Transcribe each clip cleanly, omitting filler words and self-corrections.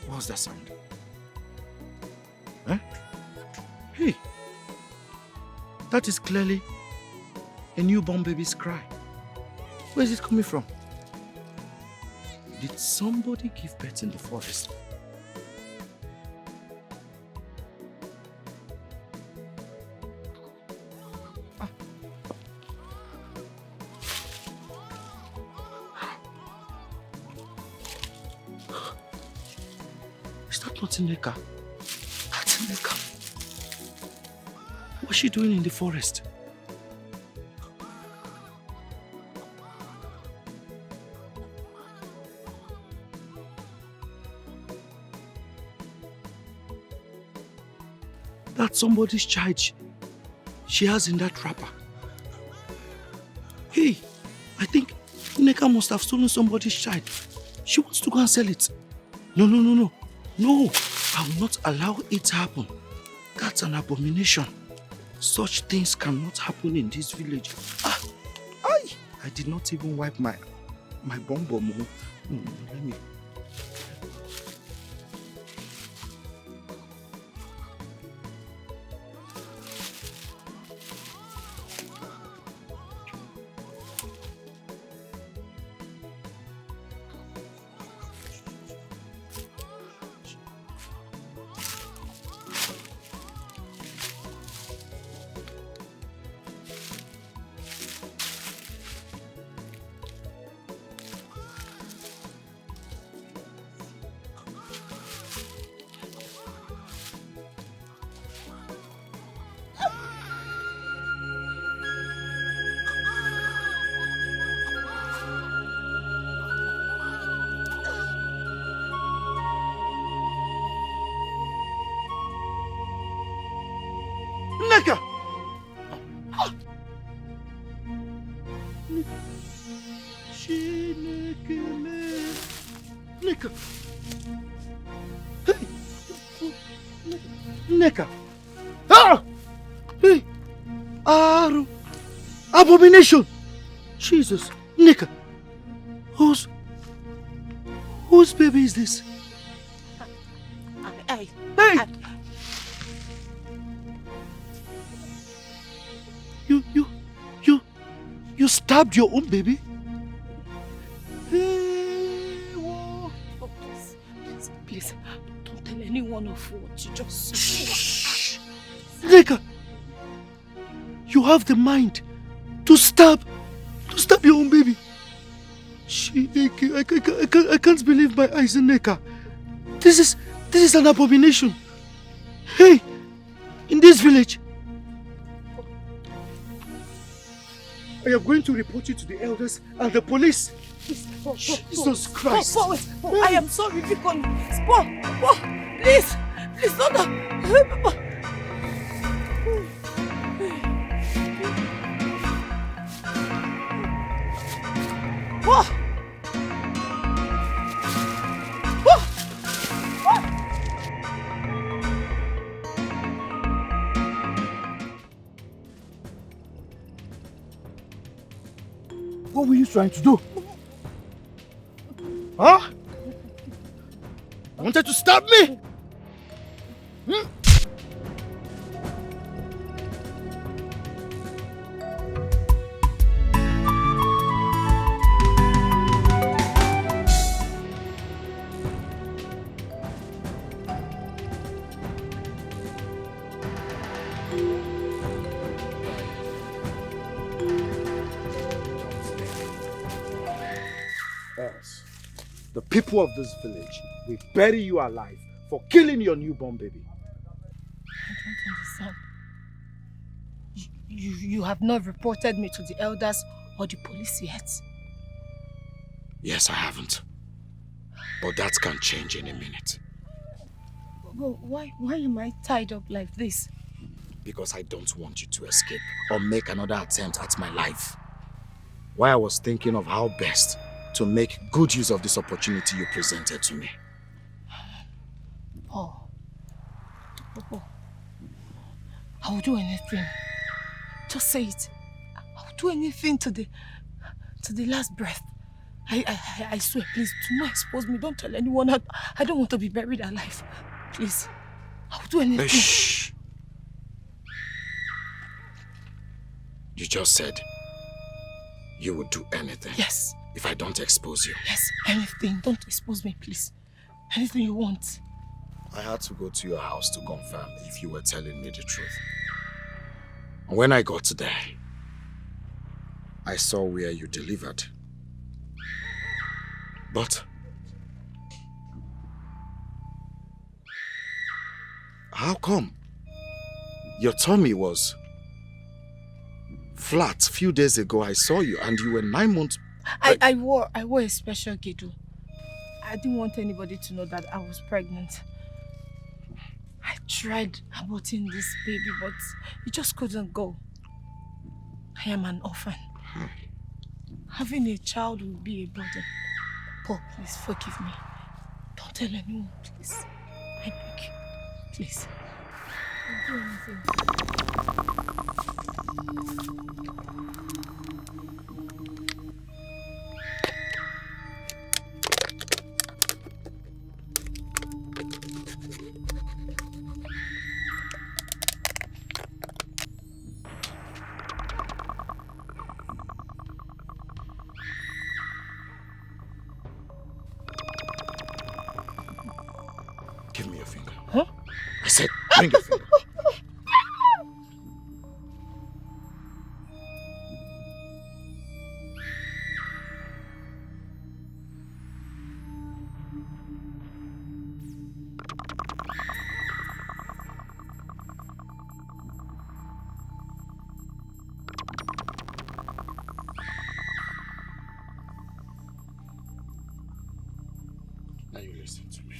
What's that sound? Huh? Hey, that is clearly a newborn baby's cry. Where is it coming from? Did somebody give birth in the forest? Is that not Nneka? That's Nneka. What's she doing in the forest? That's somebody's child she has in that wrapper. Hey, I think Nneka must have stolen somebody's child. She wants to go and sell it. No. No, I will not allow it to happen. That's an abomination. Such things cannot happen in this village. I did not even wipe my bum. Let me. Nneka! Nneka! Hey! Nneka! Ah! Hey! Aru! Abomination! Jesus! Nneka! Whose baby is this? Hey! You stabbed your own baby? Hey, whoa. Oh, please, don't tell anyone of what you just said. Shh! Nneka! You have the mind to stab your own baby. I can't believe my eyes, Nneka. This is an abomination. Hey, in this village, I am going to report you to the elders and the police. Jesus Christ. I am sorry, Vikon. Please, don't. What were you trying to do? Huh? You wanted to stab me? Yes. The people of this village will bury you alive for killing your newborn baby. I don't understand. You have not reported me to the elders or the police yet. Yes, I haven't. But that can change in a minute. But why am I tied up like this? Because I don't want you to escape or make another attempt at my life. Why I was thinking of how best to make good use of this opportunity you presented to me. I will do anything. Just say it. I'll do anything to the last breath. I swear, please, do not expose me. Don't tell anyone. I don't want to be buried alive. Please. I'll do anything. Shh. You just said you would do anything. Yes. If I don't expose you. Yes, anything. Don't expose me, please. Anything you want. I had to go to your house to confirm if you were telling me the truth. And when I got there, I saw where you delivered. But how come your tummy was flat? A few days ago I saw you and you were 9 months. I wore a special girdle. I didn't want anybody to know that I was pregnant. I tried aborting this baby, but it just couldn't go. I am an orphan. Having a child will be a burden. Paul, please forgive me. Don't tell anyone, please. I beg you. Please. Don't do anything. Give me your finger. Huh? I said, bring your finger. Now you listen to me.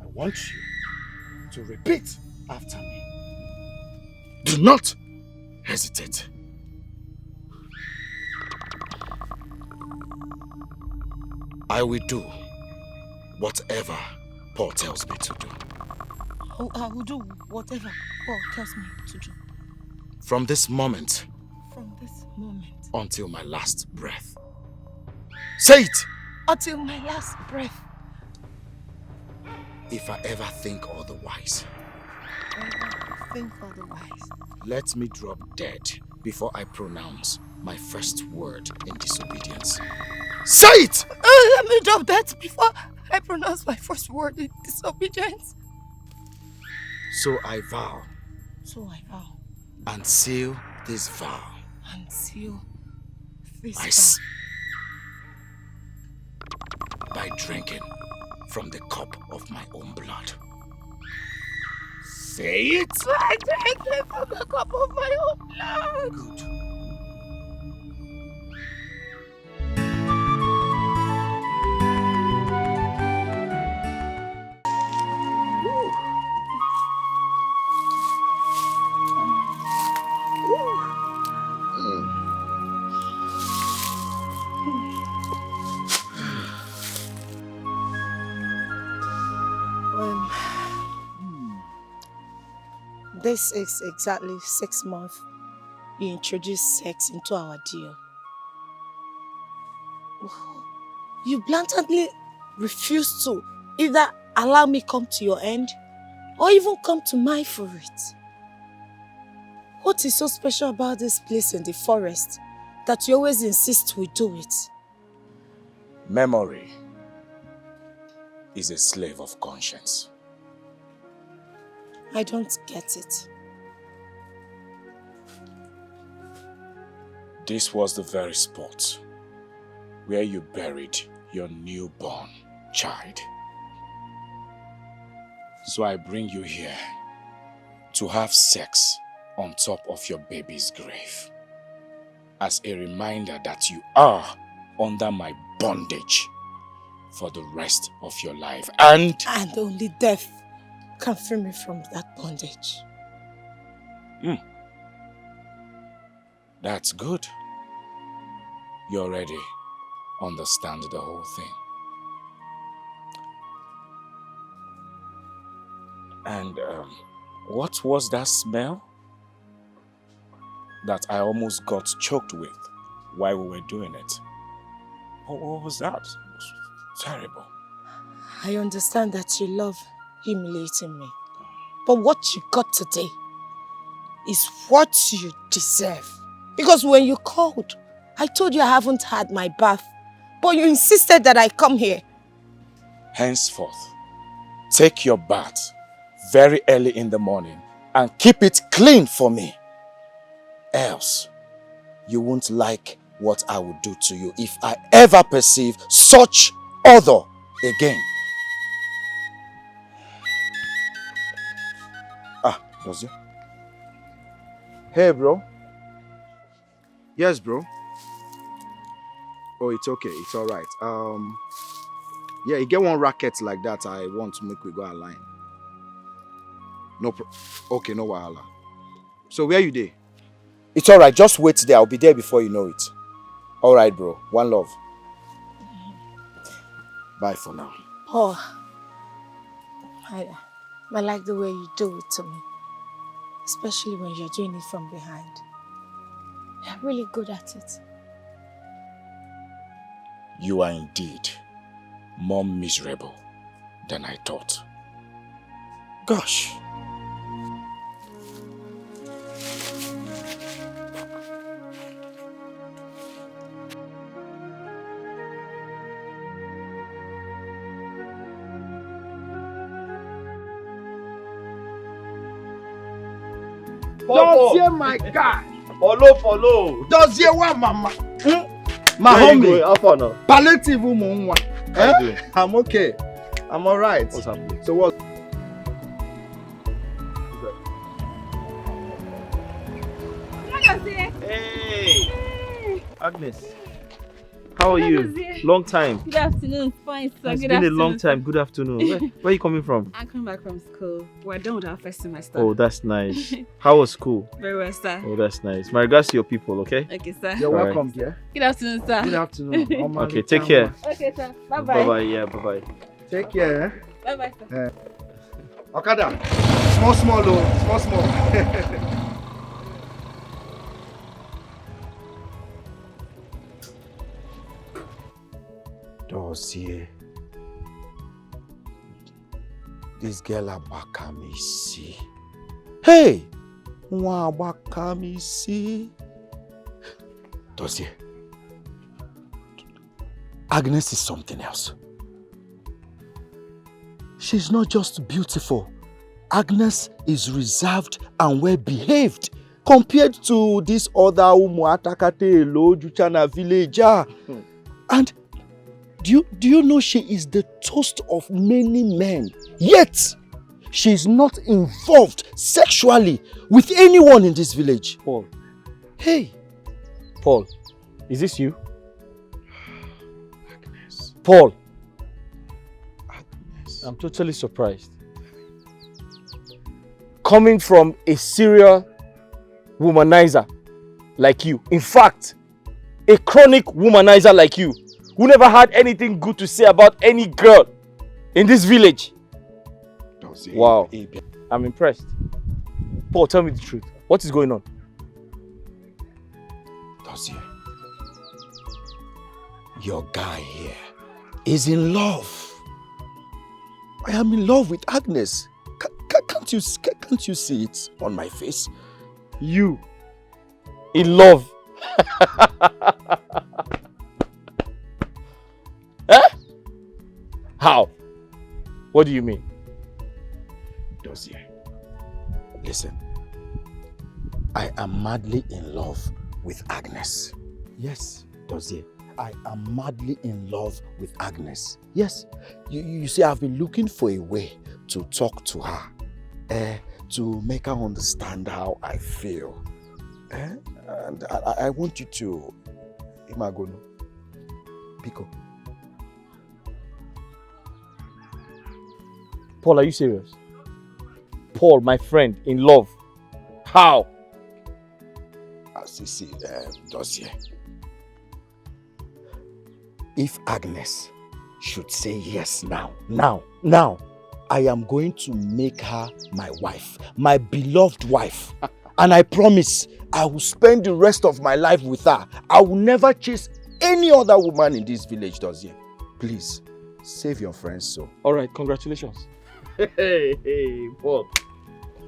I want you to repeat after me. Do not hesitate. I will do whatever Paul tells me to do. I will do whatever Paul tells me to do. From this moment From this moment. until my last breath. Say it! Until my last breath. If I ever think otherwise, Think otherwise. let me drop dead before I pronounce my first word in disobedience. Say it! Let me drop that before I pronounce my first word in disobedience. So I vow So I vow and seal this vow. and seal this I vow by drinking from the cup of my own blood. Say it! by drinking from the cup of my own blood. Good. This is exactly 6 months you introduced sex into our deal. You blatantly refuse to either allow me come to your end or even come to mine for it. What is so special about this place in the forest that you always insist we do it? Memory is a slave of conscience. I don't get it. This was the very spot where you buried your newborn child. So I bring you here to have sex on top of your baby's grave as a reminder that you are under my bondage for the rest of your life. And only death can free me from that bondage. That's good. You already understand the whole thing. And what was that smell? that I almost got choked with while we were doing it. What was that? It was terrible. I understand that you love humiliating me. But what you got today is what you deserve. Because when you called, I told you I haven't had my bath. But you insisted that I come here. Henceforth, take your bath very early in the morning and keep it clean for me. Else, you won't like what I will do to you if I ever perceive such other again. Does it? Hey, bro. Yes, bro. Oh, it's okay. It's all right. Yeah, you get one racket like that. I want to make we go align. Okay, no wahala. So where you there? It's all right. Just wait there. I'll be there before you know it. All right, bro. One love. Bye for now. Oh, I like the way you do it to me. Especially when you're doing it from behind. You're really good at it. You are indeed more miserable than I thought. Gosh. Dossier, my guy. Follow. Dossier, what, mama? My homie. How far now? Palliative woman. How you doing? I'm okay. I'm all right. What's happening? So what? Hey, Agnes. How are you? Long time. Good afternoon, fine sir. It's been a long time. Good afternoon. Where are you coming from? I'm coming back from school. We're done with our first semester. Oh, that's nice. How was school? Very well, sir. Oh, that's nice. My regards to your people, okay? Okay, sir. You're All welcome, dear. Good afternoon, sir. Good afternoon. Okay, take care. Okay, sir. Bye-bye. Bye-bye. Yeah, bye-bye. Take care. Bye-bye, sir. Okada. Small, oh. Small. Dossier. This girl abaka see. Hey! Wa abaka see. Dossier. Agnes is something else. She's not just beautiful. Agnes is reserved and well behaved compared to this other Umuatakate Lojuchana villager. And do you know she is the toast of many men? Yet, she is not involved sexually with anyone in this village. Paul. Hey. Paul, is this you? Agnes. Paul. Agnes. I'm totally surprised. Coming from a serial womanizer like you. In fact, a chronic womanizer like you, who never had anything good to say about any girl in this village. Wow. I'm impressed. Paul, tell me the truth. What is going on? Dossier. Your guy here is in love. I am in love with Agnes. Can't you see it on my face? You in love? Eh? How? What do you mean? Dossier. Listen. I am madly in love with Agnes. Yes, Dossier. I am madly in love with Agnes. Yes. You see, I've been looking for a way to talk to her. To make her understand how I feel. And I want you to... Imagono. Pico. Paul, are you serious? Paul, my friend, in love. How? As you see, Dossier. If Agnes should say yes now, I am going to make her my wife, my beloved wife. And I promise I will spend the rest of my life with her. I will never chase any other woman in this village, Dozie. Please, save your friend's soul. All right, congratulations. Hey, Paul.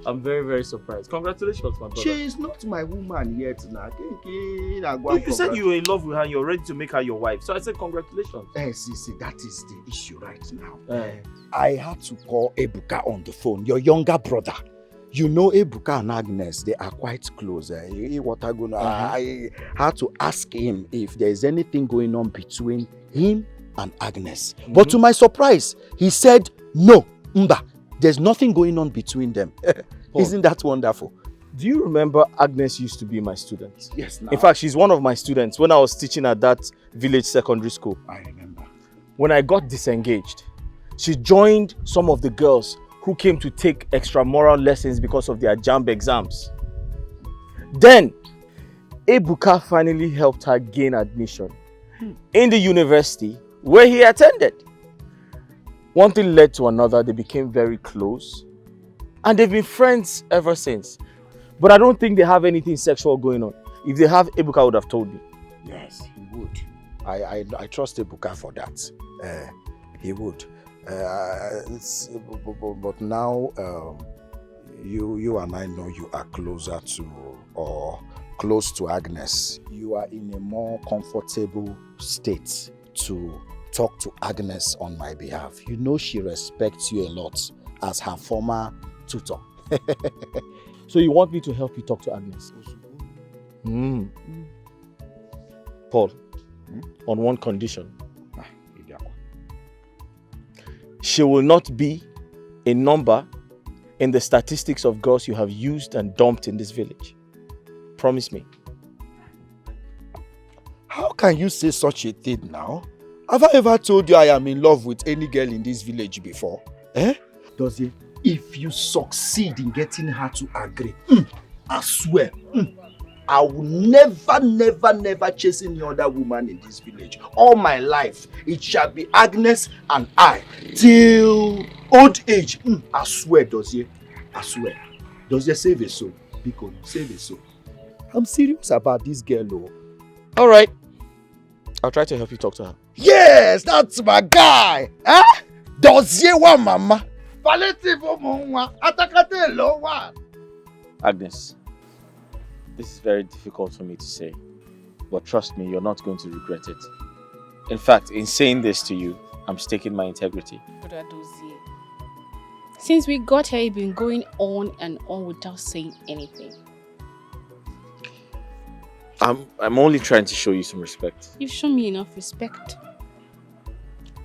I'm very, very surprised. Congratulations, my brother. She is not my woman yet now. You said you were in love with her and you're ready to make her your wife. So I said congratulations. See, that is the issue right now. I had to call Ebuka on the phone, your younger brother. You know Ebuka and Agnes, they are quite close. I had to ask him if there is anything going on between him and Agnes. But to my surprise, he said, no, Mba, there's nothing going on between them. Isn't that wonderful? Do you remember Agnes used to be my student? Yes, now. In fact, she's one of my students when I was teaching at that village secondary school. I remember. When I got disengaged, she joined some of the girls who came to take extramural lessons because of their JAMB exams. Then, Ebuka finally helped her gain admission in the university where he attended. One thing led to another, they became very close. And they've been friends ever since. But I don't think they have anything sexual going on. If they have, Ebuka would have told me. Yes, he would. I trust Ebuka for that. He would. But now, you and I know you are closer to, or close to Agnes. You are in a more comfortable state to talk to Agnes on my behalf. You know she respects you a lot as her former tutor. So you want me to help you talk to Agnes? Paul, on one condition. She will not be a number in the statistics of girls you have used and dumped in this village. Promise me. How can you say such a thing now? Have I ever told you I am in love with any girl in this village before? Dozie, if you succeed in getting her to agree, I swear, I will never chase any other woman in this village. All my life, it shall be Agnes and I till old age. I swear, Dozie. I swear. Dozie, save a soul. Biko, save a soul. I'm serious about this girl, though. All right. I'll try to help you talk to her. Yes, that's my guy. Dozie wa mama. Agnes, this is very difficult for me to say, but trust me, you're not going to regret it. In fact, in saying this to you, I'm staking my integrity. Brother Dozie, since we got here, you've been going on and on without saying anything. I'm only trying to show you some respect. You've shown me enough respect.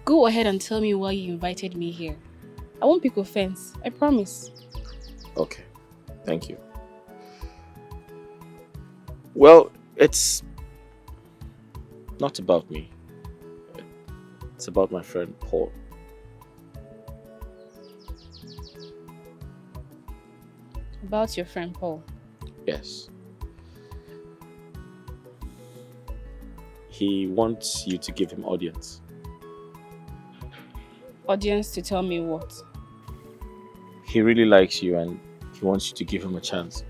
Go ahead and tell me why you invited me here. I won't pick offense, I promise. Okay, thank you. Well, it's not about me. It's about my friend Paul. About your friend Paul? Yes. He wants you to give him audience. Audience to tell me what? He really likes you and he wants you to give him a chance.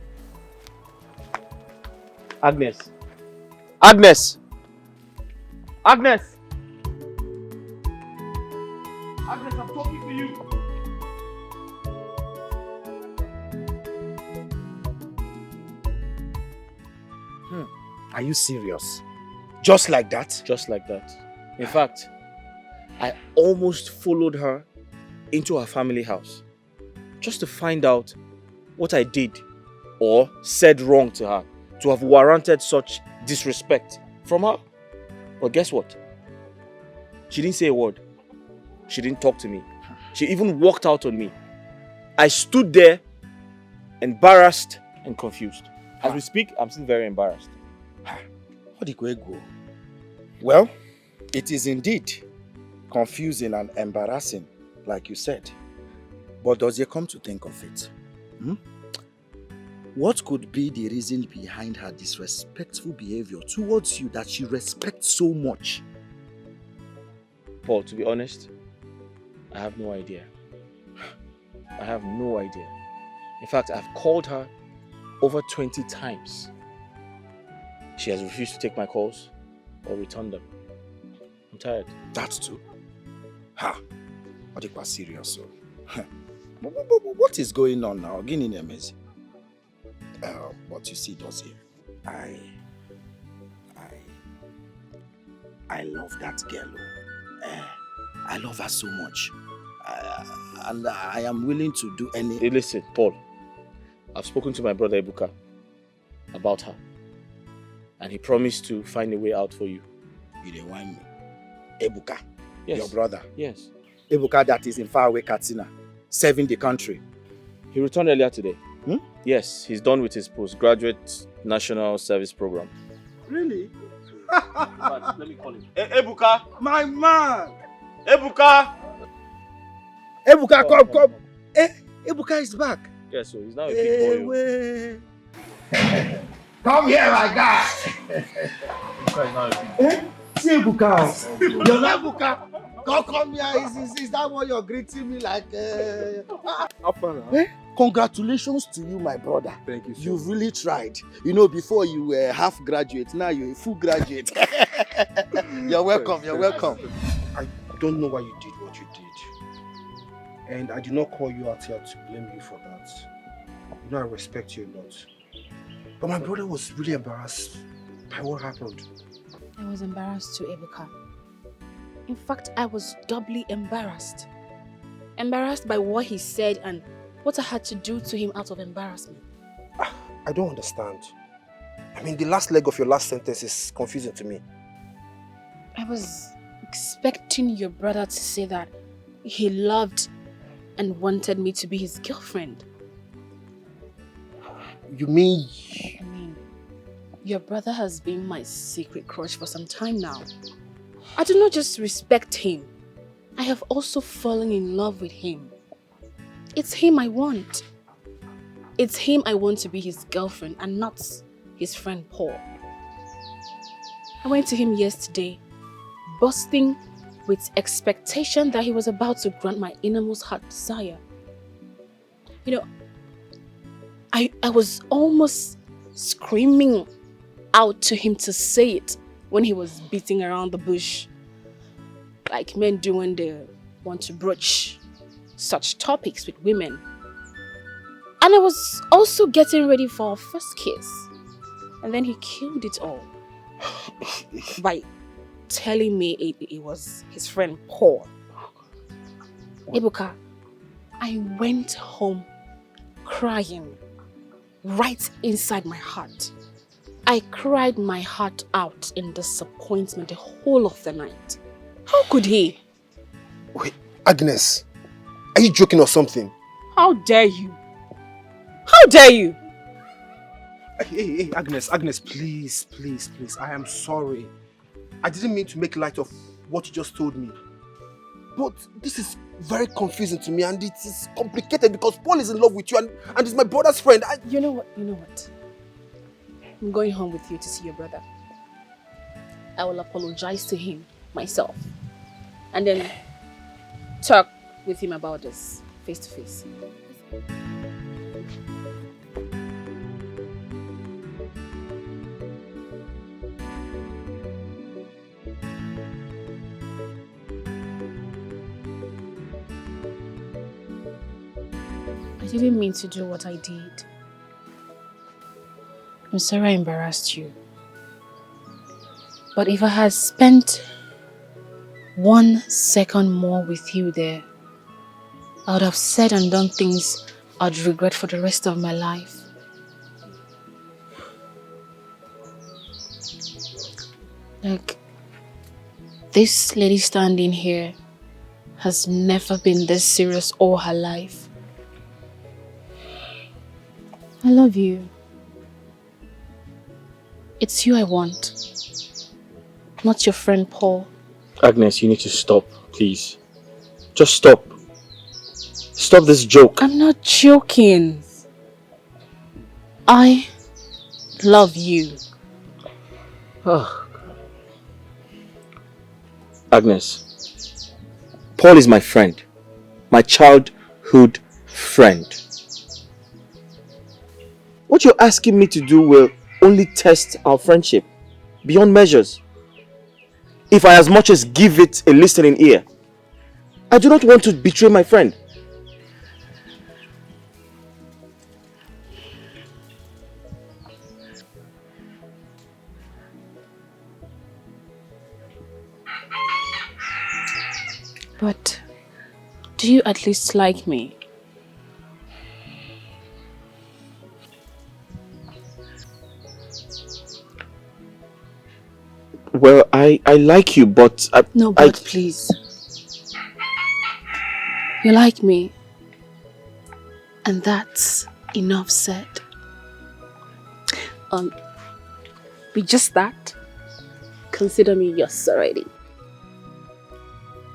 Agnes! Agnes! Agnes! Agnes, I'm talking to you! Are you serious? Just like that? Just like that. In fact, I almost followed her into her family house just to find out what I did or said wrong to her to have warranted such disrespect from her. But guess what? She didn't say a word. She didn't talk to me. She even walked out on me. I stood there embarrassed and confused. As we speak, I'm still very embarrassed. Well, it is indeed confusing and embarrassing, like you said. But does you come to think of it? What could be the reason behind her disrespectful behavior towards you that she respects so much? Paul, to be honest, I have no idea. I have no idea. In fact, I've called her over 20 times. She has refused to take my calls or return them. I'm tired. That too? Ha! What if was serious? So, what is going on now? Guinea Nemezi. But you see, Dozie, I love that girl. I love her so much. And I am willing to do any... Hey, listen, Paul. I've spoken to my brother Ebuka about her. And he promised to find a way out for you. You didn't want me. Ebuka, yes. Your brother. Yes. Ebuka that is in faraway Katsina, serving the country. He returned earlier today. Yes, he's done with his postgraduate national service program. Really? Let me call him. Ebuka! My man! Ebuka! Ebuka, come. Ebuka is back. Yes, so he's now a big boy. Come here, my guy. Ebuka is now a big boy. See Ebuka. You're not Ebuka. Come here. Is that what you're greeting me like? Congratulations to you, my brother. Thank you, sir. You've really tried. You know, before you were half graduate, now you're a full graduate. You're welcome. You're welcome. I don't know why you did what you did. And I did not call you out here to blame you for that. You know I respect you a lot. But my brother was really embarrassed by what happened. I was embarrassed too, Ebuka. In fact, I was doubly embarrassed. Embarrassed by what he said and what I had to do to him out of embarrassment. I don't understand. I mean, the last leg of your last sentence is confusing to me. I was expecting your brother to say that he loved and wanted me to be his girlfriend. You mean... I mean, your brother has been my secret crush for some time now. I do not just respect him. I have also fallen in love with him. It's him I want. It's him I want to be his girlfriend and not his friend Paul. I went to him yesterday, bursting with expectation that he was about to grant my innermost heart desire. You know, I was almost screaming out to him to say it when he was beating around the bush, like men do when they want to broach such topics with women. And I was also getting ready for our first kiss. And then he killed it all by telling me it was his friend Paul. Ebuka, I went home crying right inside my heart. I cried my heart out in disappointment the whole of the night. How could he? Wait, Agnes, are you joking or something? How dare you? How dare you? Hey, Agnes, please. I am sorry. I didn't mean to make light of what you just told me. But this is very confusing to me and it is complicated because Paul is in love with you and he's my brother's friend. You know what? I'm going home with you to see your brother. I will apologize to him myself and then talk with him about this face to face. I didn't mean to do what I did. I'm sorry I embarrassed you. But if I had spent 1 second more with you there, I would have said and done things I'd regret for the rest of my life. Like, this lady standing here has never been this serious all her life. I love you. It's you I want, not your friend Paul. Agnes, you need to stop, please. Just stop. Stop this joke. I'm not joking. I love you. Agnes, Paul is my friend. My childhood friend. What you're asking me to do will only test our friendship beyond measures. If I as much as give it a listening ear, I do not want to betray my friend. But do you at least like me? Well, I like you, but No, but please. You like me. And that's enough said. With just that, consider me yours already.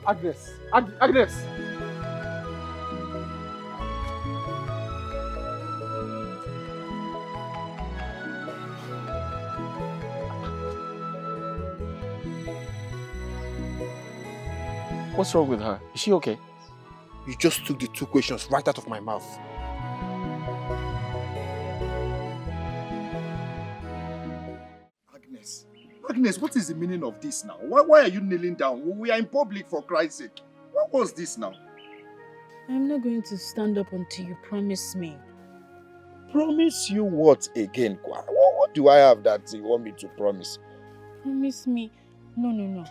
Agnes! Agnes! What's wrong with her? Is she okay? You just took the two questions right out of my mouth. Agnes, what is the meaning of this now? Why are you kneeling down? We are in public, for Christ's sake. What was this now? I'm not going to stand up until you promise me. Promise you what again, Kwa? What do I have that you want me to promise? Promise me. No.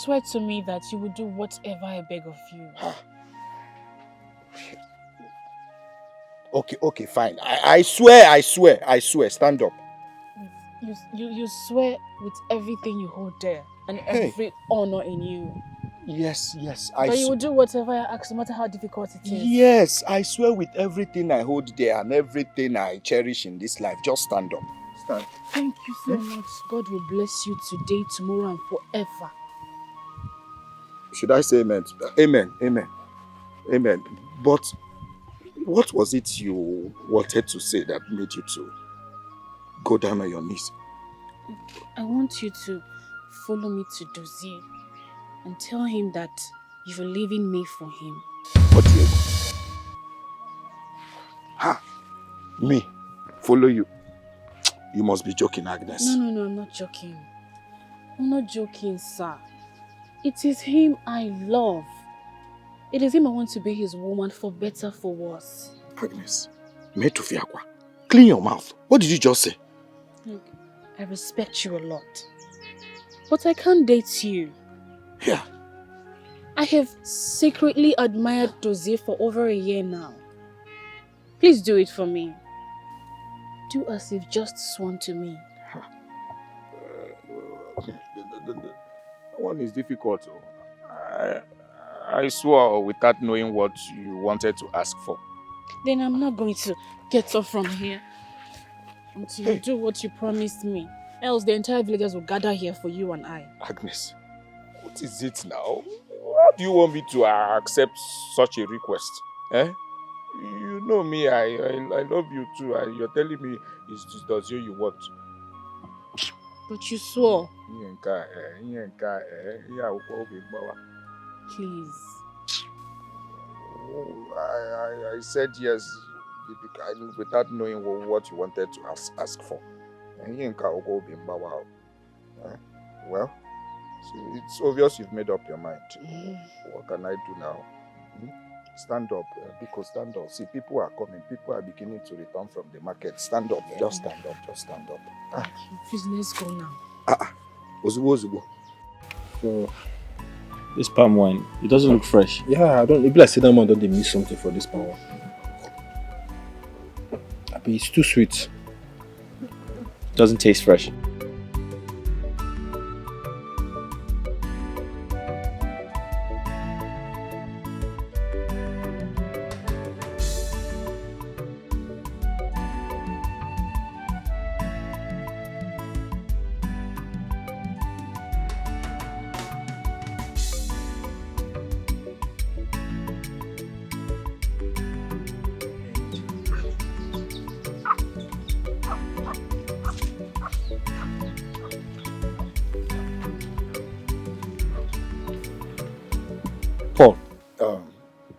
Swear to me that you will do whatever I beg of you. Okay, fine. I swear. Stand up. You swear with everything you hold dear and every honor in you. Yes. That you will do whatever I ask, no matter how difficult it is. Yes, I swear with everything I hold dear and everything I cherish in this life. Just stand up. Stand. Thank you so much. God will bless you today, tomorrow, and forever. Should I say amen? Amen. But what was it you wanted to say that made you to go down on your knees? I want you to follow me to Dozie and tell him that you're leaving me for him. What do you... Me? Follow you? You must be joking, Agnes. No, I'm not joking. I'm not joking, sir. It is him I love. It is him I want to be his woman, for better, for worse. Agnes, clean your mouth. What did you just say? Look, I respect you a lot. But I can't date you. Yeah. I have secretly admired Dozie for over a year now. Please do it for me. Do as if just sworn to me. That one is difficult. I swore without knowing what you wanted to ask for. Then I'm not going to get off from here until you do what you promised me. Else the entire villagers will gather here for you and I. Agnes, what is it now? How do you want me to accept such a request? You know me, I love you too, and you're telling me it's just Dozie you want. But you swore. Please. I said yes without knowing what you wanted to ask for. Well, it's obvious you've made up your mind. What can I do now? Stand up, because stand up. See, people are coming. People are beginning to return from the market. Stand up. Just stand up. Please, let's go now. Ozubo. So, this palm wine, it doesn't look fresh. Yeah, I don't. Maybe I say that man don't they miss something for this palm wine. It's too sweet. It doesn't taste fresh.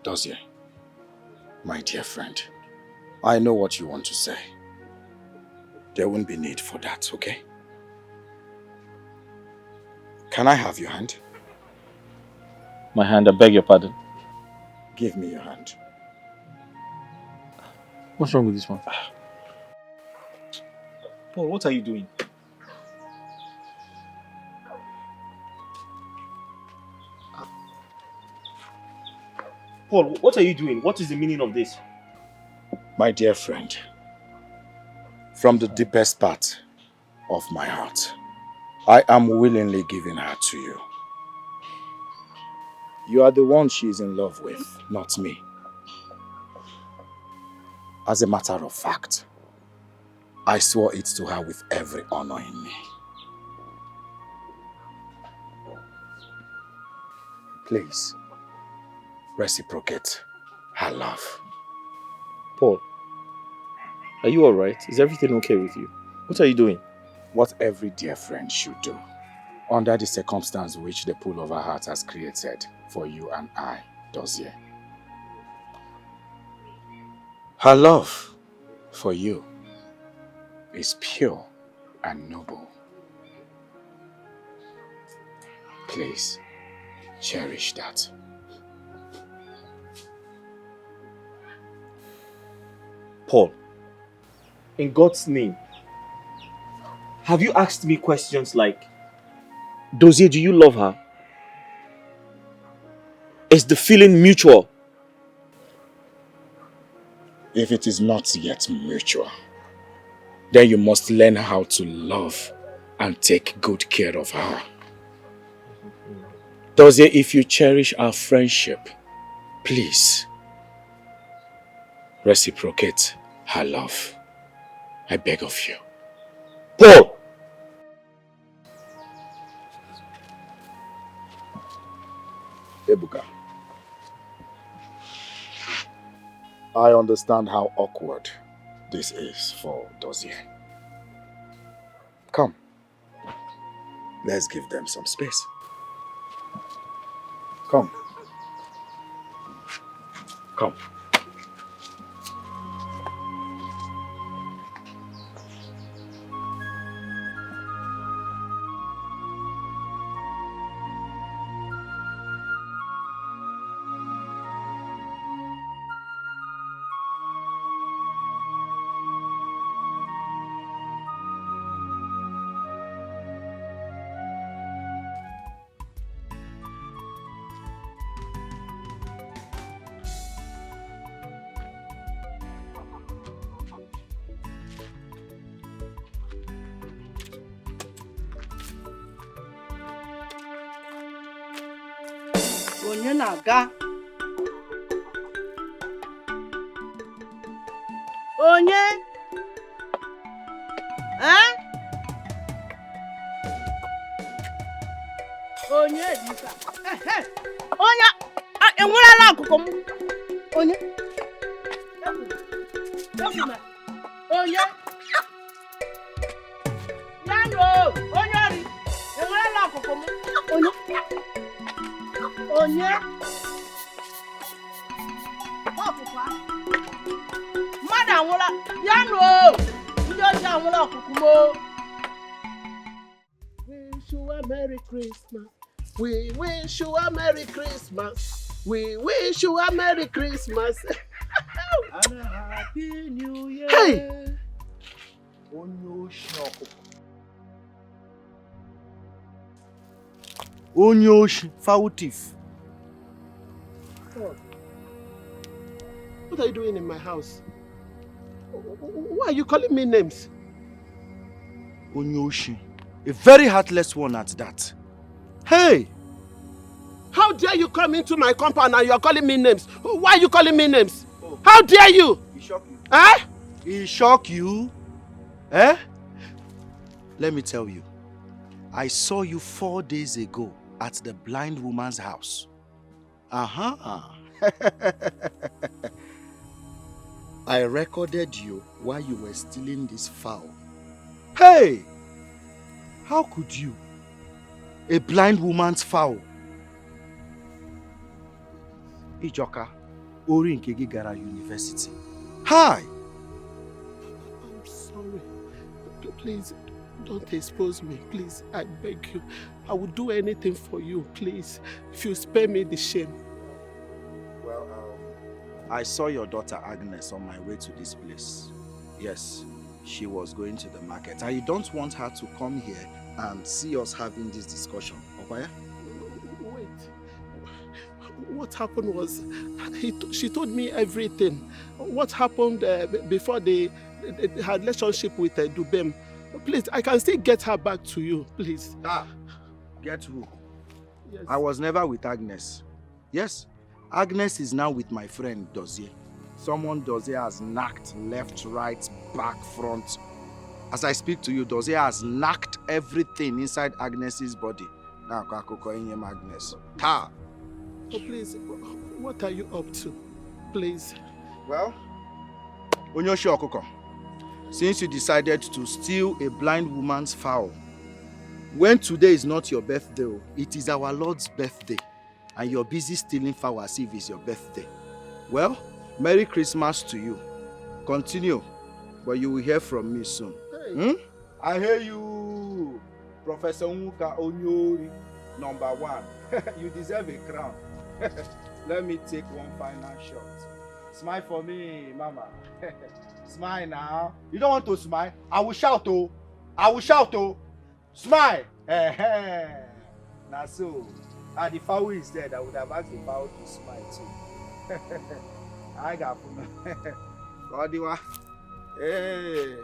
Dozie, my dear friend, I know what you want to say. There won't be need for that, okay? Can I have your hand? My hand, I beg your pardon. Give me your hand. What's wrong with this one? Paul, what are you doing? Paul, what are you doing? What is the meaning of this? My dear friend, from the deepest part of my heart, I am willingly giving her to you. You are the one she is in love with, not me. As a matter of fact, I swore it to her with every honor in me. Please, reciprocate her love. Paul, are you alright? Is everything okay with you? What are you doing? What every dear friend should do, under the circumstance which the pool of her heart has created for you and I, Dozier. Her love for you is pure and noble. Please, cherish that. Paul, in God's name, have you asked me questions like, Dozier, do you love her? Is the feeling mutual? If it is not yet mutual, then you must learn how to love and take good care of her. Dozier, if you cherish our friendship, please reciprocate her love. I beg of you. Paul! Ebuka, I understand how awkward this is for Dozier. Come, let's give them some space. Come. Come. Onye na-aga? Onye? Onye dịka? Onye enwerela akụkụ m. Onye? Onye? Nano, onye ori. Enwerela akụkụ m. Onye? Onye? Ọkụkụ a? Mmadụ anwụla. Ya nụ o! Ndị ọjọọ anwụla ọkụkụ m o! Wish you a Merry Christmas. We wish you a Merry Christmas. We wish you a Merry Christmas. And a Happy New Year. Hey! Onyoshi, foul thief. What are you doing in my house? Why are you calling me names? Onyoshi, a very heartless one at that. Hey! How dare you come into my compound and you are calling me names? Why are you calling me names? Oh. How dare you? He shocked you. Eh? He shocked you? Eh? Let me tell you. I saw you 4 days ago at the blind woman's house. I recorded you while you were stealing this fowl. Hey! How could you? A blind woman's fowl. Ijoka, Ori Nkegi Gara University. Hi! I'm sorry. Please, don't expose me. Please, I beg you. I will do anything for you, please. If you spare me the shame. Well, I saw your daughter Agnes on my way to this place. Yes, she was going to the market. I don't want her to come here and see us having this discussion. Okay? Wait. What happened was, she told me everything. What happened before they had relationship with Dubem. Please, I can still get her back to you, please. Get who? Yes. I was never with Agnes. Yes, Agnes is now with my friend Dozier. Someone Dozier has knocked left, right, back, front. As I speak to you, Dozier has knocked everything inside Agnes's body. Now, Agnes. Ta! Oh, please, what are you up to? Please. Well, Onyoshi Okoko, since you decided to steal a blind woman's fowl, when today is not your birthday, it is our Lord's birthday, and you're busy stealing fowl as if it's your birthday. Well, Merry Christmas to you. Continue, but you will hear from me soon. Hey. I hear you, Professor Nwoka Onyori, number 1. You deserve a crown. Let me take one final shot. Smile for me, Mama. Smile now. You don't want to smile? I will shout, oh. I will shout, oh. Smile. Now so, the fowl is dead. I would have asked the fowl to smile too. I got Godiwa. Hey.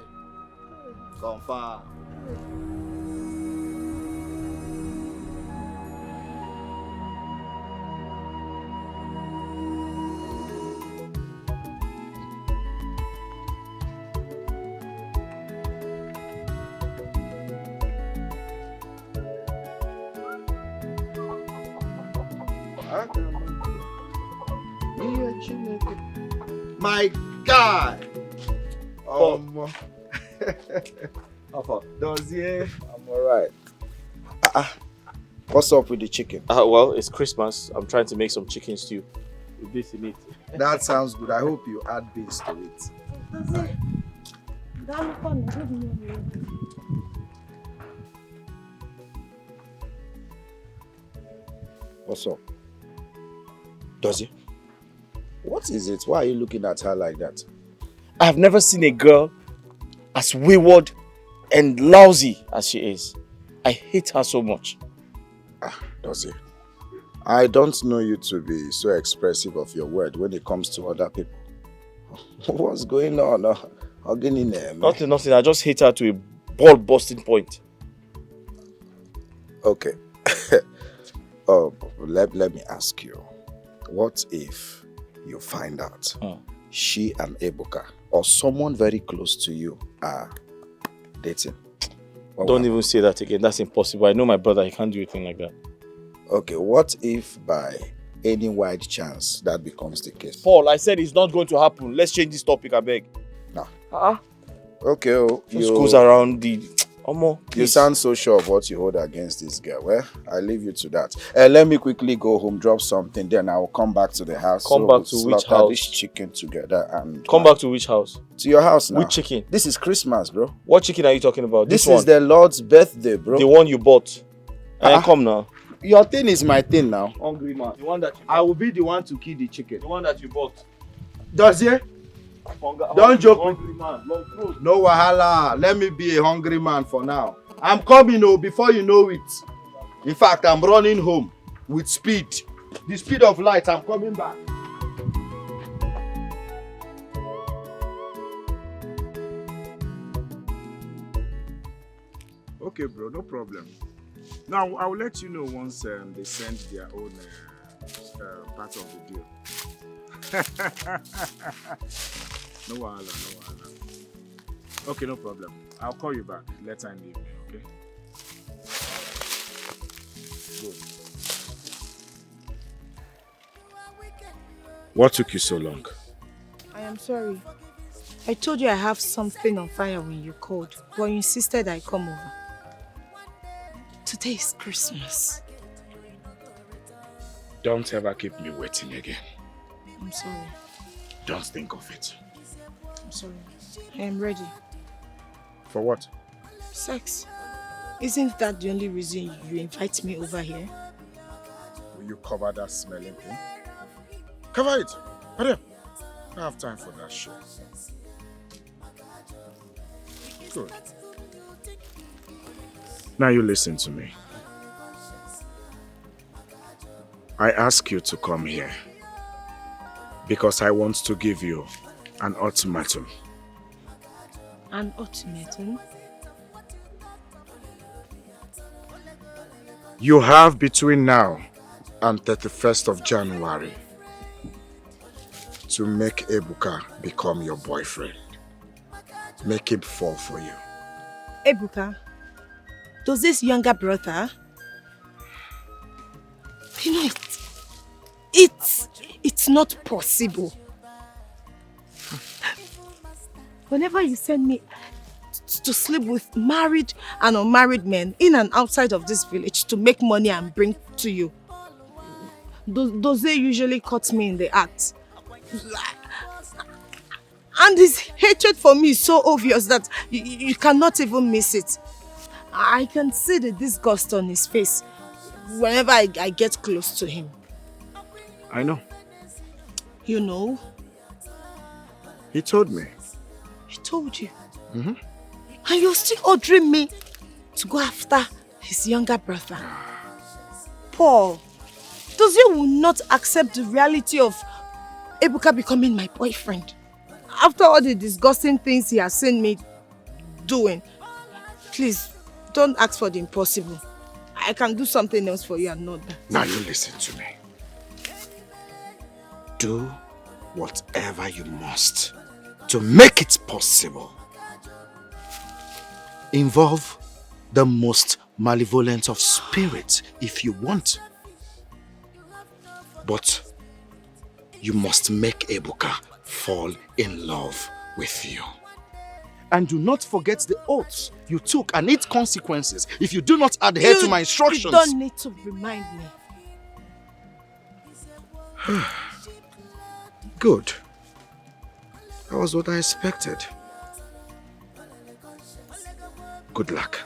Confirm. My God! Dozier, I'm alright. What's up with the chicken? Well, it's Christmas. I'm trying to make some chicken stew with this in it. That sounds good. I hope you add beans to it. What's up? Dozier? What is it? Why are you looking at her like that? I have never seen a girl as wayward and lousy as she is. I hate her so much. Dozier, I don't know you to be so expressive of your word when it comes to other people. What's going on? Nothing. I just hate her to a ball-busting point. Okay. Let me ask you. What if you find out she and Ebuka or someone very close to you are dating? Don't even say that again. That's impossible. I know my brother. He can't do anything like that. Okay, what if by any wide chance that becomes the case? Paul, I said it's not going to happen. Let's change this topic, I beg. No. Okay, just goes around the... You sound so sure of what you hold against this girl. Well, I leave you to that. Let me quickly go home, drop something, then I will come back to the house. Come back to which house? This chicken together and... Come back to which house? To your house now. Which chicken? This is Christmas, bro. What chicken are you talking about? This is the Lord's birthday, bro. The one you bought. Come now. Your thing is my thing now. Hungry man. The one that you I will be the one to kill the chicken. The one that you bought. Dozier? Don't joke. Hungry man. No wahala. Let me be a hungry man for now. I'm coming before you know it. In fact, I'm running home with speed. The speed of light. I'm coming back. Okay, bro, no problem. Now, I will let you know once they send their own part of the deal. No wahala. Okay, no problem. I'll call you back later in the evening, okay? Good. What took you so long? I am sorry. I told you I have something on fire when you called, but you insisted I come over. Today is Christmas. Don't ever keep me waiting again. I'm sorry. Just think of it. I'm sorry. I am ready. For what? Sex. Isn't that the only reason you invite me over here? Will you cover that smelling thing? Cover it! Hurry up! I don't have time for that shit. Good. Now you listen to me. I ask you to come here because I want to give you an ultimatum. An ultimatum? You have between now and 31st of January to make Ebuka become your boyfriend. Make him fall for you. Ebuka, does this younger brother? You know, it's not possible. Whenever you send me to sleep with married and unmarried men in and outside of this village to make money and bring to you, does they usually cut me in the act? And his hatred for me is so obvious that you cannot even miss it. I can see the disgust on his face whenever I get close to him. I know. You know? He told me. He told you? Mm-hmm. And you're still ordering me to go after his younger brother. Paul, does you will not accept the reality of Ebuka becoming my boyfriend? After all the disgusting things he has seen me doing, please, don't ask for the impossible. I can do something else for you and not that. Now you listen to me. Do whatever you must to make it possible. Involve the most malevolent of spirits if you want. But you must make Ebuka fall in love with you. And do not forget the oaths you took and its consequences if you do not adhere to my instructions. You don't need to remind me. Good. That was what I expected. Good luck.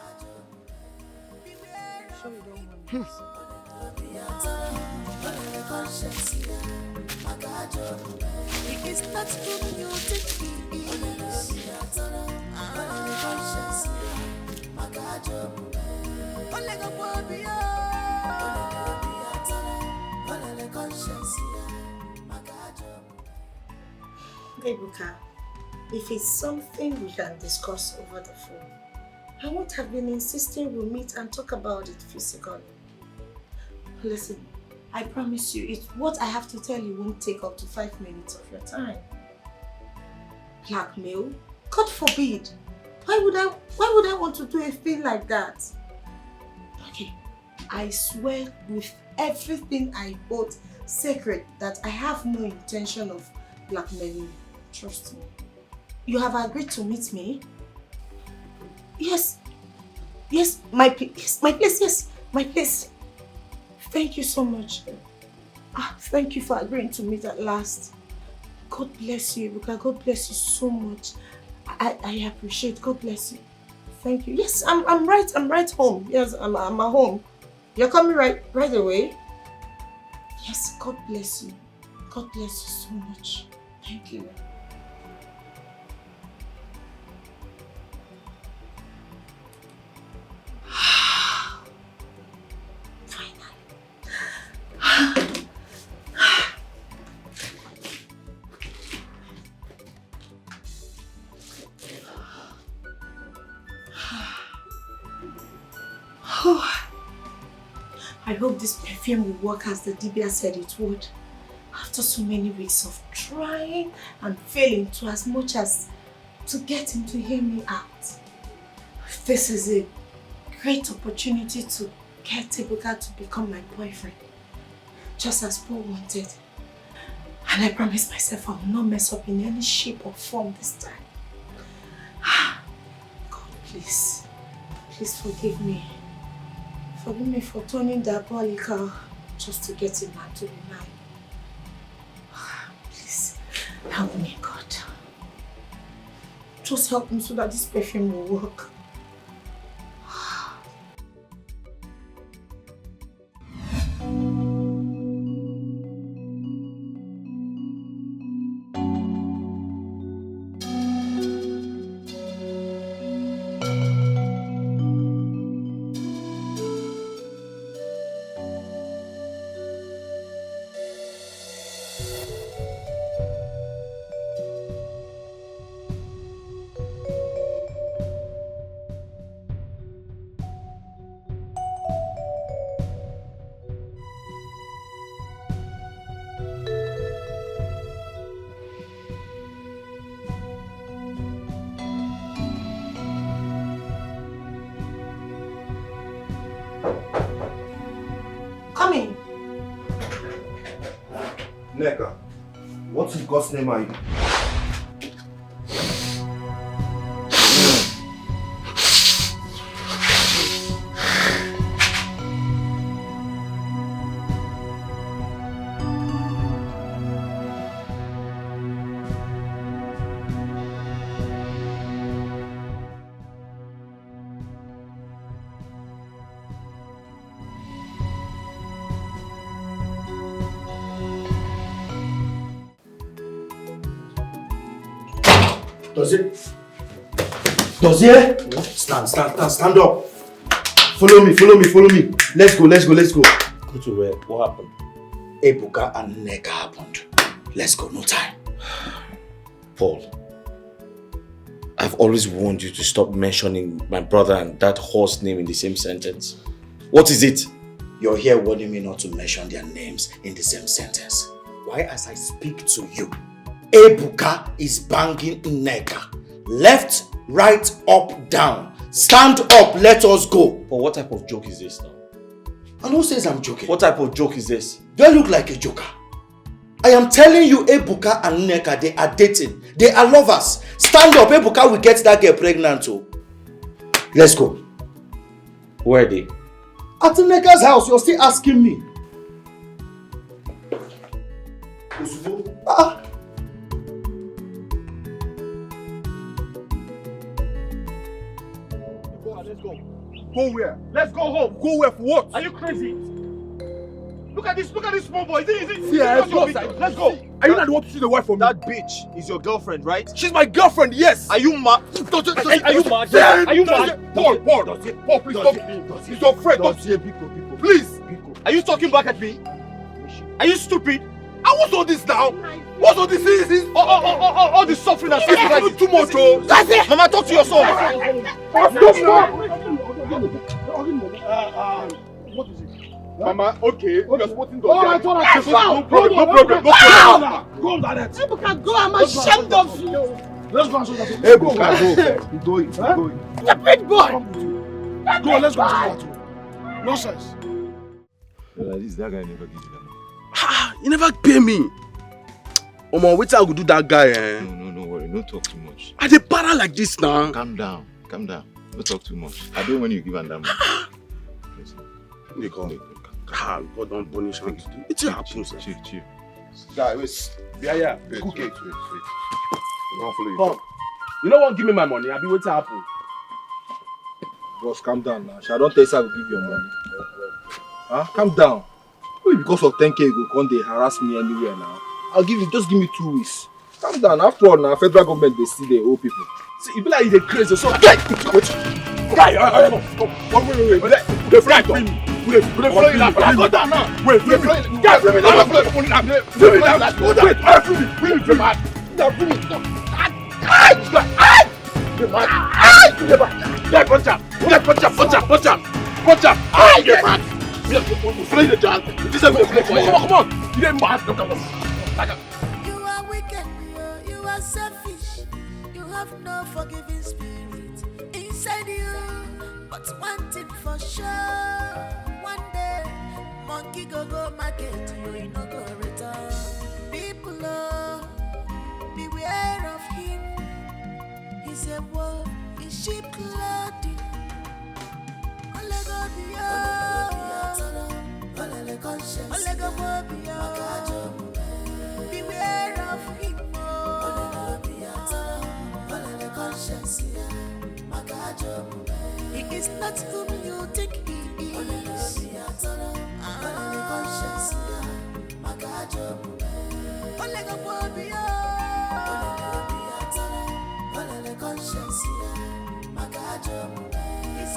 Ebuka, if it's something we can discuss over the phone, I won't have been insisting we'll meet and talk about it physically. Listen, I promise you, what I have to tell you won't take up to 5 minutes of your time. Blackmail? God forbid! Why would I want to do a thing like that? Okay, I swear with everything I hold sacred that I have no intention of blackmailing you. Trust me. You have agreed to meet me? Yes. Yes, my place, yes, my place. Thank you so much. Thank you for agreeing to meet at last. God bless you, Ebuka. God bless you so much. I appreciate. God bless you. Thank you. Yes, I'm right home. Yes, I'm at home. You're coming right away? Yes, God bless you. God bless you so much. Thank you. I hope this perfume will work as the Dibia said it would. After so many weeks of trying and failing to as much as to get him to hear me out. This is a great opportunity to get Ebuka to become my boyfriend. Just as Paul wanted. And I promise myself I will not mess up in any shape or form this time. God, please. Please forgive me. Forgive me for turning diabolical just to get him back to be mine. Please, help me, God. Just help me so that this perfume will work. Nneka, what in God's name are you? Does it? Stand up. Follow me. Let's go. Go to where? What happened? Ebuka and Nneka happened. Let's go, no time. Paul, I've always warned you to stop mentioning my brother and that horse name in the same sentence. What is it? You're here warning me not to mention their names in the same sentence. Why, as I speak to you, Ebuka is banging Nneka. Left, right, up, down. Stand up, let us go. But what type of joke is this now? And who says I'm joking? What type of joke is this? Do I look like a joker? I am telling you, Ebuka and Nneka, they are dating. They are lovers. Stand up, Ebuka will get that girl pregnant too. Let's go. Where are they? At Nneka's house, you're still asking me. Let's go. Go where? Let's go home. Go where for what? Are you crazy? Look at this small boy. Is it? Yeah, let's go. Are you not the one to see the wife from That bitch is your girlfriend, right? She's my girlfriend, yes! Are you mad? Are you mad? Are you mad? Paul, please stop. He's your friend. Please. Are you talking back at me? Are you stupid? And what's all this now? What's all this? All this suffering and sacrifice. Too much, oh. That's it. Mama, talk to your son. What is it? Mama, okay. You're supporting the I thought I said no problem. Go on, Dad. Ebuka, go. I'm ashamed of you. Let's go and show that. Ebuka, go. He's going. Stupid boy. Go, let's go and show that. Nonsense. That guy never gives you that money. You never pay me. Omo, wait till I go do that guy, eh? No worry. Don't talk too much. I dey para like this now. Calm down. Don't talk too much. I don't want you to give him that money. Listen. They come. God don't punish him. It's a happen, sir. Chill. Guy, wait. Yeah. Cook it. Wait. I'll follow you. Come. You don't want to give me my money. I'll be waiting to happen. Boss, calm down now. I don't tell you I will give you your money. Huh? Calm down. Wait, because of 10k you go they harass me anywhere now. Just give me 2 weeks. Calm down. After all, now federal government they see the old people. See, you be like you're crazy. So, guy, wait. The friend bring me. Wait, go down now. Wait, bring me. Guys, bring me down. Bring me down. Bring me down. Come on. You didn't mad. You are wicked. You are selfish. You have no forgiving spirit inside you. But one thing for sure, one day, monkey go market, you no go return. People, beware of him. He's a wolf in sheep clothing. Ole go beware of him. He is not whom you think he is. He's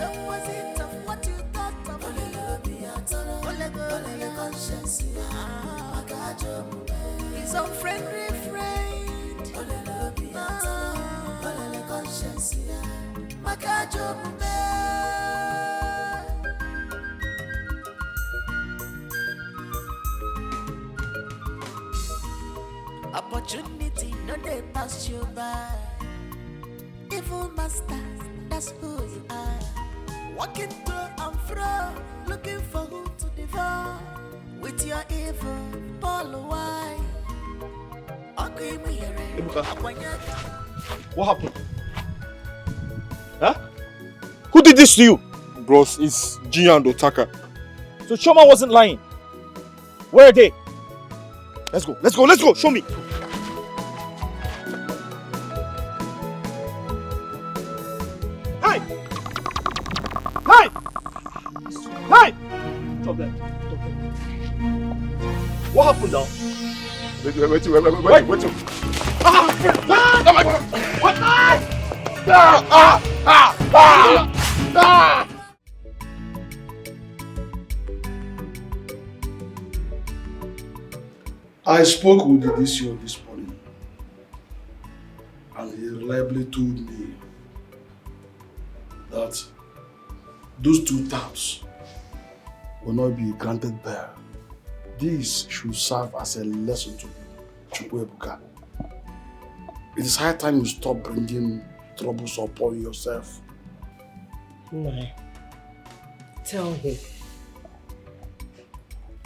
opposite of what you thought of him. His unfriendly friend. Opportunity no they pass you by. Evil masters, that's who you are. Walking to and fro, looking for who to devour. With your evil, Paul, why? Ebuka, what happened? Huh? Who did this to you? Bros, it's Gia and Otaka. So Choma wasn't lying. Where are they? Let's go, show me. Hey! Stop that. What happened now? Wait. I spoke with the DCO this morning, and he reliably told me that those 2 terms will not be granted bail. This should serve as a lesson to Chukwuebuka. It is high time you stop bringing troubles upon yourself. Nai, tell him.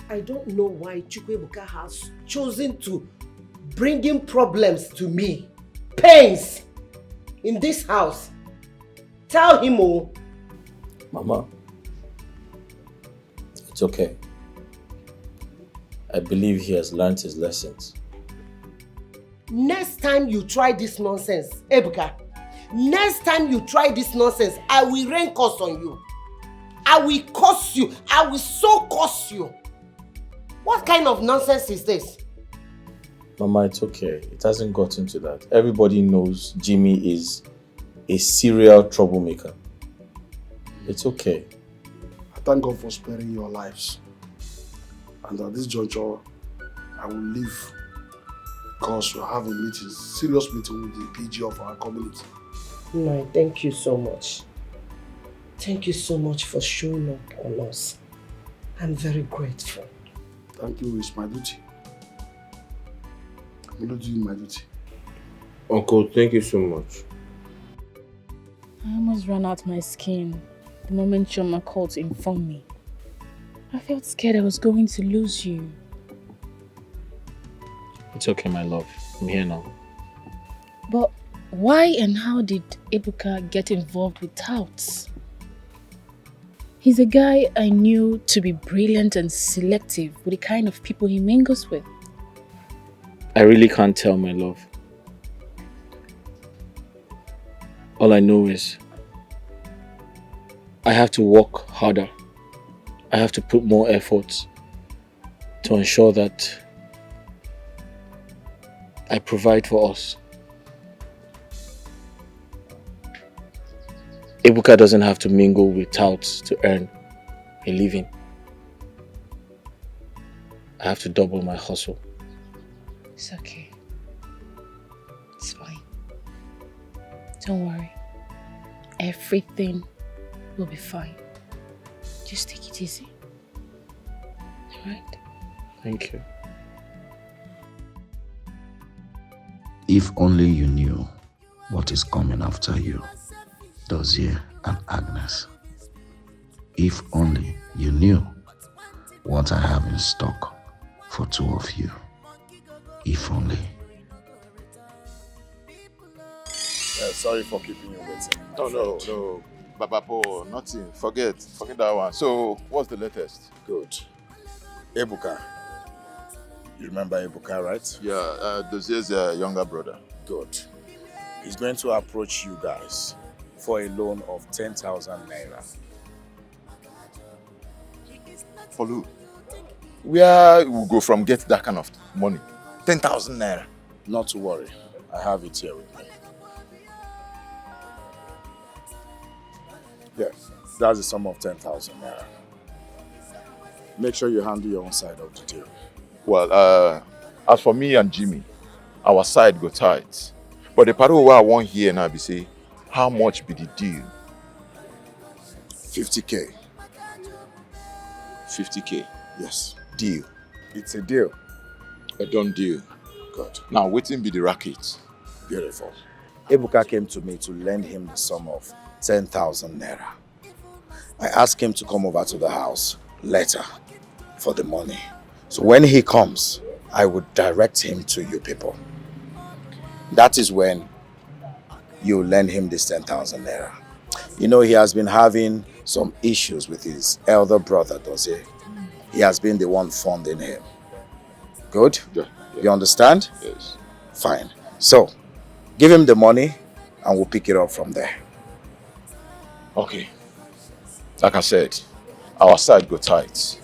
I don't know why Chukwuebuka has chosen to bring in problems to me, pains, in this house. Tell him, oh. Mama, it's okay. I believe he has learned his lessons. Next time you try this nonsense, Ebuka, next time you try this nonsense, I will rain curse on you. I will curse you. I will so curse you. What kind of nonsense is this? Mama, it's okay. It hasn't gotten to that. Everybody knows Jimmy is a serial troublemaker. It's okay. I thank God for sparing your lives. And at this juncture, I will leave because we have a meeting, serious meeting with the PG of our community. No, thank you so much. Thank you so much for showing up on us. I'm very grateful. Thank you, it's my duty. I'm only doing my duty. Uncle, thank you so much. I almost ran out my skin the moment Choma called to inform me. I felt scared I was going to lose you. It's okay, my love. I'm here now. But why and how did Ebuka get involved with touts? He's a guy I knew to be brilliant and selective with the kind of people he mingles with. I really can't tell, my love. All I know is I have to work harder. I have to put more effort to ensure that I provide for us. Ebuka doesn't have to mingle with touts to earn a living. I have to double my hustle. It's okay. It's fine. Don't worry. Everything will be fine. Just take it easy. Alright? Thank you. If only you knew what is coming after you, Dozier and Agnes. If only you knew what I have in stock for 2 of you. If only. Sorry for keeping you waiting. Oh, no. Babapo, nothing. Forget that one. So, what's the latest? Good. Ebuka. You remember Ebuka, right? Yeah, Dozier's younger brother. Good. He's going to approach you guys for a loan of 10,000 naira. For who? Where we go from get that kind of money? 10,000 naira. Not to worry. I have it here with me. Yeah, that's the sum of 10,000 naira. Make sure you handle your own side of the deal. Well, as for me and Jimmy, our side go tight. But the part where I want here now be say, how much be the deal? 50K. 50K? Yes. Deal? It's a deal. A done deal. Good. Now, waiting be the racket. Beautiful. Ebuka came to me to lend him the sum of 10,000 naira. I asked him to come over to the house later for the money. So when he comes, I would direct him to you people. that is when you lend him this 10,000 naira. You know, he has been having some issues with his elder brother, does he? He has been the one funding him. Good? Yeah. You understand? Yes. Fine. So, give him the money and we'll pick it up from there. Okay. Like I said, our side go tight.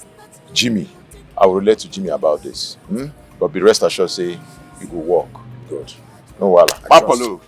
Jimmy, I will relate to Jimmy about this. But be rest assured, say, you go work. Good. No wala. Papalo.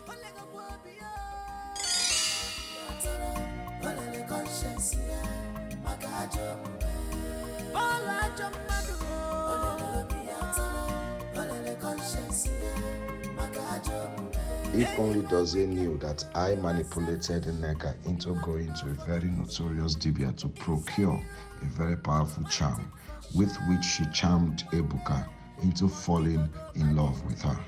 If only Dozie knew that I manipulated Nneka into going to a very notorious dibia to procure a very powerful charm with which she charmed Ebuka into falling in love with her.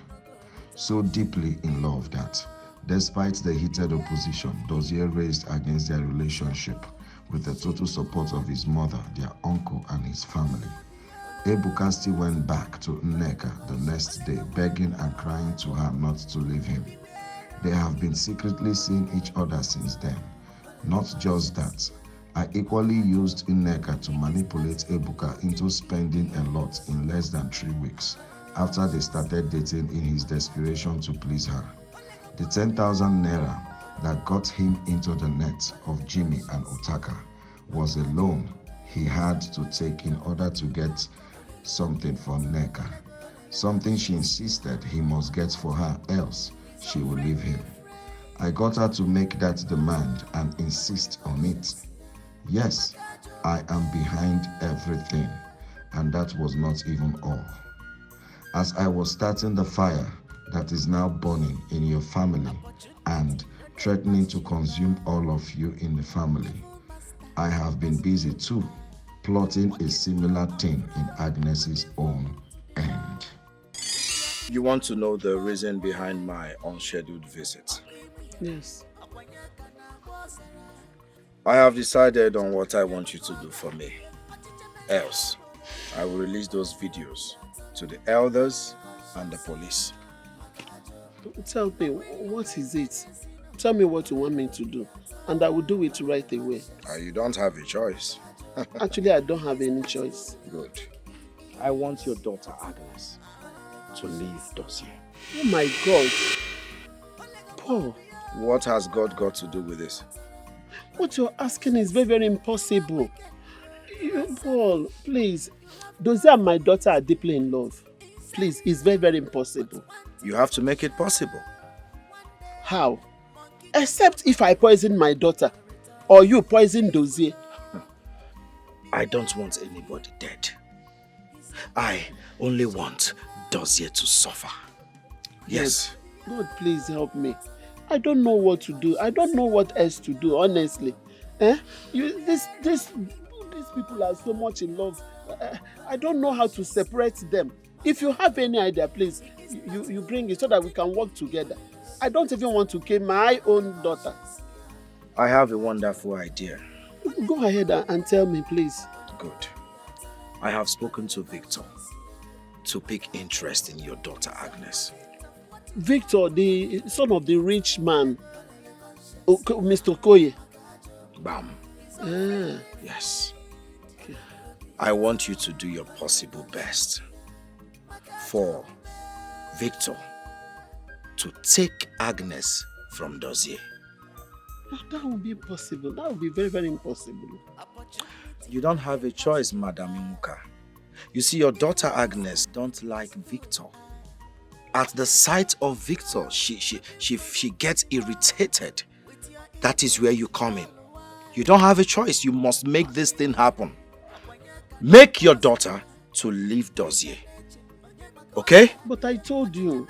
So deeply in love that, despite the heated opposition Dozie raised against their relationship, with the total support of his mother, their uncle, and his family, Ebuka still went back to Nneka the next day, begging and crying to her not to leave him. They have been secretly seeing each other since then. Not just that, I equally used Nneka to manipulate Ebuka into spending a lot in less than 3 weeks after they started dating in his desperation to please her. The 10,000 naira that got him into the net of Jimmy and Otaka was a loan he had to take in order to get something for Nneka, something she insisted he must get for her, else she will leave him. I got her to make that demand and insist on it. Yes, I am behind everything, and that was not even all. As I was starting the fire that is now burning in your family and threatening to consume all of you in the family, I have been busy too, plotting a similar thing in Agnes's own end. You want to know the reason behind my unscheduled visit? Yes. I have decided on what I want you to do for me. Else, I will release those videos to the elders and the police. Tell me, what is it? Tell me what you want me to do, and I will do it right away. You don't have a choice. Actually, I don't have any choice. Good. I want your daughter Agnes to leave Dozie. Oh my God. Paul. What has God got to do with this? What you're asking is very, very impossible. Paul, please. Dozie and my daughter are deeply in love. Please, it's very, very impossible. You have to make it possible. How? Except if I poison my daughter, or you poison Dozie. I don't want anybody dead. I only want Dozie to suffer. Yes. God, please help me. I don't know what to do. I don't know what else to do, honestly. These people are so much in love. I don't know how to separate them. If you have any idea, please, you bring it so that we can work together. I don't even want to kill my own daughter. I have a wonderful idea. Go ahead and tell me, please. Good. I have spoken to Victor to pick interest in your daughter Agnes. Victor, the son of the rich man, Mr. Okoye. Bam. Ah. Yes. Okay. I want you to do your possible best for Victor to take Agnes from Dozie. That would be possible. That would be very, very impossible. You don't have a choice, Madam Imuka. You see, your daughter Agnes don't like Victor. At the sight of Victor, she gets irritated. That is where you come in. You don't have a choice. You must make this thing happen. Make your daughter to leave Dozie. Okay? But I told you.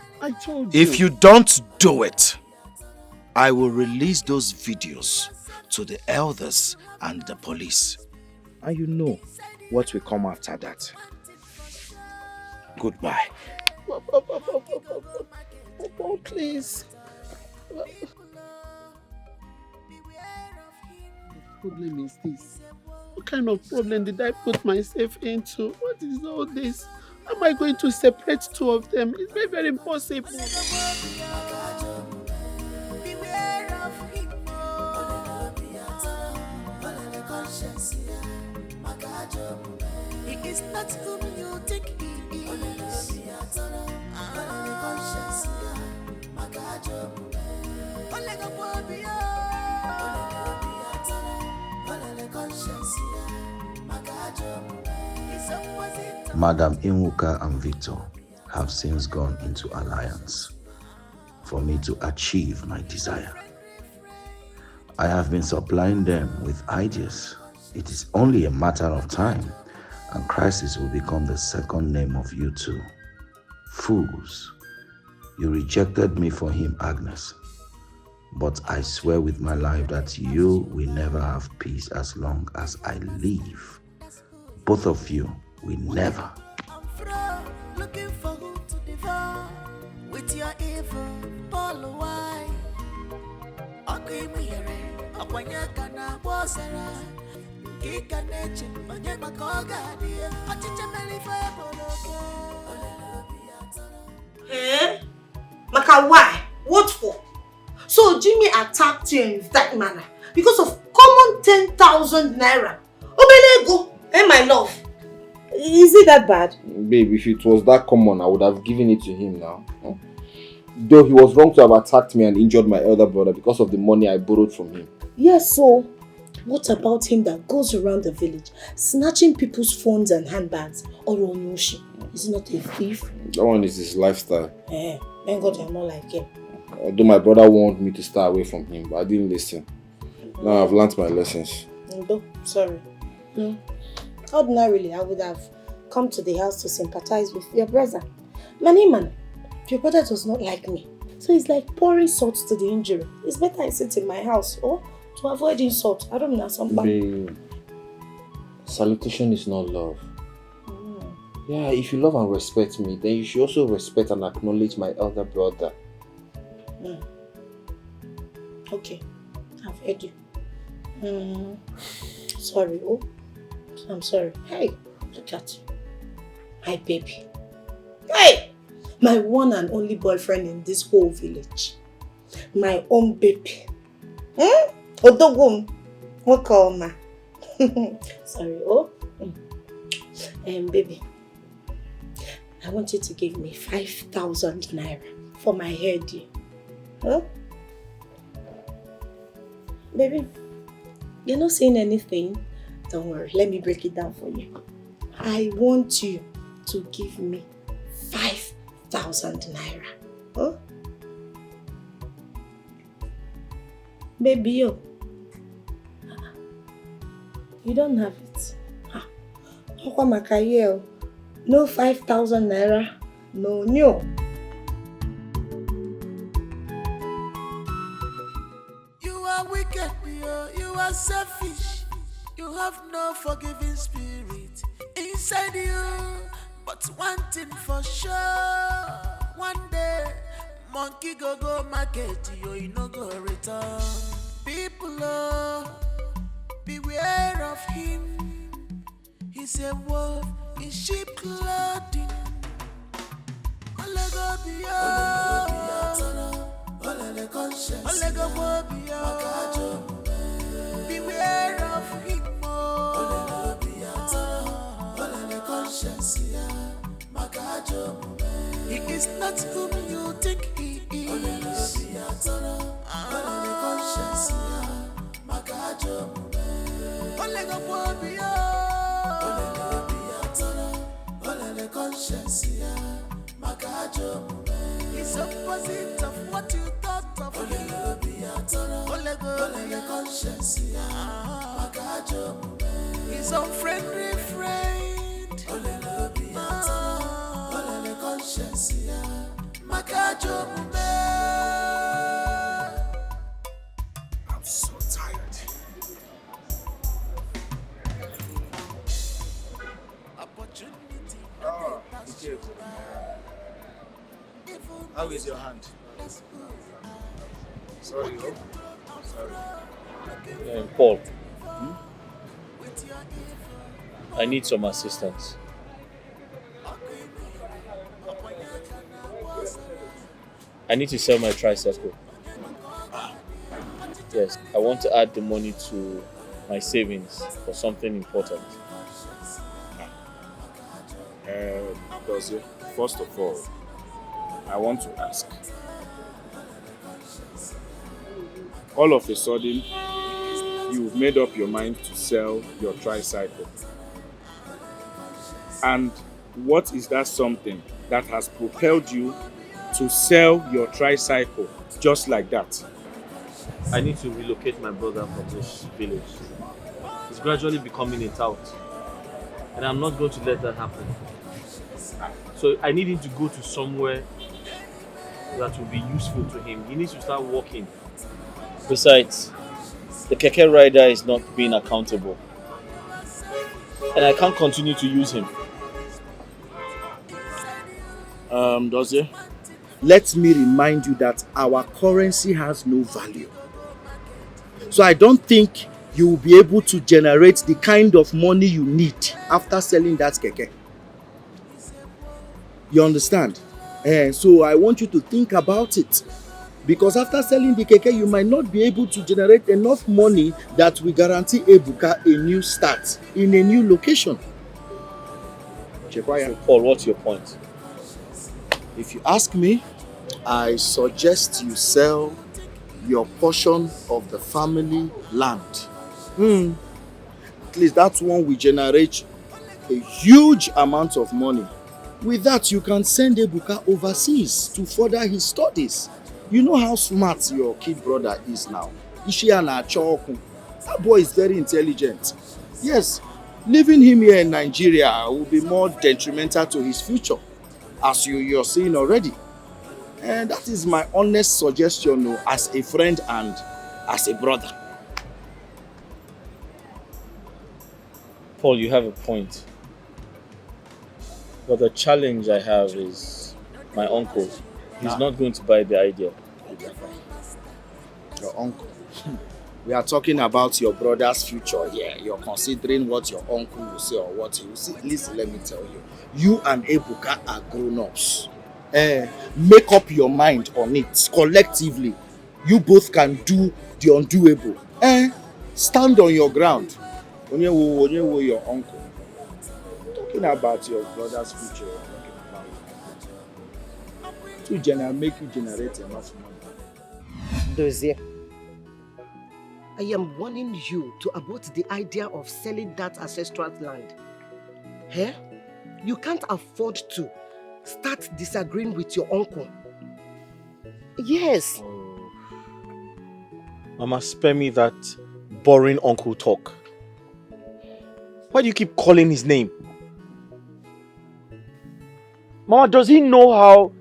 If you don't do it, I will release those videos to the elders and the police. And you know what will come after that. Goodbye. Oh, please. What problem is this? What kind of problem did I put myself into? What is all this? How am I going to separate two of them? It's very, very impossible. He is not whom you think he is. Madam Inwuka and Victor have since gone into alliance for me to achieve my desire. I have been supplying them with ideas. It is only a matter of time, and crisis will become the second name of you two. Fools, you rejected me for him, Agnes. But I swear with my life that you will never have peace as long as I live. Both of you will never. Looking for who to devour with your evil ball why? Okay, Akwanyakana Bosara, Kikaneche, Onyemakoga, Achicha Melifa. Eh? Maka, why? What for? So Jimmy attacked you in that manner because of common 10,000 naira. Obelego, my love. Is it that bad? Babe, if it was that common, I would have given it to him now. Though he was wrong to have attacked me and injured my elder brother because of the money I borrowed from him. Yes, so what about him that goes around the village snatching people's phones and handbags? Or Onoshi? Is he not a thief? That one is his lifestyle. Thank God you're not like him. Although my brother wanted me to stay away from him, but I didn't listen. Now I've learnt my lessons. Sorry. No. Ordinarily, I would have come to the house to sympathize with your brother. Man, your brother does not like me. So it's like pouring salt to the injury. It's better I sit in my house or to avoid insult. I don't know somebody. Babe, salutation is not love. Yeah, if you love and respect me, then you should also respect and acknowledge my elder brother. Okay, I've heard you. Sorry, I'm sorry. Hey, look at you. My baby. Hey! My one and only boyfriend in this whole village. My own baby. Odogum. What call ma? Sorry, baby. I want you to give me 5,000 naira for my hair deal. Huh? Baby, you're not saying anything. Don't worry, let me break it down for you. I want you to give me 5,000 naira. Huh? Baby, you don't have it. No 5,000 naira. No. You are wicked, you are selfish. You have no forgiving spirit inside you. But one thing for sure, one day, monkey go market, you no go return. People, beware of him. He's a wolf in sheep clothing. Beware of him. He is not whom you think he is. He's opposite of what you thought of him. He's unfriendly friend. I'm so tired. How is your hand? Sorry, Sorry. Paul, I need some assistance. I need to sell my tricycle. Yes, I want to add the money to my savings for something important. Dozie, first of all, I want to ask. All of a sudden, you've made up your mind to sell your tricycle. And what is that something that has propelled you to sell your tricycle just like that? I need to relocate my brother from this village. He's gradually becoming a tout. And I'm not going to let that happen. So I need him to go to somewhere that will be useful to him. He needs to start working. Besides, the keke rider is not being accountable. And I can't continue to use him. Dozie, let me remind you that our currency has no value. So I don't think you will be able to generate the kind of money you need after selling that keke. You understand? So I want you to think about it. Because after selling the keke, you might not be able to generate enough money that will guarantee Ebuka a new start in a new location. So Paul, what's your point? If you ask me, I suggest you sell your portion of the family land. At least that one will generate a huge amount of money. With that, you can send Ebuka overseas to further his studies. You know how smart your kid brother is now. That boy is very intelligent. Yes, leaving him here in Nigeria will be more detrimental to his future, as you're seeing already. And that is my honest suggestion as a friend and as a brother. Paul, you have a point. But the challenge I have is my uncle. He's not going to buy the idea. Your uncle? We are talking about your brother's future here. You're considering what your uncle will say or what he will say. Listen, let me tell you. You and Ebuka are grown-ups. Make up your mind on it collectively. You both can do the undoable. Stand on your ground. Onyewo your uncle. Talking about your brother's future. To make you generate enough money. Dozie, I am warning you to abort the idea of selling that ancestral land. You can't afford to start disagreeing with your uncle. Yes. Mama, spare me that boring uncle talk. Why do you keep calling his name? Mama, does he know how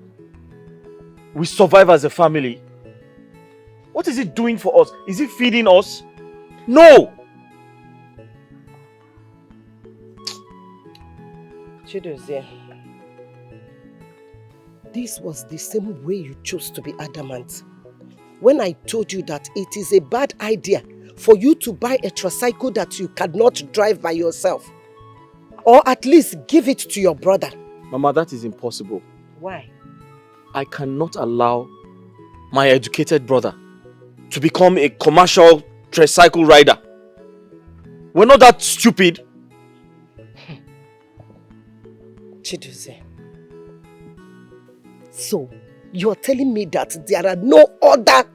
we survive as a family? What is he doing for us? Is he feeding us? No! Chidozie, this was the same way you chose to be adamant. When I told you that it is a bad idea for you to buy a tricycle that you cannot drive by yourself. Or at least give it to your brother. Mama, that is impossible. Why? I cannot allow my educated brother to become a commercial tricycle rider. We're not that stupid. Chidozie. So, you're telling me that there are no other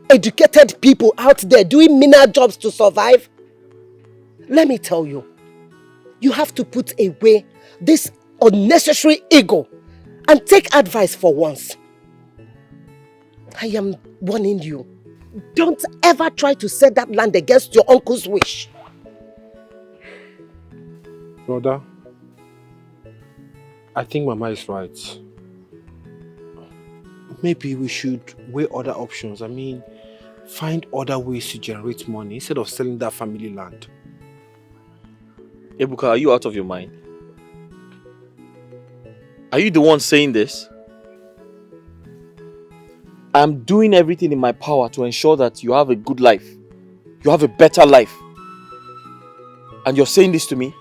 educated people out there doing menial jobs to survive? Let me tell you, you have to put away this unnecessary ego and take advice for once. I am warning you. Don't ever try to sell that land against your uncle's wish. Brother, I think Mama is right. Maybe we should weigh other options. I mean, find other ways to generate money instead of selling that family land. Ebuka, are you out of your mind? Are you the one saying this? I'm doing everything in my power to ensure that you have a good life. You have a better life. And you're saying this to me?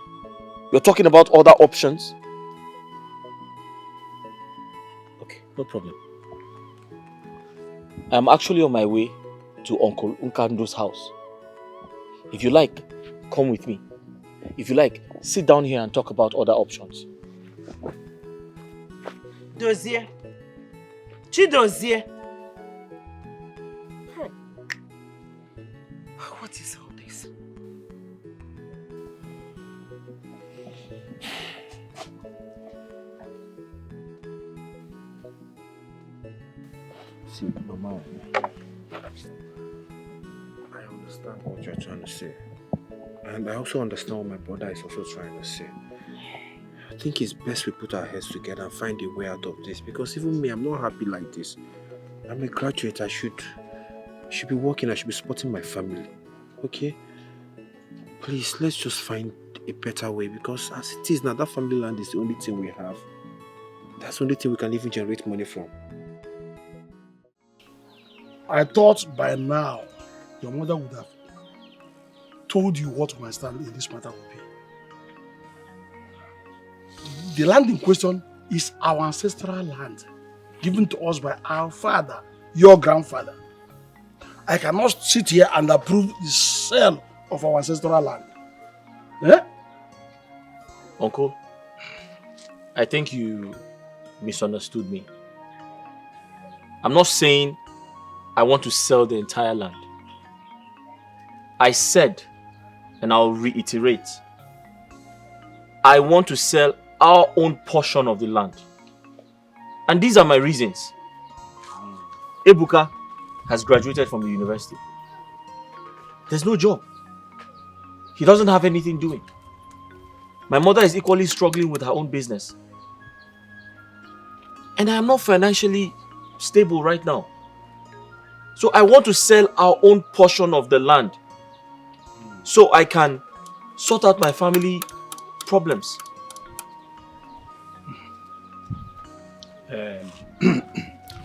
You're talking about other options? Okay, no problem. I'm actually on my way to Uncle Nkando's house. If you like, come with me. If you like, sit down here and talk about other options. Dozier. Chidozie. What is all this? See, Mama, I understand what you're trying to say. And I also understand what my brother is also trying to say. I think it's best we put our heads together and find a way out of this, because even me, I'm not happy like this. I'm a graduate. I should be working. I should be supporting my family. Okay? Please, let's just find a better way, because as it is now, that family land is the only thing we have. That's the only thing we can even generate money from. I thought by now your mother would have told you what my stand in this matter would be. The land in question is our ancestral land, given to us by our father, your grandfather. I cannot sit here and approve the sale of our ancestral land. Eh? Uncle, I think you misunderstood me. I'm not saying I want to sell the entire land. I said, and I'll reiterate, I want to sell our own portion of the land. And these are my reasons. Ebuka has graduated from the university. There's no job. He doesn't have anything doing. My mother is equally struggling with her own business. And I am not financially stable right now. So I want to sell our own portion of the land so I can sort out my family problems.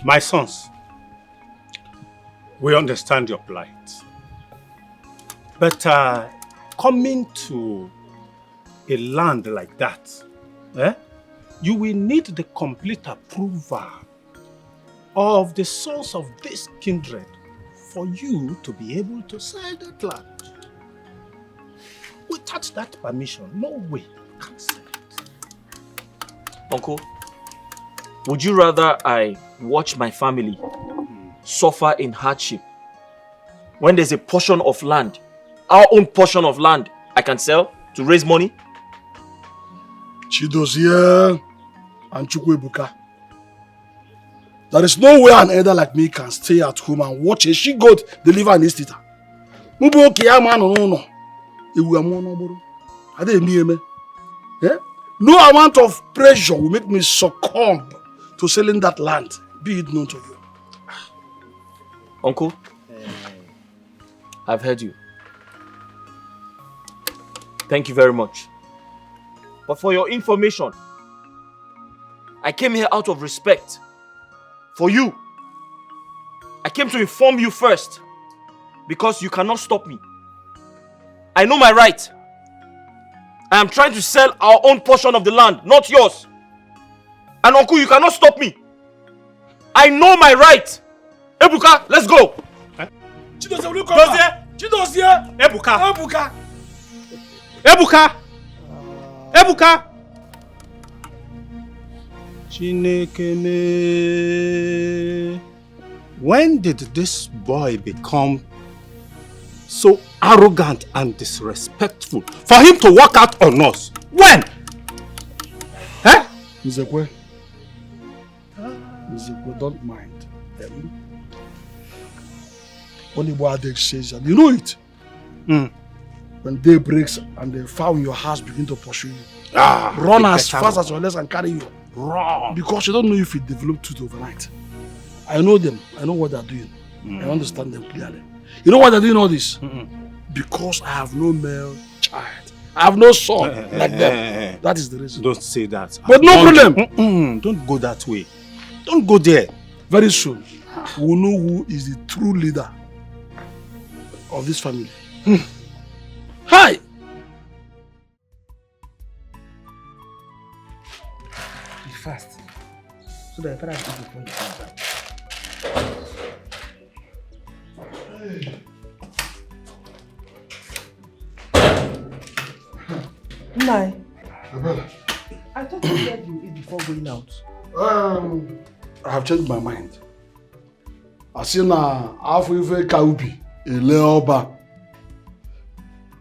My sons, we understand your plight. But coming to a land like that, you will need the complete approval of the sons of this kindred for you to be able to sell that land. Without that permission, no way you can sell it. Uncle, would you rather I watch my family suffer in hardship when there's a portion of land, our own portion of land, I can sell to raise money? Chidozie and Chukwuebuka, there is no way an elder like me can stay at home and watch a she-goat deliver an istita. No amount of pressure will make me succumb to selling that land, be it known to you. Uncle, I've heard you. Thank you very much. But for your information, I came here out of respect for you. I came to inform you first because you cannot stop me. I know my right. I am trying to sell our own portion of the land, not yours. And Uncle, you cannot stop me. I know my right. Ebuka, let's go. Chidozie, will you come back? Chidozie! Ebuka! Ebuka! Ebuka! Ebuka! Chinekene. When did this boy become so arrogant and disrespectful for him to walk out on us? When? Eh? Nzekwe, don't mind. Only what they says, and you know it. When day breaks and the fowl in your house begin to pursue you, run as fast as your legs can carry you. Run. Because you don't know if it developed truth overnight. I know them. I know what they're doing. I understand them clearly. You know why they're doing all this? Because I have no male child. I have no son like them. That is the reason. Don't say that. But no problem. Don't go that way. Don't go there. Very soon, we'll know who is the true leader of this family. Hi! Be fast. So that if I give the phone to Nai, I thought you said you eat before going out. I have changed my mind. I see now, after Kaubi, Eleoba,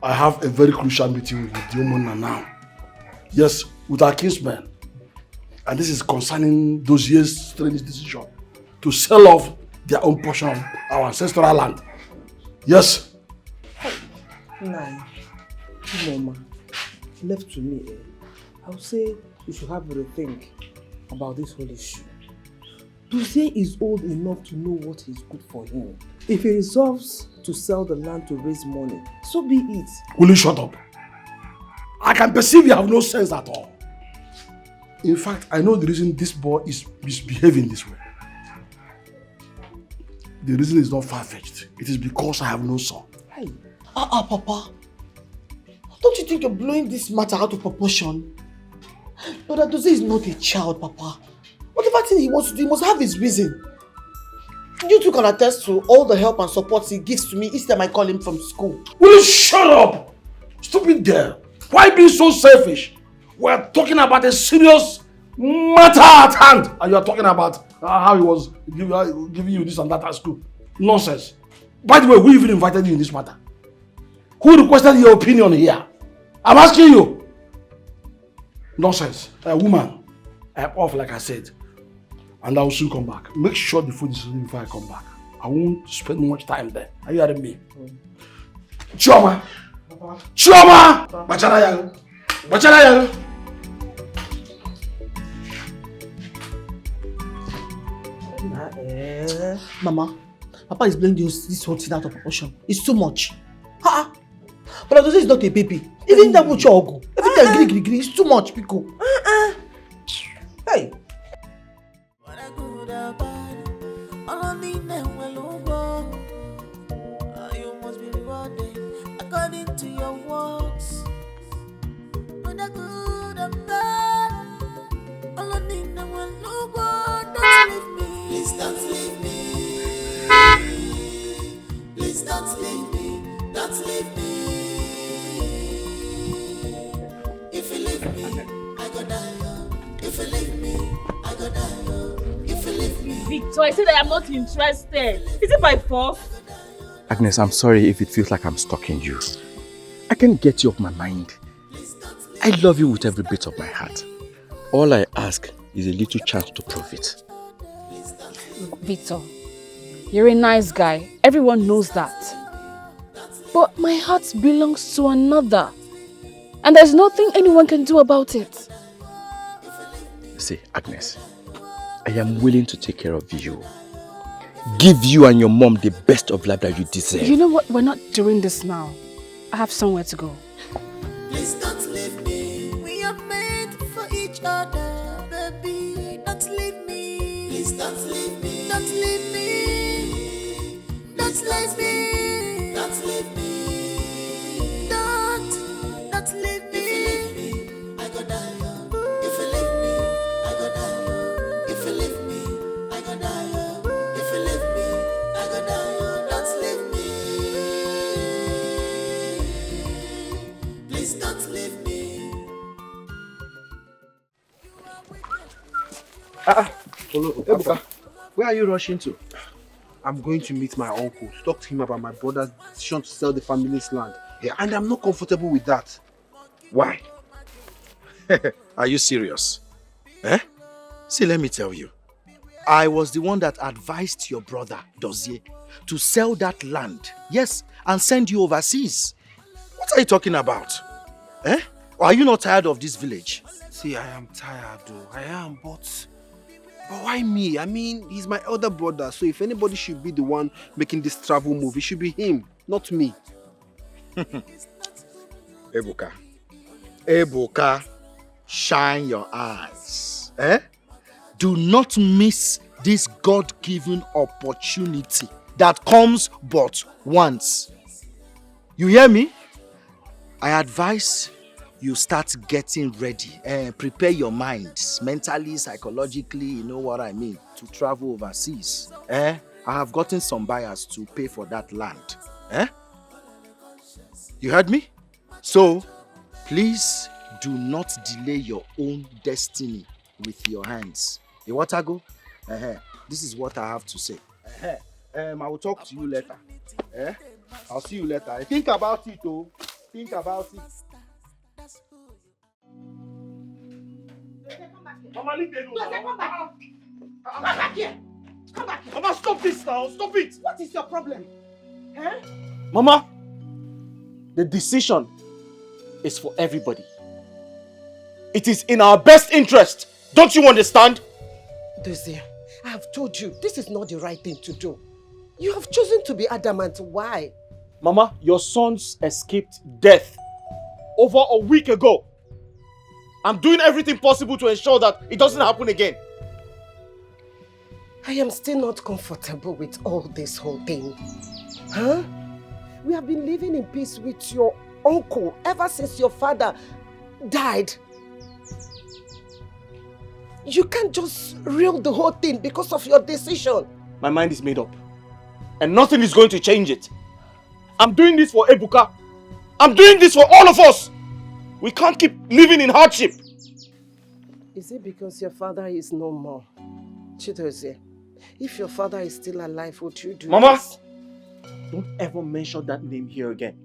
I have a very crucial meeting with the woman now. Yes, with our kinsmen. And this is concerning those years' strange decision to sell off their own portion of our ancestral land. Yes. Nai, Mama, left to me, I would say you should have a rethink about this whole issue. Dose is old enough to know what is good for him. If he resolves to sell the land to raise money, so be it. Will you shut up? I can perceive you have no sense at all. In fact, I know the reason this boy is misbehaving this way. The reason is not far-fetched. It is because I have no son. Hey. Papa. Don't you think you're blowing this matter out of proportion? Brother Dose is not a child, Papa. Whatever thing he wants to do, he must have his reason. You two can attest to all the help and support he gives to me each time I call him from school. Will you shut up? Stupid girl. Why being so selfish? We're talking about a serious matter at hand. And you're talking about how he was giving you this and that at school. Nonsense. By the way, who even invited you in this matter? Who requested your opinion here? I'm asking you. Nonsense. Woman, I'm off like I said. And I will soon come back. Make sure the food is ready before I come back. I won't spend much time there. Are you hearing me? Chioma! Chioma! Bachara yago! Bachara yago! Mama, Papa is blowing this whole thing out of proportion. It's too much. But Dose is not a baby. Even that much ogo. Every time gree, it's too much, Pico. Hey. You must be rewarded according to your works. When I good and bad, all I need now will look good. Don't leave me. Please don't leave me. Please don't leave me. Don't leave me. If you leave me, I go die. If you leave me, I go die. If you leave me. Victor, I said I am not interested. Is it by force? Agnes, I'm sorry if it feels like I'm stalking you. I can't get you off my mind. I love you with every bit of my heart. All I ask is a little chance to prove it. Victor, you're a nice guy. Everyone knows that. But my heart belongs to another. And there's nothing anyone can do about it. See, Agnes, I am willing to take care of you. Give you and your mom the best of life that you deserve. You know what? We're not doing this now. I have somewhere to go. Please don't leave me. We are made for each other, baby. Don't leave me. Please don't leave me. Don't leave me. Don't leave me. Don't leave me. Don't leave me. If you leave me, I go die. If you leave me, I go die. If you leave me, I go die. If you leave me, I go die. Don't leave me. Please don't leave me. Ebuka, where are you rushing to? I'm going to meet my uncle to talk to him about my brother's decision to sell the family's land. Yeah. And I'm not comfortable with that. Why? Are you serious? Eh? See, let me tell you. I was the one that advised your brother, Dozie, to sell that land. Yes, and send you overseas. What are you talking about? Eh? Or are you not tired of this village? See, I am tired though. I am, but why me? I mean, he's my elder brother, so if anybody should be the one making this travel move, it should be him, not me. Ebuka, shine your eyes. Eh? Do not miss this God-given opportunity that comes but once. You hear me? I advise you start getting ready. Prepare your minds mentally, psychologically, you know what I mean, to travel overseas. I have gotten some buyers to pay for that land. You heard me? So, please do not delay your own destiny with your hands. You want to go? This is what I have to say. I will talk to you later. I'll see you later. Think about it, oh. Think about it. Mama, leave them alone. Come back. Come back here. Come back here. Mama, stop this now. Stop it. What is your problem? Huh? Mama, the decision is for everybody. It is in our best interest. Don't you understand? Dozie, I have told you, this is not the right thing to do. You have chosen to be adamant. Why? Mama, your sons escaped death over a week ago. I'm doing everything possible to ensure that it doesn't happen again. I am still not comfortable with all this whole thing. Huh? We have been living in peace with your uncle ever since your father died. You can't just reel the whole thing because of your decision. My mind is made up. And nothing is going to change it. I'm doing this for Ebuka. I'm doing this for all of us. We can't keep living in hardship. Is it because your father is no more? Chidozie, if your father is still alive, would you do Mama, this? don't ever mention that name here again.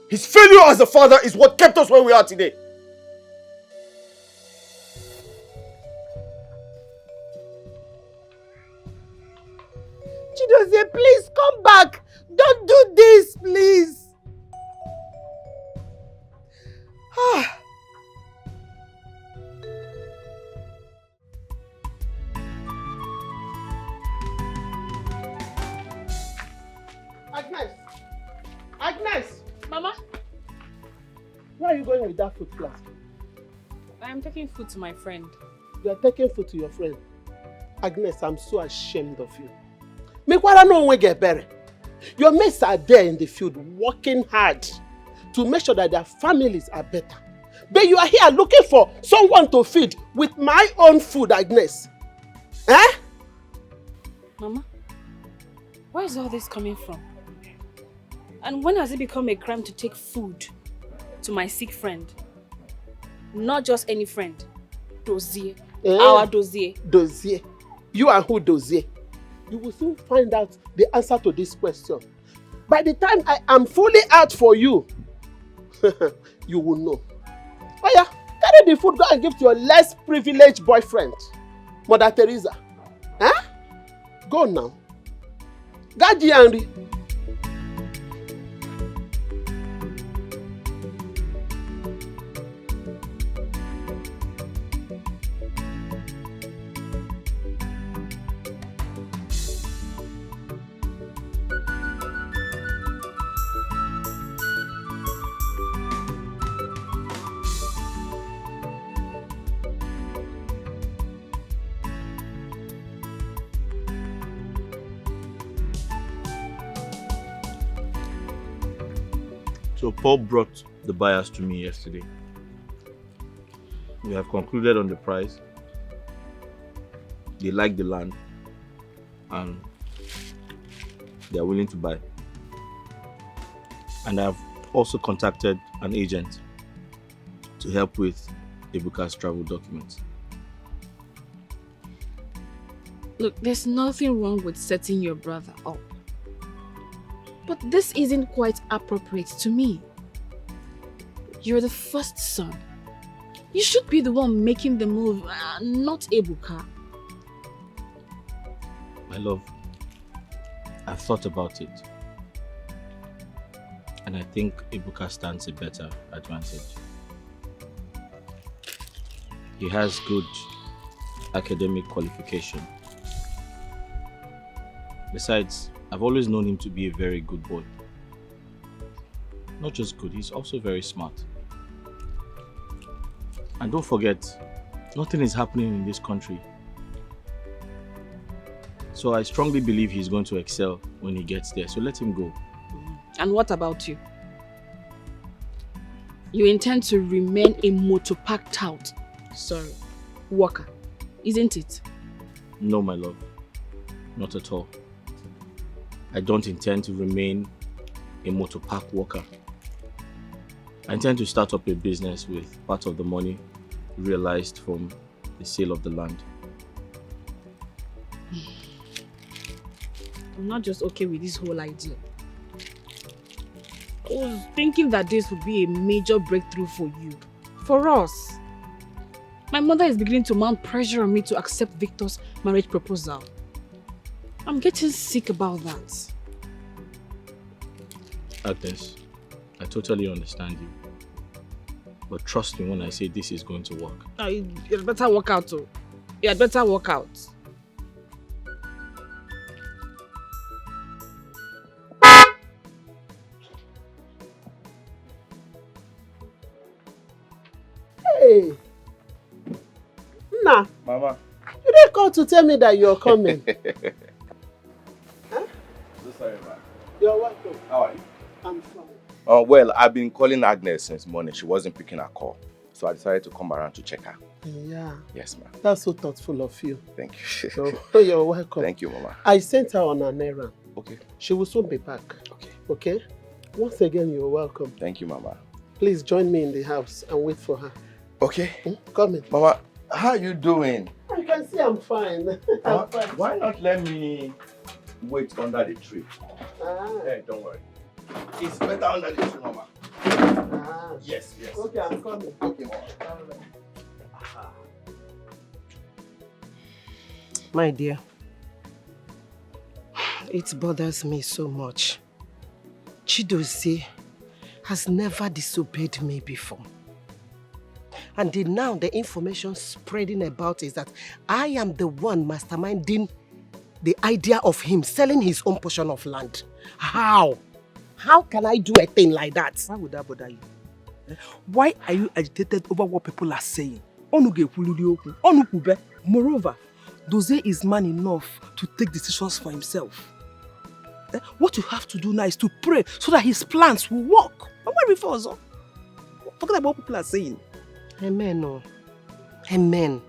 His failure as a father is what kept us where we are today. Chidozie, please come back. Don't do this, please. Agnes! Mama? Where are you going with that food flask? I am taking food to my friend. You are taking food to your friend. Agnes, I'm so ashamed of you. Mekwara no one get better. Your mates are there in the field working hard to make sure that their families are better. But you are here looking for someone to feed with my own food, Agnes. Eh? Mama, where is all this coming from? And when has it become a crime to take food to my sick friend? Not just any friend. Dozier. Our Dozier. Dozier. You are who Dozier? You will soon find out the answer to this question. By the time I am fully out for you, you will know. Oh yeah, carry the food, go and give to your less privileged boyfriend, Mother Teresa. Huh? Go now. Gaji Henry. So Paul brought the buyers to me yesterday. We have concluded on the price. They like the land and they are willing to buy. And I have also contacted an agent to help with Ebuka's travel documents. Look, there's nothing wrong with setting your brother up. But this isn't quite appropriate to me. You're the first son. You should be the one making the move, not Ebuka. My love, I've thought about it. And I think Ebuka stands a better advantage. He has good academic qualification. Besides, I've always known him to be a very good boy. Not just good, he's also very smart. And don't forget, nothing is happening in this country. So I strongly believe he's going to excel when he gets there. So let him go. And what about you? You intend to remain a motopack tout. Sorry, worker, isn't it? No, my love. Not at all. I don't intend to remain a motopark worker. I intend to start up a business with part of the money realized from the sale of the land. I'm not just okay with this whole idea. I was thinking that this would be a major breakthrough for you. For us. My mother is beginning to mount pressure on me to accept Victor's marriage proposal. I'm getting sick about that. Agnes, I totally understand you. But trust me when I say this is going to work. You'd better work out too. You'd better work out. Hey! Nah. Mama. You didn't call to tell me that you're coming. So sorry, ma. You're welcome. How are you? I'm fine. Well, I've been calling Agnes since morning. She wasn't picking her call. So I decided to come around to check her. Yeah. Yes, ma'am. That's so thoughtful of you. Thank you. So, you're welcome. Thank you, Mama. I sent her on an errand. Okay. She will soon be back. Okay. Okay? Once again, you're welcome. Thank you, Mama. Please join me in the house and wait for her. Okay. Come in. Mama, how are you doing? You can see I'm fine. I'm fine. Why not let me wait under the tree? Hey, don't worry. It's better under the tree, Mama. Yes, yes. Okay, I'm coming. Okay, Mama. My dear, it bothers me so much. Chidozie has never disobeyed me before. And now the information spreading about is that I am the one masterminding the idea of him selling his own portion of land. How? How can I do a thing like that? Why would that bother you? Why are you agitated over what people are saying? Moreover, Dozie is man enough to take decisions for himself. What you have to do now is to pray so that his plans will work. Forget about what people are saying. Amen. Oh. Amen.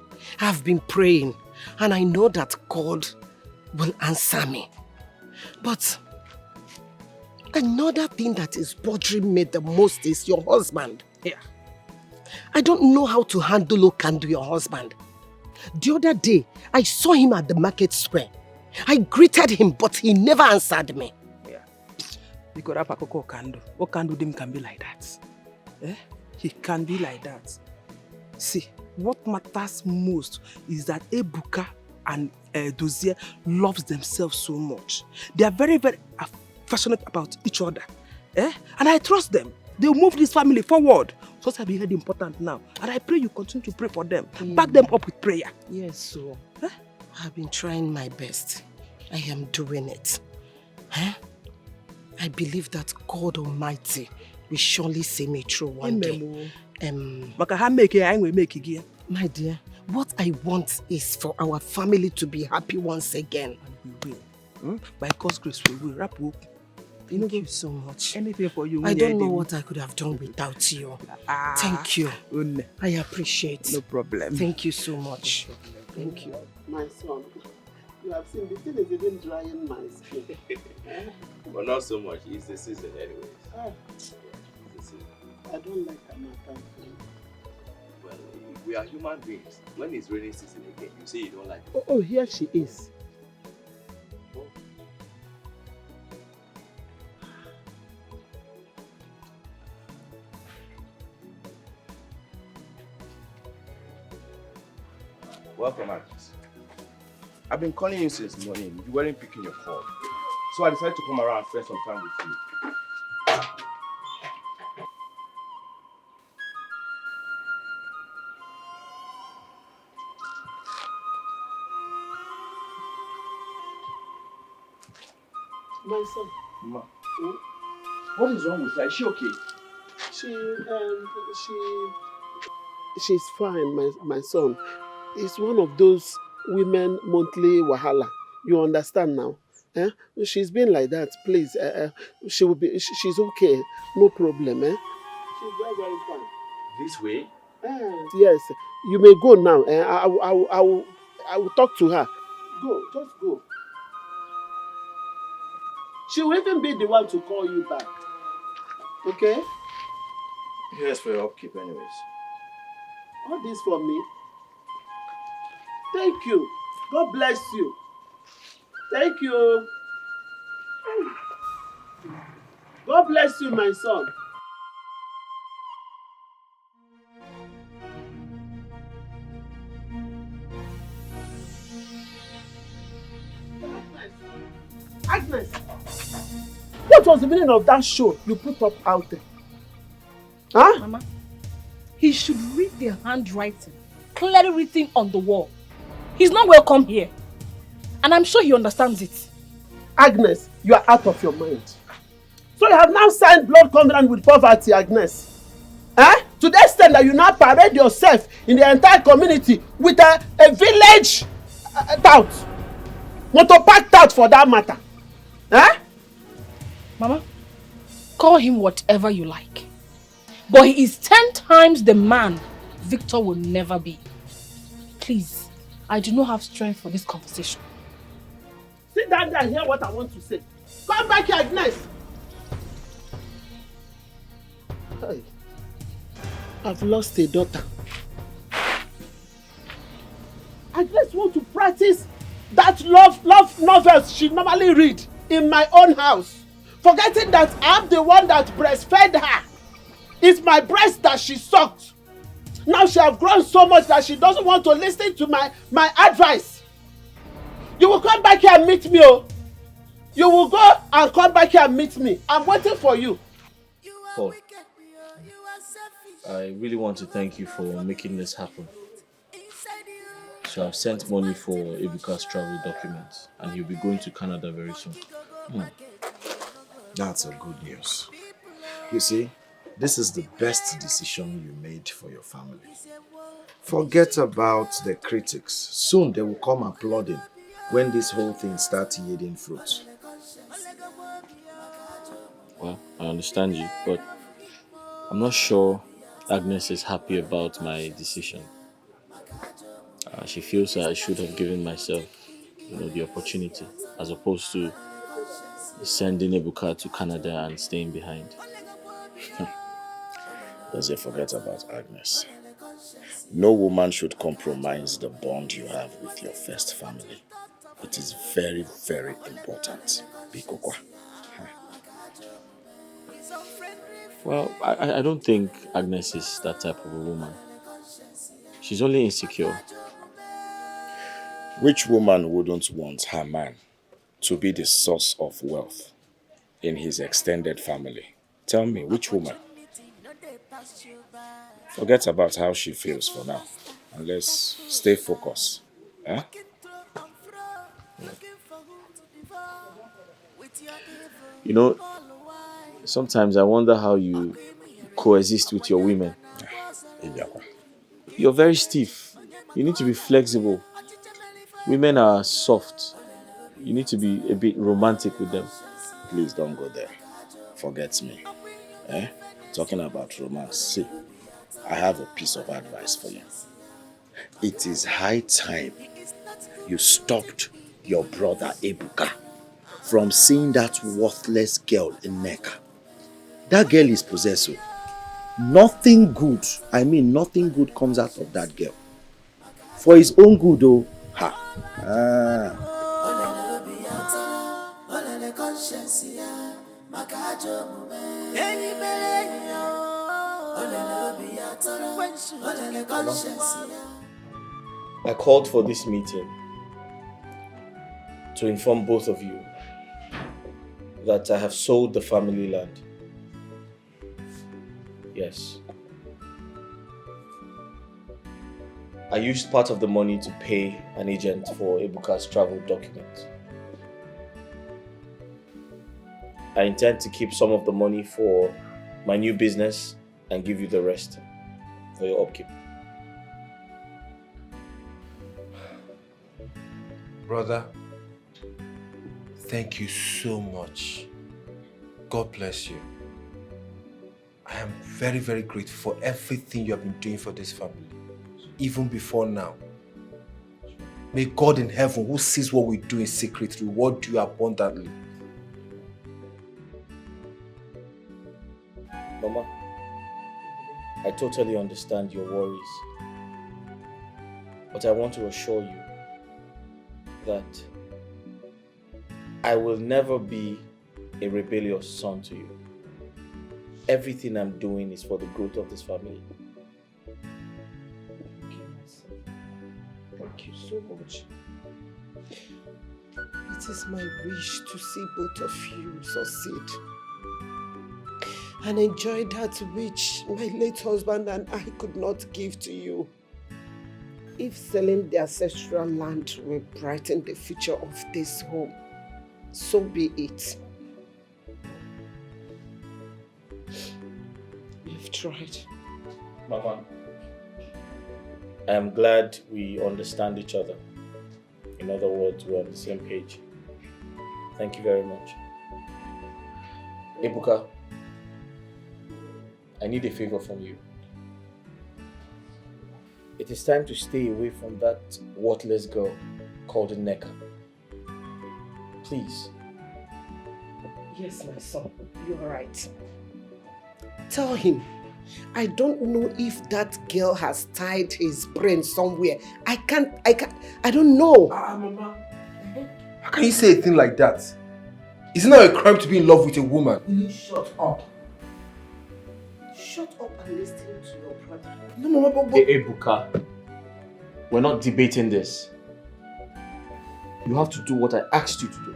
I've been praying and I know that God will answer me. But another thing that is bothering me the most is your husband. Yeah. I don't know how to handle your husband. The other day, I saw him at the market square. I greeted him, but he never answered me. Yeah. Because Okando can be like that. He can be like that. See, what matters most is that Ebuka and Dozie loves themselves so much. They are very, very affectionate about each other. And I trust them. They'll move this family forward. So that's very important now. And I pray you continue to pray for them. Back them up with prayer. Yes, so I've been trying my best. I am doing it. I believe that God Almighty will surely see me through one day. My dear, what I want is for our family to be happy once again. And we will. By God's grace, we will. Wrap up. Thank you so much. Anything for you. I don't know what I could have done without you. Thank you. I appreciate it. No problem. Thank you so much. Thank you. My son, you have seen the thing is even drying my skin. But not so much. It's the season anyways. I don't like Amaka. Well, we are human beings. When it's raining season again, you say you don't like it. Oh, here she is. Welcome, Agnes. I've been calling you since morning. You weren't picking your call. So I decided to come around and spend some time with you. My son. Ma, what is wrong with her? Is she okay? She's fine, my son. It's one of those women monthly wahala. You understand now? She's been like that. Please, she will be. She's okay. No problem. She's very, very fine. This way? Yes. You may go now. I will talk to her. Go. Just go. She will even be the one to call you back. Okay? Here's for your upkeep anyways. All this for me? Thank you. God bless you. Thank you. God bless you, my son. Agnes, what was the meaning of that show you put up out there? Huh? Mama, he should read the handwriting clearly written on the wall. He's not welcome here. And I'm sure he understands it. Agnes, you are out of your mind. So you have now signed blood covenant with poverty, Agnes. Eh? To the extent that you now parade yourself in the entire community with a village tout. Motor pact out for that matter. Eh? Mama, call him whatever you like. But he is 10 times the man Victor will never be. Please, I do not have strength for this conversation. Sit down there and hear what I want to say. Come back here, Agnes. Hey, I've lost a daughter. Agnes wants to practice that love novels she normally read in my own house, forgetting that I'm the one that breastfed her. It's my breast that she sucked. Now she has grown so much that she doesn't want to listen to my advice. You will come back here and meet me, oh. You will go and come back here and meet me. I'm waiting for you. Paul, I really want to thank you for making this happen. So I've sent money for Ebuka's travel documents and he'll be going to Canada very soon. That's a good news. You see, this is the best decision you made for your family. Forget about the critics. Soon they will come applauding when this whole thing starts yielding fruit. Well, I understand you, but I'm not sure Agnes is happy about my decision. She feels I should have given myself, the opportunity, as opposed to sending Ebuka to Canada and staying behind. Does it forget about Agnes? No woman should compromise the bond you have with your first family. It is very, very important. Bikokwa. Well, I don't think Agnes is that type of a woman. She's only insecure. Which woman wouldn't want her man to be the source of wealth in his extended family? Tell me, which woman? Forget about how she feels for now. And let's stay focused. Eh? Sometimes I wonder how you coexist with your women. You're very stiff. You need to be flexible. Women are soft. You need to be a bit romantic with them. Please don't go there. Forget me. Talking about romance. See, I have a piece of advice for you. It is high time you stopped your brother Ebuka from seeing that worthless girl in Neka. That girl is possessive. Nothing good, nothing good comes out of that girl. For his own good, though. I called for this meeting to inform both of you that I have sold the family land. Yes. I used part of the money to pay an agent for Ebuka's travel documents. I intend to keep some of the money for my new business and give you the rest for your upkeep. Brother, thank you so much. God bless you. I am very, very grateful for everything you have been doing for this family, even before now. May God in heaven, who sees what we do in secret, reward you abundantly. Mama, I totally understand your worries. But I want to assure you that I will never be a rebellious son to you. Everything I'm doing is for the growth of this family. Thank you so much. It is my wish to see both of you succeed and enjoy that which my late husband and I could not give to you. If selling the ancestral land will brighten the future of this home, so be it. We've tried. Mama, I am glad we understand each other. In other words, we're on the same page. Thank you very much. Ebuka, I need a favor from you. It is time to stay away from that worthless girl called Nneka. Please. Yes, my son, you're right. Tell him, I don't know if that girl has tied his brain somewhere. I don't know. Mama. How can you say a thing like that? Isn't it a crime to be in love with a woman? Will you shut up? Shut up and listen to your brother. No, Mama, but... Hey, Ebuka, we're not debating this. You have to do what I asked you to do.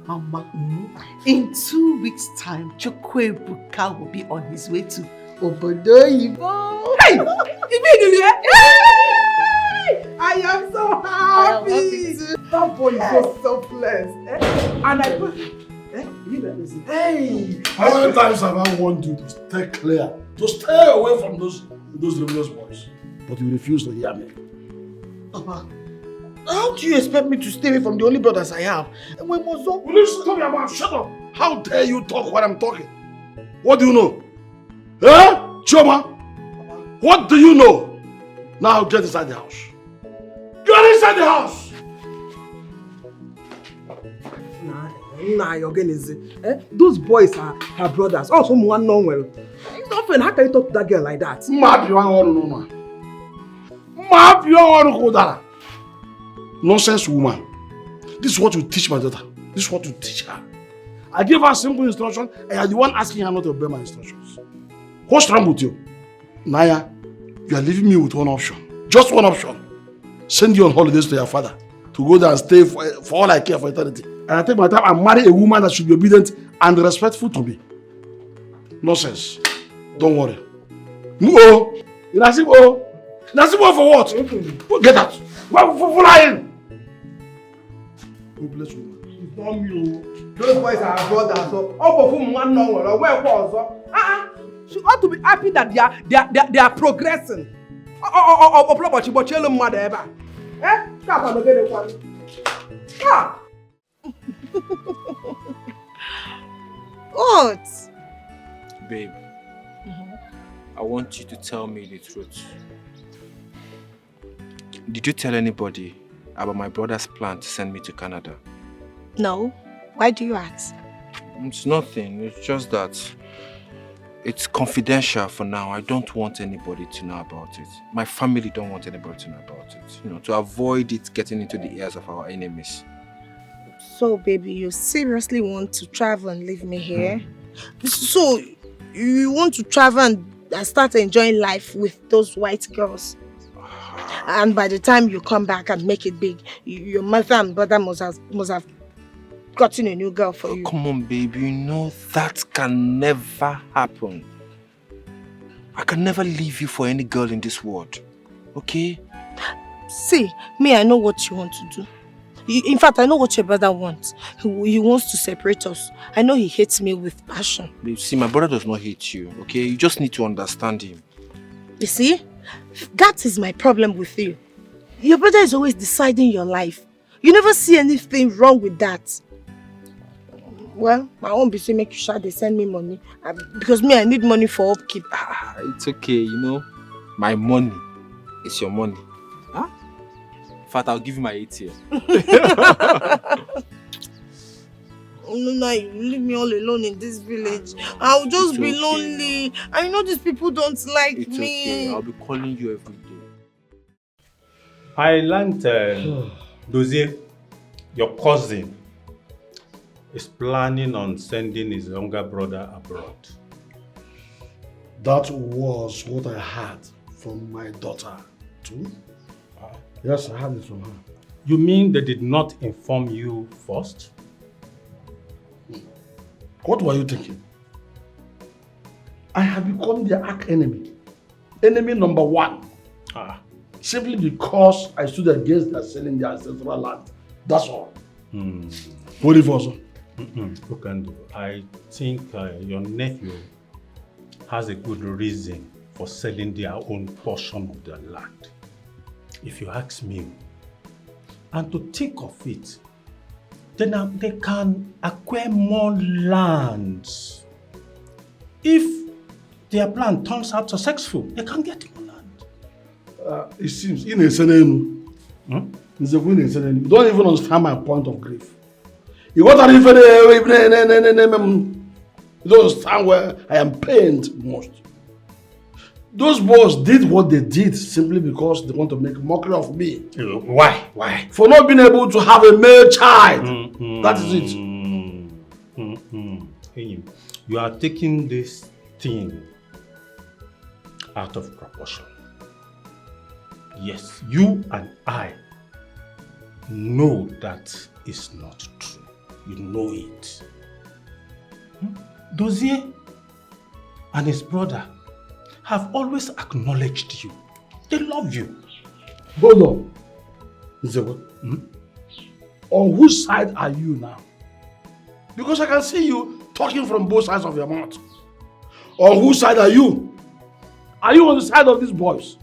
Mama, in 2 weeks' time, Chukwuebuka will be on his way to Obodoyibo. Hey! Hey! I am so happy! That boy is so selfless. And I put... Hey! How many times have I warned you to stay clear, to stay away from those rebellious boys? But you refuse to hear me. Papa, how do you expect me to stay away from the only brothers I have? And when was so... Will you stop your mouth? Shut up! How dare you talk when I'm talking? What do you know? Eh? Choma? What do you know? Now get inside the house. Get inside the house! Nah, you're getting easy. Those boys are her brothers. Also, one known well. It's not fair. How can you talk to that girl like that? Map you want to know, man. Map you want to go there. Nonsense woman. This is what you teach my daughter. This is what you teach her. I gave her simple instruction and you're the one asking her not to obey my instructions. What's wrong with you? Naya, you are leaving me with one option. Just one option. Send you on holidays to your father to go there and stay for all I care for eternity. And I take my time and marry a woman that should be obedient and respectful to me. Nonsense. Don't worry. No. Inasibo. Inasibo for what? Get out. For lying. God bless you. It's not me. Those boys are her brothers. So all of whom one known well. Where was she ought to be happy that they are progressing. What? Babe, I want you to tell me the truth. Did you tell anybody about my brother's plan to send me to Canada? No. Why do you ask? It's nothing. It's just that it's confidential for now. I don't want anybody to know about it. My family don't want anybody to know about it. You know, to avoid it getting into the ears of our enemies. So, baby, you seriously want to travel and leave me here? So, you want to travel and start enjoying life with those white girls? And by the time you come back and make it big, your mother and brother must have gotten a new girl for you. Come on, baby. You know that can never happen. I can never leave you for any girl in this world. Okay? See, me, I know what you want to do. In fact, I know what your brother wants. He wants to separate us. I know he hates me with passion. Babe, see, my brother does not hate you, okay? You just need to understand him. You see? That is my problem with you. Your brother is always deciding your life. You never see anything wrong with that. Well, I won't be saying make you sure they send me money. Because me, I need money for upkeep. It's okay, you know. My money is your money. Huh? In fact, I'll give you my ATM. now you leave me all alone in this village. I'll just be lonely. I know these people don't like It's me. okay. I'll be calling you every day. I learned, Dozie, your cousin is planning on sending his younger brother abroad. That was what I heard from my daughter too. Yes, I heard it from her. You mean they did not inform you first? What were you thinking? I have become their arch enemy. Enemy number one. Simply because I stood against their selling their ancestral land. That's all. What if also? I think your nephew has a good reason for selling their own portion of the land. If you ask me, and to think of it, then they can acquire more lands. If their plan turns out successful, they can get more land. It seems, you don't even understand my point of grief. You don't understand where I am pained most. Those boys did what they did simply because they want to make mockery of me. Why? Why? For not being able to have a male child. That is it. You are taking this thing out of proportion. Yes, you and I know that is not true. You know it. Dozie and his brother have always acknowledged you. They love you. Hold on. On whose side are you now? Because I can see you talking from both sides of your mouth. On whose side are you? Are you on the side of these boys?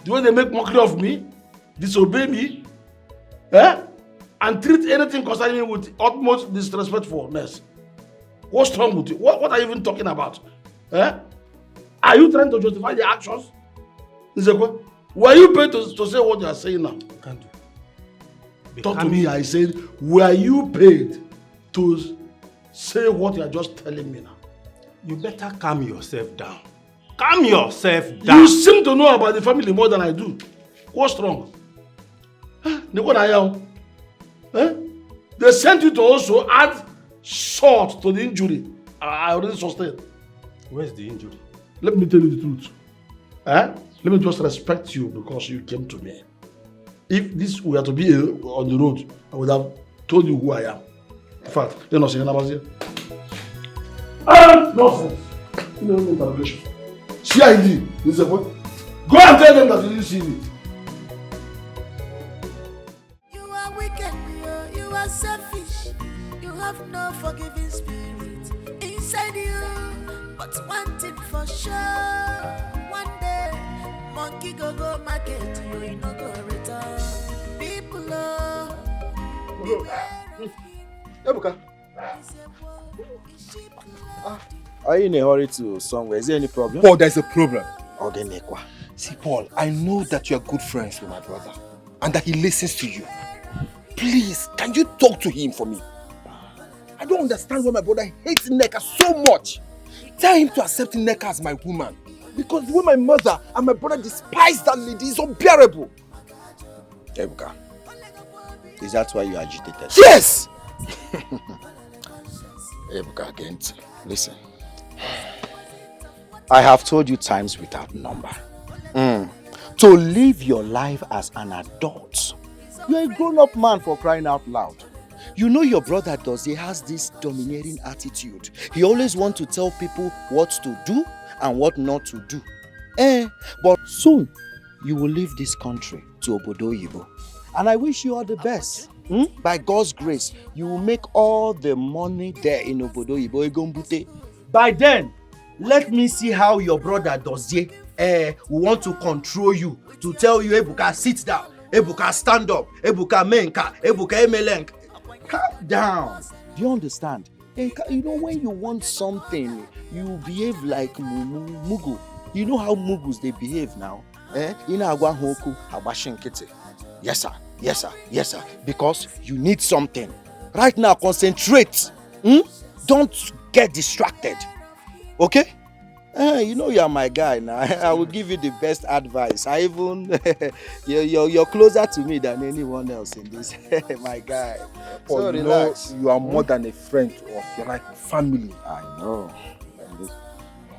The way they make mockery of me, disobey me, and treat anything concerning me with utmost disrespectfulness. What's wrong with you? What are you even talking about? Are you trying to justify the actions? Were you paid to say what you are saying now? Talk to me, I said, were you paid to say what you are just telling me now? You better calm yourself down. Calm yourself down. You seem to know about the family more than I do. What's wrong? They sent you to also add salt to the injury I already sustained. Where's the injury? Let me tell you the truth. Let me just respect you because you came to me. If this were to be on the road, I would have told you who I am. In fact, you're not saying about here. Nonsense. No interrogation. CID. This is a point. Go and tell them that you didn't see me. You are wicked, you are selfish. You have no forgiving spirit inside you. But one thing for sure, one day, monkey go market, you no go return. People Ebuka. Are you in a hurry to somewhere? Is there any problem? Paul, there's a problem. Okay, see, Paul, I know that you are good friends with my brother and that he listens to you. Please, can you talk to him for me? I don't understand why my brother hates Nneka so much. Tell him to accept Nneka as my woman. Because the way my mother and my brother despise that lady is unbearable. Ebuka, is that why you agitated? Yes! Ebuka, again, listen. I have told you times without number. To live your life as an adult. You're a grown-up man, for crying out loud. You know your brother Dozie has this domineering attitude. He always wants to tell people what to do and what not to do. But soon, you will leave this country to Obodo Oyibo. And I wish you all the best. By God's grace, you will make all the money there in Obodo Oyibo Egombute. By then, let me see how your brother Dozie will want to control you, to tell you, Ebuka, sit down, Ebuka, stand up, Ebuka, menka, Ebuka, emelenk. Calm down. Do you understand? You know, when you want something, you behave like Mugu. You know how Mugus they behave now? Yes, sir. Yes, sir. Yes, sir. Because you need something. Right now, concentrate. Don't get distracted. Okay? You know you're my guy now. I will give you the best advice. I even you're closer to me than anyone else in this. My guy. Paul, So you relax. know you are more than a friend to us. You're like family. I know.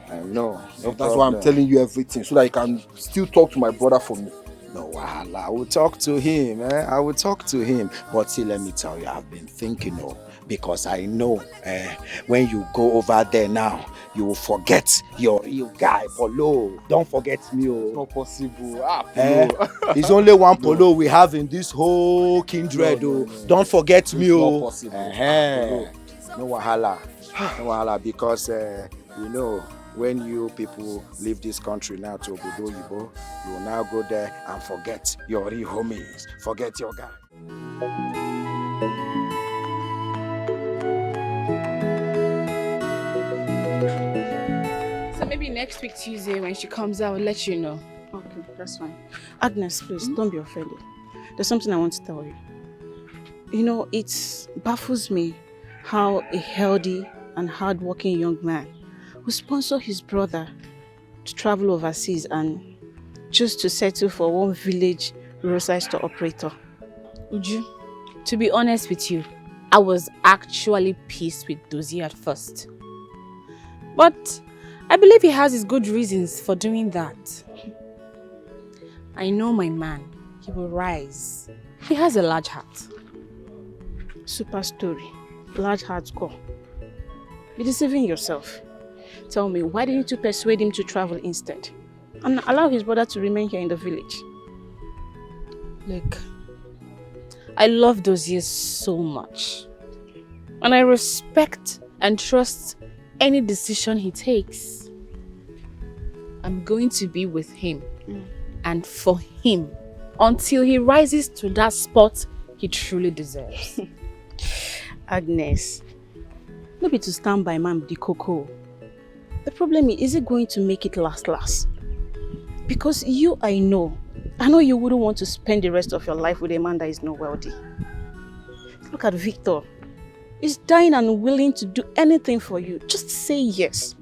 I know. So that's why I'm telling you everything, so that you can still talk to my brother for me. No, wahala. I will talk to him. I will talk to him. But see, let me tell you, I've been thinking, because I know when you go over there now, you will forget your real guy, Polo. Don't forget me. It's not possible. Polo. It's only one Polo we have in this whole kindred. No. Don't forget me. It's not possible. No wahala. No wahala, because when you people leave this country now to Obodo Yibo, you will now go there and forget your real homies, forget your guy. So maybe next week Tuesday when she comes out, I'll let you know. Okay, that's fine. Agnes, please, don't be offended. There's something I want to tell you. It baffles me how a healthy and hard-working young man who sponsored his brother to travel overseas and just to settle for one village roadside store operator. Uju, to be honest with you, I was actually pissed with Dozie at first. But I believe he has his good reasons for doing that. I know my man. He will rise. He has a large heart. Super story. Large heart core. You're deceiving yourself. Tell me, why didn't you persuade him to travel instead? And allow his brother to remain here in the village? Look, I love Dozie so much. And I respect and trust any decision he takes. I'm going to be with him and for him until he rises to that spot he truly deserves. Agnes, no be to stand by man the cocoa. The problem is it going to make it last? Because I know you wouldn't want to spend the rest of your life with a man that is not wealthy. Look at Victor. He's dying and willing to do anything for you. Just say yes.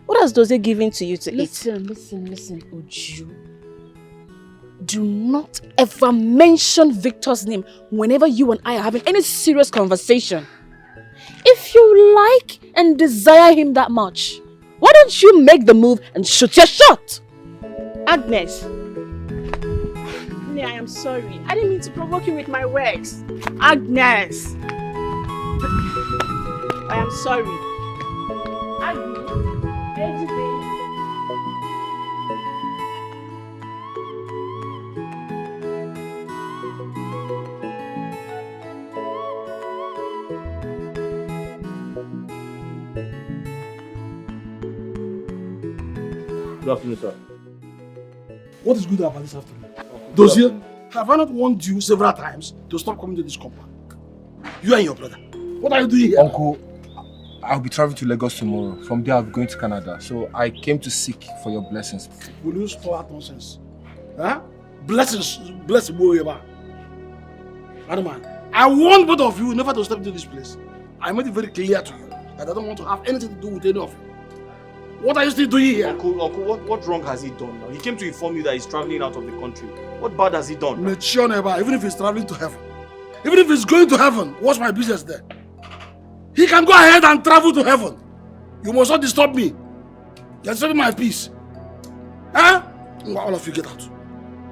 What else does he give in to you to eat? Listen, Uju. Do not ever mention Victor's name whenever you and I are having any serious conversation. If you like and desire him that much, why don't you make the move and shoot your shot? Agnes. I am sorry. I didn't mean to provoke you with my words. Agnes. I am sorry. Agnes. Good afternoon, sir. What is good about this afternoon? Dozie, have I not warned you several times to stop coming to this compound? You and your brother. What are you doing here? Uncle, I'll be traveling to Lagos tomorrow. From there, I'll be going to Canada. So I came to seek for your blessings. Will you stop that nonsense? Huh? Blessings, Madam man, I warned both of you never to step into this place. I made it very clear to you that I don't want to have anything to do with any of you. What are you still doing here? Uncle, what wrong has he done now? He came to inform you that he's traveling out of the country. What bad has he done? Mature never, even if he's traveling to heaven. Even if he's going to heaven, what's my business there? He can go ahead and travel to heaven. You must not disturb me. You're disturbing my peace. Huh? All of you get out.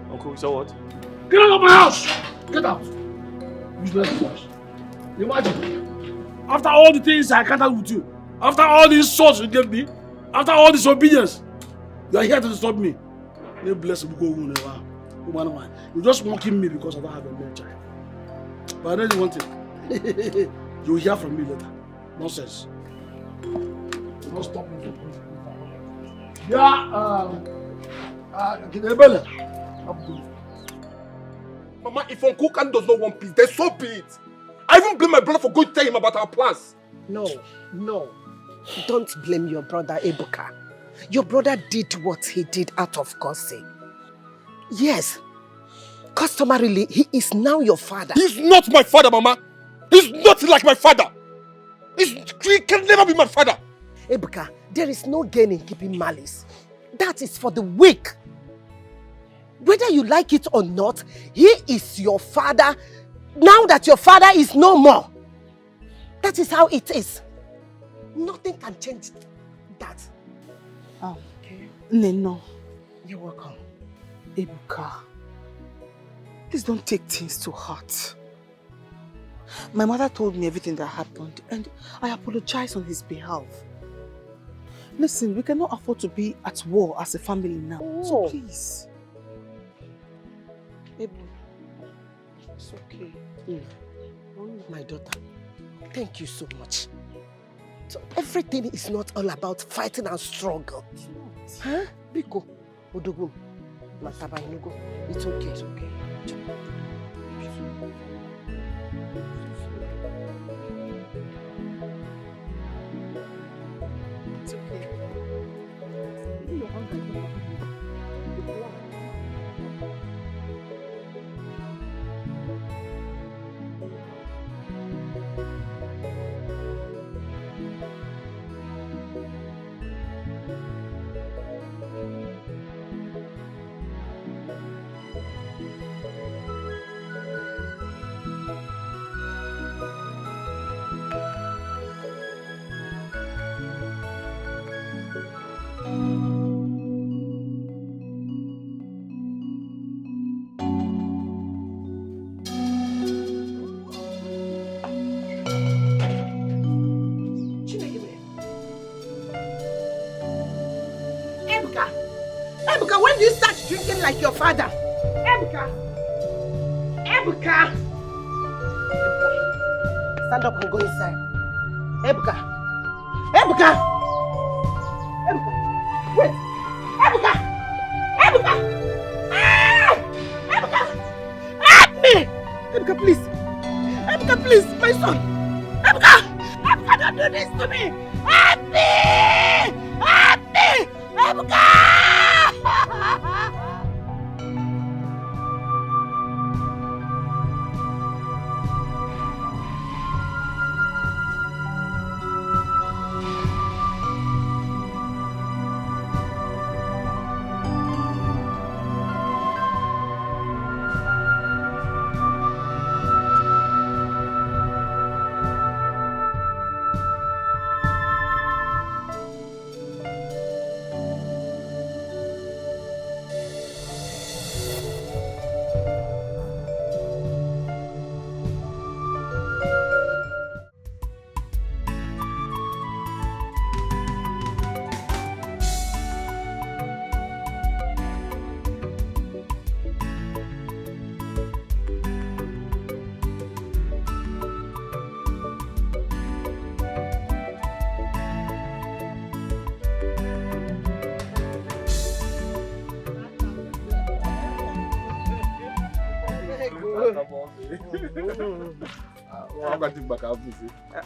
Uncle, so what? Get out of my house! Get out! Useless boys. Imagine. After all the things I counted with you, after all the insults you gave me, after all this obedience, you are here to disturb me. May bless you go never. You're just mocking me because I don't have a male child. But I know you want it. You'll hear from me later. Nonsense. Don't stop me. Mama, if Uncle Khan does not want peace, then so be it. I even blame my brother for going to tell him about our plans. No. Don't blame your brother, Ebuka. Your brother did what he did out of God's sake. Yes, customarily, he is now your father. He's not my father, Mama. He's not like my father. He can never be my father. Ebuka, there is no gain in keeping malice. That is for the weak. Whether you like it or not, he is your father now that your father is no more. That is how it is. Nothing can change that. Okay. Neno. You're welcome. Ebuka, please don't take things to heart. My mother told me everything that happened and I apologize on his behalf. Listen, we cannot afford to be at war as a family now. So please. Ebu, it's okay. My daughter, thank you so much. So everything is not all about fighting and struggle. Huh? Biko, Odogum, Mataba Inugo. It's okay. It's okay. It's okay. Ebuka, when do you start drinking like your father? Ebuka! Ebuka! Stand up and go inside. Ebuka! Ebuka! Ebuka! Wait! Ebuka! Ebuka! Ah! Ebuka! Help me! Ebuka, please! Ebuka, please! My son! Ebuka! Ebuka, don't do this to me! Help me! Help me! Ebuka!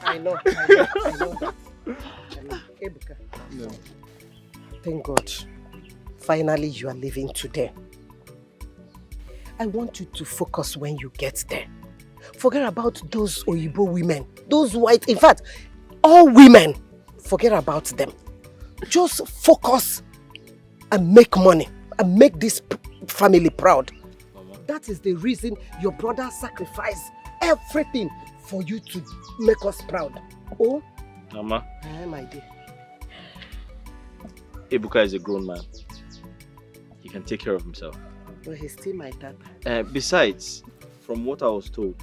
I know that. Ebuka. No. Thank God. Finally, you are leaving today. I want you to focus when you get there. Forget about those Oyibo women, those white, in fact, all women. Forget about them. Just focus and make money and make this family proud. Mama. That is the reason your brother sacrificed everything for you to make us proud. Oh? Mama. My dear. Ebuka is a grown man. He can take care of himself. But he's still my dad. Besides, from what I was told,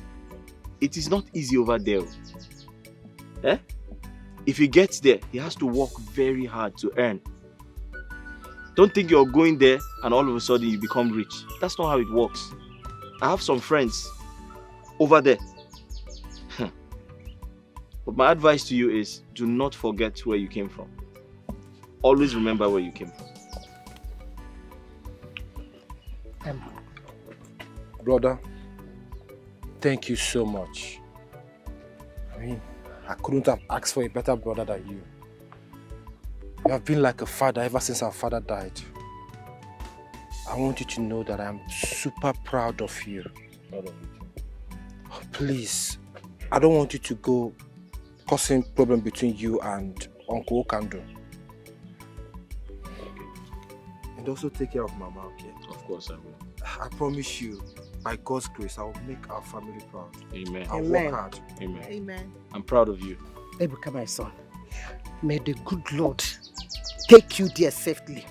it is not easy over there. Eh? If he gets there, he has to work very hard to earn. Don't think you're going there and all of a sudden you become rich. That's not how it works. I have some friends over there. But my advice to you is, do not forget where you came from. Always remember where you came from. Brother, thank you so much. I mean, I couldn't have asked for a better brother than you. You have been like a father ever since our father died. I want you to know that I'm super proud of you. Please, I don't want you to go causing problem between you and Uncle Okando. And also take care of Mama, okay? Of course I will. I promise you, by God's grace, I will make our family proud. Amen. I'll work hard. Amen. Amen. I'm proud of you. Ebuka, my son, may the good Lord take you there safely.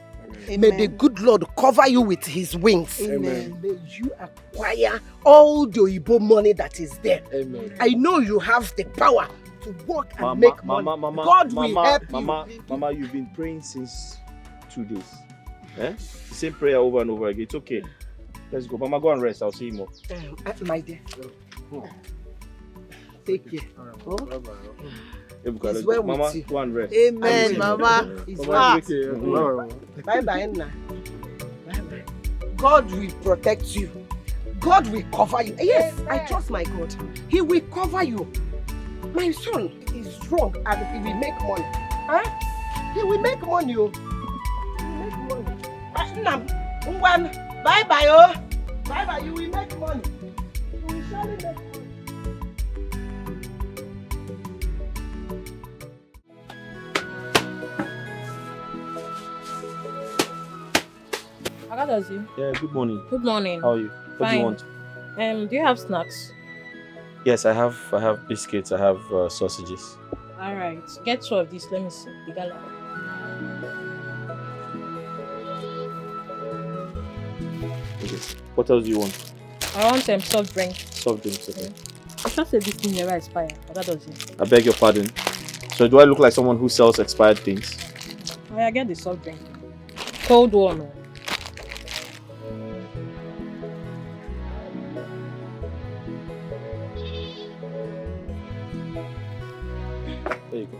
Amen. May the good Lord cover you with his wings. Amen. May you acquire all the Igbo money that is there. Amen. I know you have the power to work and make money. God will help you. Mama, you've been praying since 2 days. Eh? The same prayer over and over again. It's okay. Let's go. Mama, go and rest. I'll see you more. My dear. Take care. It's well Mama, with you. go and rest. Amen, Mama. It's Mama, well. Bye-bye, Nna. Bye-bye. God will protect you. God will cover you. Yes, I trust my God. He will cover you. My son is strong and he will make money. Huh? He will make money. Oh. He will make money. Bye-bye, oh. Bye-bye, you will make money. You will surely make money. How does you? Yeah, good morning. Good morning. How are you? What do you want? Do you have snacks? Yes, I have biscuits, I have sausages. Alright, get 2 of these, let me see. The gala. Okay. What else do you want? I want soft drink. Soft drinks, okay. I just said this thing never expired. How does it? I beg your pardon. So do I look like someone who sells expired things? I get the soft drink. Cold one. There you go.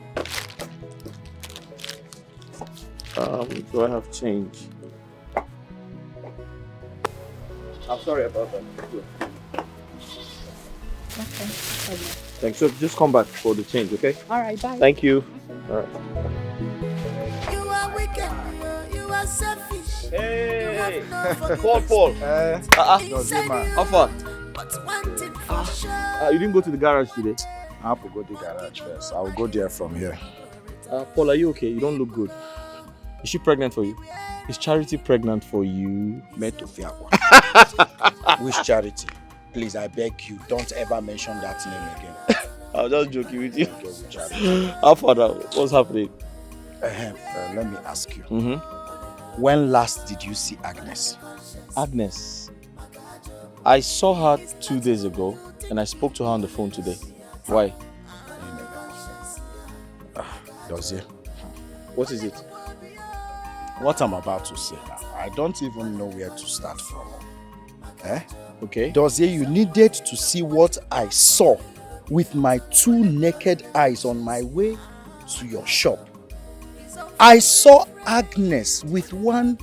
Do I have change? I'm sorry about that. Okay. Thanks. So just come back for the change, okay? Alright, bye. Thank you. Alright. You are wicked, you are selfish. Hey! Paul. How far? But one thing for sure. You didn't go to the garage today? I have to go to the garage first. I will go there from here. Paul, are you okay? You don't look good. Is she pregnant for you? Is Charity pregnant for you? Which Charity? Please, I beg you, don't ever mention that name again. I was just joking with you. How far now? What's happening? Let me ask you. When last did you see Agnes? Agnes? I saw her 2 days ago and I spoke to her on the phone today. Why? Dozie. What is it? What I'm about to say now, I don't even know where to start from. Okay. Dozie, you needed to see what I saw with my 2 naked eyes on my way to your shop. I saw Agnes with one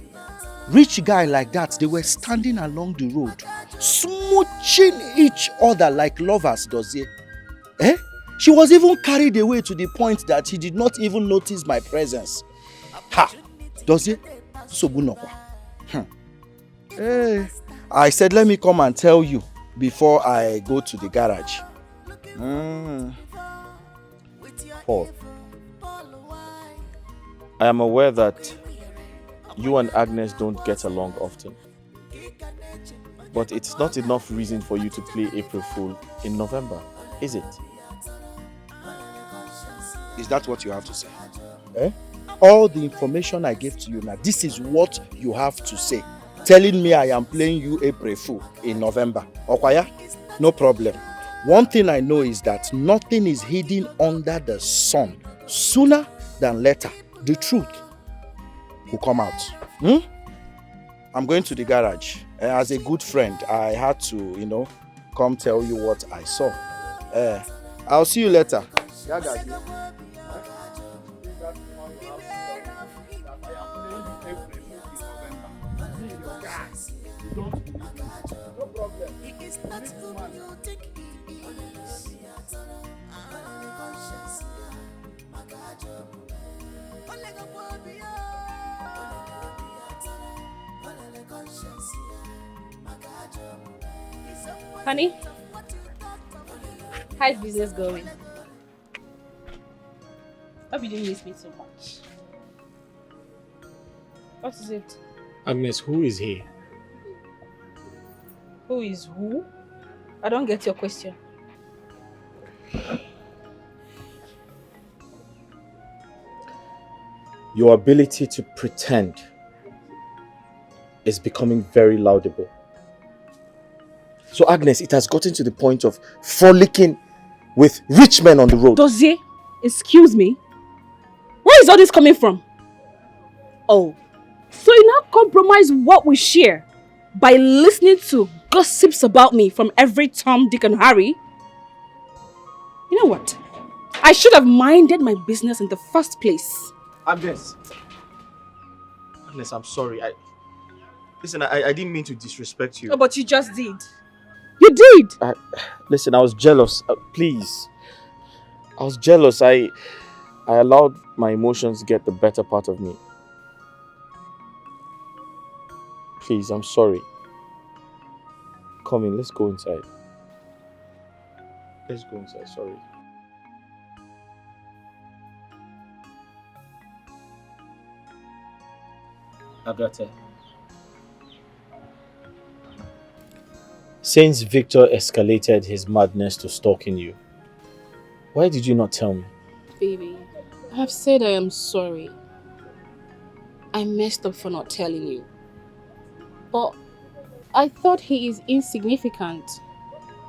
rich guy like that. They were standing along the road, smooching each other like lovers, Dozie. She was even carried away to the point that he did not even notice my presence. Ha! Dozie, Sobunokwa. I said, let me come and tell you before I go to the garage. Paul, I am aware that you and Agnes don't get along often. But it's not enough reason for you to play April Fool in November, is it? Is that what you have to say? All the information I gave to you now, this is what you have to say. Telling me I am playing you April Fool in November. Okwaya? No problem. One thing I know is that nothing is hidden under the sun. Sooner than later, the truth will come out. I'm going to the garage. As a good friend, I had to, come tell you what I saw. I'll see you later. Yeah, guys. Honey, how's business going? Hope you didn't miss me so much. What is it? Agnes, who is he? Who is who? I don't get your question. Your ability to pretend is becoming very laudable. So Agnes, it has gotten to the point of frolicking with rich men on the road. Dozie, excuse me. Where is all this coming from? Oh, so you now compromise what we share by listening to gossips about me from every Tom, Dick and Harry? You know what? I should have minded my business in the first place. Agnes, I'm sorry. Listen, I didn't mean to disrespect you. Oh, but you just did. You did! Listen, I was jealous. Please. I was jealous. I allowed my emotions get the better part of me. Please, I'm sorry. Come in, let's go inside. Let's go inside, sorry. Agatha. Since Victor escalated his madness to stalking you, why did you not tell me? Baby, I have said I am sorry. I messed up for not telling you. But I thought he is insignificant.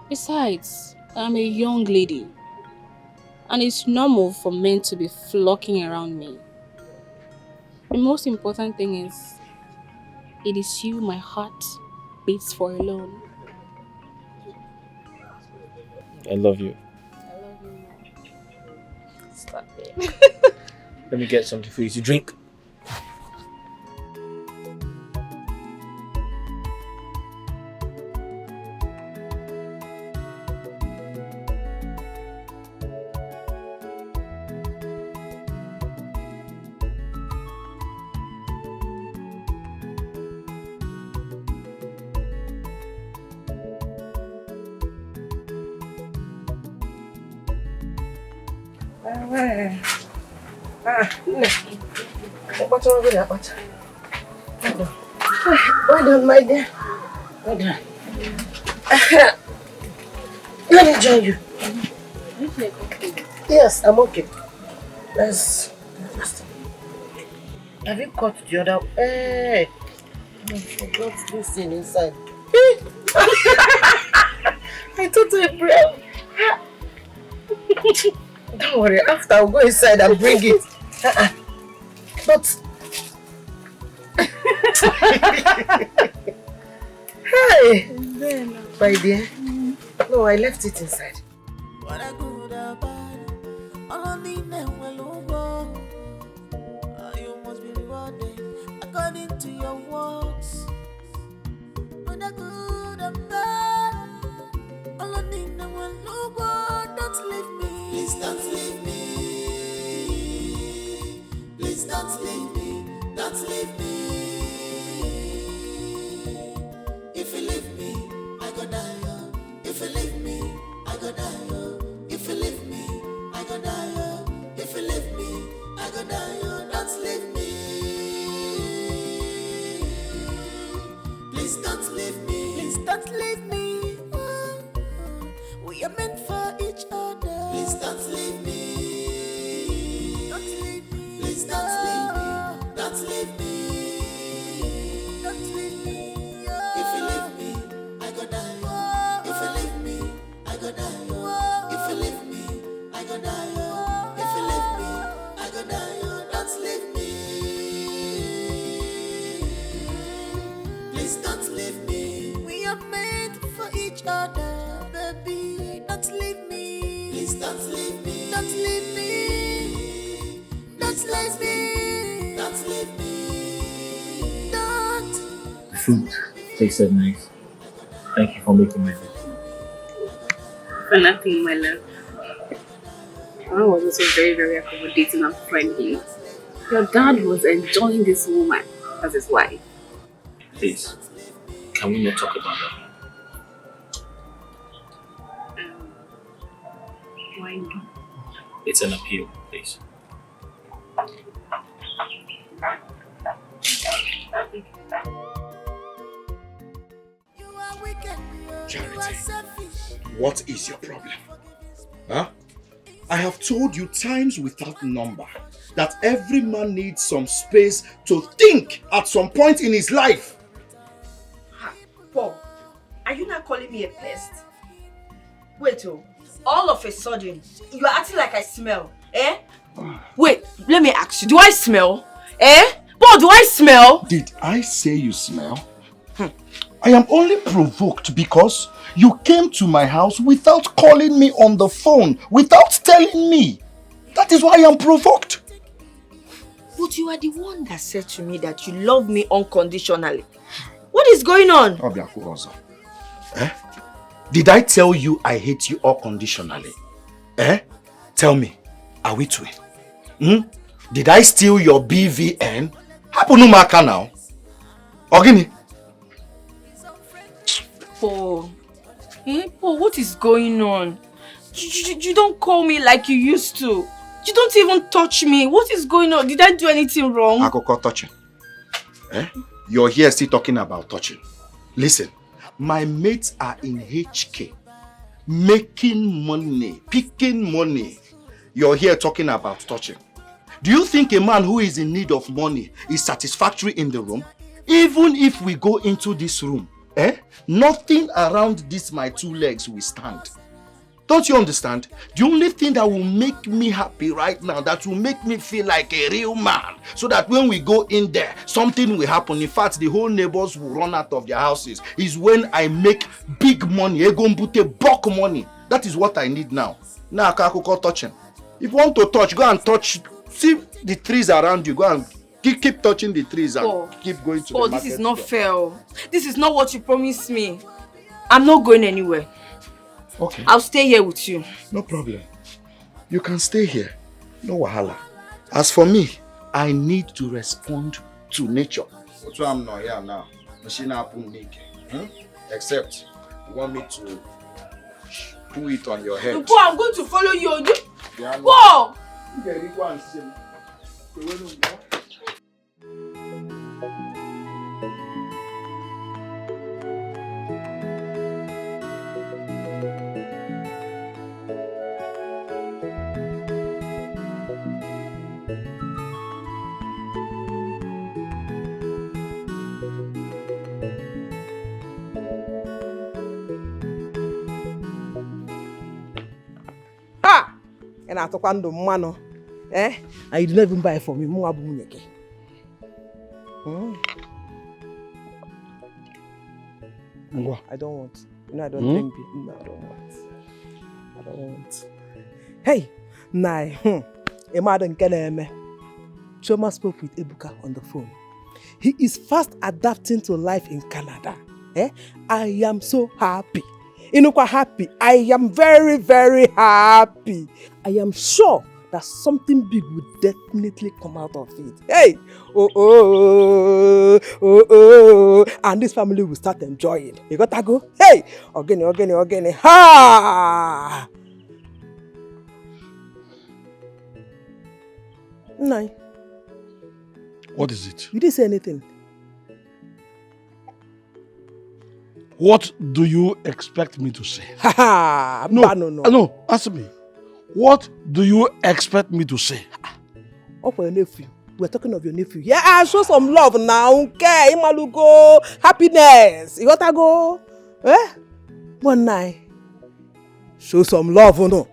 Besides, I'm a young lady. And it's normal for men to be flocking around me. The most important thing is, it is you my heart beats for alone. I love you. I love you more. Stop it. Let me get something for you to drink. Well done, my dear. Well done. Let me join you. Yes, I'm okay. Let's. Have you cut the other? Hey, I forgot this thing inside. I thought I brought. Don't worry, after I'll go inside and bring it. But hey, my dear. No, I left it inside. You must be rewarded according to your works. When I good and bad, all I need now will look good. Don't leave me. Please don't leave me. Please don't leave me. Don't leave me. If you leave me, I go die. If you leave me, I go die. If you leave me, I go die. If you leave me, I go die. Don't leave me. Please don't leave me. Please don't leave me. We are meant for each other. Please don't leave me. Don't leave me. Please don't leave me. Don't leave me. Don't leave me. If you leave me, I go die. If you leave me, I go die. If you leave me, I go die. If you leave me, I go die. Don't leave me. Please don't leave me. We are meant for each other, baby. Don't leave me. Please don't leave me. Don't leave me. Don't leave me. Don't leave me. Don't. The food tasted nice. Thank you for making my food. For nothing, my love. Mom was also very, very accommodating and friendly. Your dad was enjoying this woman as his wife. Please, can we not talk about that? Why not? It's an appeal, please. Charity, what is your problem? Huh? I have told you times without number that every man needs some space to think at some point in his life. Paul, are you not calling me a pest? Wait, all of a sudden, you are acting like I smell, eh? Wait, let me ask you, do I smell? Eh? Paul, do I smell? Did I say you smell? I am only provoked because you came to my house without calling me on the phone, without telling me. That is why I am provoked. But you are the one that said to me that you love me unconditionally. What is going on? Eh? Did I tell you I hate you unconditionally? Eh? Tell me, are we twin? Did I steal your BVN? Happen no matter now. Ogini? Paul. Paul, what is going on? You don't call me like you used to. You don't even touch me. What is going on? Did I do anything wrong? Akoko touching. Eh? You're here still talking about touching. Listen, my mates are in HK. Making money, picking money. You're here talking about touching. Do you think a man who is in need of money is satisfactory in the room? Even if we go into this room, nothing around this my two legs will stand. Don't you understand? The only thing that will make me happy right now, that will make me feel like a real man, so that when we go in there, something will happen. In fact, the whole neighbors will run out of their houses, is when I make big money, bulk money. That is what I need now. Now, Kakoko touching. If you want to touch, go and touch. See the trees around you. Go and keep touching the trees and keep going to the market. This is not fair. This is not what you promised me. I'm not going anywhere. Okay. I'll stay here with you. No problem. You can stay here. No wahala. As for me, I need to respond to nature. That's why I'm not here now. Except you want me to do it on your head. Paul, I'm going to follow you. Paul! And I talk on the mano. And you didn't even buy it for me. I don't want. I don't drink beer. No, I don't want. Hey, Choma spoke with Ebuka on the phone. He is fast adapting to life in Canada. I am so happy. Happy. I am very, very happy. I am sure that something big will definitely come out of it. Hey! And this family will start enjoying. You got to go? Hey! Again. Ha! No. What is it? You didn't say anything. What do you expect me to say? No, answer me. What do you expect me to say? Oh, for your nephew. We're talking of your nephew. Yeah, show some love now. Okay, Imalugo. Happiness. You gotta go. One night. Show some love, no?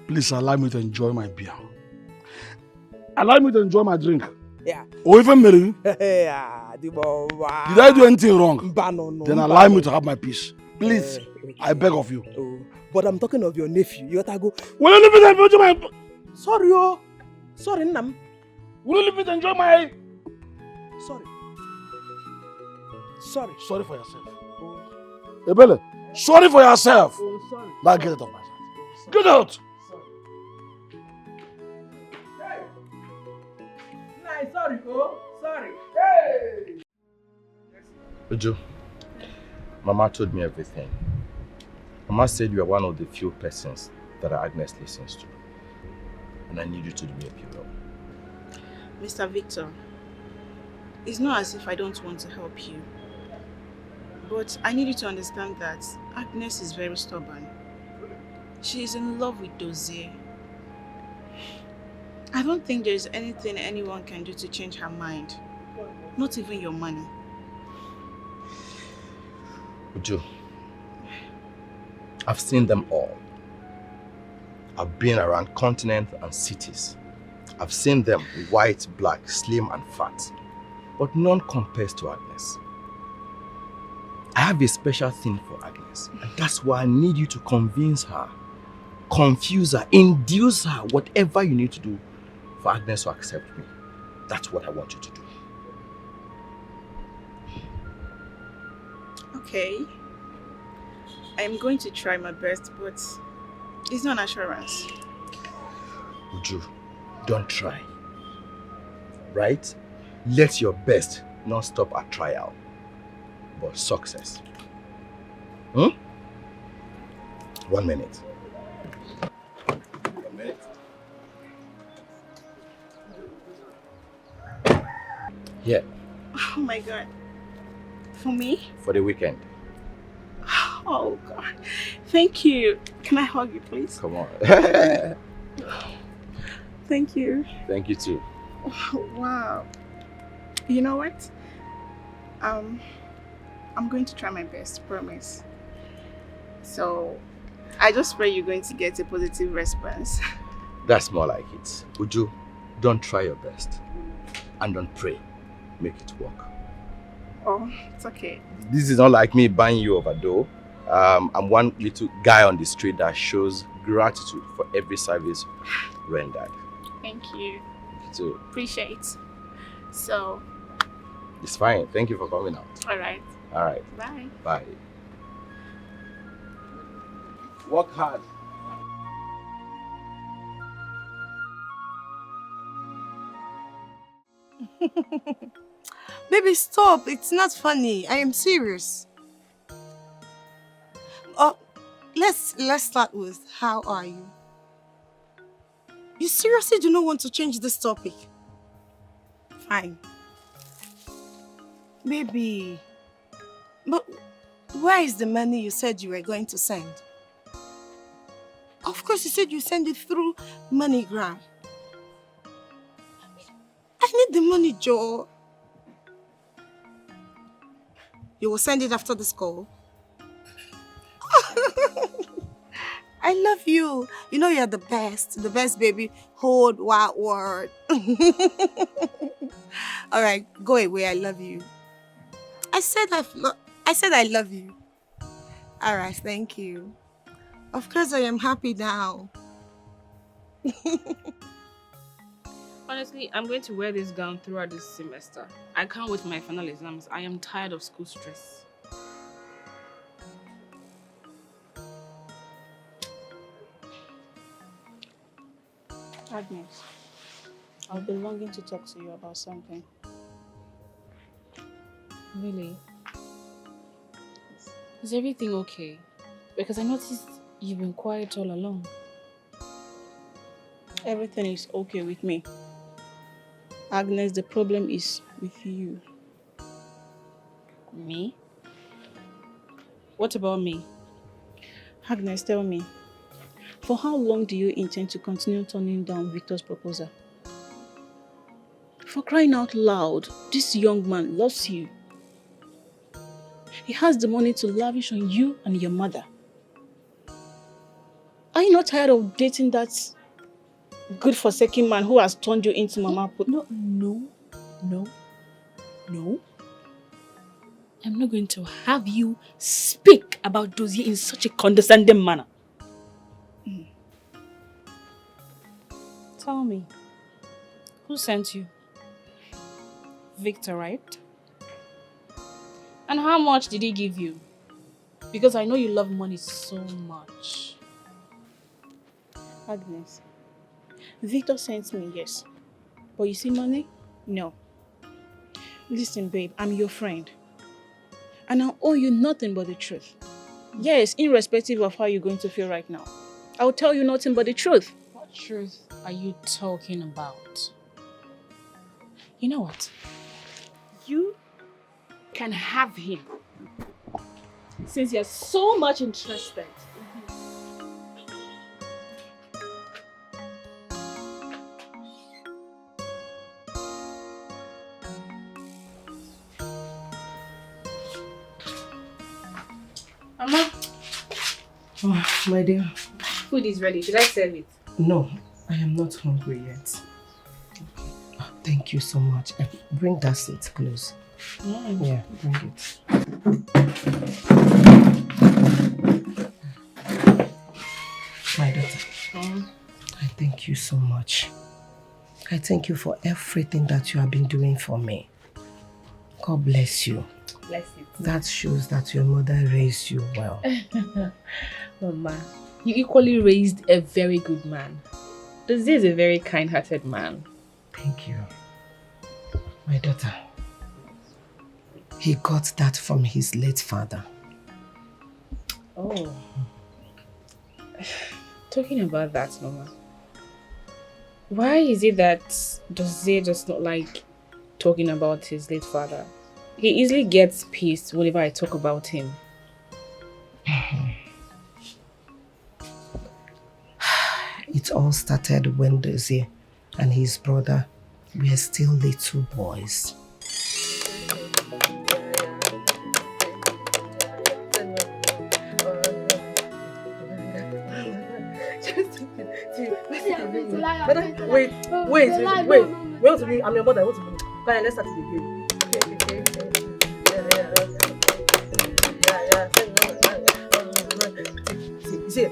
Please allow me to enjoy my beer. Allow me to enjoy my drink. Yeah. Or even marry. Yeah. Did I do anything wrong? No. Then allow me to have my peace. Please, I beg of you. But I'm talking of your nephew. You gotta go. Will you leave me to enjoy my... Sorry, Sorry, Nam. Will you leave me to enjoy my... Sorry. Sorry for yourself. Ebele, sorry for yourself. Sorry. Now get it off my side. Get out. Sorry. Sorry. Hey! Uju, Mama told me everything. Mama said you are one of the few persons that Agnes listens to. And I need you to do me a favor. Mr. Victor, It's not as if I don't want to help you. But I need you to understand that Agnes is very stubborn. She is in love with Dozier. I don't think there's anything anyone can do to change her mind. Not even your money. Uju, I've seen them all. I've been around continents and cities. I've seen them white, black, slim and fat. But none compares to Agnes. I have a special thing for Agnes. And that's why I need you to convince her, confuse her, induce her, whatever you need to do for Agnes to accept me. That's what I want you to do. Okay. I'm going to try my best, but it's not an assurance. Uju, don't try. Right? Let your best not stop at trial, but success. 1 minute. 1 minute. Here, Oh my God. For me? for the weekend. Oh God. Thank you. Can I hug you, please? Come on. Thank you. Thank you too. Wow. You know what? I'm going to try my best, promise. So, I just pray you're going to get a positive response. That's more like it. Uju, don't try your best. And don't pray. Make it work. Oh, it's okay. This is not like me buying you over though. I'm one little guy on the street that shows gratitude for every service rendered. Thank you. Thank you too. Appreciate. So, It's fine. Thank you for coming out. alright. Alright. Bye. Bye. Work hard. Baby, stop. It's not funny. I am serious. Let's start with how are you? You seriously do not want to change this topic? Fine. Baby, but where is the money you said you were going to send? Of course, you said you send it through MoneyGram. I need the money, Joe. You will send it after this call? I love you. You know you're the best baby. Whole wide world. All right, go away. I love you. I said I love you. All right, thank you. Of course, I am happy now. Honestly, I'm going to wear this gown throughout this semester. I can't wait for my final exams. I am tired of school stress. Agnes, I'll be longing to talk to you about something. Really? Is everything okay? Because I noticed you've been quiet all along. Everything is okay with me. Agnes, the problem is with you. Me? What about me? Agnes, tell me, for how long do you intend to continue turning down Victor's proposal? For crying out loud, this young man loves you. He has the money to lavish on you and your mother. Are you not tired of dating that good-forsaken man who has turned you into Mama Put? No. I'm not going to have you speak about Dozier in such a condescending manner. Tell me, who sent you? Victor, right? And how much did he give you? Because I know you love money so much. Agnes, Victor sent me, yes. But you see money? No. Listen, babe, I'm your friend. And I owe you nothing but the truth. Yes, irrespective of how you're going to feel right now. I'll tell you nothing but the truth. What truth are you talking about? You know what? you can have him. Since you're so much interested. Mama. Oh, my dear. Food is ready. Should I serve it? No, I am not hungry yet. Oh, thank you so much. Bring that seat close. Yeah, bring it. My daughter, I thank you so much. I thank you for everything that you have been doing for me. God bless you. Bless you. That shows that your mother raised you well. Mama, you equally raised a very good man. This is a very kind-hearted man. Thank you. My daughter, he got that from his late father. Oh. Talking about that, Mama, why is it that Dozie does not like talking about his late father? He easily gets pissed whenever I talk about him. It all started when Dozie and his brother were still little boys. Wait. Wait to me. I'm your mother. Wait to me. Come on, let's start it again. See,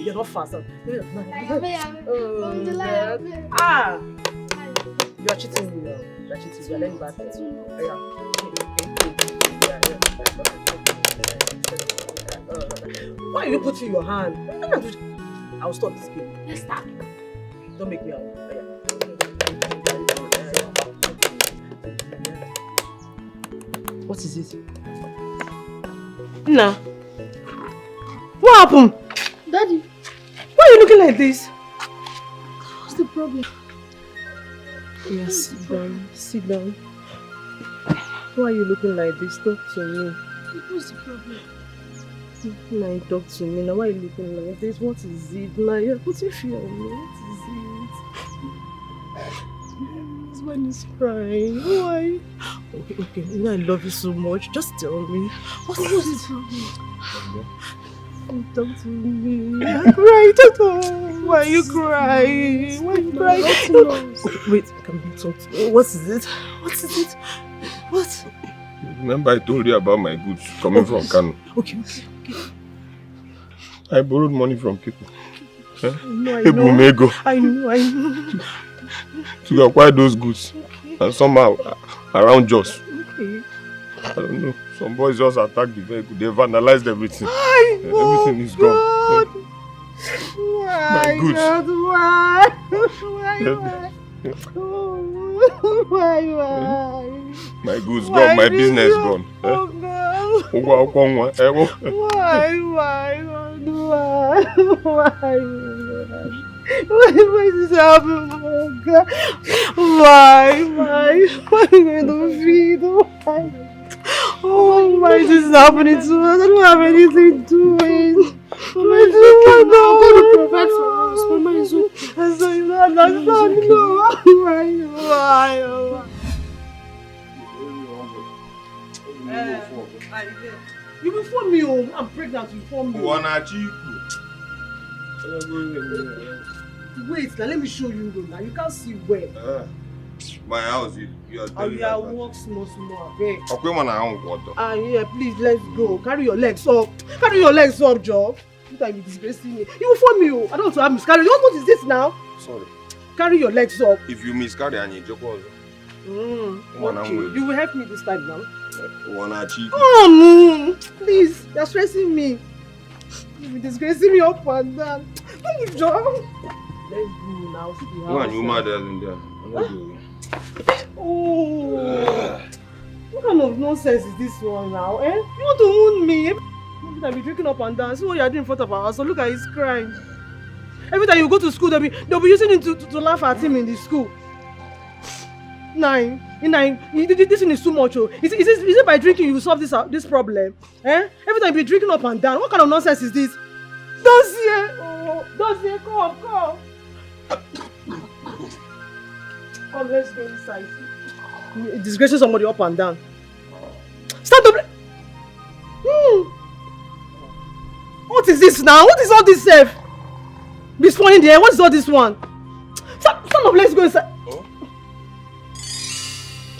you're not fast. You are cheating me. You are cheating. You are letting back. Why are you putting your hand? I'll stop this game. Let's start. Don't make me out. What is it? Nah. What happened? Daddy. Why are you looking like this? What's the problem? Yes, sit down. Sit down. Why are you looking like this? Talk to me. What's the problem? Now talk to me. Now why are you looking like this? What is it? Now you're putting fear on me. What is it? This man is crying. Why? Okay. You know I love you so much. Just tell me. What's the problem? Talk to me. I'm crying. Why are you crying? Why are you crying? Wait, can we talk to me? What is it? What is it? What? Remember I told you about my goods coming from Kano. Okay. I borrowed money from people. No, I know. I know. To acquire those goods. Okay. And somehow around Jos. Okay. I don't know. Some boys just attacked the vehicle. They vandalized everything. Everything is gone. Why? My goods. God, why? My goods gone. My business gone. Oh God. Why? Why is this happening? Oh God. Why are you going to feed? Why? Oh, why is this happening to us? I don't have anything doing. Mama is okay now. I'm going to provide for us. Mama is okay. So you don't understand. Why? You will phone me home. I'm pregnant. You phone me. Wait, now let me show you now. You can't see where. My house, you are telling me. I walk small, okay? Okay, man, I want water. Yeah, please, let's go. Carry your legs up. Joe. You can't be disgracing me. You will phone me. I don't want to have miscarriage. What is this now? Sorry. Carry your legs up. If you miscarry and you joke also. Okay. You will help me this time now. Please, you're stressing me. You're disgracing me up and down. Don't you, Joe? Let's go now. See the house. You mad in there. What kind of nonsense is this one now? You want to wound me? I'll be drinking up and down. See what you're doing in front of our house. So look at his crying. Every time you go to school, they'll be using him to laugh at him in the school. Nine, this thing is too much. Oh. Is it by drinking you solve this problem? Eh? Every time you be drinking up and down. What kind of nonsense is this? Dossier, come. Come, let's go inside. You're disgracing somebody up and down. Start to What is this now? What is all this safe? Be spawning there. What is all this one? Stand up, let's go inside.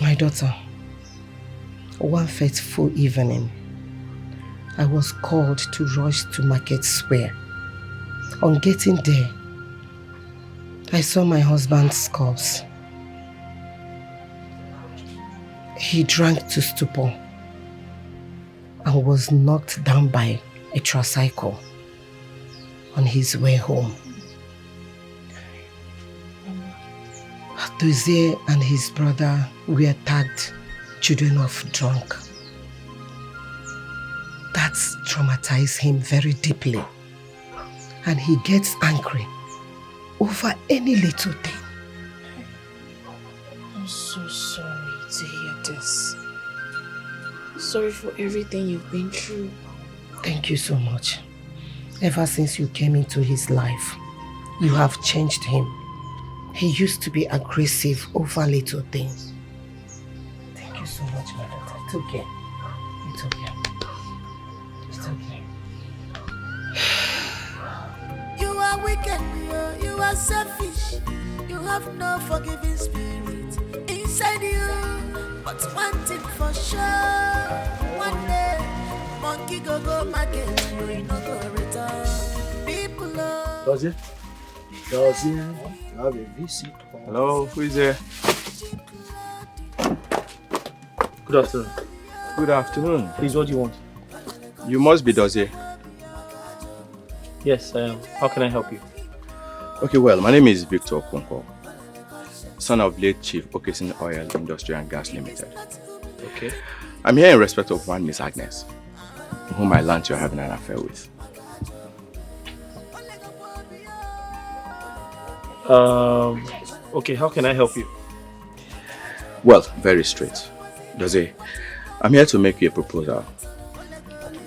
My daughter, one fateful evening, I was called to rush to Market Square. On getting there, I saw my husband's corpse. He drank to stupor and was knocked down by a tricycle on his way home. Dozie and his brother were tagged children of drunk. That traumatized him very deeply, and he gets angry over any little thing. I'm so sorry to hear this. Sorry for everything you've been through. Thank you so much. Ever since you came into his life, you have changed him. He used to be aggressive over little things. Thank you so much, my daughter. It's okay. It's okay. It's okay. You are wicked, you are selfish. You have no forgiving spirit inside you. But one thing for sure, one day, monkey go market, you no go return. People love. Dozie? You have a visit. Hello, who is there? Good afternoon. Good afternoon. Please, what do you want? You must be Dozie. Yes, I am. How can I help you? Okay, well, my name is Victor Okonkwo, son of late Chief Okesin Oil Industry and Gas Limited. Okay. I'm here in respect of one Miss Agnes, whom I learned you're having an affair with. Okay, how can I help you? Well, very straight. Dozie, I'm here to make you a proposal.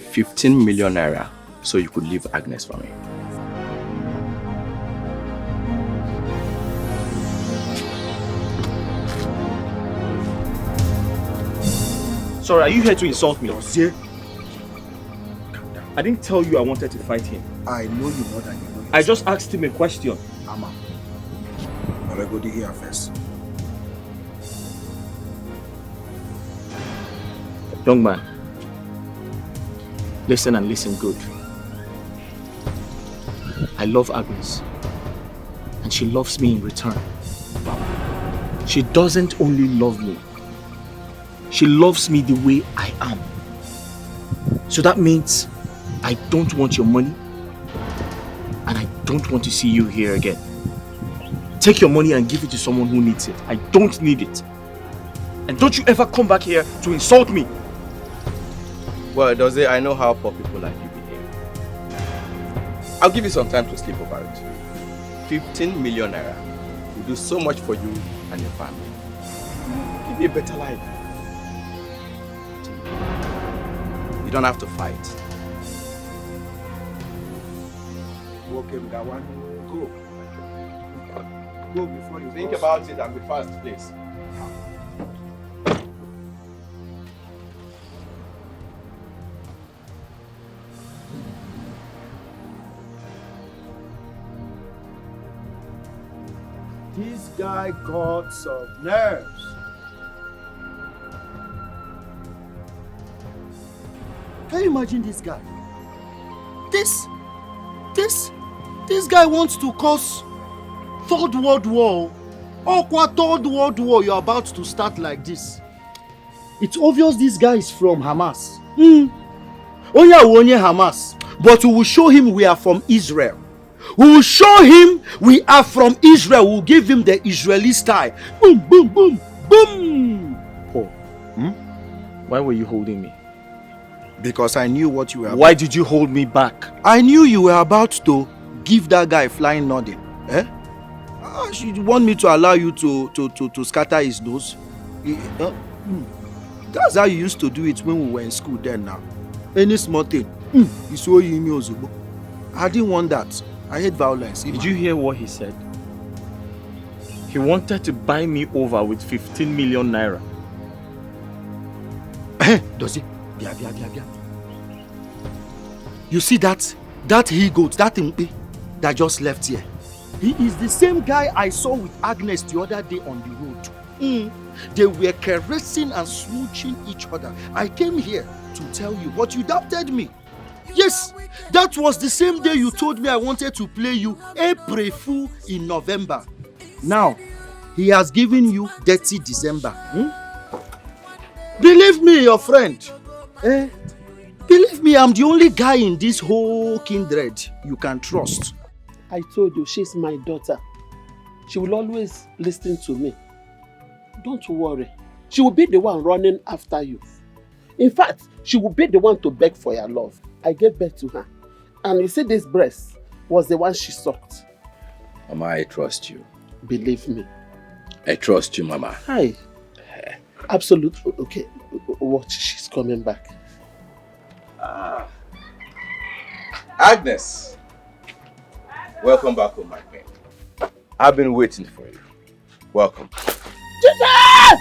15 million naira so you could leave Agnes for me. Sorry, are you here to insult me? Dozie? I didn't tell you I wanted to fight him. I know you more than you know. I just asked him a question. Ama. I'll go here first. Young man, listen and listen good. I love Agnes, and she loves me in return. She doesn't only love me, she loves me the way I am. So that means I don't want your money, and I don't want to see you here again. Take your money and give it to someone who needs it. I don't need it. And don't you ever come back here to insult me. Well, Dozie, I know how poor people like you behave. I'll give you some time to sleep over it. 15 million naira will do so much for you and your family. Give you a better life. You don't have to fight. Okay, with that one, go. Go before you think about it and be fast, please. This guy got some nerves. Can you imagine this guy? This guy wants to cause Third World War. Third World War you're about to start like this. It's obvious this guy is from Hamas. Onye Hamas. But we will show him we are from Israel. We will show him we are from Israel. We will give him the Israeli style. Boom, boom, boom, boom. Paul, why were you holding me? Because I knew what you were about. Why did you hold me back? I knew you were about to give that guy flying nothing. Eh? She want me to allow you to scatter his nose? That's how you used to do it when we were in school then now. Any small thing, you saw him Ozubo. I didn't want that. I hate violence. Did you hear what he said? He wanted to buy me over with 15 million naira. Does he? Bia. You see that he-goat, that impi that just left here? He is the same guy I saw with Agnes the other day on the road. They were caressing and smooching each other. I came here to tell you, but you doubted me. Yes, that was the same day you told me I wanted to play you April Fool in November. Now, he has given you Dirty December. Believe me, your friend. Believe me, I'm the only guy in this whole kindred you can trust. I told you, she's my daughter. She will always listen to me. Don't worry. She will be the one running after you. In fact, she will be the one to beg for your love. I gave birth to her. And you see, this breast was the one she sucked. Mama, I trust you. Believe me. I trust you, Mama. Hi. Absolutely. Okay. Watch, she's coming back. Agnes! Welcome back home, my queen. I've been waiting for you. Welcome. Jesus!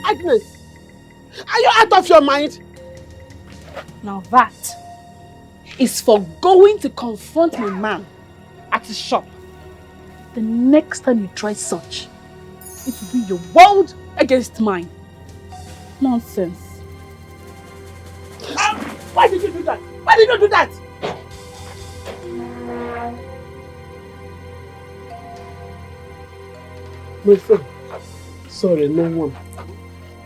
Agnes! Are you out of your mind? Now that is for going to confront my man at his shop. The next time you try such, it will be your world against mine. Nonsense. Why did you do that? Why did you do that? My friend, sorry, no one.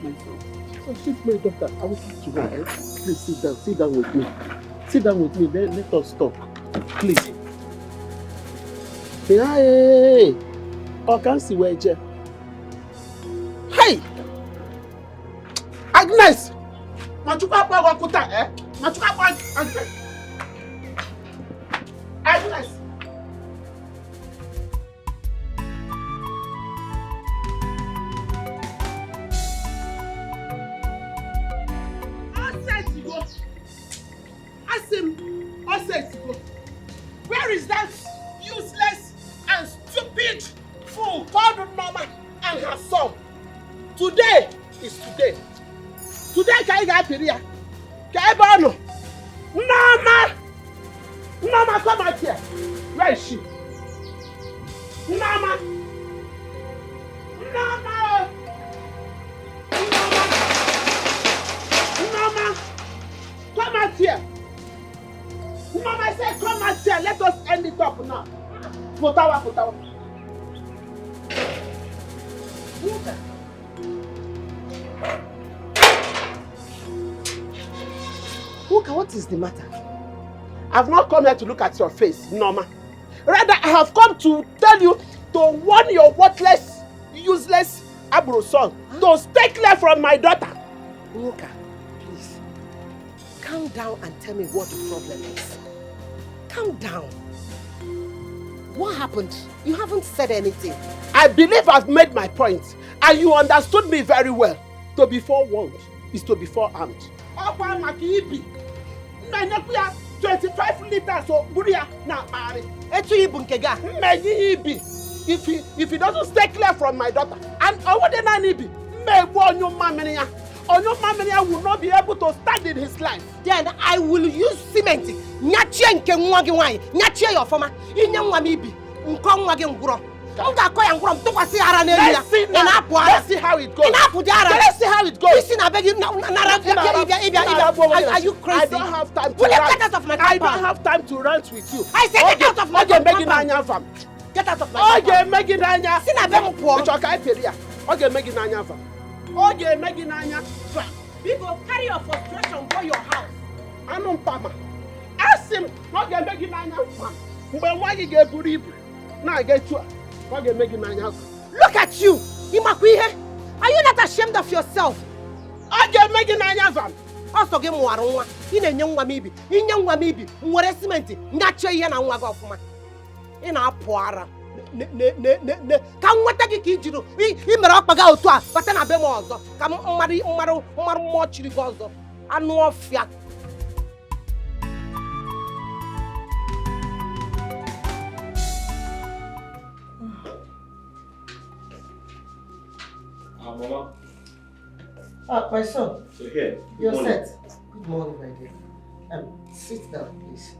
My friend. So she's my daughter. I will talk to her. Eh? Please sit down with me. Sit down with me, let us talk. Please. Hey! I can't see where you. Hey! Agnes! Machuka pa wakuta, eh? Machuka pa Agnes! Agnes! Where is that useless and stupid fool called Mama and her son? Today is today. Today can you get here? Can you Mama! Mama, come out here. Where is she? Mama! Mama! Mama! Come out here. Mama, I said come out here. Let us end it up now. Potawa. Uka, what is the matter? I've not come here to look at your face, Norma. Rather, I have come to tell you to warn your worthless, useless Abro son to stay clear from my daughter. Uka, please, calm down and tell me what the problem is. Calm down. What happened? You haven't said anything. I believe I've made my point, and you understood me very well. To be forewarned is to be forearmed. 25 liters of buria na pari. If he doesn't stay clear from my daughter, and Onyomamenia will not be able to stand in his life. Then I will use cement. Nyachie nke nwa gi nwan. Nyachie your former. Inye nwa mi bi. Nko nwa gi nguro. Nga ko ya nguro mtokwasi ara na elu ya. Let's see how it goes. Let's see how it goes. Listen, I beg you. Are you crazy? I don't have time to rant. Get out of my compound. I don't have time to rant with you. I said get out of my compound. Get out of my compound. Okay, Meggy Nanya. Sin I beg you. Okay, Meggy Nanya fam. Okay, Meggy Nanya fam. People carry your frustration to your house. Anon Pama. Ask him. Okay, Meggy Nanya fam. But why you get buried? Now I get you. Okay, Meggy Nanya fam. Look at you, Imakwihe. Are you not ashamed of yourself? Okay, Meggy Nanya fam. ọsọ gị mụwara nwa ị na-enye nwa m ibi inye nwa m ibi nwere simenti ngachi ihe na nwa gị ọfụma ị na-apụ ara ka m nweta gị ka i jiri i mere ọkpa gị otu a bata na be m ọzọ ka mmadụ mmụọ chiri gị ọzọ anụ ọfịa. Mama. My son. So here. You're set. Good morning, my dear. Sit down, please.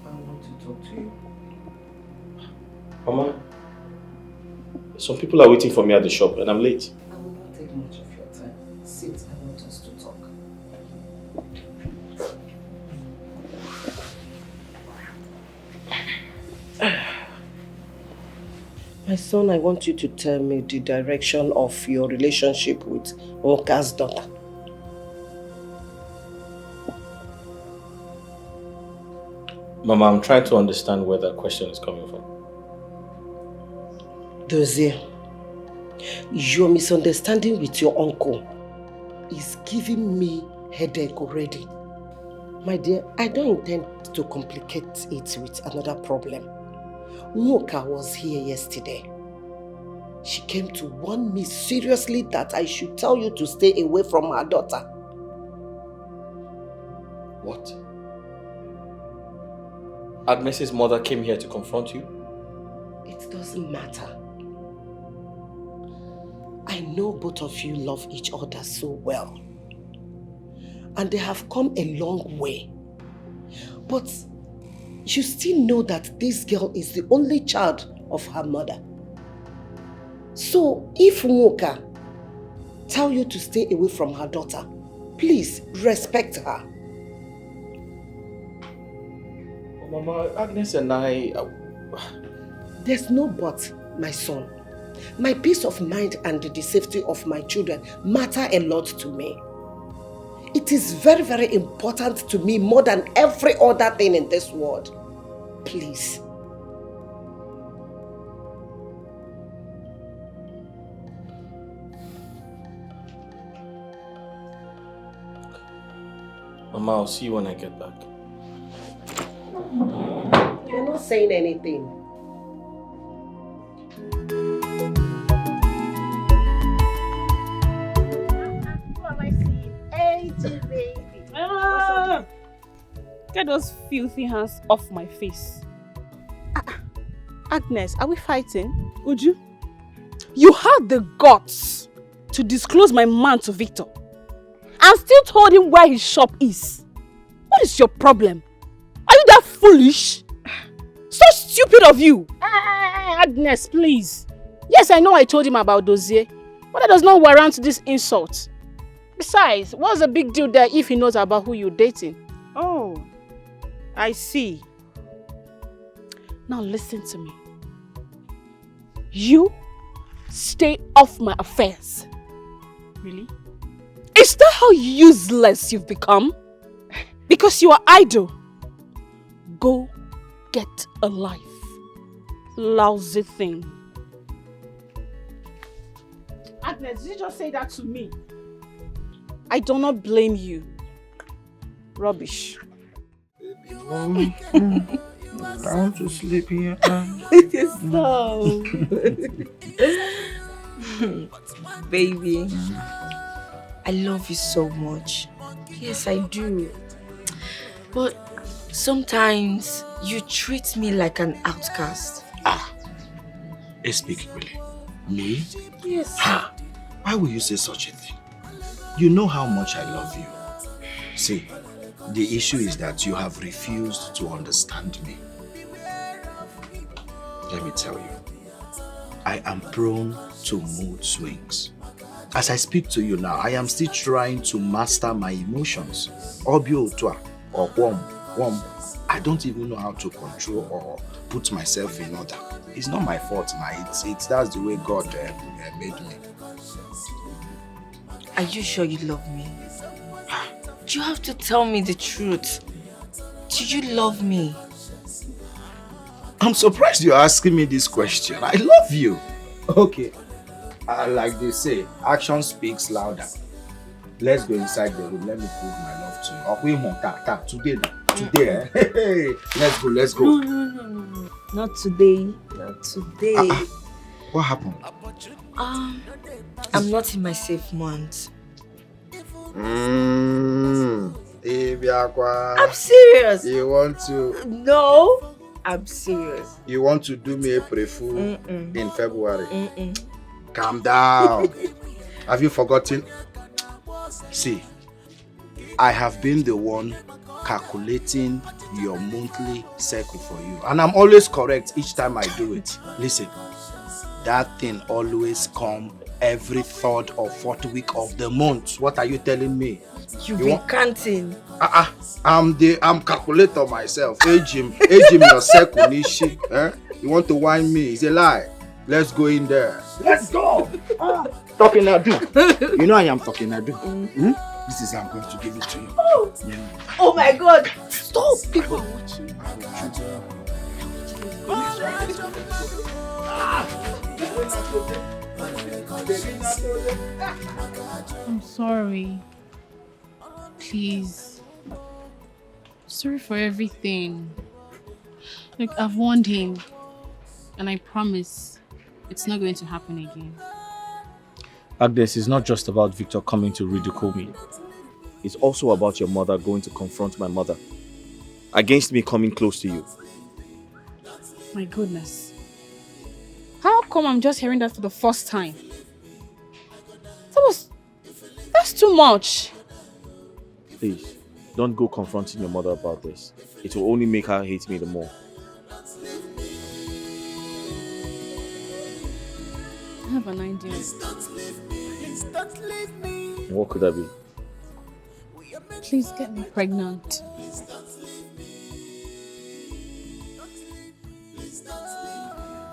I want to talk to you. Mama, some people are waiting for me at the shop and I'm late. I will not take much of your time. Sit, I want us to talk. My son, I want you to tell me the direction of your relationship with Nwoka's daughter. Mama, I'm trying to understand where that question is coming from. Dozie, your misunderstanding with your uncle is giving me headache already. My dear, I don't intend to complicate it with another problem. Nwoka was here yesterday. She came to warn me seriously that I should tell you to stay away from her daughter. What? Agnes's mother came here to confront you? It doesn't matter. I know both of you love each other so well. And they have come a long way. But you still know that this girl is the only child of her mother. So if Nwoka tell you to stay away from her daughter, please respect her. Mama, Agnes and I... There's no but, my son. My peace of mind and the safety of my children matter a lot to me. It is very, very important to me more than every other thing in this world. Please. Mama, I'll see you when I get back. You're not saying anything. Who am I seeing? AJ, baby. Get those filthy hands off my face. Agnes, are we fighting? Uju, you had the guts to disclose my man to Victor and still told him where his shop is. What is your problem? Are you that foolish? So stupid of you. Agnes, please. Yes, I know I told him about Dozie, but that does not warrant this insult. Besides, what's the big deal there if he knows about who you're dating? Oh, I see. Now listen to me. You stay off my affairs. Really? Is that how useless you've become? Because you are idle. Go get a life. Lousy thing. Agnes, did you just say that to me? I do not blame you. Rubbish. I want to sleep here. So, baby, I love you so much. Yes, I do. But sometimes you treat me like an outcast. Speak really. Me? Yes. Why will you say such a thing? You know how much I love you. See, the issue is that you have refused to understand me. Let me tell you, I am prone to mood swings. As I speak to you now, I am still trying to master my emotions. Obio or wom. I don't even know how to control or put myself in order. It's not my fault, it's that's the way God made me. Are you sure you love me? You have to tell me the truth. Do you love me? I'm surprised you're asking me this question. I love you. Okay. Like they say, action speaks louder. Let's go inside the room. Let me prove my love Today, eh? Hey, let's go. No. Not today. Not today. What happened? I'm not in my safe month. I'm serious. You want to? No, I'm serious. You want to do me a pre-fool in February? Mm-mm. Calm down. Have you forgotten? See, I have been the one calculating your monthly cycle for you. And I'm always correct each time I do it. Listen, that thing always comes every 3rd or 4th week of the month. What are you telling me? You be counting. I'm calculator myself. Age him your cycle, Nishi. Eh? You want to whine me? It's a lie. Let's go in there. Let's go. Talking I do. You know I am talking I do. This is how I'm going to give it to you. Oh my God! Stop! People are watching. I'm sorry. Please. Sorry for everything. Look, I've warned him. And I promise it's not going to happen again. Agnes, it's not just about Victor coming to ridicule me. It's also about your mother going to confront my mother. Against me coming close to you. My goodness. How come I'm just hearing that for the first time? That's too much. Please, don't go confronting your mother about this. It will only make her hate me the more. I have an idea. And what could that be? Please get me pregnant.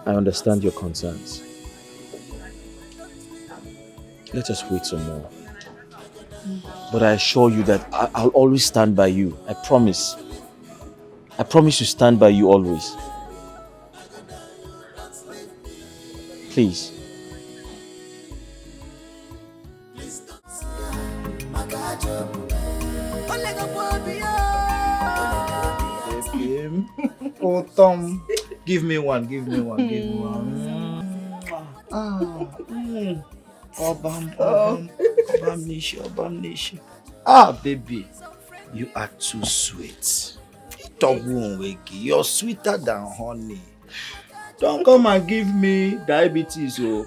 I understand your concerns. Let us wait some more. But I assure you that I'll always stand by you. I promise. I promise to stand by you always. Please. Oh, Tom, give me one. Baby, you are too sweet. You're sweeter than honey. Don't come and give me diabetes, oh.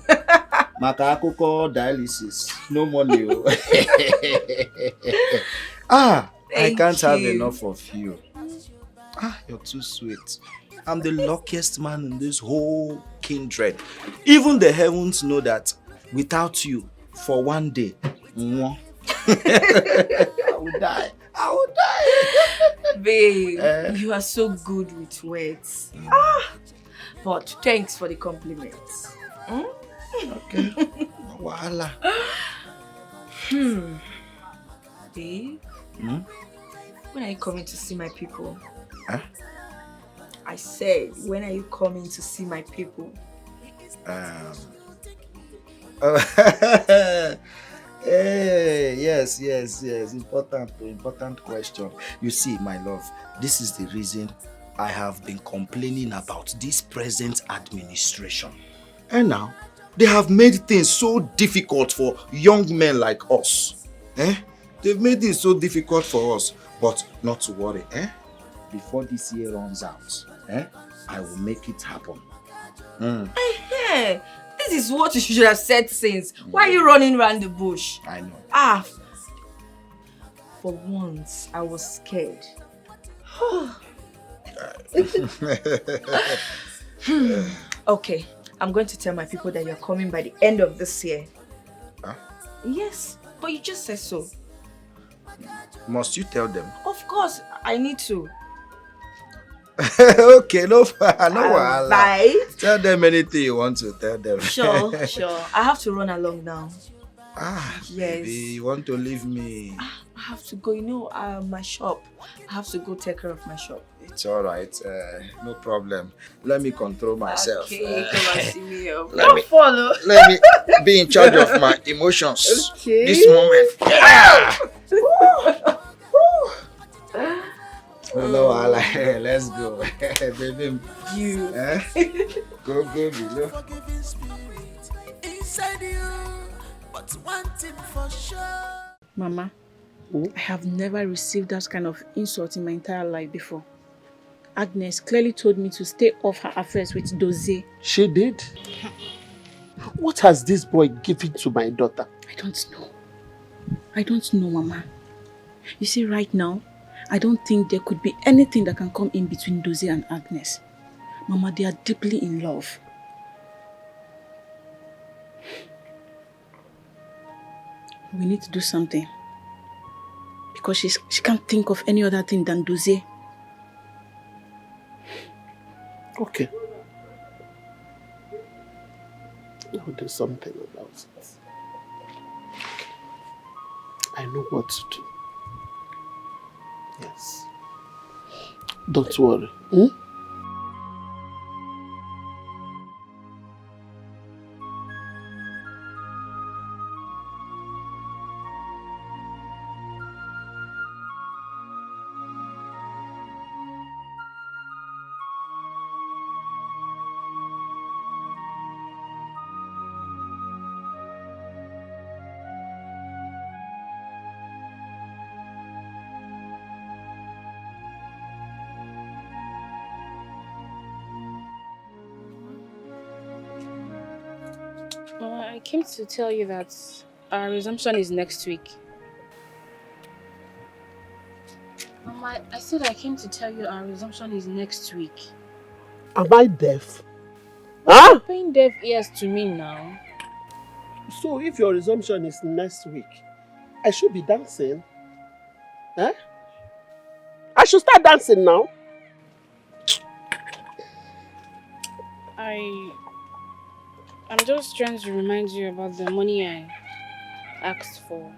Makakoko dialysis. No money, oh. I can't have enough of you. You're too sweet. I'm the luckiest man in this whole kindred. Even the heavens know that without you, for one day, I will die. Babe, you are so good with words. But thanks for the compliments. Okay. Voila. Babe, when are you coming to see my people? I said, when are you coming to see my people? Yes. Important question. You see, my love, this is the reason I have been complaining about this present administration. And now, they have made things so difficult for young men like us. They've made it so difficult for us. But not to worry, before this year runs out, I will make it happen. This is what you should have said since. Why are you running around the bush? I know. For once, I was scared. Okay, I'm going to tell my people that you're coming by the end of this year. Yes, but you just said so. Must you tell them? Of course, I need to. Okay, no wahala. Bye. Tell them anything you want to tell them. Sure. I have to run along now. Yes. Baby, you want to leave me? I have to go, my shop. I have to go take care of my shop. It's alright, no problem. Let me control myself. Okay, come and see me. Let me be in charge of my emotions. Okay. This moment. No, let's go. Baby. You. Go below. Inside you, but one thing for sure. Mama, I have never received that kind of insult in my entire life before. Agnes clearly told me to stay off her affairs with Dozie. She did? What has this boy given to my daughter? I don't know. I don't know, Mama. You see, right now, I don't think there could be anything that can come in between Dozie and Agnes. Mama, they are deeply in love. We need to do something. Because she can't think of any other thing than Dozie. Okay. I'll do something about it. I know what to do. Yes. Don't worry. I came to tell you that our resumption is next week. Mama, I said I came to tell you our resumption is next week. Am I deaf? You're paying deaf ears to me now. So if your resumption is next week, I should be dancing. I should start dancing now. I'm just trying to remind you about the money I asked for.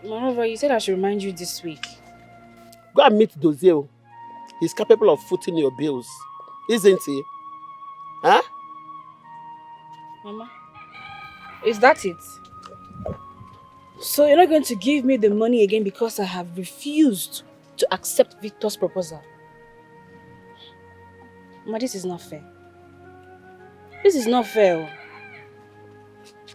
Moreover, you said I should remind you this week. Go and meet Dozie. He's capable of footing your bills, isn't he? Mama, is that it? So you're not going to give me the money again because I have refused to accept Victor's proposal? Mama, this is not fair. This is not fair.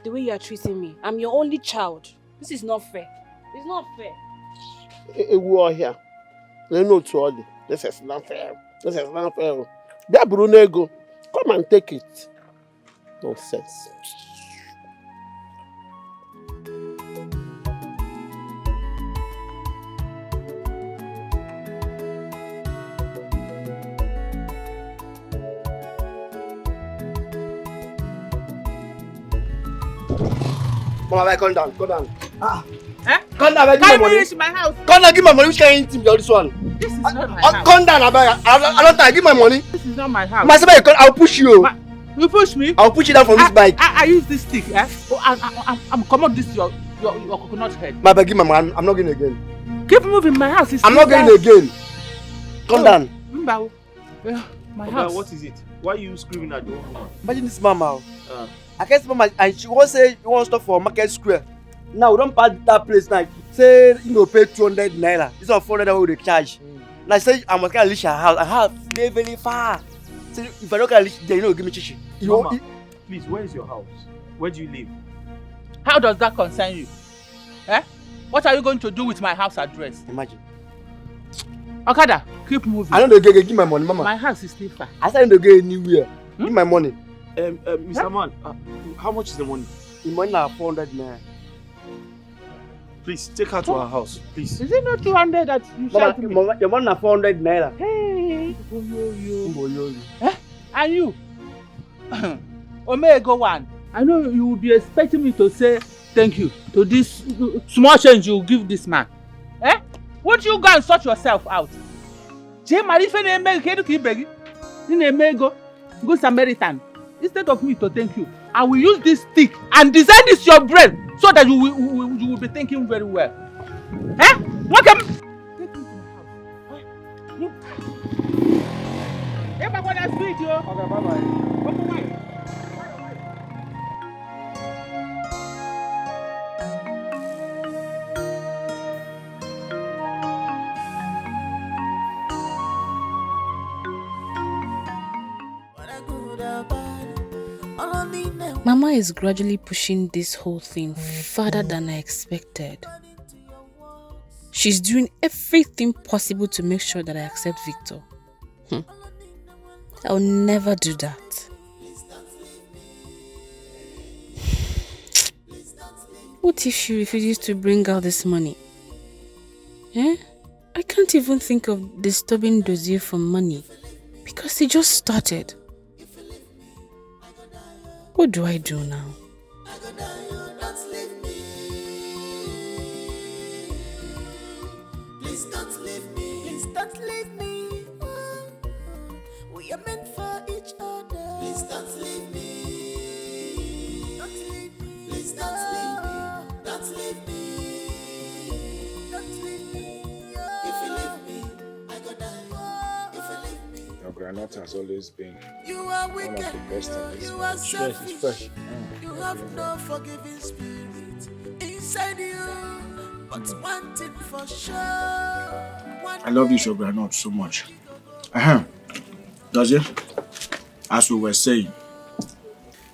The way you are treating me. I'm your only child. This is not fair. It's not fair. We are here. No, to this is not fair. This is not fair. That Brunego, come and take it. Nonsense. Mama, come down. Come down, give me money. This is my house. Come down, give my money. Which kind of thing is this one? This is not my house. Come down, I don't time. Give my money. This is not my house. Myself, I'll push you. You push me? I'll push you down from this bike. I use this stick. I'm coming this your coconut head. My bag, give my money. I'm not going again. Keep moving. My house is. I'm not going again. Come down. My house. What is it? Why are you screaming at the old woman? Imagine this mama. I guess mama, and she won't say you want to stop for Market Square. Now we don't pass that place now. Say you go pay 200 naira. This is 400 naira we dey charge. Now I say I must go reach her house. And her very very far. So if I don't can reach there, you know, give me chichi. Mama, please, where is your house? Where do you live? How does that concern you? What are you going to do with my house address? Imagine. Okada, keep moving. I don't give my money, mama. My house is still far. I said I don't go anywhere. Give my money. Mr. Man, how much is the money? The money now 400 naira. Please, take her to our house, please. Is it not 200 that you said to me? Mama, your money now 400 naira. Hey, and you? Omega one. I know you will be expecting me to say thank you to this small change you give this man. Won't you go and sort yourself out? Good Samaritan. Instead of me to thank you, I will use this stick and design this your brain so that you will be thinking very well. Welcome. Take me to my house. Okay, bye-bye. Mama is gradually pushing this whole thing further than I expected. She's doing everything possible to make sure that I accept Victor. I'll never do that. What if she refuses to bring out this money? I can't even think of disturbing Dozier for money because he just started. What do I do now? Please don't leave me. Please don't leave me. We are meant for each other. Please don't leave me. Don't leave me. Please don't leave me. Don't leave me. Don't leave me. If you leave me, I go die. If you leave me. Your granite has always been You are one of wicked. the best in this You are village. selfish. It's fresh. You have no forgiving spirit inside you, but one thing for sure. I love this your granite so much. Does it? As we were saying,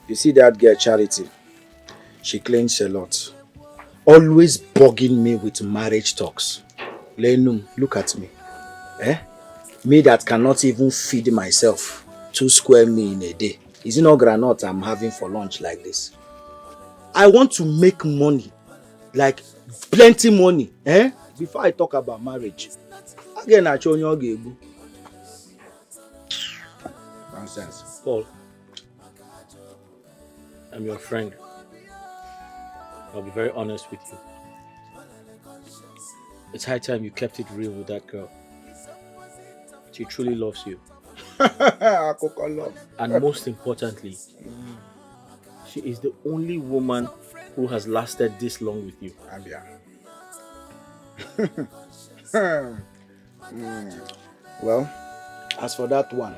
you see that girl Charity? She claims a lot. Always bugging me with marriage talks. Lenum, look at me. Me that cannot even feed myself 2 square meals in a day. Is it not granite I'm having for lunch like this? I want to make money. Like plenty money. Before I talk about marriage. Again, I show you nonsense. Paul, I'm your friend. I'll be very honest with you. It's high time you kept it real with that girl. She truly loves you. And most importantly, she is the only woman who has lasted this long with you. Well, as for that one,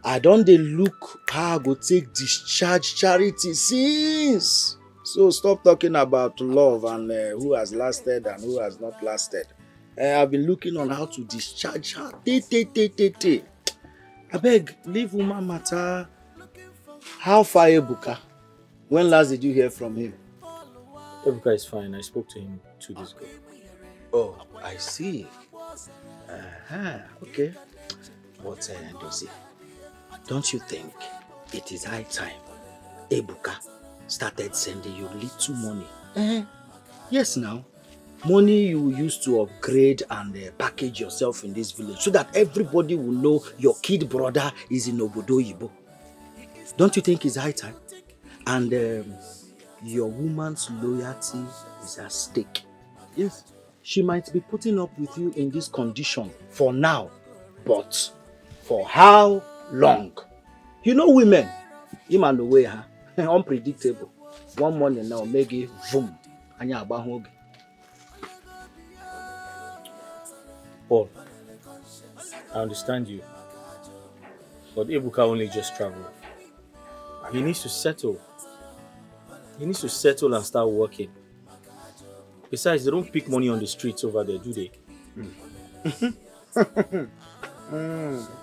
I don't dey look how I go take discharge Charity since. So stop talking about love and who has lasted and who has not lasted. I've been looking on how to discharge her. I beg, leave woman matter. How far Ebuka? When last did you hear from him? Ebuka is fine. I spoke to him 2 days ago. Oh, I see. Okay. But Dozie, don't you think it is high time Ebuka started sending you little money? Yes, now. Money you use to upgrade and package yourself in this village so that everybody will know your kid brother is in Obodo Yibo. Don't you think it's high time? And your woman's loyalty is at stake. Yes. She might be putting up with you in this condition for now, but for how long? You know women, him and the way, unpredictable. One morning now, make it boom, and you're about home. Paul, I understand you, but Ebuka only just traveled. He needs to settle. He needs to settle and start working. Besides, they don't pick money on the streets over there, do they?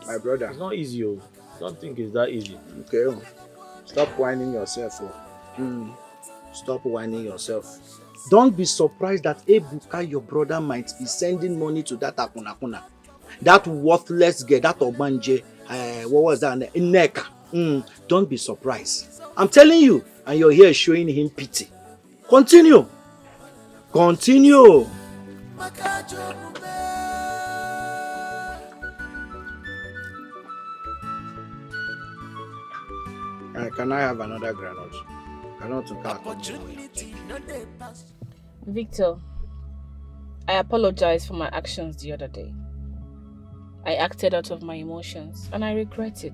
My brother. It's not easy, oh. Don't think it's that easy. Okay. Stop whining yourself. Stop whining yourself. Don't be surprised that Ebuka, your brother, might be sending money to that Akunakuna. That worthless girl, that Obanje, what was that? Neka. Don't be surprised. I'm telling you, and you're here showing him pity. Continue. Continue. Can I have another granite? Victor, I apologize for my actions the other day. I acted out of my emotions and I regret it.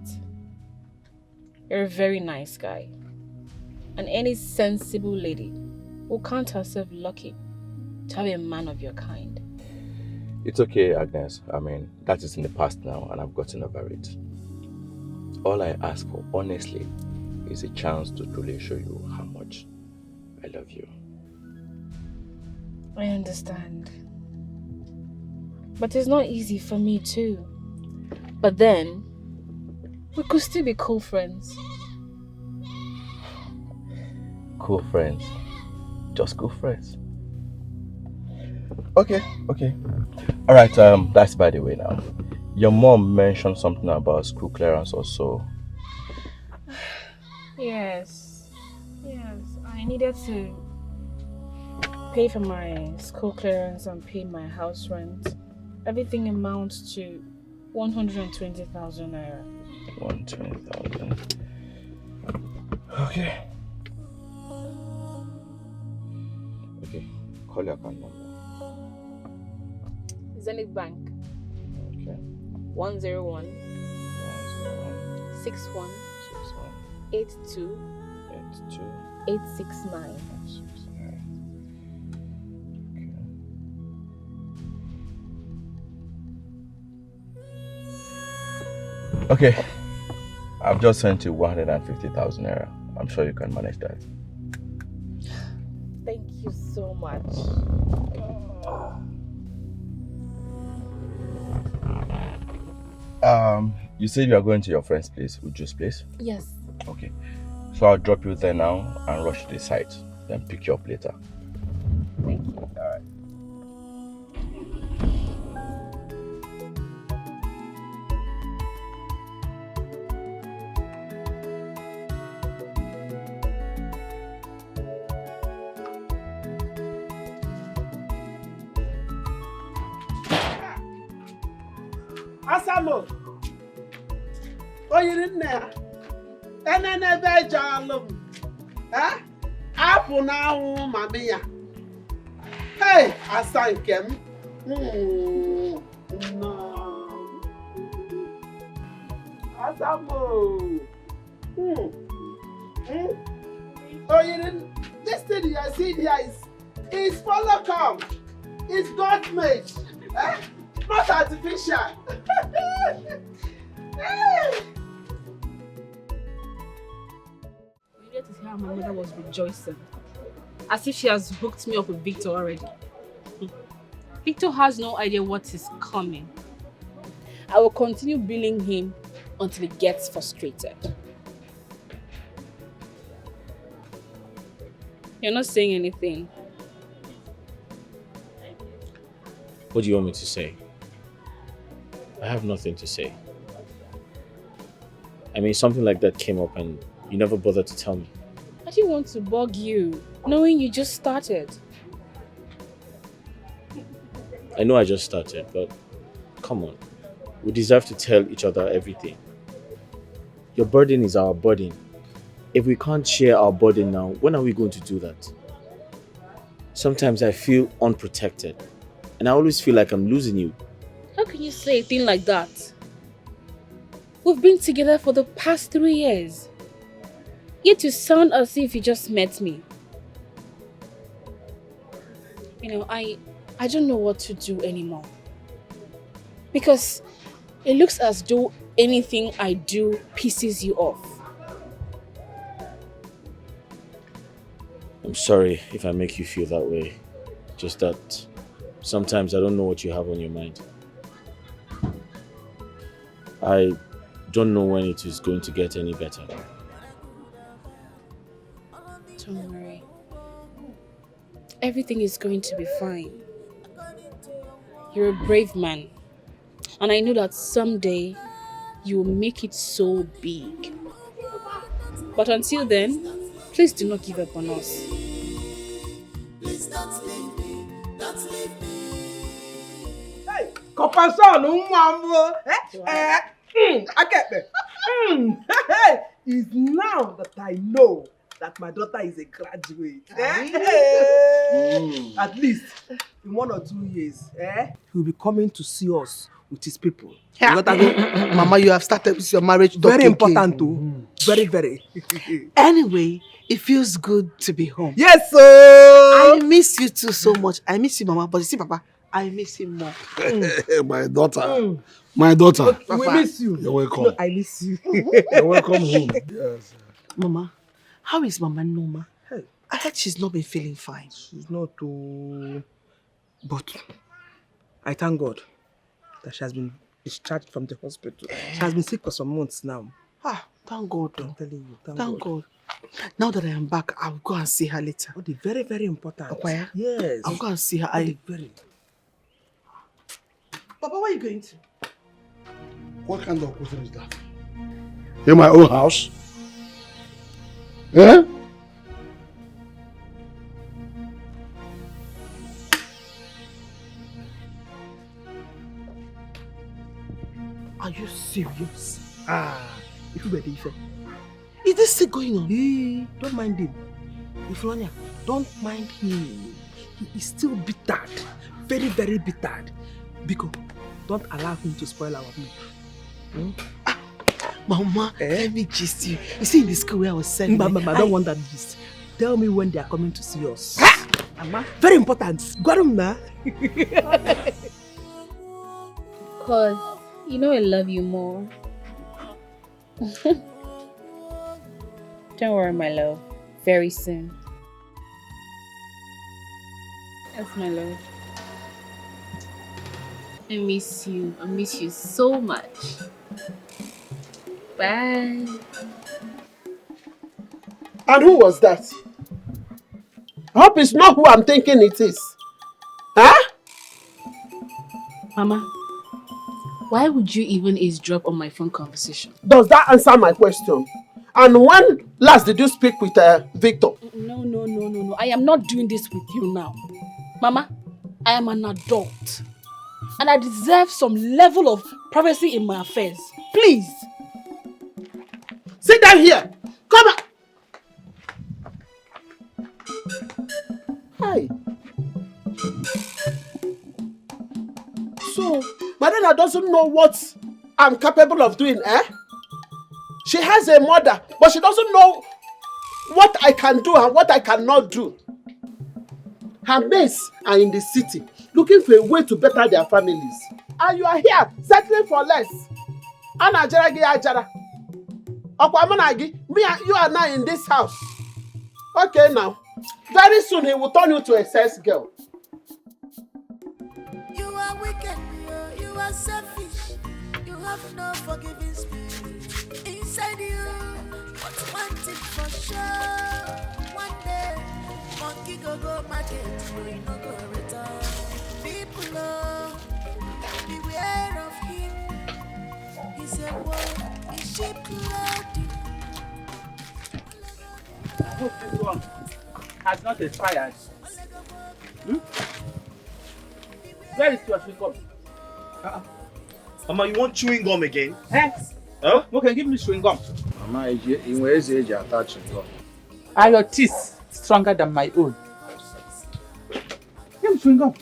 You're a very nice guy. And any sensible lady will count herself lucky to have a man of your kind. It's okay, Agnes. I mean, that is in the past now and I've gotten over it. All I ask for, honestly, is a chance to truly show you how much I love you. I understand. But it's not easy for me too. But then, We could still be cool friends. Cool friends. Just cool friends. Okay. Alright, that's by the way now. Your mom mentioned something about school clearance also. Yes. I needed to pay for my school clearance and pay my house rent. Everything amounts to 120,000 naira. 120,000. Okay. Call your account number. Zenith Bank. Okay. 101 61 82 869. Okay. I've just sent you 150,000 naira. I'm sure you can manage that. Thank you so much. You said you are going to your friend's place, Uju's place? Yes. Okay. So I'll drop you there now and rush to the site. Then pick you up later. Thank you. Alright. Asamo. Oyiri nne ya. Enenebe eje alụ m. Apụ n'anwụ mami ya. Hey, asa nke m. Asamo. Oyiri, this thing you are seeing here is follow come. It's God made. Not artificial. You get to see how my mother was rejoicing. As if she has hooked me up with Victor already. Victor has no idea what is coming. I will continue billing him until he gets frustrated. You're not saying anything. What do you want me to say? I have nothing to say. I mean, something like that came up and you never bothered to tell me. I didn't want to bug you, knowing you just started. I know I just started, but come on. We deserve to tell each other everything. Your burden is our burden. If we can't share our burden now, when are we going to do that? Sometimes I feel unprotected, and I always feel like I'm losing you. How can you say a thing like that? We've been together for the past 3 years. Yet you sound as if you just met me. You know, I don't know what to do anymore. Because it looks as though anything I do pisses you off. I'm sorry if I make you feel that way. Just that sometimes I don't know what you have on your mind. I don't know when it is going to get any better. Don't worry. Everything is going to be fine. You're a brave man. And I know that someday you will make it so big. But until then, please do not give up on us. Please don't leave me. Don't leave me. Hey, compassion, mama. I get me. It's now that I know that my daughter is a graduate. At least in 1 or 2 years, he'll be coming to see us with his people. Mama, you have started with your marriage. Very important too. Very, very. Anyway, it feels good to be home. Yes, sir. I miss you too so much. I miss you, Mama. But you see, Papa, I miss him more. My daughter. My daughter. Okay, we miss you. You're welcome. No, I miss you. You're welcome home. Yes. Mama, how is Mama Noma? Hey. I heard she's not been feeling fine. She's not too... But I thank God that she has been discharged from the hospital. She has been sick for some months now. Thank God. I'm telling you, Thank God. Now that I am back, I'll go and see her later. Oh, the very, very important. Okwaya? Yes. I'll go and see her. Very. Papa, where are you going to? What kind of question is that? In my own house? Eh? Are you serious? If you better, is this still going on? Hey, don't mind him. Iflonia, don't mind him. He is still bitter. Very, very bitter. Because don't allow him to spoil our mood. Mama, let me gist you. You see in the school where I was sent. I don't want that gist. Tell me when they are coming to see us. Mama, very important. Got him now. Because you know I love you more. Don't worry, my love. Very soon. That's my love. I miss you. I miss you so much. Bye. And who was that? I hope it's not who I'm thinking it is. Huh? Mama, why would you even eavesdrop on my phone conversation? Does that answer my question? And when last did you speak with Victor? No. I am not doing this with you now. Mama, I am an adult. And I deserve some level of privacy in my affairs. Please. Sit down here. Come on. Hi. So, Madonna doesn't know what I'm capable of doing, eh? She has a mother, but she doesn't know what I can do and what I cannot do. Her mates are in the city, looking for a way to better their families. And you are here, settling for less. Anna Jaragi Ajara. Okwamanagi, me and you are now in this house. Okay now. Very soon he will turn you to a sex girl. You are wicked, you are selfish. You have no forgiving spirit inside you. But one thing for sure, one day, monkey go market, we no go return. People beware of him. He's a wolf, he's sheep clothing. I hope this one has not expired. Where is your chewing gum? Mama, you want chewing gum again? Eh? Huh? Okay, give me chewing gum. Mama, in where is age attaching gum? Are your teeth stronger than my own? Give me chewing gum.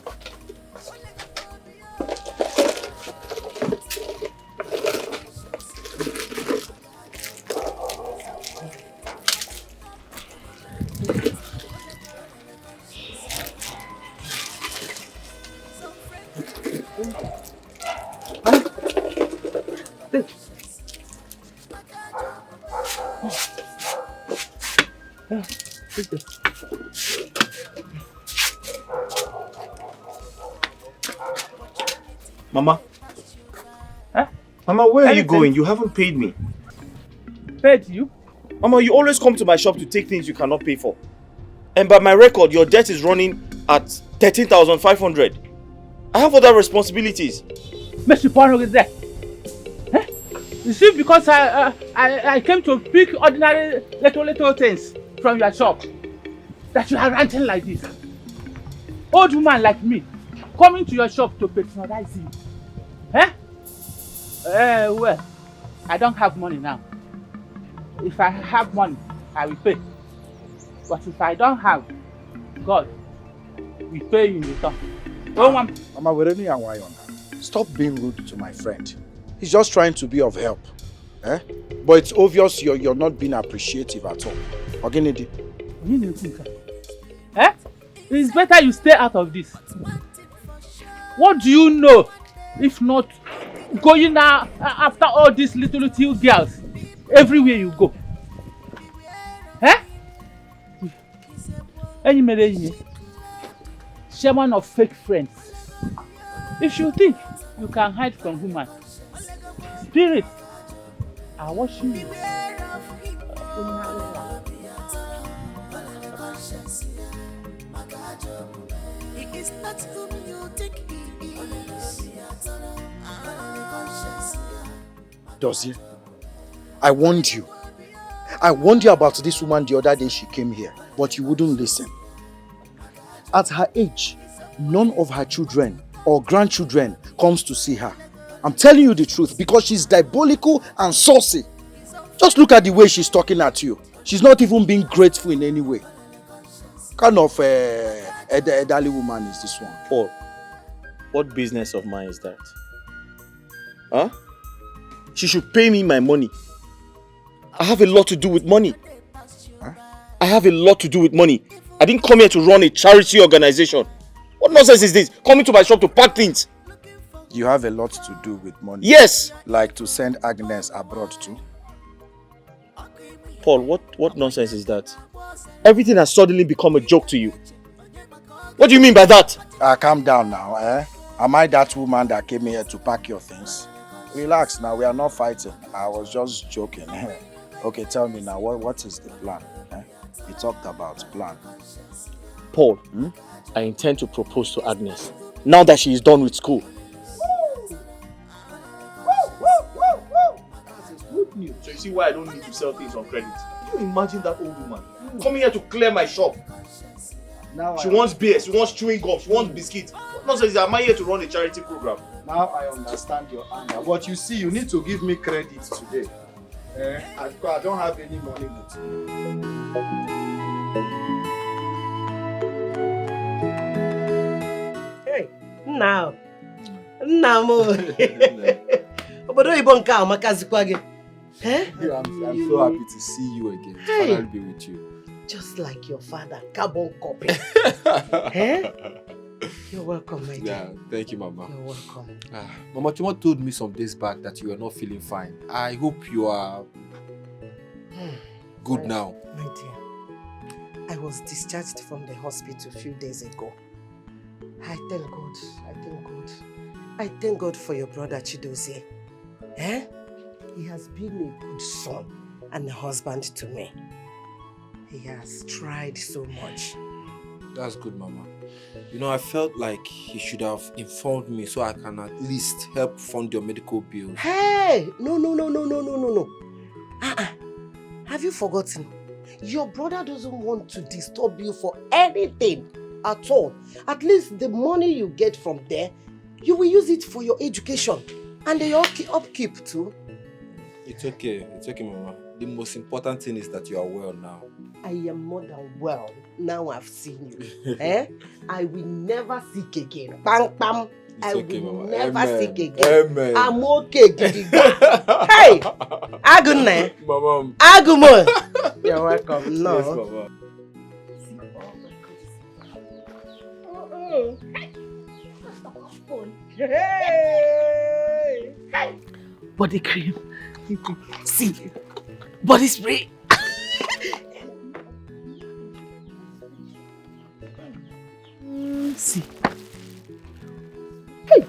Mama? Huh? Mama, where are you going? You haven't paid me. Paid you? Mama, you always come to my shop to take things you cannot pay for. And by my record, your debt is running at 13,500. I have other responsibilities. Mr. Pono is there. Eh? You see, because I came to pick ordinary little things from your shop, that you are ranting like this. Old woman like me, coming to your shop to patronize you. Eh? Well, I don't have money now. If I have money, I will pay. But if I don't have, God will pay you in return. Mama, we're only a while now. Stop being rude to my friend. He's just trying to be of help. Eh? But it's obvious you're not being appreciative at all. Ogenedi. Eh? It's better you stay out of this. What do you know if not going now after all these little girls everywhere you go? Eh? Chairman of fake friends. If you think you can hide from human spirit, I wash you. He is not whom you think he is. Dozie, I warned you. I warned you about this woman the other day she came here, but you wouldn't listen. At her age, none of her children or grandchildren comes to see her. I'm telling you the truth because she's diabolical and saucy. Just look at the way she's talking at you. She's not even being grateful in any way. Kind of elderly woman is this one. Paul, what business of mine is that? Huh? She should pay me my money. I have a lot to do with money. Huh? I have a lot to do with money. I didn't come here to run a charity organization. What nonsense is this? Coming to my shop to pack things. You have a lot to do with money. Yes. Like to send Agnes abroad too. Paul, what nonsense is that? Everything has suddenly become a joke to you. What do you mean by that? Calm down now, eh? Am I that woman that came here to pack your things? Relax now, we are not fighting. I was just joking. Okay, tell me now, what is the plan? Eh? We talked about plan. Paul, I intend to propose to Agnes now that she is done with school. That's good news. So you see why I don't need to sell things on credit. Can you imagine that old woman coming here to clear my shop? Now she wants beer, she wants chewing gum, she wants biscuits. What nonsense, am I here to run a charity program? Now I understand your anger, but you see, you need to give me credit today. I don't have any money with you. Hey, now. Obodo oyibo nke a makazikwa gị. I'm so happy to see you again. To finally be with you. Just like your father, carbon copy. You're welcome, my dear. Yeah, thank you, Mama. You're welcome. Mama Chuma told me some days back that you are not feeling fine. I hope you are good now. My dear, I was discharged from the hospital a few days ago. I thank God. I thank God. I thank God for your brother Chidozie. He has been a good son and a husband to me. He has tried so much. That's good, Mama. You know, I felt like he should have informed me so I can at least help fund your medical bills. Hey! No. Have you forgotten? Your brother doesn't want to disturb you for anything at all. At least the money you get from there, you will use it for your education and your upkeep too. It's okay, Mama. The most important thing is that you are well now. I am more than well. Now I've seen you. I will never sick again. Bang, bang. I will never sick again. Amen. I'm okay, Gidiga. Hey! Agnes. Mama. Agumon. You're welcome. No. Yes, Mama. Hey! Body cream. See, body spray. See. Hey.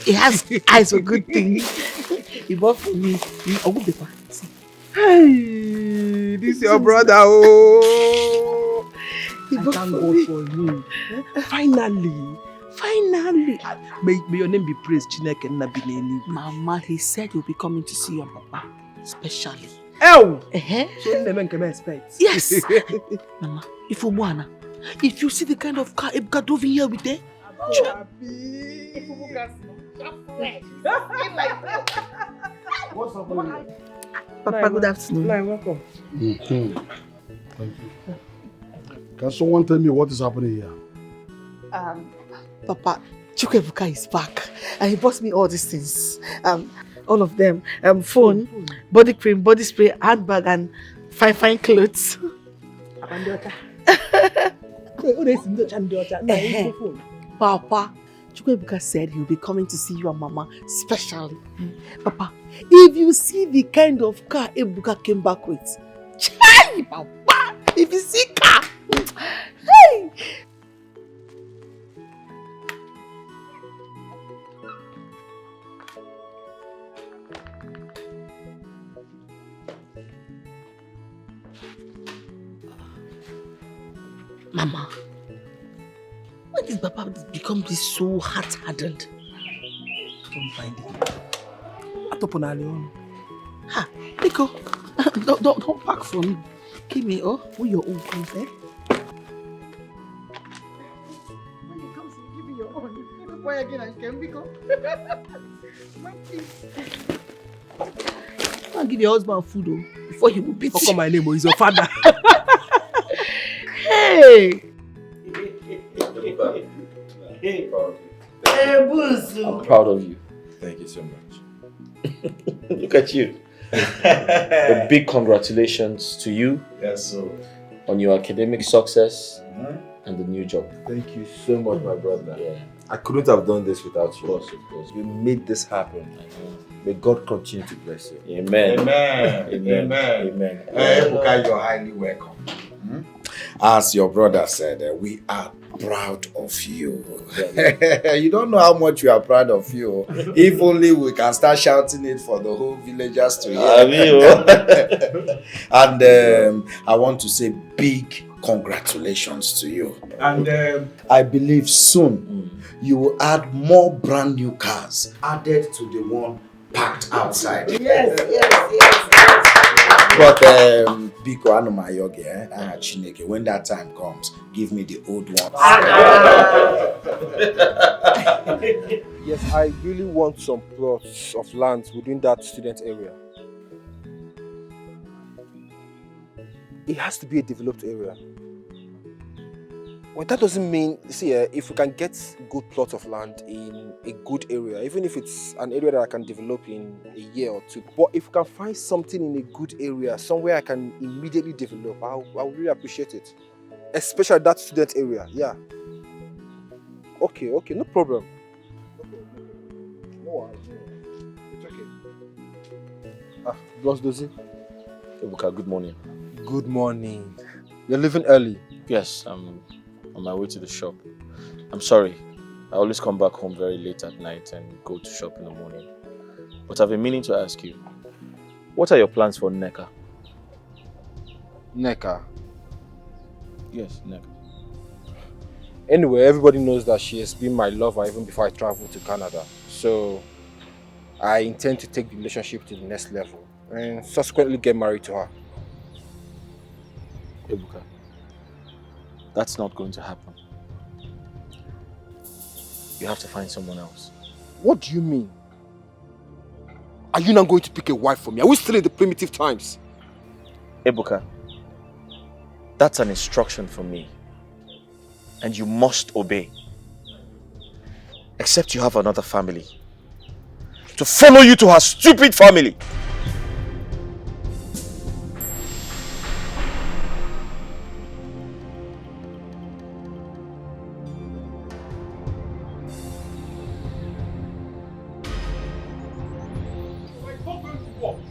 He has eyes for good things. He bought for me. A good paper. See. Hey, this is your brother. Oh, He bought thank God for you. Finally. May your name be praised, Chineke Nabineni. Mama, he said you'll be coming to see your papa, especially. Oh! So you can expect. Yes! Mama, if you see the kind of car Ebuka drove in here with them, What's up, Papa, good afternoon. Welcome. Thank you. Can someone tell me what is happening here? Papa, Chukwuebuka is back and he bought me all these things. All of them. Phone, body cream, body spray, handbag and fine clothes. Papa, Chukwuebuka said he'll be coming to see you and Mama specially. Papa, if you see the kind of car Ebuka came back with, chai, Papa, if you see car, hey! Mama, why did Papa become this so hard-hardened? Don't find it. Atoponalion. Ha, Nico, don't pack for me. Give me, who your own comes, eh? When it comes to giving your own, why again I can Nico? I'll give your husband food before he will beat you. How come my name is your father? Hey! I'm proud of you. Thank you so much. Look at you. A big congratulations to you. Yes, sir. On your academic success and the new job. Thank you so much, my brother. Yeah. I couldn't have done this without you. Of course. You made this happen. May God continue to bless you. Amen. Amen. Amen. Ebuka, you're highly welcome. As your brother said, we are proud of you. You don't know how much we are proud of you. If only we can start shouting it for the whole villagers to hear. And I want to say big congratulations to you. And I believe soon you will add more brand new cars added to the one packed outside. Yes. But Biko Anumayoge, Chineke, when that time comes, give me the old one. Yes, I really want some plots of land within that student area. It has to be a developed area. Well, that doesn't mean, see, if we can get good plots of land in a good area, even if it's an area that I can develop in a year or two, but if we can find something in a good area, somewhere I can immediately develop, I would really appreciate it. Especially that student area, yeah. Okay, no problem. No worries. It's okay. Boss Dozie. Ebuka, good morning. Good morning. You're leaving early? Yes, I'm on my way to the shop. I'm sorry. I always come back home very late at night and go to shop in the morning. But I've been meaning to ask you, what are your plans for Nneka? Nneka? Yes, Nneka. Anyway, everybody knows that she has been my lover even before I traveled to Canada. So, I intend to take the relationship to the next level and subsequently get married to her. Ebuka, that's not going to happen. You have to find someone else. What do you mean? Are you not going to pick a wife for me? Are we still in the primitive times? Ebuka, that's an instruction from me. And you must obey. Except you have another family to follow you to her stupid family.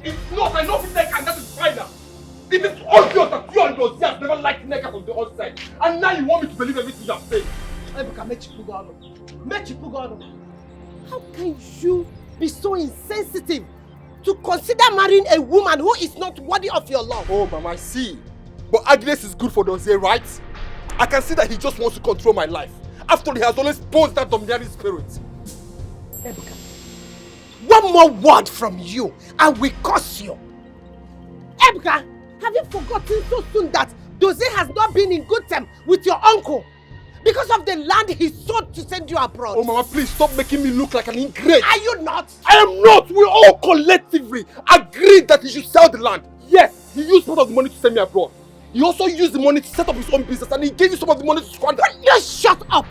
It's not, I know Nneka, and that is final. It is obvious that you and Dozie have never liked Nneka from the outside. And now you want me to believe everything you have said. How can you be so insensitive to consider marrying a woman who is not worthy of your love? Oh, Mama, I see. But Agnes is good for Dozie, right? I can see that he just wants to control my life. After all, he has always posed that domineering spirit. Ebuka, one more word from you and we curse you. Ebuka, have you forgotten so soon that Dozie has not been in good terms with your uncle because of the land he sold to send you abroad? Oh, Mama, please stop making me look like an ingrate. Are you not? I am not. We all collectively agreed that he should sell the land. Yes, he used part of the money to send me abroad. He also used the money to set up his own business and he gave you some of the money to squander. You shut up!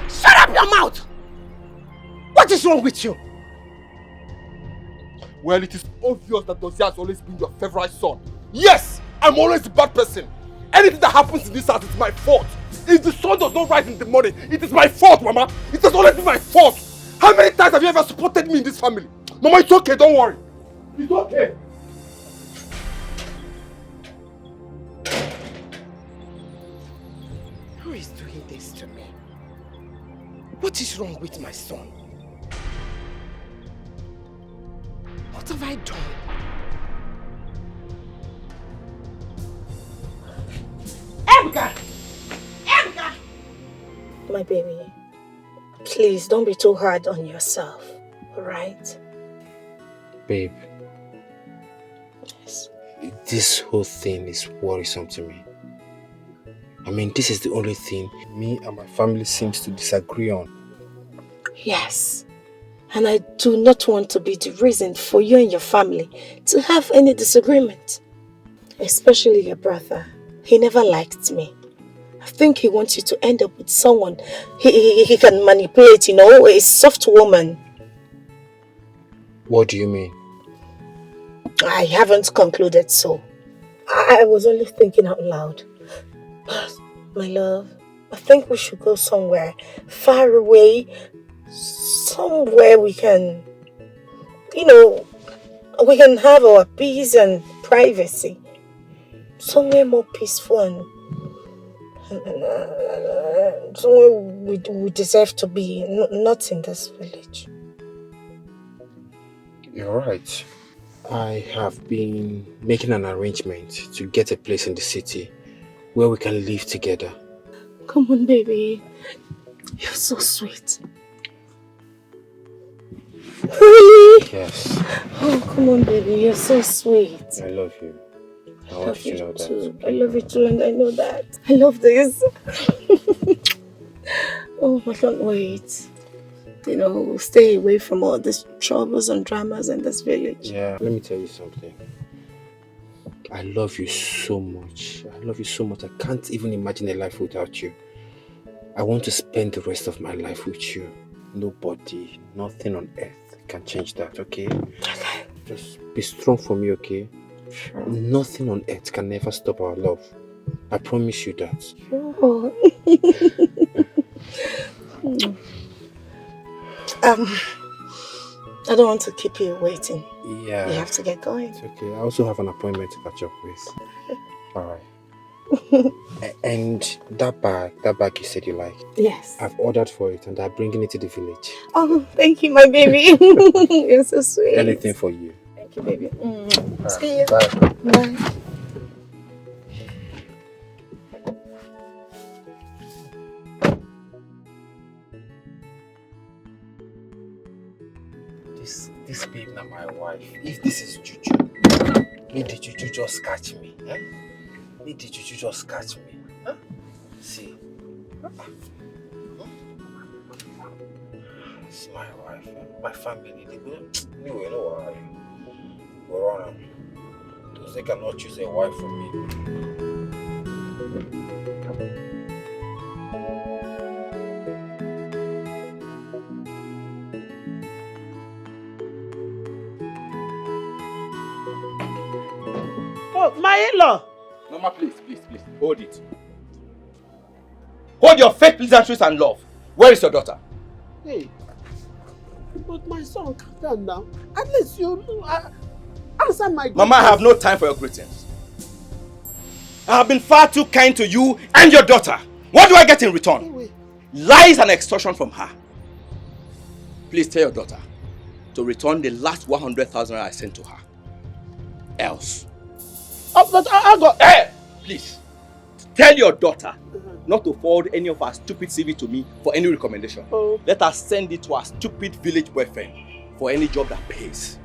Shut up your mouth! What is wrong with you? Well, it is obvious that Dozie has always been your favorite son. Yes, I'm always the bad person. Anything that happens in this house is my fault. If the sun does not rise in the morning, it is my fault, Mama. It has always been my fault. How many times have you ever supported me in this family? Mama, it's okay, don't worry. It's okay. Who is doing this to me? What is wrong with my son? What have I done? Ebuka! My baby, please don't be too hard on yourself, alright? Babe, Yes. this whole thing is worrisome to me. I mean, this is the only thing me and my family seems to disagree on. Yes. And I do not want to be the reason for you and your family to have any disagreement. Especially your brother. He never liked me. I think he wants you to end up with someone he can manipulate, you know, a soft woman. What do you mean? I haven't concluded so. I was only thinking out loud. My love, I think we should go somewhere far away. Somewhere we can, you know, we can have our peace and privacy. Somewhere more peaceful and somewhere we deserve to be, not in this village. You're right. I have been making an arrangement to get a place in the city where we can live together. Come on, baby. You're so sweet. Really? Yes. Oh, come on, baby. You're so sweet. I love you. I want you to know that. I love you too, and I know that. I love this. Oh, I can't wait. You know, stay away from all these troubles and dramas in this village. Yeah, let me tell you something. I love you so much. I love you so much. I can't even imagine a life without you. I want to spend the rest of my life with you. Nobody, nothing on earth can change that, okay? Okay. Just be strong for me, okay? Sure. Nothing on earth can ever stop our love. I promise you that. Sure. I don't want to keep you waiting. Yeah. You have to get going. It's okay. I also have an appointment to catch up with. Alright. And that bag you said you like. Yes. I've ordered for it and I'm bringing it to the village. Oh, thank you, my baby. You're so sweet. Anything for you. Thank you, baby. Right. See you. Bye. Bye. This babe now my wife. If this is juju, may the juju just catch me. Eh? May the juju just catch me. Huh? See. It's my wife, my family. They go. Anyway, no worry. Go on. Because they cannot choose a wife for me. Oh, my in-law! Mama, please, hold it. Hold your fake pleasantries and love. Where is your daughter? Hey, but my son, calm down now. At least you answer my question. Mama, I have no time for your greetings. I have been far too kind to you and your daughter. What do I get in return? Lies and extortion from her. Please tell your daughter to return the last 100,000 I sent to her. Else. Oh, but I got... Hey! Please. Tell your daughter not to forward any of her stupid CV to me for any recommendation. Oh. Let her send it to her stupid village boyfriend for any job that pays.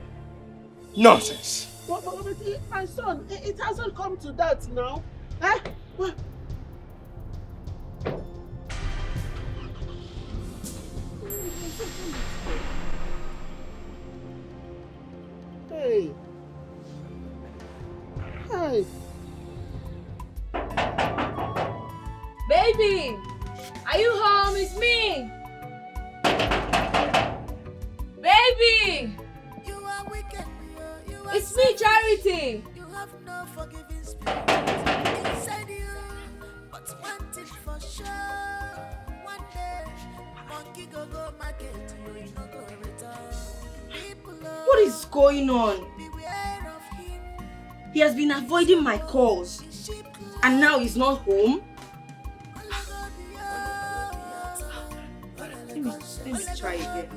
Nonsense. But my son, it hasn't come to that now. Eh? What? Hey. Hey. Baby, are you home? It's me. Baby, it's me, Charity. You have no forgiving spirit inside you, but one thing for sure. One day, monkey go market, you no go return. What is going on? He has been avoiding my calls. And now he's not home? Let me try again.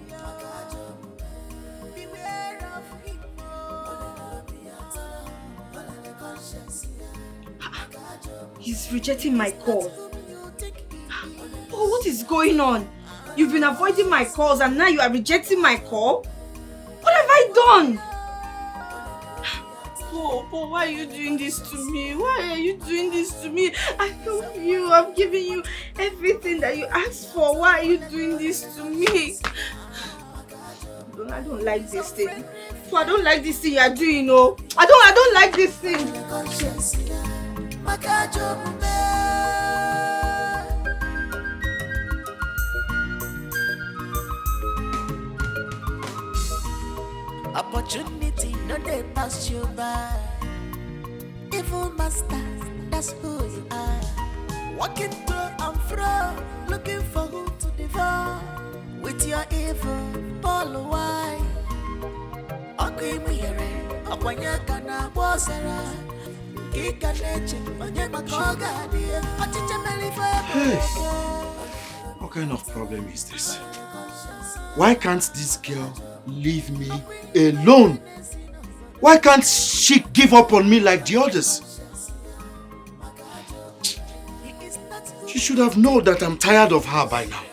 He's rejecting my calls. Oh, what is going on? You've been avoiding my calls and now you are rejecting my call? What have I done? Oh, why are you doing this to me? Why are you doing this to me? I love you. I've given you everything that you asked for. Why are you doing this to me? I don't like this thing. So I don't like this thing you are doing, no. I don't like this thing. Opportunity, no they pass you by. Evil masters, that's who you are. Walking to and fro, looking for who to devour. With your evil, Paul why? Okimire, Okwanyaka na Bosara. Kika neche, Onyema Koga, dear. Hey, what kind of problem is this? Why can't this girl leave me alone? Why can't she give up on me like the others? She should have known that I'm tired of her by now.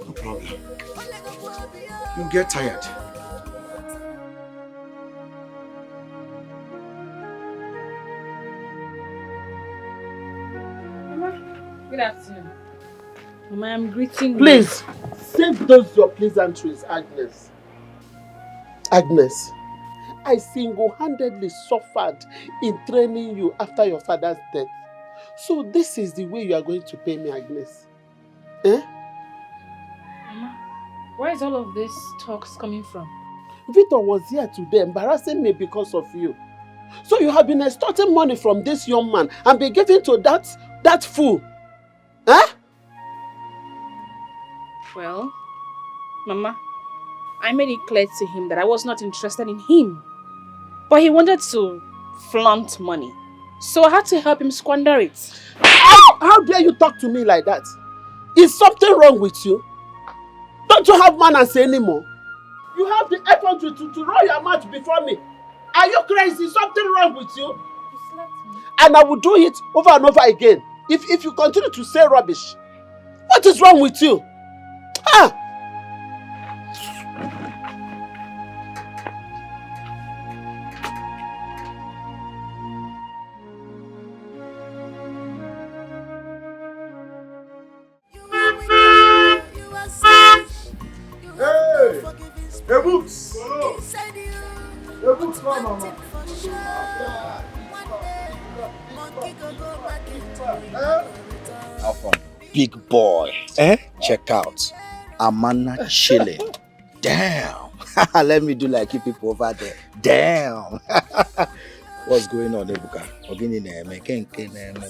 No problem. You'll get tired. Mama, good afternoon. Mama, I'm greeting you. Please, save those your pleasantries, Agnes. Agnes, I single-handedly suffered in training you after your father's death. So this is the way you are going to pay me, Agnes. Eh? Mama, where is all of this talks coming from? Victor was here today embarrassing me because of you. So you have been extorting money from this young man and been giving to that fool. Eh? Well, Mama, I made it clear to him that I was not interested in him. But he wanted to flaunt money. So I had to help him squander it. How dare you talk to me like that? Is something wrong with you? Don't you have manners anymore? You have the effort to roll your mouth before me. Are you crazy? Is something wrong with you? You slapped me. And I will do it over and over again. If you continue to say rubbish. What is wrong with you? Ah! Hey, books! Hey, books, come, mama. Big boy. Check out. Amana chilling. Damn. Let me do like you people over there. Damn. What's going on, Ebuka?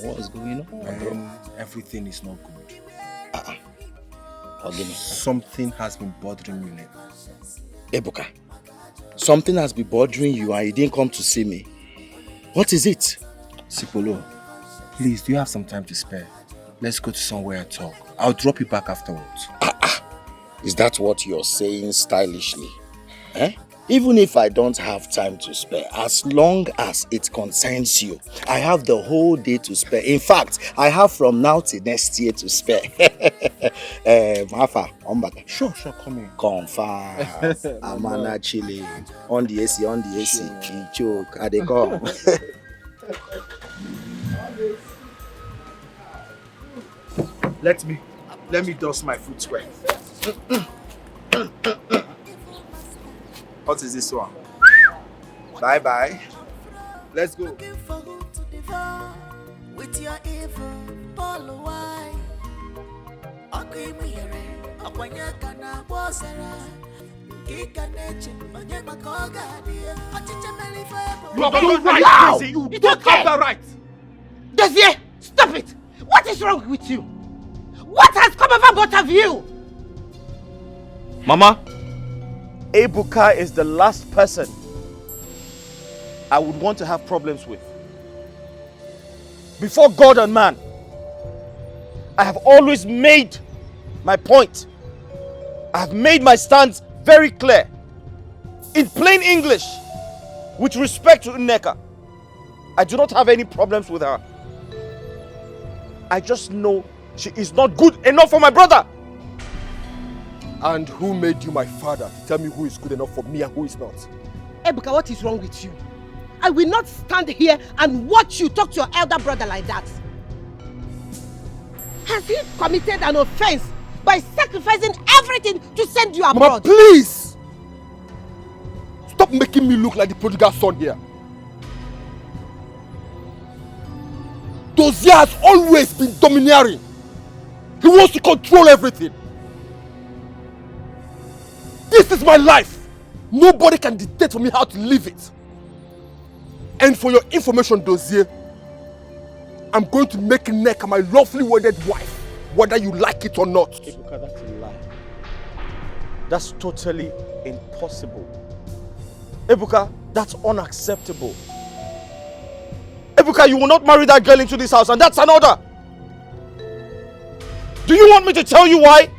What's going on? Everything is not good. Ogini. Something has been bothering me lately. Ebuka, something has been bothering you and you didn't come to see me. What is it? Sipolo, please, do you have some time to spare? Let's go to somewhere and talk. I'll drop you back afterwards. Is that what you're saying stylishly? Eh? Even if I don't have time to spare, as long as it concerns you, I have the whole day to spare. In fact, I have from now to next year to spare. Mafa, Sure, come in. Confirm. Amana chili. On the AC. Choke. Are they come? Let me dust my footwear. What is this one? Bye. Let's go. With your evil, Paul why? Okimire, Okwanyaka na Bosara. Kika neche, Onyema Koga, dear. Achicha Melifebo. You are right, crazy. You don't have that right. Dossier, stop it. What is wrong with you? What has come over both of you? Mama, Ebuka is the last person I would want to have problems with. Before God and man, I have always made my point. I have made my stance very clear. In plain English, with respect to Nneka, I do not have any problems with her. I just know she is not good enough for my brother. And who made you my father to tell me who is good enough for me and who is not? Ebuka, what is wrong with you? I will not stand here and watch you talk to your elder brother like that. Has he committed an offense by sacrificing everything to send you abroad? Mama, please! Stop making me look like the prodigal son here. Dozier has always been domineering. He wants to control everything. This is my life. Nobody can dictate for me how to live it. And for your information, Dozier, I'm going to make Nneka my lawfully wedded wife, whether you like it or not. Ebuka, that's a lie. That's totally impossible. Ebuka, that's unacceptable. Ebuka, you will not marry that girl into this house, and that's an order. Do you want me to tell you why?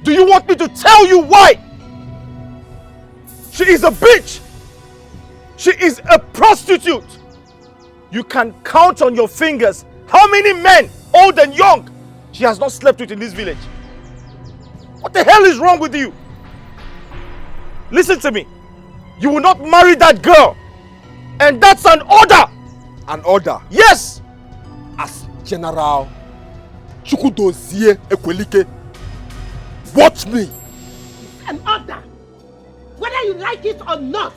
Do you want me to tell you why? She is a bitch. She is a prostitute. You can count on your fingers how many men, old and young, she has not slept with in this village. What the hell is wrong with you? Listen to me. You will not marry that girl. And that's an order. An order? Yes. As General Chukwudozie Ekwelike, watch me. An order. Whether you like it or not.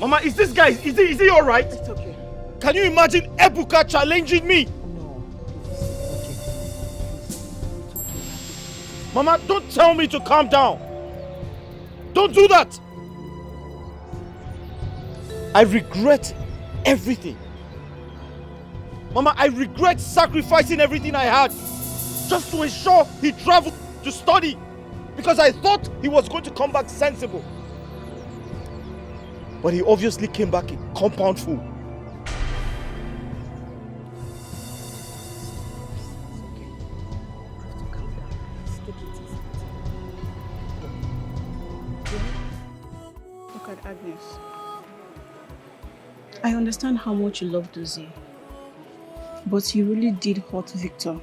Mama, is this guy, is he alright? It's okay. Can you imagine Ebuka challenging me? No. Mama, don't tell me to calm down. Don't do that. I regret everything. Mama, I regret sacrificing everything I had just to ensure he traveled to study, because I thought he was going to come back sensible. But he obviously came back a compound fool. Look at Agnes. I understand how much you love Dozie, but you really did hurt Victor.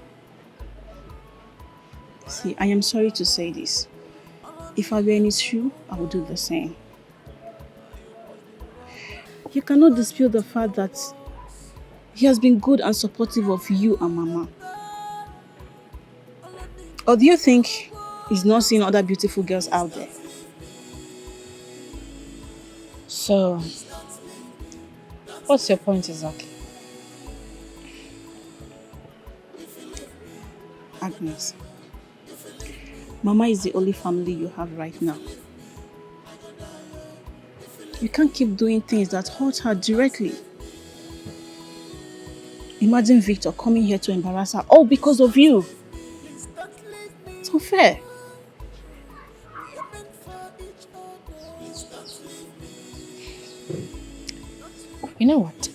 See, I am sorry to say this. If I were in his shoe, I would do the same. You cannot dispute the fact that he has been good and supportive of you and Mama. Or do you think he's not seeing other beautiful girls out there? So, what's your point exactly? Agnes, Mama is the only family you have right now. You can't keep doing things that hurt her directly. Imagine Victor coming here to embarrass her all because of you. It's unfair. You know what?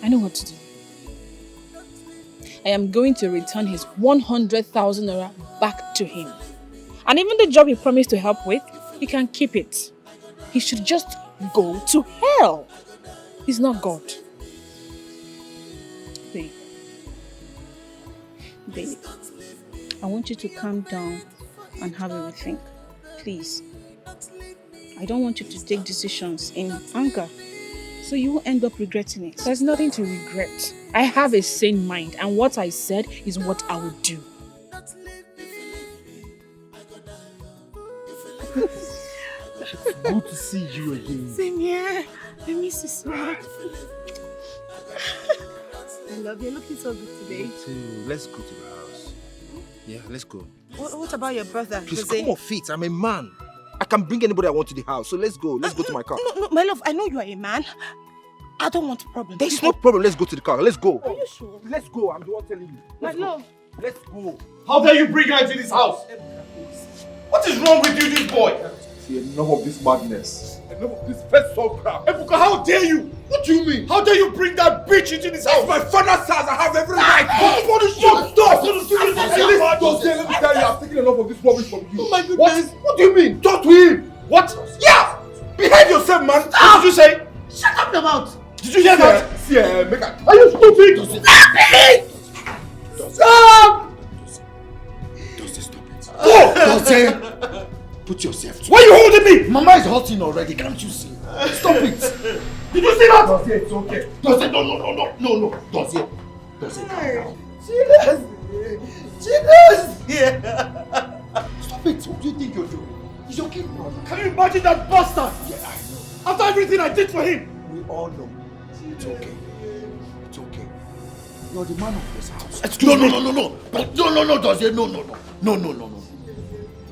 I know what to do. I am going to return his 100,000 naira back to him. And even the job he promised to help with, he can keep it. He should just go to hell. He's not God. Babe, I want you to calm down and have a rethink. Please. I don't want you to take decisions in anger, so you will end up regretting it. There's nothing to regret. I have a sane mind, and what I said is what I will do. Good to see you again. Same here. I miss you so much. I love you. Looking so good today. Me too. Let's go to the house. Yeah, let's go. What about your brother? Please Jose? come off it. I'm a man. I can bring anybody I want to the house. So let's go. Let's go to my car. No, my love. I know you are a man. I don't want problems. There's no problem. Let's go to the car. Let's go. Are you sure? Let's go. I'm the one telling you. My love. Let's go. How dare you bring her into this house? What is wrong with you, this boy? See, enough of this madness. Enough of this first soul crap. Ebuka, how dare you? What do you mean? How dare you bring that bitch into this house? It's my father's house. I have every right. What is your Stop! Let me tell you, I've taken enough of this rubbish from you. Oh my goodness. What do you mean? Talk to him. What? Yeah! Behave yourself, man. What did you say? Shut up your mouth. Did you hear See, make a... Are you stupid? Stop it! Stop! Stop it. Go! Dozie! Put yourself... Why are you holding me? Mama is hurting already, can't you see? Stop it! Did you see that? Dozie, it's okay. Dozie, no. Dozie, calm down. She knows! Stop it, what do you think you're doing? It's okay, brother. Can you imagine that bastard? Yeah, I know. After everything I did for him. We all know. It's okay. It's okay. You're the man of this house. Excuse me. No. But no, Dozie, no.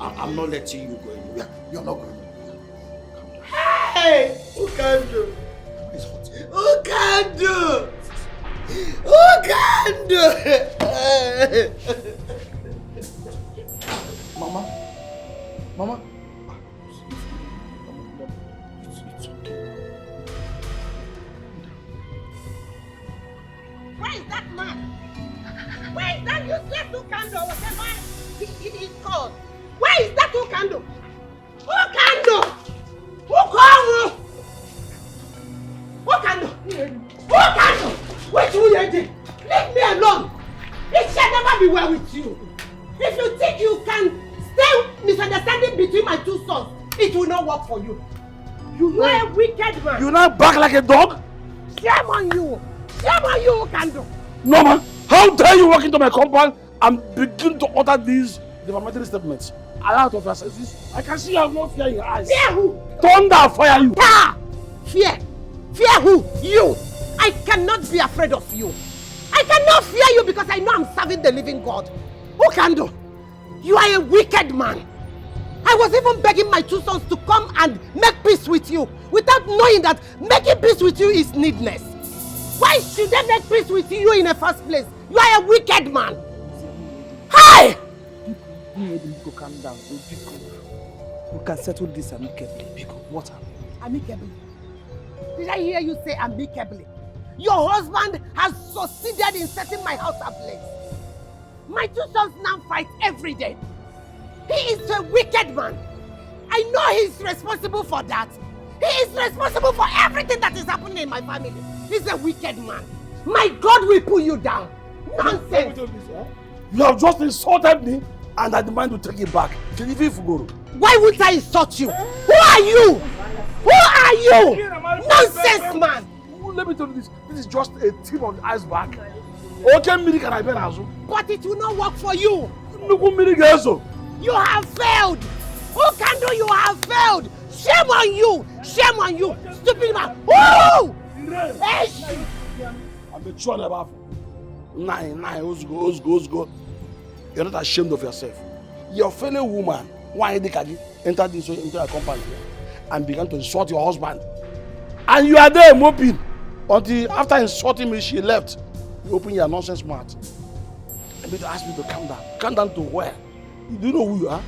I'm not letting you go anywhere. You're not going anywhere. Hey! Who can do? It's hot. Who can do? Who can do? Mama. Where is that man? Where is that useless Ukando, whatever he's called? Where is that Ukando? Ukando! Ukando! Wait till you leave me alone! It shall never be well with you. If you think you can stay misunderstanding between my two sons, it will not work for you. You are a wicked man. You now bark like a dog? Shame on you! Shame on you, Ukando! No, man. How dare you walk into my compound and begin to utter these defamatory statements? Out of your senses, I can see you have no fear in your eyes. Fear who? Thunder fire you! Fear? Fear who? You! I cannot be afraid of you. I cannot fear you because I know I'm serving the living God. Ukando, you are a wicked man. I was even begging my two sons to come and make peace with you without knowing that making peace with you is needless. Why should they make peace with you in the first place? You are a wicked man. Hi! Calm down. We can settle this amicably. What happened? Amicably? Did I hear you say amicably? Your husband has succeeded in setting my house ablaze. My two sons now fight every day. He is a wicked man. I know he's responsible for that. He is responsible for everything that is happening in my family. He's a wicked man. My God will pull you down. Nonsense. You have just insulted me and I demand to take it back. Why would I insult you? Who are you? Who are you? Nonsense, man. Let me tell you this. This is just a tip on the iceberg. Okay, can I bear as well? But it will not work for you. You have failed. Who can do? You have failed. Shame on you. Shame on you. Stupid man. Woo! I'm the true about nine. Go. You're not ashamed of yourself. Your fellow woman, why Dikeh entered into a compound and began to insult your husband. And you are there moping until after insulting me, she left. You open your nonsense mouth. And they ask me to calm down. Calm down to where? Do you know who you are?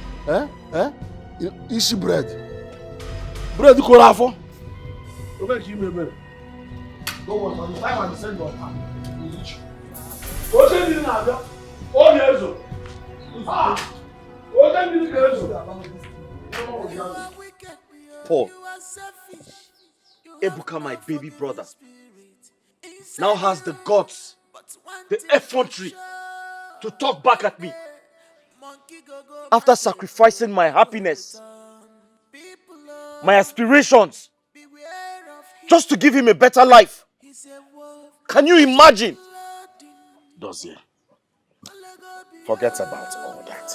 Easy bread. Bread you call for? Okay, give me a bread. Don't worry, by the time I send your time, you reach. What's it in there? Oh, yes. Paul, Ebuka, my baby brother, now has the guts, the effrontery to talk back at me. After sacrificing my happiness, my aspirations, just to give him a better life. Can you imagine? Dozie, forget about all that.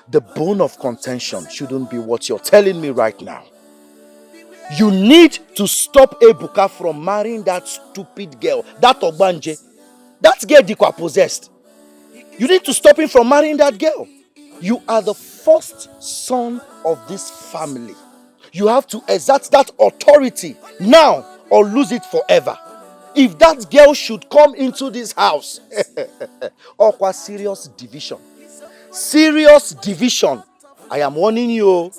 The bone of contention shouldn't be what you're telling me right now. You need to stop Ebuka from marrying that stupid girl, that Ogbanje. That girl Dikeh possessed. You need to stop him from marrying that girl. You are the first son of this family. You have to exert that authority now or lose it forever. If that girl should come into this house, or serious division. Serious division. I am warning you.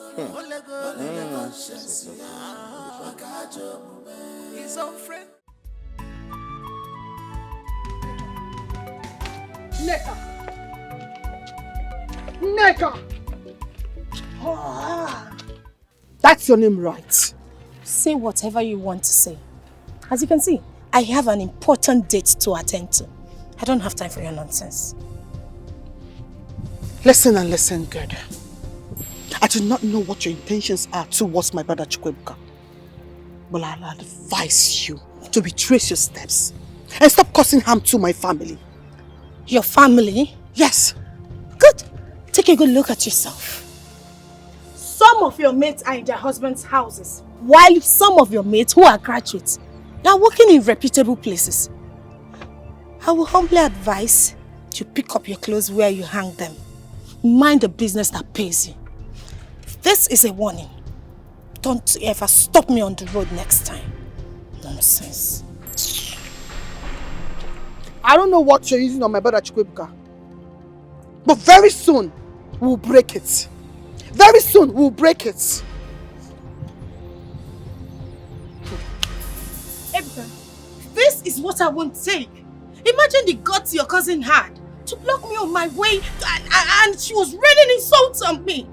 Neka! That's your name, right? Say whatever you want to say. As you can see, I have an important date to attend to. I don't have time for your nonsense. Listen and listen good. I do not know what your intentions are towards my brother Chukwuebuka, but I'll advise you to retrace your steps and stop causing harm to my family. Your family? Yes. Good. Take a good look at yourself. Some of your mates are in their husbands' houses, while some of your mates who are graduates, they are working in reputable places. I will humbly advise you pick up your clothes where you hang them. Mind the business that pays you. This is a warning. Don't ever stop me on the road next time. Nonsense. I don't know what you're using on my brother Chukwuebuka, but very soon we'll break it. Very soon we'll break it. Ebuka, this is what I won't take. Imagine the guts your cousin had to block me on my way and she was raining insults on me.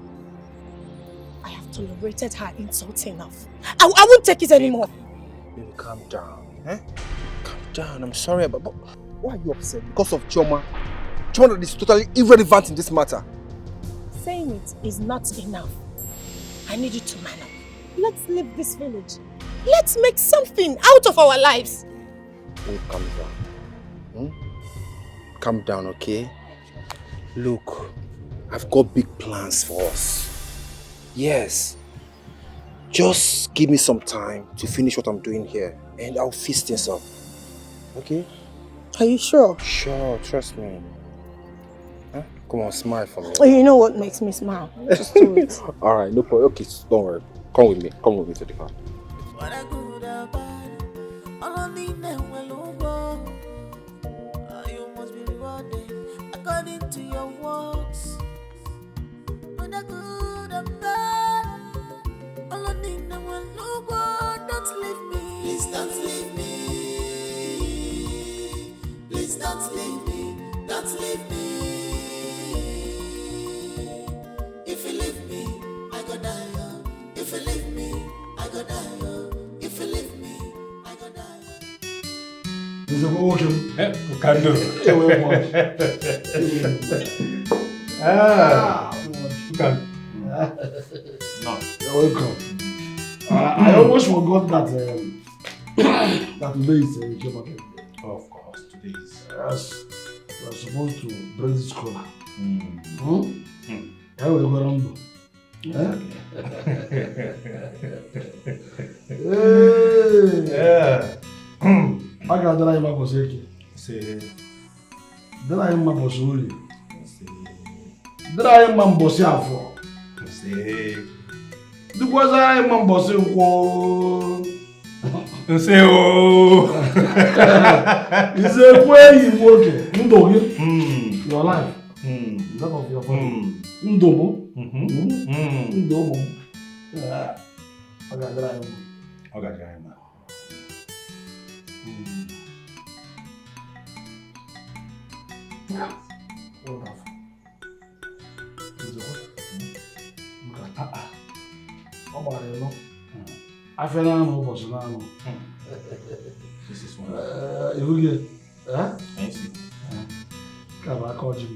I have tolerated her insults enough. I won't take it anymore. Baby, calm down. Eh? Calm down. I'm sorry, but why are you upset? Because of Choma? Choma that is totally irrelevant in this matter. Saying it is not enough. I need you to man up. Let's leave this village. Let's make something out of our lives. Babe, calm down. Calm down, okay? Look, I've got big plans for us. Yes. Just give me some time to finish what I'm doing here and I'll fix things up. Okay? Are you sure? Sure, trust me. Huh? Come on, smile for me. Oh, you know what makes me smile? Just do it. Alright, no problem. Okay, don't worry. Come with me. Come with me to the car. You must be rewarded according to your works. When I good and bad, all I need now will look. Don't leave me. Please don't leave me. Please don't leave me. Don't leave me. If you leave me, I go die. If you leave me, I go die. If you leave me, I go die. Disapproval. Can do. No. You're welcome. I almost forgot that that today is Joma birthday. Of course, today is. Yes. We are supposed to bring this cola. How will you go around? Yeah. I got the line of Oseki. The line of Osuli. The line of Bosiafo. The was I am Bosinko. Say, oh, it's a way you work it. Your life. That of your family. Ndobo. Ndobo. I got the line. Yeah. Wonderful. I feel I'm this is one. If we get, I see. Come on, call you.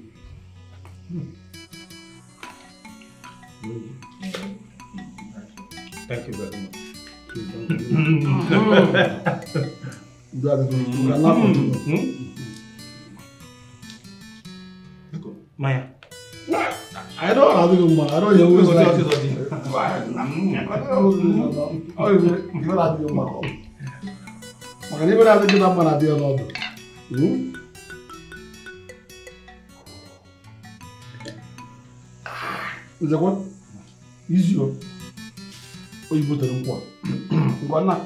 Thank you very much. Maya. I don't have to go. I don't know who's that. Is that what? Easy. Oh, you put it in what? What not?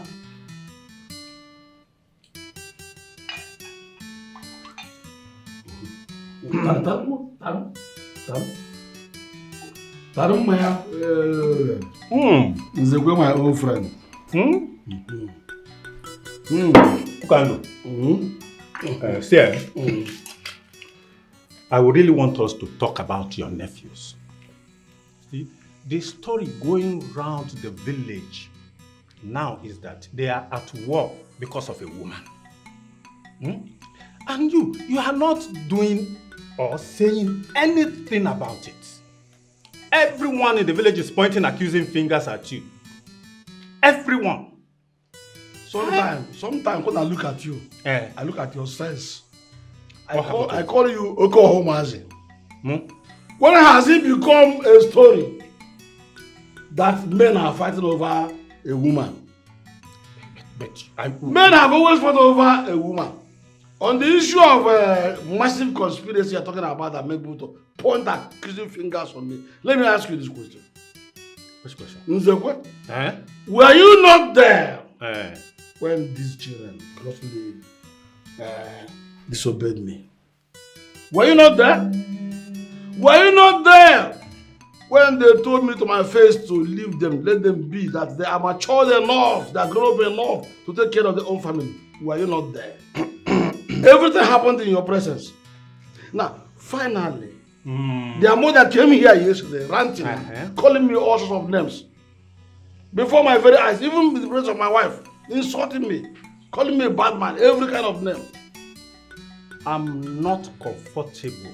Tarum Maya. Is my old friend. Sir, I would really want us to talk about your nephews. See, the story going round the village now is that they are at war because of a woman. And you are not doing or saying anything about it. Everyone in the village is pointing accusing fingers at you. Everyone. Sometimes when I look at you, I look at your sense. I What call you Okohomazi. When has it become a story that men are fighting over a woman? Men have always fought over a woman. On the issue of massive conspiracy you're talking about that make people to point accusing fingers on me, let me ask you this question. Which question? Nzekwe, were you not there when these children grossly disobeyed me? Were you not there? Were you not there when they told me to my face to leave them, let them be, that they are mature enough, they are grown up enough to take care of their own family? Were you not there? Everything happened in your presence. Now, finally, their mother came here yesterday, ranting, calling me all sorts of names. Before my very eyes, even with the presence of my wife, insulting me, calling me a bad man, every kind of name. I'm not comfortable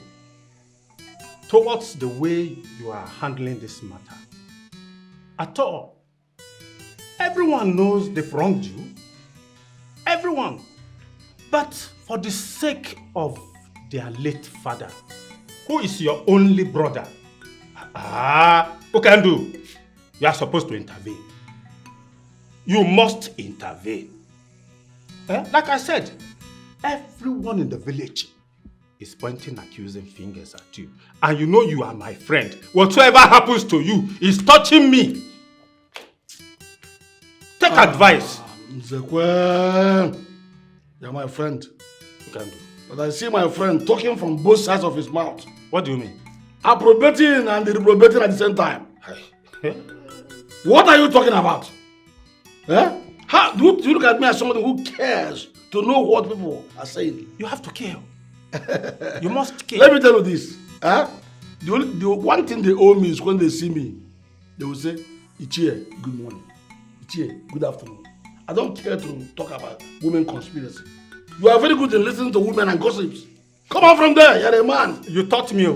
towards the way you are handling this matter. At all. Everyone knows they've wronged you. Everyone. But for the sake of their late father, who is your only brother, who can do? You are supposed to intervene. You must intervene. Like I said, everyone in the village is pointing accusing fingers at you. And you know you are my friend. Whatever happens to you is touching me. Take advice. Nzekwe, you're my friend. You can do. But I see my friend talking from both sides of his mouth. What do you mean? Approbating and reprobating at the same time. What are you talking about? How do you look at me as somebody who cares to know what people are saying? You have to care. You must care. Let me tell you this. The one thing they owe me is when they see me, they will say, Ichie, good morning. Ichie, good afternoon. I don't care to talk about women conspiracy. You are very good in listening to women and gossips. Come on from there, you're a man. You taught me.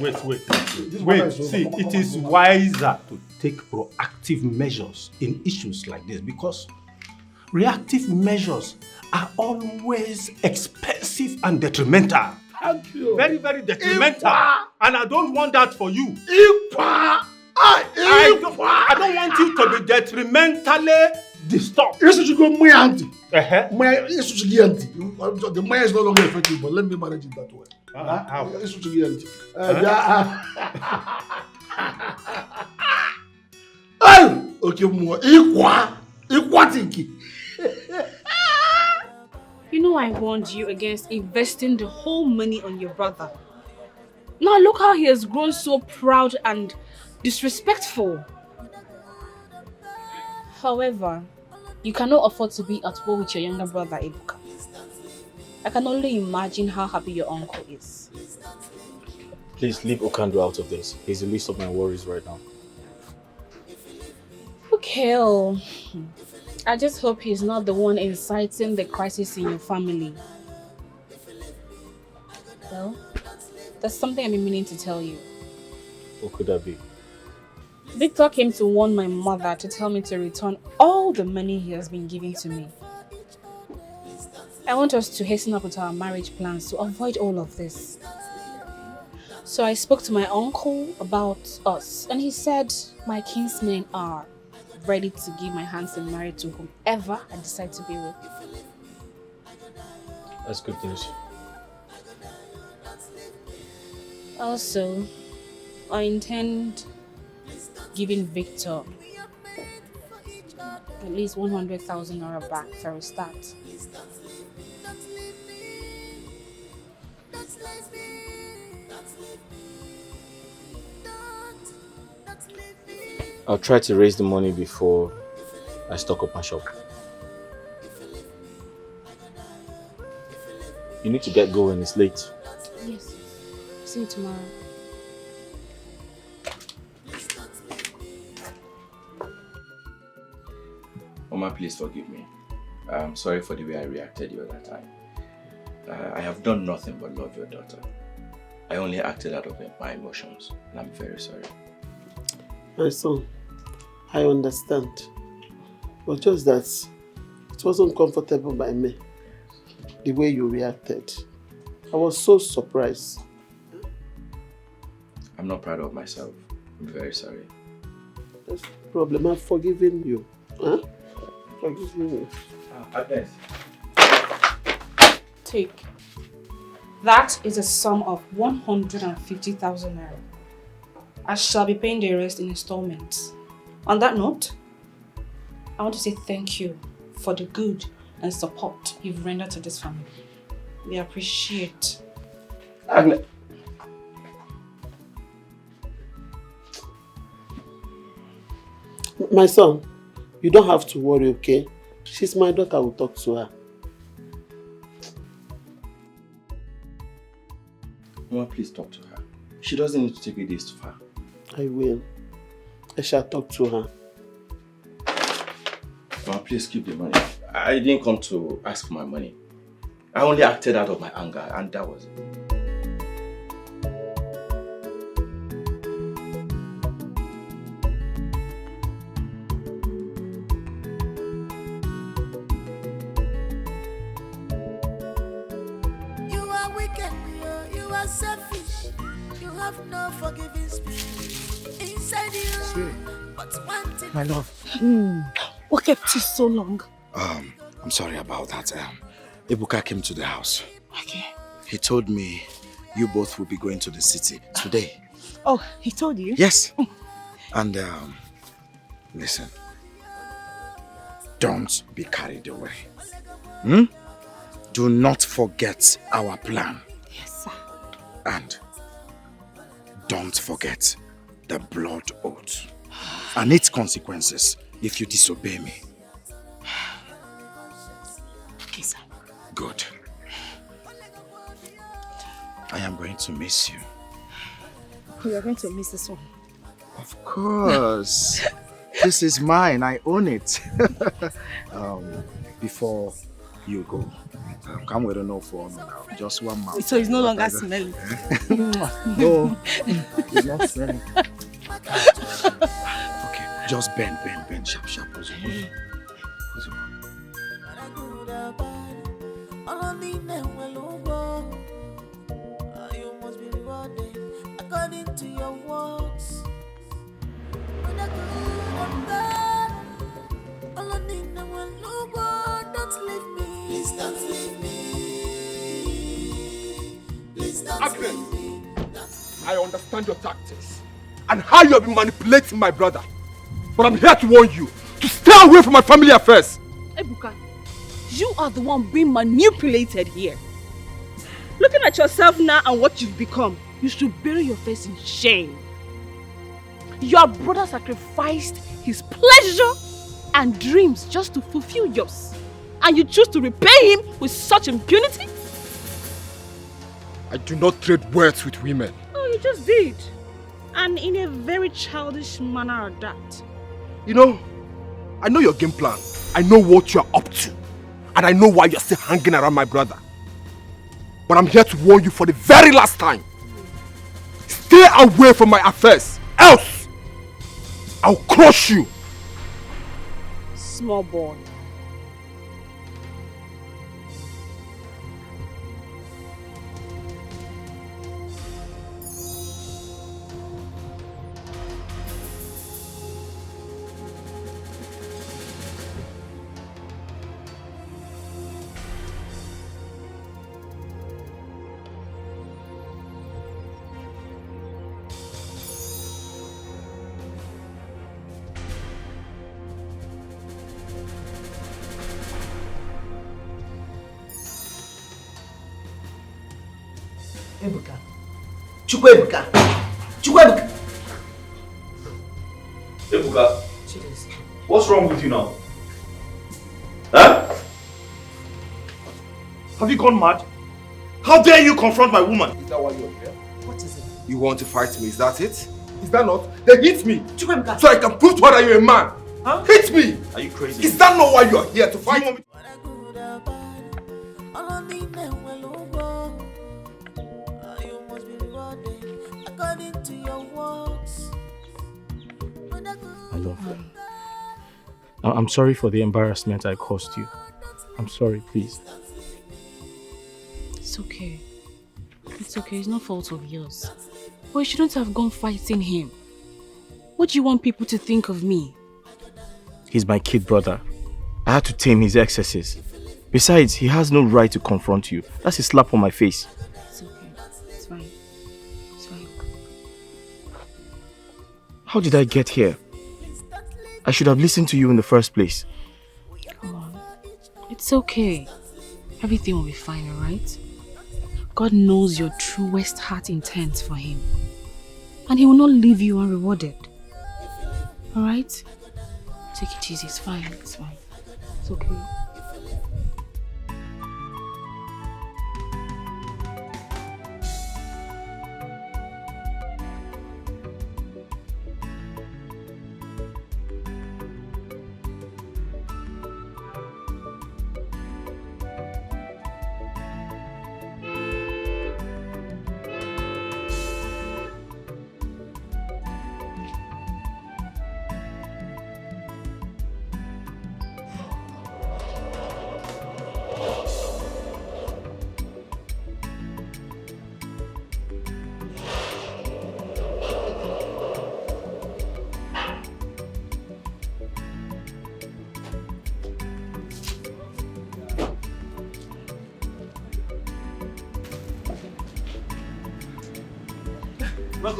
Wait. See, it is wiser to take proactive measures in issues like this because reactive measures are always expensive and detrimental. Thank you. Very, very detrimental. And I don't want that for you. I don't want you to be detrimentally disturbed. Yes, you go my auntie. The money is no longer effective, but let me manage it that way. How? Okay, more. You know I warned you against investing the whole money on your brother. Now look how he has grown so proud and disrespectful. However, you cannot afford to be at war with your younger brother, Ebuka. I can only imagine how happy your uncle is. Please leave Okandu out of this. He's the least of my worries right now. Okay, I just hope he's not the one inciting the crisis in your family. Well, there's something I've been meaning to tell you. What could that be? Victor came to warn my mother to tell me to return all the money he has been giving to me. I want us to hasten up with our marriage plans to avoid all of this. So I spoke to my uncle about us and he said my kinsmen are ready to give my hands in marriage to whomever I decide to be with. That's good news. Also, I intend giving Victor at least 100,000 naira back for a start. I'll try to raise the money before I stock up my shop. You need to get going, it's late. Yes. See you tomorrow. Mama, please forgive me. I'm sorry for the way I reacted the other time. I have done nothing but love your daughter. I only acted out of my emotions, and I'm very sorry. My son, I understand. But just that it wasn't comfortable by me, the way you reacted. I was so surprised. I'm not proud of myself. I'm very sorry. That's the problem. I've forgiven you. Huh? Forgiven you. Agnes. Take. That is a sum of 150,000 naira. I shall be paying the rest in installments. On that note, I want to say thank you for the good and support you've rendered to this family. We appreciate. Agnes. My son, you don't have to worry, okay? She's my daughter. I will talk to her. Mama, please talk to her. She doesn't need to take it this far. I will. I shall talk to her. Mama, please keep the money. I didn't come to ask for my money. I only acted out of my anger, and that was it. You are wicked, you are selfish. You have no forgiving spirit inside you. But one thing. My love. What kept you so long? I'm sorry about that. Ebuka came to the house. Okay. He told me you both will be going to the city today. Oh, he told you? Yes. And listen, don't be carried away. Do not forget our plan. Yes, sir. And don't forget the blood oath and its consequences if you disobey me. Okay, sir. Good. I am going to miss you. You are going to miss this one. Of course. This is mine. I own it. Before you go, come with a no for me now. Just one mouth. So it's no longer smelling. No, it's not smelling. Okay, just bend, sharp. Who's your mom? You must be rewarded according to your works. Don't leave me. Please don't leave me. Please don't leave me. I understand your tactics and how you have been manipulating my brother. But I'm here to warn you to stay away from my family affairs. Ebuka, you are the one being manipulated here. Looking at yourself now and what you've become, you should bury your face in shame. Your brother sacrificed his pleasure and dreams just to fulfill yours. And you choose to repay him with such impunity? I do not trade words with women. Oh, you just did. And in a very childish manner at that. You know, I know your game plan. I know what you are up to. And I know why you're still hanging around my brother. But I'm here to warn you for the very last time. Stay away from my affairs. Else, I'll crush you. Small boy. Ebuka. Chukwuebuka. Chukwuebuka. Ebuka, what's wrong with you now? Huh? Have you gone mad? How dare you confront my woman? Is that why you're here? What is it? You want to fight me, is that it? Is that not? Then hit me! Chukwuebuka. So I can prove to her that you're a man! Huh? Hit me! Are you crazy? Is that not why you're here to fight me? You must be rewarded according to your works. My love, I'm sorry for the embarrassment I caused you. I'm sorry, please. It's okay. It's okay, it's no fault of yours. But you shouldn't have gone fighting him. What do you want people to think of me? He's my kid brother. I had to tame his excesses. Besides, he has no right to confront you. That's a slap on my face. It's okay. It's fine. It's fine. How did I get here? I should have listened to you in the first place. Come on. It's okay. Everything will be fine, alright? God knows your truest heart intent for him. And he will not leave you unrewarded. Alright? Take it easy, it's fine, it's fine. It's okay.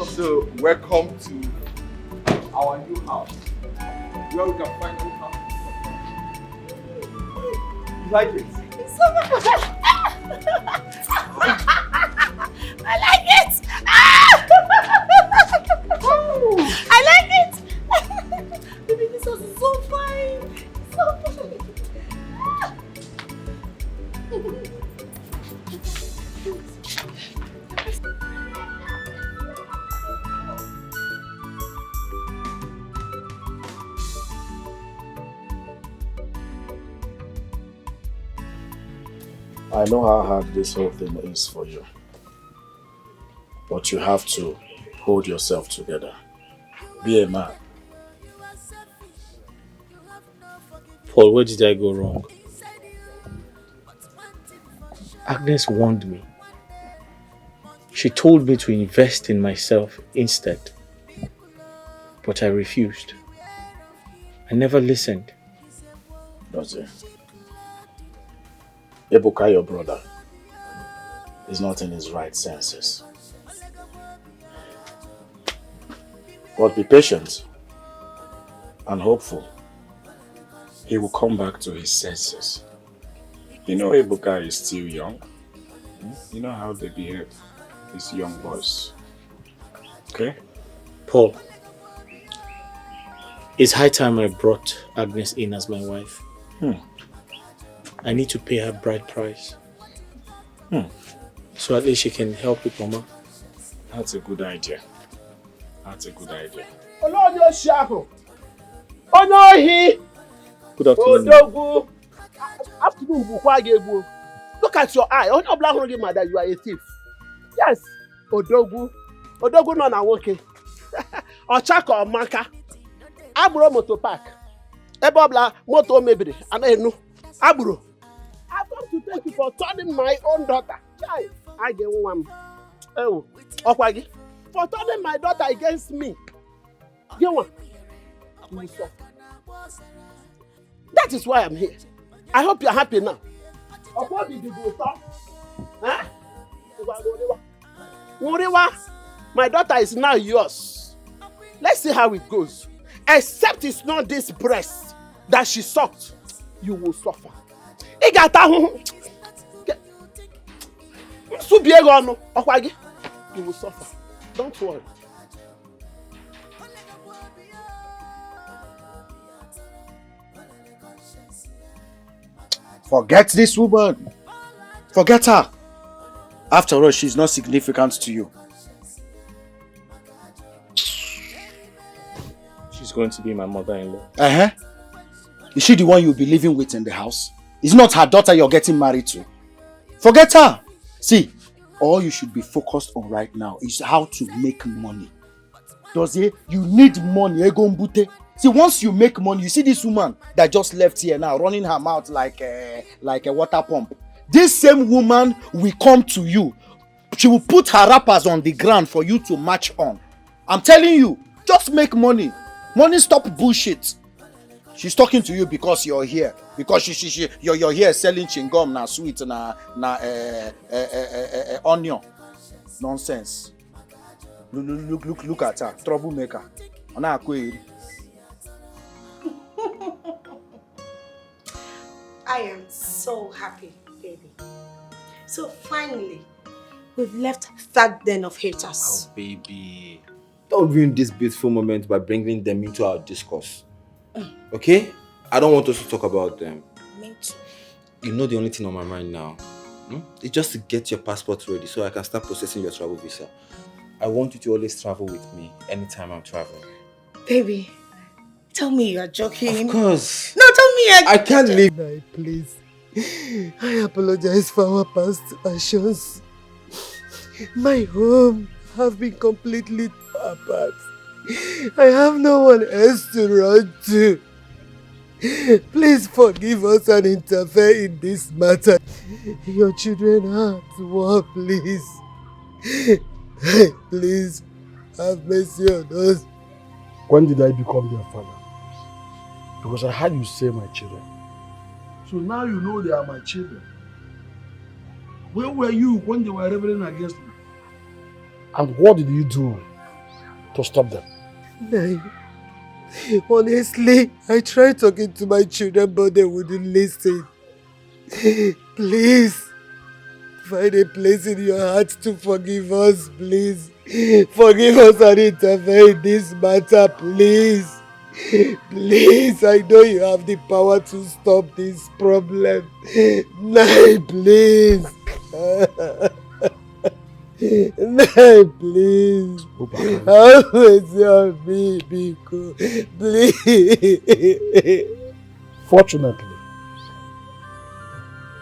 So, welcome to our new house, where we can finally have. You like it? It's so much. I like it. I like it. Baby, this house is so fine. So fine. I know how hard this whole thing is for you. But you have to hold yourself together. Be a man. Paul, where did I go wrong? Agnes warned me. She told me to invest in myself instead. But I refused. I never listened. Does it? Ebuka, your brother, is not in his right senses. But be patient and hopeful. He will come back to his senses. You know Ebuka is still young. You know how they behave, these young boys. Okay? Paul, it's high time I brought Agnes in as my wife. I need to pay her bride price. So at least she can help with Mama. That's a good idea. That's a good idea. Good afternoon. Afternoon. Look at your eye. Only black mother, you are a thief. Yes. Odogu. Odogu no na woke. Ochaka or Maka. Aburo moto park. Ebobla moto mebiri. Anenu. Aburo. I've come to thank you for turning my own daughter. Chai. I get one. Oh. Okwagi. For turning my daughter against me. Get one. That is why I'm here. I hope you're happy now. My daughter is now yours. Let's see how it goes. Except it's not this breast that she sucked, you will suffer. You will suffer. Don't worry. Forget this woman. Forget her. After all, she's not significant to you. She's going to be my mother-in-law. Is she the one you'll be living with in the house? It's not her daughter you're getting married to. Forget her. See, all you should be focused on right now is how to make money. Does it? You need money. See, once you make money, you see this woman that just left here now, running her mouth like a water pump. This same woman will come to you. She will put her wrappers on the ground for you to march on. I'm telling you, just make money. Money stop bullshit. She's talking to you because you're here. Because you're here selling chewing-gum, na sweet, na onion. Nonsense. Look at her. Troublemaker. I am so happy, baby. So finally, we've left that den of haters. Oh, baby. Don't ruin this beautiful moment by bringing them into our discourse. Okay? I don't want us to talk about them. Me too. You know the only thing on my mind now. It's just to get your passport ready so I can start processing your travel visa. I want you to always travel with me anytime I'm traveling. Baby, tell me you're joking. Of course. No, tell me I can't leave. No, please. I apologize for our past actions. My home have been completely apart. I have no one else to run to. Please forgive us and interfere in this matter. Your children are at war, please. Please have mercy on us. When did I become their father? Because I heard you say my children. So now you know they are my children. Where were you when they were rebelling against me? And what did you do to stop them? No. Honestly, I tried talking to my children, but they wouldn't listen. Please, find a place in your heart to forgive us, please. Forgive us and interfere in this matter, please. Please, I know you have the power to stop this problem. No, please. No, please. Have mercy on me, Biko. Please. Fortunately,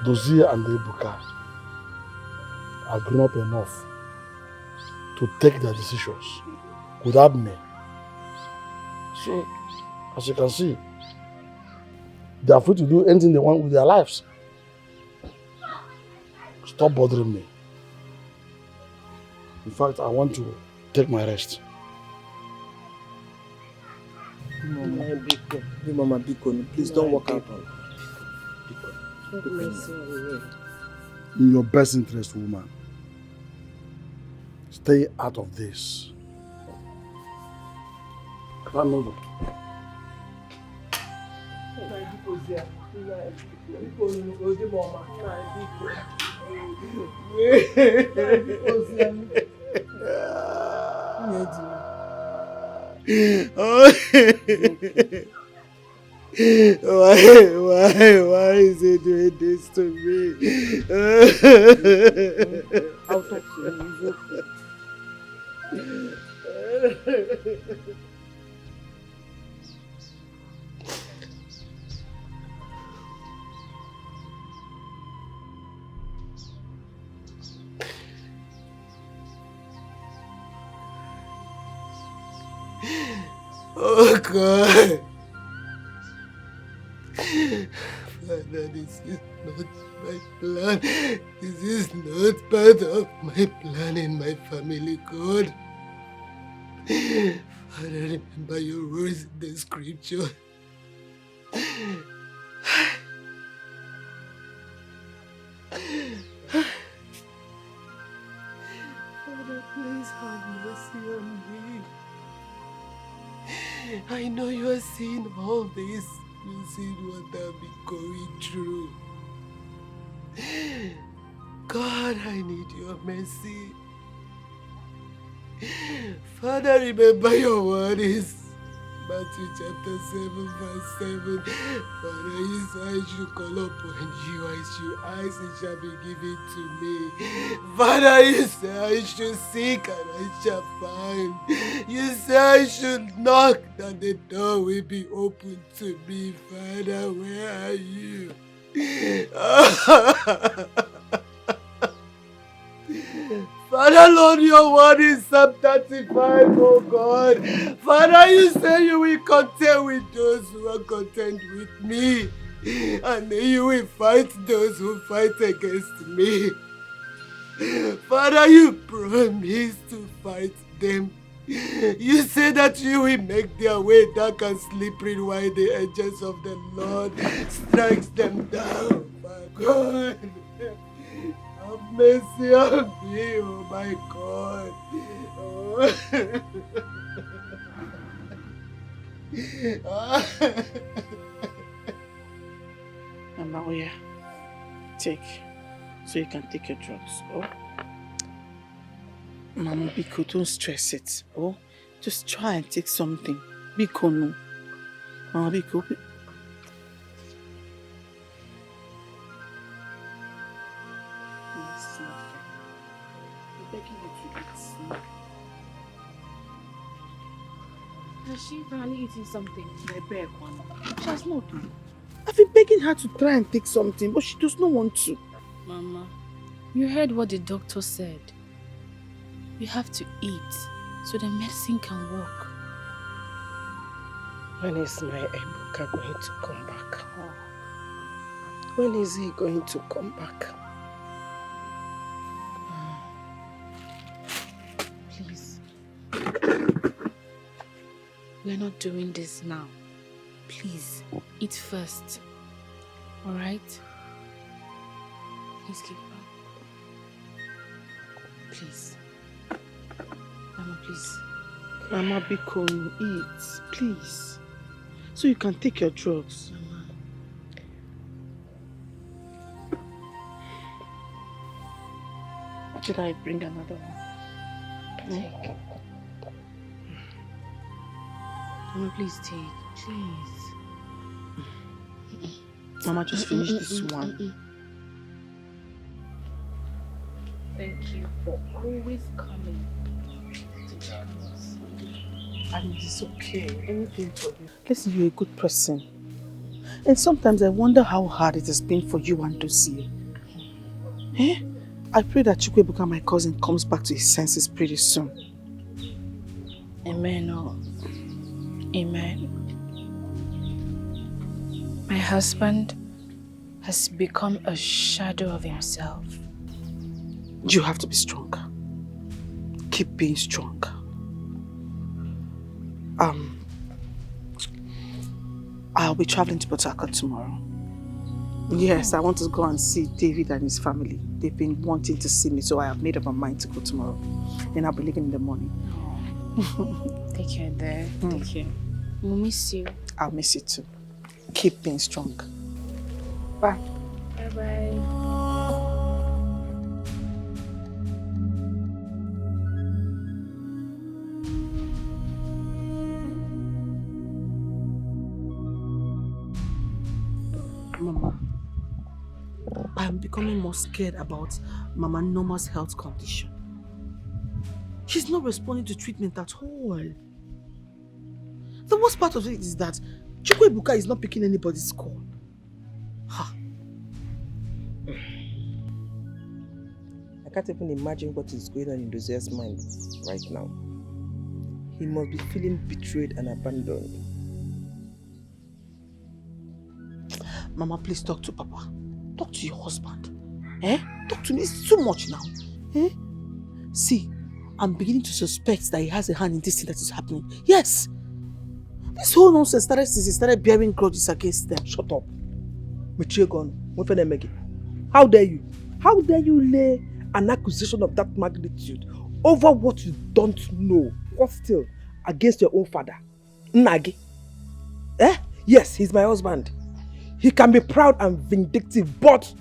Dozie and Ebuka are grown up enough to take their decisions without me. So, as you can see, they are free to do anything they want with their lives. Stop bothering me. In fact, I want to take my rest. Mama Biko, please don't walk out. In your best interest, woman, stay out of this. Come over. Why is he doing this to me? I'll talk to you. Oh God! Father, this is not my plan. This is not part of my plan in my family, God. Father, remember your words in the scripture. Father, please have mercy on me. I know you are seeing all this. You see what I've been going through. God, I need your mercy. Father, remember your words. Matthew chapter 7, verse 7. Father, you say I should call upon you, I should ask, it shall be given to me. Father, you say I should seek and I shall find. You say I should knock and the door will be opened to me. Father, where are you? Father Lord, your word is Psalm 35, oh God. Father, you say you will contend with those who are content with me. And you will fight those who fight against me. Father, you promise to fight them. You say that you will make their way dark and slippery while the angels of the Lord strikes them down. My God, have mercy on me, oh my God. Mama, oh yeah, take, so you can take your drugs, oh? Mama, Biko, don't stress it, oh? Just try and take something. Biko, no. Mama, Biko. Yes, I'm begging you to eat. Has she finally eaten something? I beg one. She has not done. I've been begging her to try and take something, but she does not want to. Mama, you heard what the doctor said. You have to eat so the medicine can work. When is my Ebuka going to come back? When is he going to come back? Please. We're not doing this now. Please, eat first. Alright? Please keep on. Please. Mama, please. Mama, Biko, eat, please. So you can take your drugs. Mama. Should I bring another one? Take. Mama, please take. Please. Mama, just finish this one. Thank you for always coming to join us. And it's okay. Anything for you. Listen, you're a good person. And sometimes I wonder how hard it has been for you and Lucy. Eh? I pray that Chukwuebuka, my cousin, comes back to his senses pretty soon. Amen. Oh. Amen. My husband has become a shadow of himself. You have to be strong. Keep being strong. I'll be traveling to Port Harcourt tomorrow. Yes, I want to go and see David and his family. They've been wanting to see me, so I have made up my mind to go tomorrow. Then I'll be leaving in the morning. Take care there. Take care. We'll miss you. I'll miss you too. Keep being strong. Bye. Bye-bye. Mama, I'm becoming more scared about Mama Norma's health condition. She's not responding to treatment at all. The worst part of it is that Chukwuebuka is not picking anybody's call. Ha. I can't even imagine what is going on in Dozier's mind right now. He must be feeling betrayed and abandoned. Mama, please talk to Papa. Talk to your husband. Eh? Talk to me. It's too much now. Eh? See, I'm beginning to suspect that he has a hand in this thing that is happening. Yes! This whole nonsense started since he started bearing grudges against them. Shut up. How dare you? How dare you lay an accusation of that magnitude over what you don't know, what still, against your own father? Nagi. Eh? Yes, he's my husband. He can be proud and vindictive, but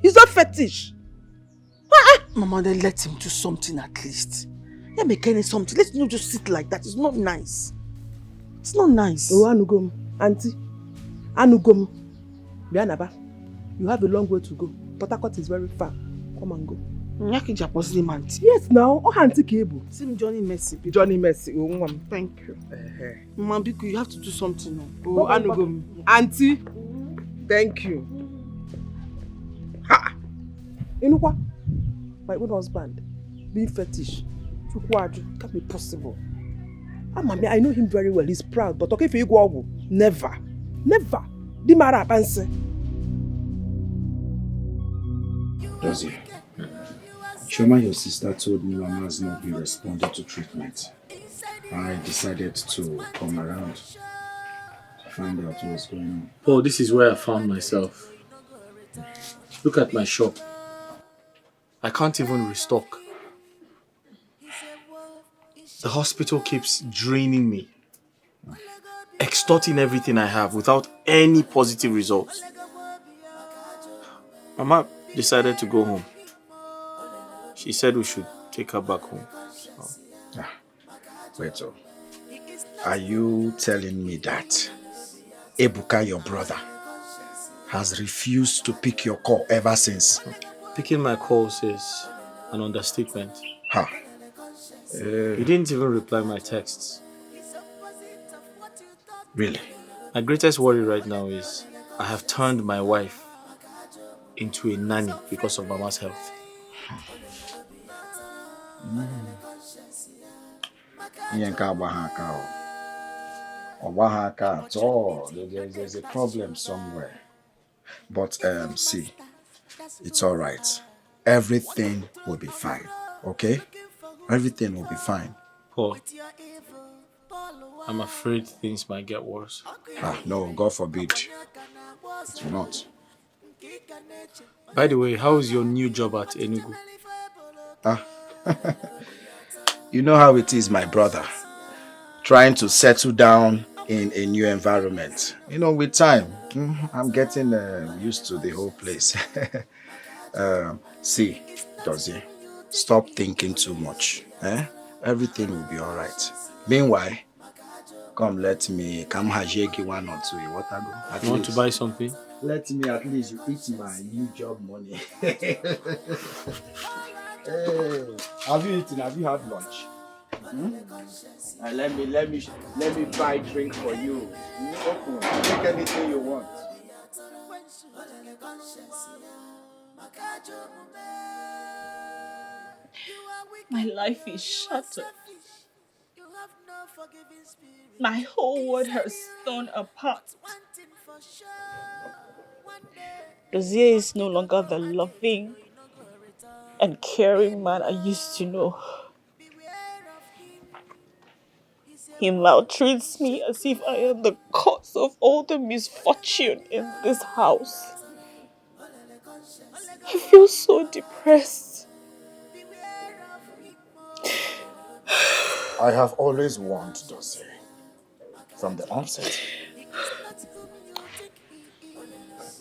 he's not fetish. Mama, then let him do something at least. Let me get something. Let's not just sit like that. It's not nice. It's not nice. Oh, Anugom, Auntie. Anugom. Bianaba, you have a long way to go. Port Harcourt is very far. Come and go. Yes, now. Oh, Auntie Cable. See Johnny Mercy. Johnny Mercy. Oh, thank you. Mama, Biku, you have to do something now. Oh, Anugom. Auntie, thank you. Ha! Inukwa. my own husband, being fetish. Can't be possible. Mami, I know him very well. He's proud, but okay, if you go, never. Never. Di mara panse. Dozie, Shoma, your sister told me Mama has not been responding to treatment. I decided to come around to find out what's going on. Oh, this is where I found myself. Look at my shop. I can't even restock. The hospital keeps draining me, extorting everything I have without any positive results. Mama decided to go home. She said we should take her back home. So. Wait, are you telling me that Ebuka, your brother, has refused to pick your call ever since? Picking my calls is an understatement. He didn't even reply my texts. Really? My greatest worry right now is I have turned my wife into a nanny because of Mama's health. At all. There's a problem somewhere. But see, it's all right. Everything will be fine. Okay? Everything will be fine. Paul, I'm afraid things might get worse. No, God forbid. It will not. By the way, how is your new job at Enugu? You know how it is, my brother. Trying to settle down in a new environment. With time, I'm getting used to the whole place. See, Dozie, stop thinking too much. Everything will be all right. Meanwhile, come hajegi one or two. You want to buy something? Let me at least eat my new job money. Hey, have you eaten? Have you had lunch? Let me buy a drink for you. Take anything you want. My life is shattered. My whole world has torn apart. Dozie is no longer the loving and caring man I used to know. He maltreats me as if I am the cause of all the misfortune in this house. I feel so depressed. I have always warned Dozie from the onset.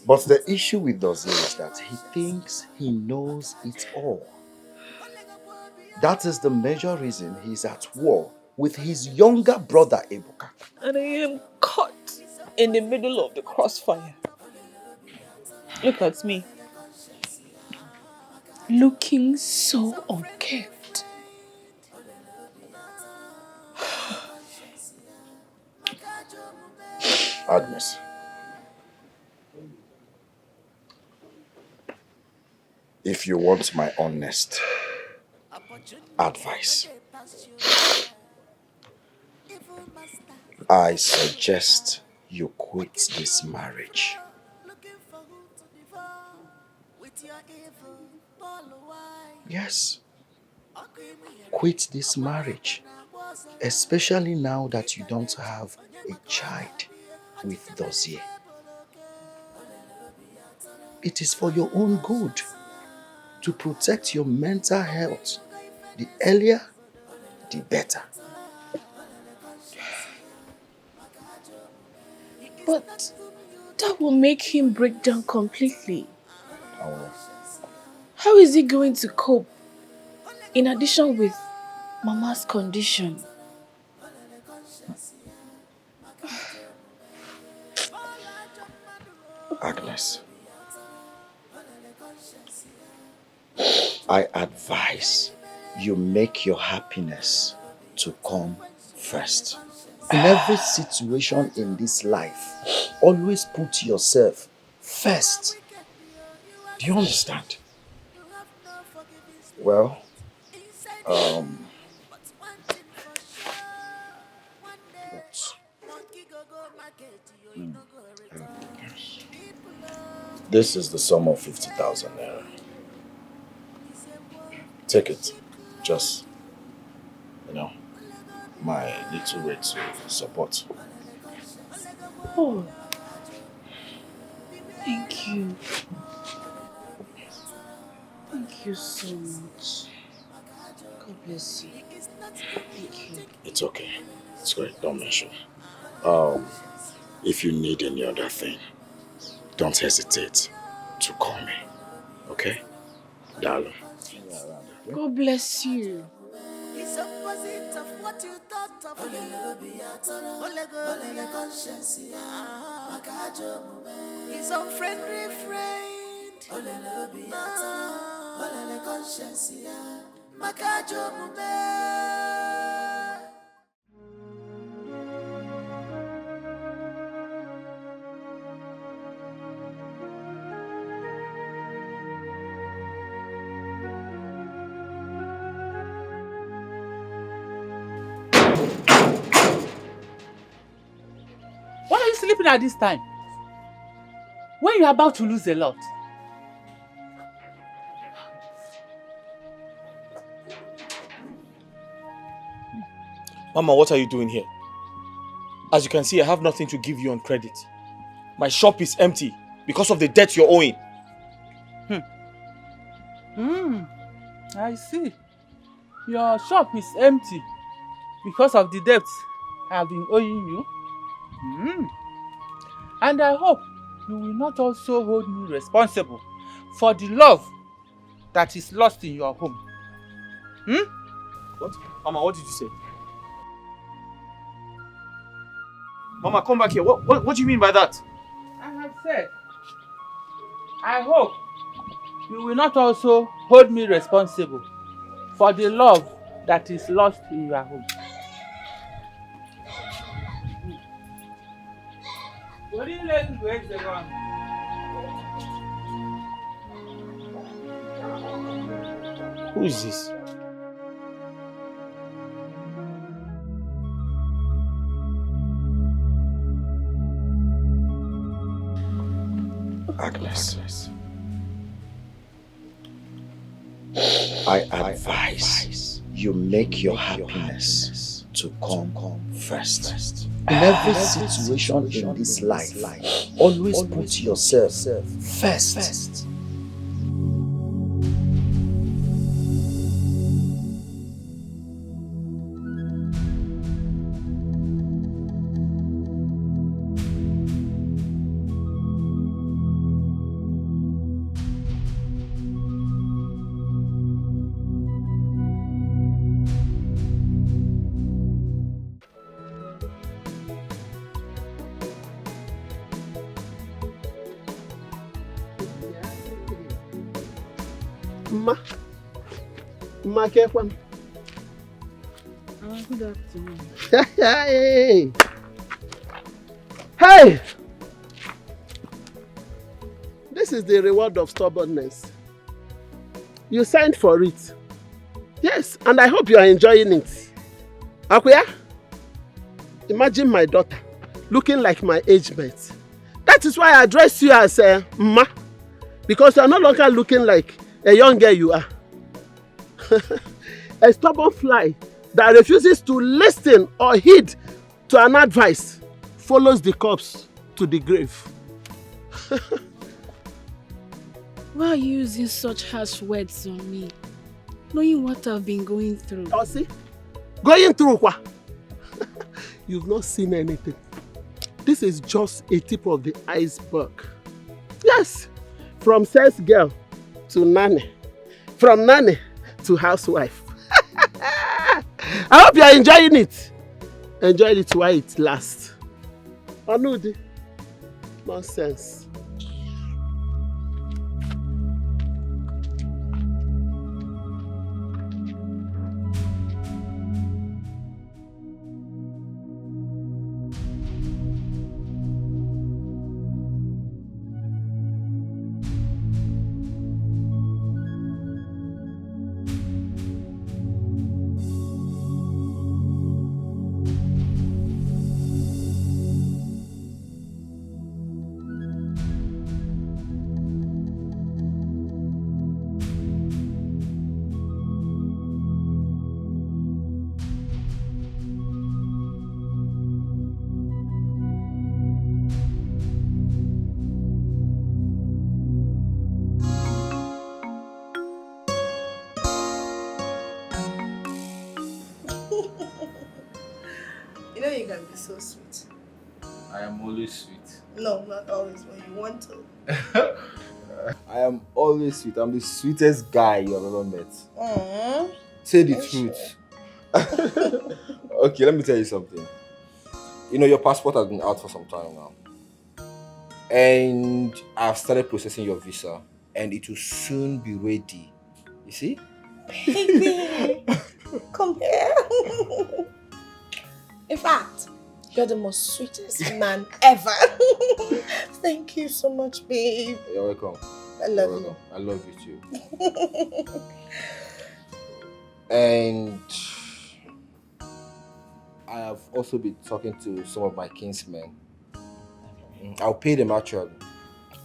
But the issue with Dozie is that he thinks he knows it all. That is the major reason he's at war with his younger brother, Ebuka. And I am caught in the middle of the crossfire. Look at me. Looking so unkempt. Agnes. If you want my honest advice, I suggest you quit this marriage. Yes. Quit this marriage. Especially now that you don't have a child with Dozie. It is for your own good to protect your mental health. The earlier, the better. But that will make him break down completely. Oh. How is he going to cope? In addition with Mama's condition. Agnes, I advise you make your happiness to come first. In every situation in this life, always put yourself first. Do you understand? Well, this is the sum of 50,000 naira. Take it. Just, my little way to support. Oh, thank you. Thank you so much. God bless you. Thank you. It's okay. It's great. Don't mention. If you need any other thing, don't hesitate to call me. Okay? Darling. God bless you. It's opposite of what you thought of. Conscience, his unfriendly friend. Conscience, Why are you sleeping at this time? When you're about to lose a lot. Mama, what are you doing here? As you can see, I have nothing to give you on credit. My shop is empty because of the debt you're owing. I see. Your shop is empty because of the debt I have been owing you. And I hope you will not also hold me responsible for the love that is lost in your home. What? Mama, what did you say? Mama, come back here. What do you mean by that? I have said, I hope you will not also hold me responsible for the love that is lost in your home. Who is this? Agnes. I advise you make your happiness to come first. In every situation in this life, always put yourself first. Kekwan. Good afternoon. Hey! Hey! This is the reward of stubbornness. You signed for it. Yes, and I hope you are enjoying it. Akuya, imagine my daughter looking like my age mate. That is why I address you as Ma, because you are no longer looking like a young girl you are. A stubborn fly that refuses to listen or heed to an advice follows the corpse to the grave. Why are you using such harsh words on me? Knowing what I've been going through. Oh, see? Going through what? You've not seen anything. This is just a tip of the iceberg. Yes, from sex girl to nanny. From nanny to housewife. I hope you are enjoying it. Enjoy it while it lasts. Anudi. Nonsense. can be so sweet. I am always sweet. No, not always when you want to. I am always sweet. I'm the sweetest guy you have ever met. Aww. Say the truth. Okay, let me tell you something. You know, your passport has been out for some time now. And I've started processing your visa. And it will soon be ready. You see? Baby, come here. In fact, you're the most sweetest man ever. Thank you so much, babe. You're welcome. I love you. I love you too. And I have also been talking to some of my kinsmen. I'll pay them actually.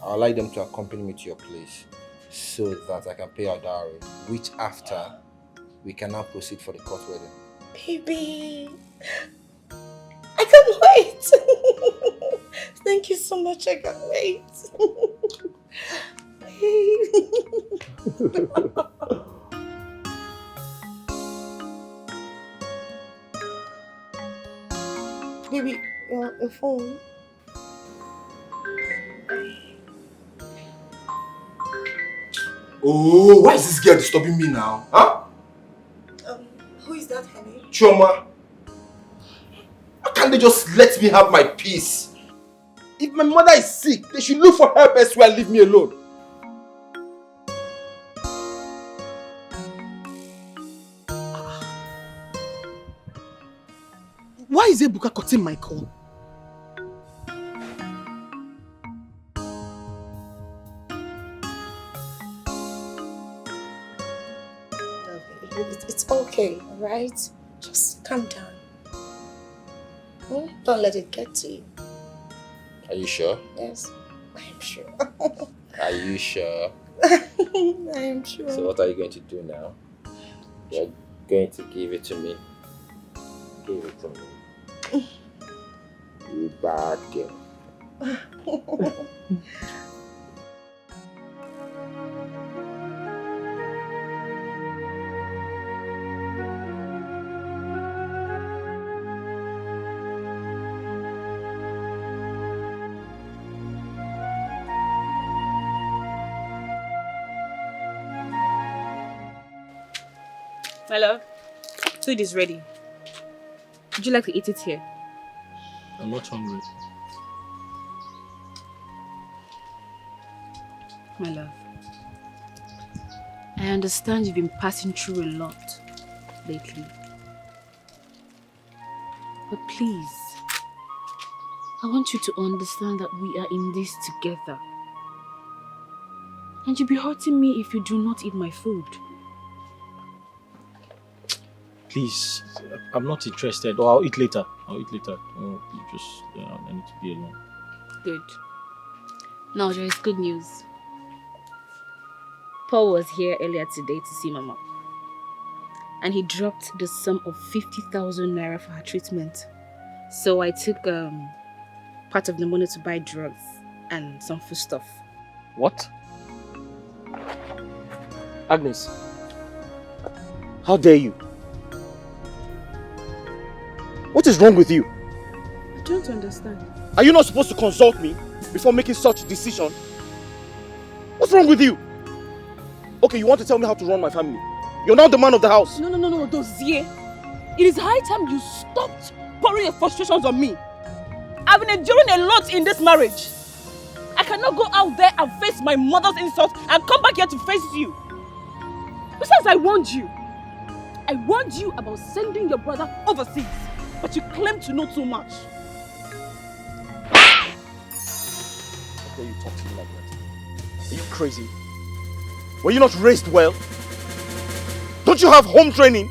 I'll like them to accompany me to your place so that I can pay our dowry, which after we can now proceed for the court wedding. Baby, I can't wait. Thank you so much. I can't wait. Baby, your phone. Oh, why is this girl disturbing me now? Huh? Who is that, honey? Chioma. Why can't they just let me have my peace? If my mother is sick, they should look for help elsewhere and leave me alone. Why is Ebuka cutting my call? It's okay, alright? Just calm down. Don't let it get to you. Are you sure? Yes, I am sure. Are you sure? I am sure. So what are you going to do now? You're going to give it to me. Give it to me. You bad girl. My love, food is ready. Would you like to eat it here? I'm not hungry. My love, I understand you've been passing through a lot lately. But please, I want you to understand that we are in this together. And you'll be hurting me if you do not eat my food. Please, I'm not interested. Or I'll eat later. I'll eat later. You just, I need to be alone. Good. Now there is good news. Paul was here earlier today to see Mama. And he dropped the sum of 50,000 naira for her treatment. So I took part of the money to buy drugs and some food stuff. What? Agnes, how dare you? What is wrong with you? I don't understand. Are you not supposed to consult me before making such a decision? What's wrong with you? Okay, you want to tell me how to run my family? You're not the man of the house. No, Dozier. It is high time you stopped pouring your frustrations on me. I've been enduring a lot in this marriage. I cannot go out there and face my mother's insults and come back here to face you. Besides, I warned you. I warned you about sending your brother overseas, but you claim to know too much. How dare you talk to me like that? Are you crazy? Were you not raised well? Don't you have home training?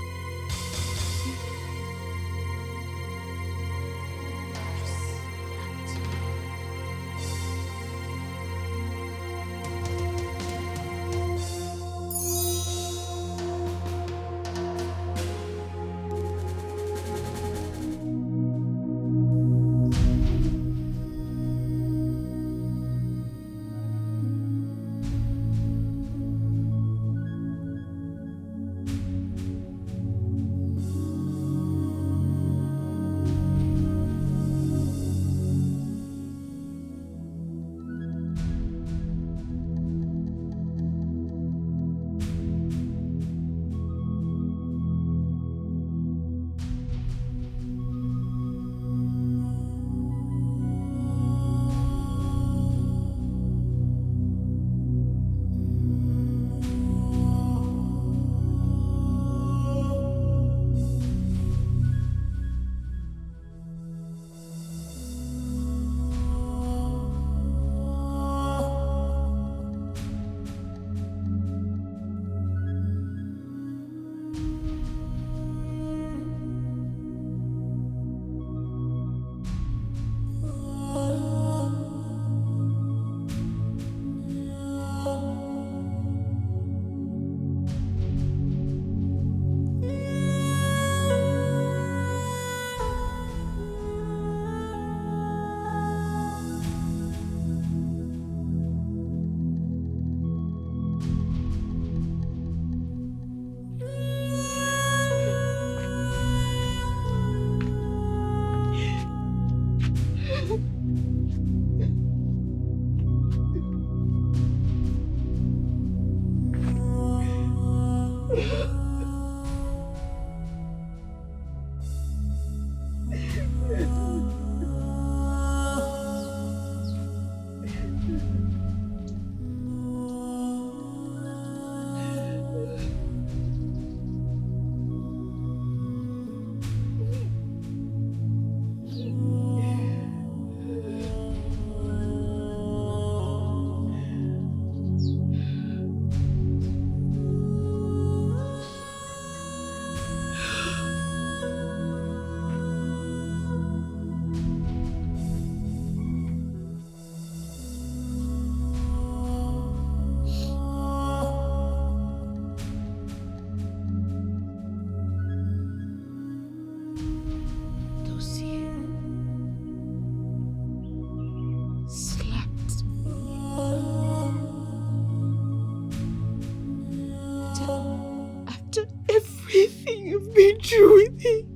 Everything you've been through with him.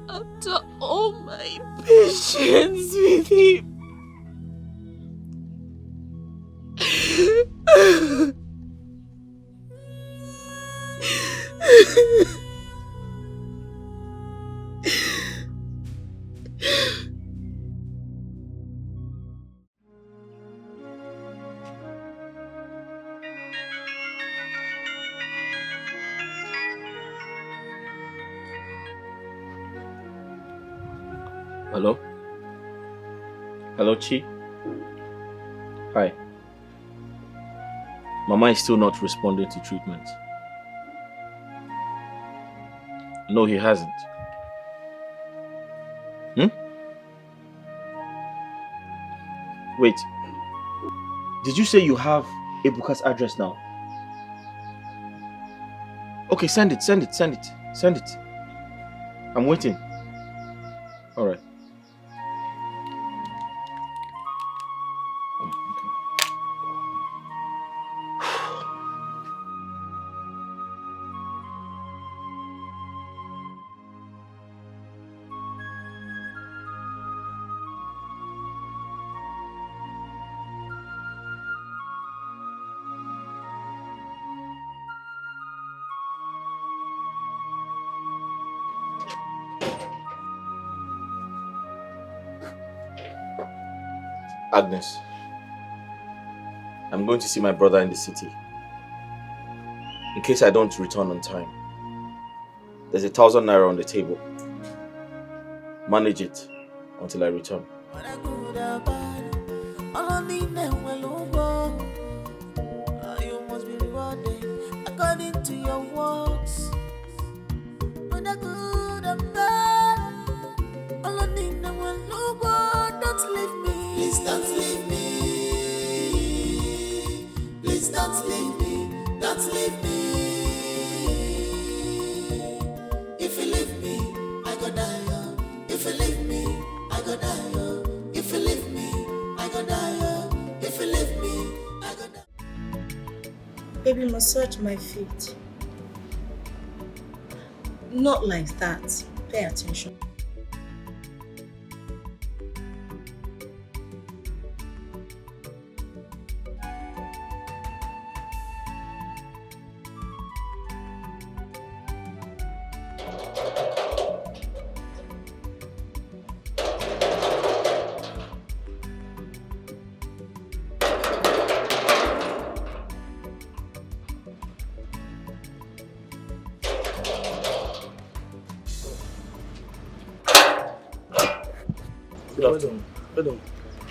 After all my patience with him. Hello? Hello, Chi? Hi. Mama is still not responding to treatment. No, he hasn't. Wait. Did you say you have Ebuka's address now? Okay, send it. I'm waiting. Alright. Agnes, I'm going to see my brother in the city. In case I don't return on time, there's 1,000 naira on the table. Manage it until I return. You must be rewarded according to your works. When I good and bad, don't leave me. Please don't leave me. Please don't leave me. Don't leave me. If you leave me, I go die. If you leave me, I go die. If you leave me, I go die. If you leave me, I go die. Baby, massage my feet. Not like that. Pay attention.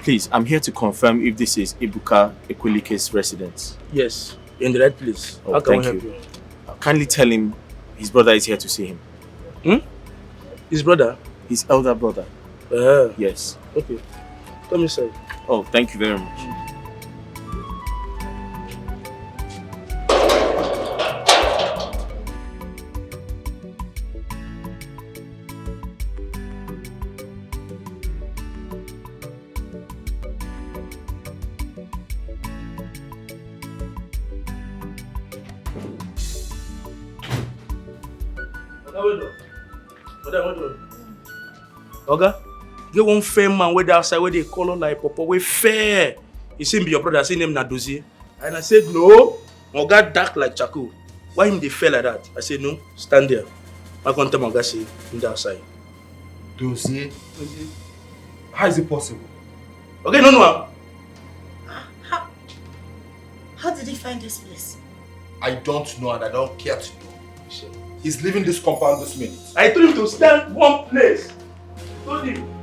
Please, I'm here to confirm if this is Ebuka Ekwelike's residence. Yes, in the right place. Oh, How can we thank help you. Kindly tell him his brother is here to see him. His brother? His elder brother. Yes. Okay. Come inside. Oh, thank you very much. Oga, get one fair man where they outside where they call on like Papa. We fair. He said be your brother, I say name Nadozie. And I said no. Oga dark like charcoal. Why him they fell like that? I said no, stand there. I can't tell Oga say him the outside. Dossier? How is it possible? Okay, no. How did he find this place? I don't know and I don't care to know. He's leaving this compound this minute. I told him to stand one place. I told him.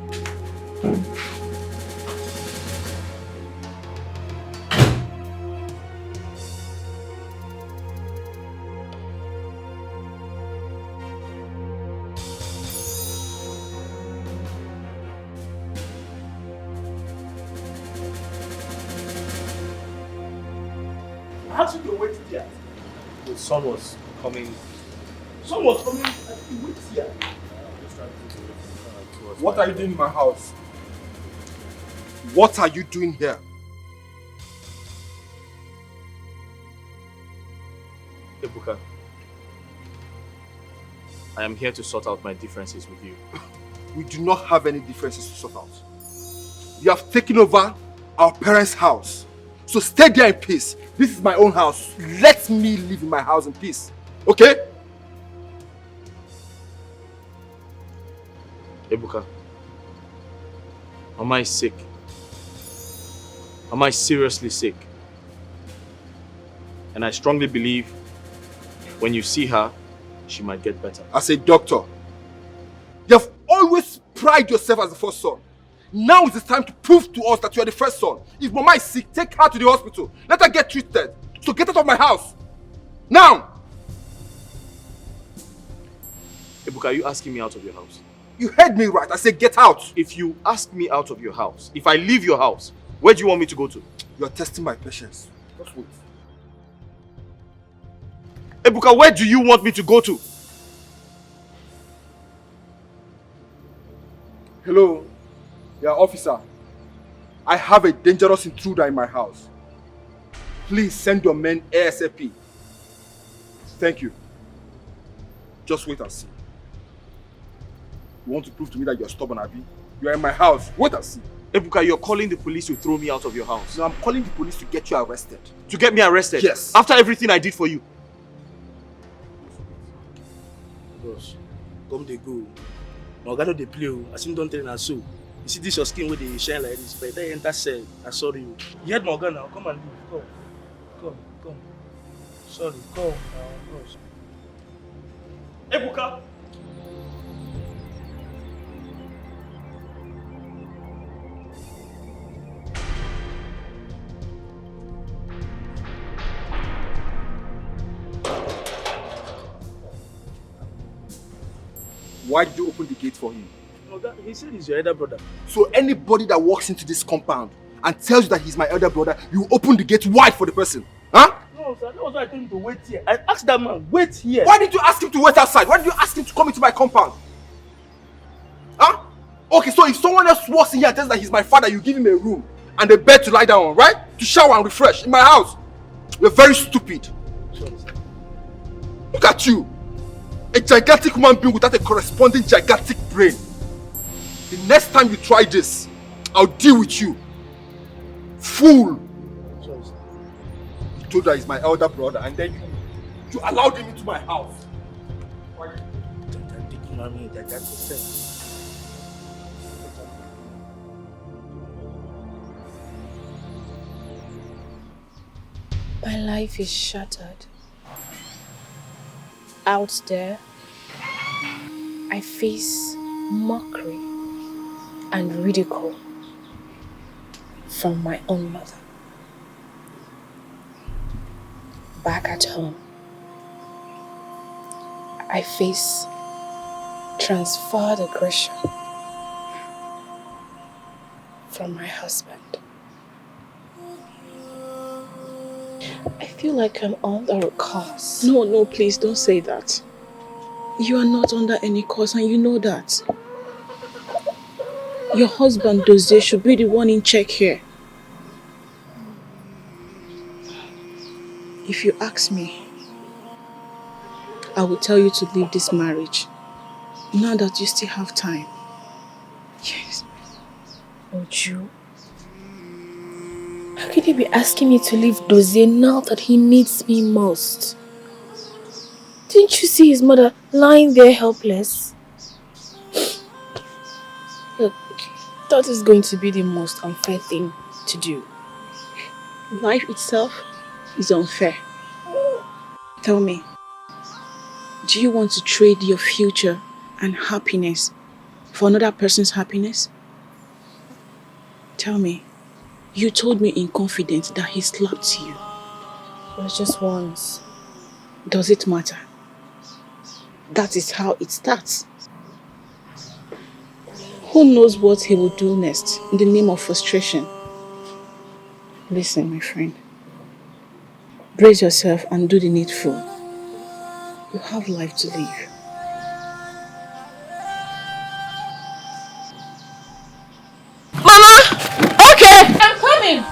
How did you wait here? The sun was coming. Sun was coming and you wait here. What are you doing in my house? What are you doing here? Ebuka, I am here to sort out my differences with you. We do not have any differences to sort out. You have taken over our parents' house. So stay there in peace. This is my own house. Let me live in my house in peace. Okay? Ebuka, Mama is sick. Mama is seriously sick. And I strongly believe when you see her, she might get better. As a doctor, you have always prided yourself as the first son. Now is the time to prove to us that you are the first son. If Mama is sick, take her to the hospital. Let her get treated. So get out of my house. Now! Ebuka, are you asking me out of your house? You heard me right. I said get out. If you ask me out of your house, if I leave your house, where do you want me to go to? You are testing my patience. Just wait. Ebuka, where do you want me to go to? Hello? Yeah, officer. I have a dangerous intruder in my house. Please send your men ASAP. Thank you. Just wait and see. You want to prove to me that you're stubborn, Abi? You are in my house. Wait and see. Ebuka, you're calling the police to throw me out of your house. No, I'm calling the police to get you arrested. To get me arrested? Yes. After everything I did for you? Boss, come they go. Oga no dey play o. As him don tell na so. You see this your skin where they shine like this, but then enter cell. I sorry you. You heard my Oga now. Come and leave. Come. Sorry, come now. Boss. Ebuka! Why did you open the gate for him? Oga, he said he's your elder brother. So anybody that walks into this compound and tells you that he's my elder brother, you open the gate wide for the person. Huh? No, sir. That was why I told him to wait here. I asked that man, wait here. Why did you ask him to wait outside? Why did you ask him to come into my compound? Huh? Okay, so if someone else walks in here and tells that he's my father, you give him a room and a bed to lie down on, right? To shower and refresh in my house. You're very stupid. Sorry, sir. Look at you. A gigantic human being without a corresponding gigantic brain. The next time you try this, I'll deal with you. Fool! Sorry, sir. You told her he's my elder brother and then you allowed him into my house. My life is shattered. Out there, I face mockery and ridicule from my own mother. Back at home, I face transferred aggression from my husband. I feel like I'm under a curse. No, please don't say that. You are not under any curse and you know that. Your husband, Dozie, should be the one in check here. If you ask me, I will tell you to leave this marriage. Now that you still have time. Yes. Would you? Okay. can you be asking me to leave Dozie now that he needs me most? Didn't you see his mother lying there helpless? Look, that is going to be the most unfair thing to do. Life itself is unfair. Tell me, do you want to trade your future and happiness for another person's happiness? Tell me, you told me in confidence that he slapped you. It was just once. Does it matter? That is how it starts. Who knows what he will do next in the name of frustration? Listen, my friend. Brace yourself and do the needful. You have life to live. Mama! Okay! I'm coming!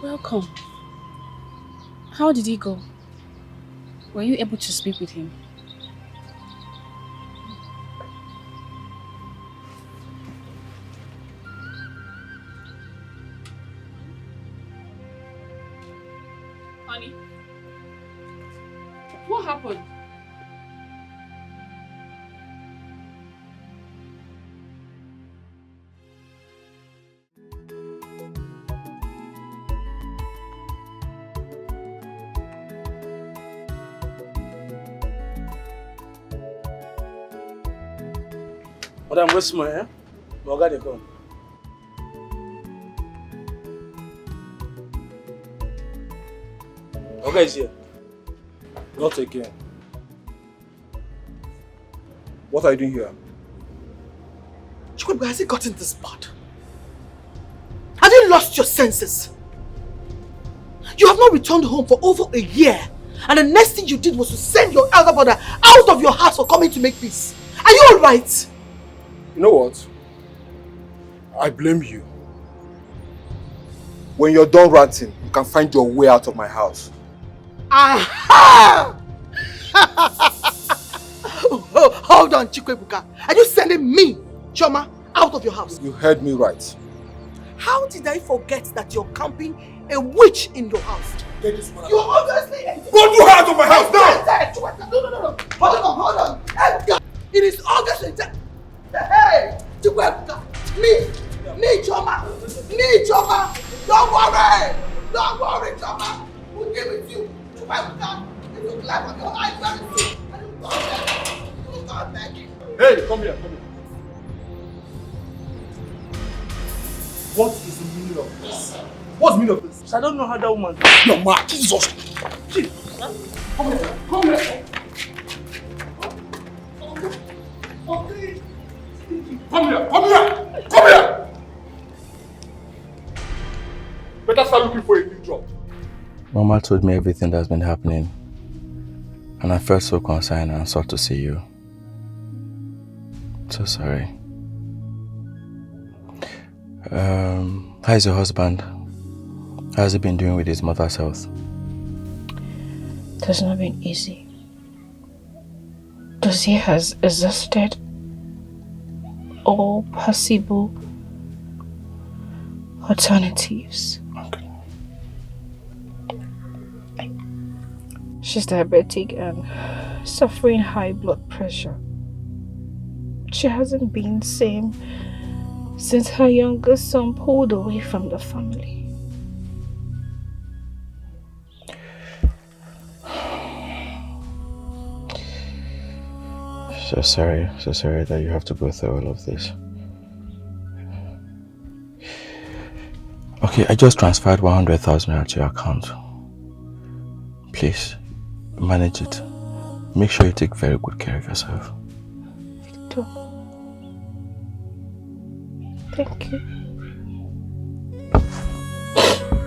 Welcome. How did he go? Were you able to speak with him? Honey? What happened? Madam, where's my hair? My guy, they come. Okay, is here. Not again. What are you doing here? Chikwebe, has it gotten this bad? Have you lost your senses? You have not returned home for over a year, and the next thing you did was to send your elder brother out of your house for coming to make peace. Are you alright? You know what? I blame you. When you're done ranting, you can find your way out of my house. Aha! Hold on, Chikwebuka. Are you sending me, Choma, out of your house? You heard me right. How did I forget that you're camping a witch in your house? You obviously... Go to her out of my house now! No. Hold on. It is obviously... Hey! Chikwebuka! Me, Choma! Don't worry, Choma! We'll give it to you. Chikwebuka! It looks like on your eyes very soon. Hey, come here. What is the meaning of this? What's the meaning of this? I don't know how that woman... Your man, Jesus! Come here. Come here! Better start looking for a new job. Mama told me everything that's been happening, and I felt so concerned and sought to see you. So sorry. How's your husband? How's he been doing with his mother's health? It has not been easy. Dozie has exhausted all possible alternatives. Okay. She's diabetic and suffering high blood pressure. She hasn't been the same since her youngest son pulled away from the family. So sorry that you have to go through all of this. Okay, I just transferred 100,000 to your account. Please, manage it. Make sure you take very good care of yourself. Victor, thank you.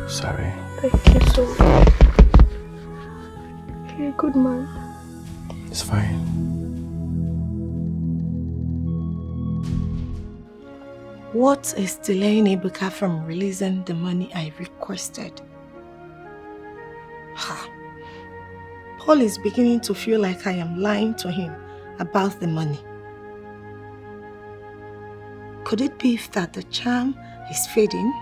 Sorry. Thank you so much. You're a good man. It's fine. What is delaying Ebuka from releasing the money I requested? Ha. Paul is beginning to feel like I am lying to him about the money. Could it be that the charm is fading?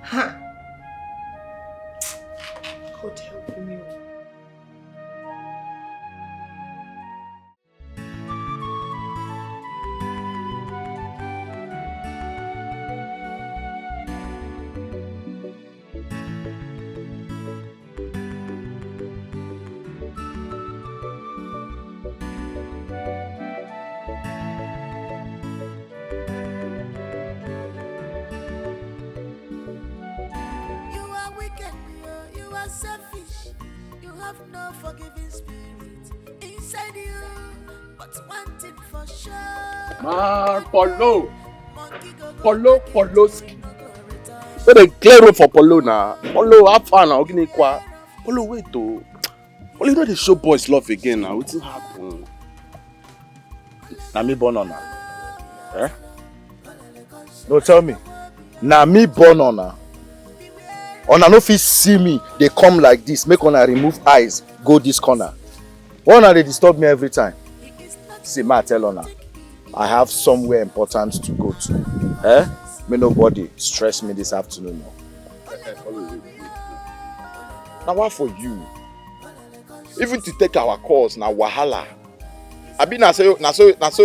Ha. God help me. Selfish, you have no forgiving spirit inside you, but one thing for sure. Man, Polo, Poloski. Where they clear road for Polo now? Polo, have fun now. Polo, wait though. Polo, you know they show boys love again now. What's happen? Na me born on her. Eh? No, tell me. Na me born on her. Una no fit see me, they come like this, make una remove eyes, go this corner. Why una they disturb me every time? See, ma tell una, I have somewhere important to go to. Eh? May nobody stress me this afternoon. Now what for you? Even to take our calls, na wahala. I be na so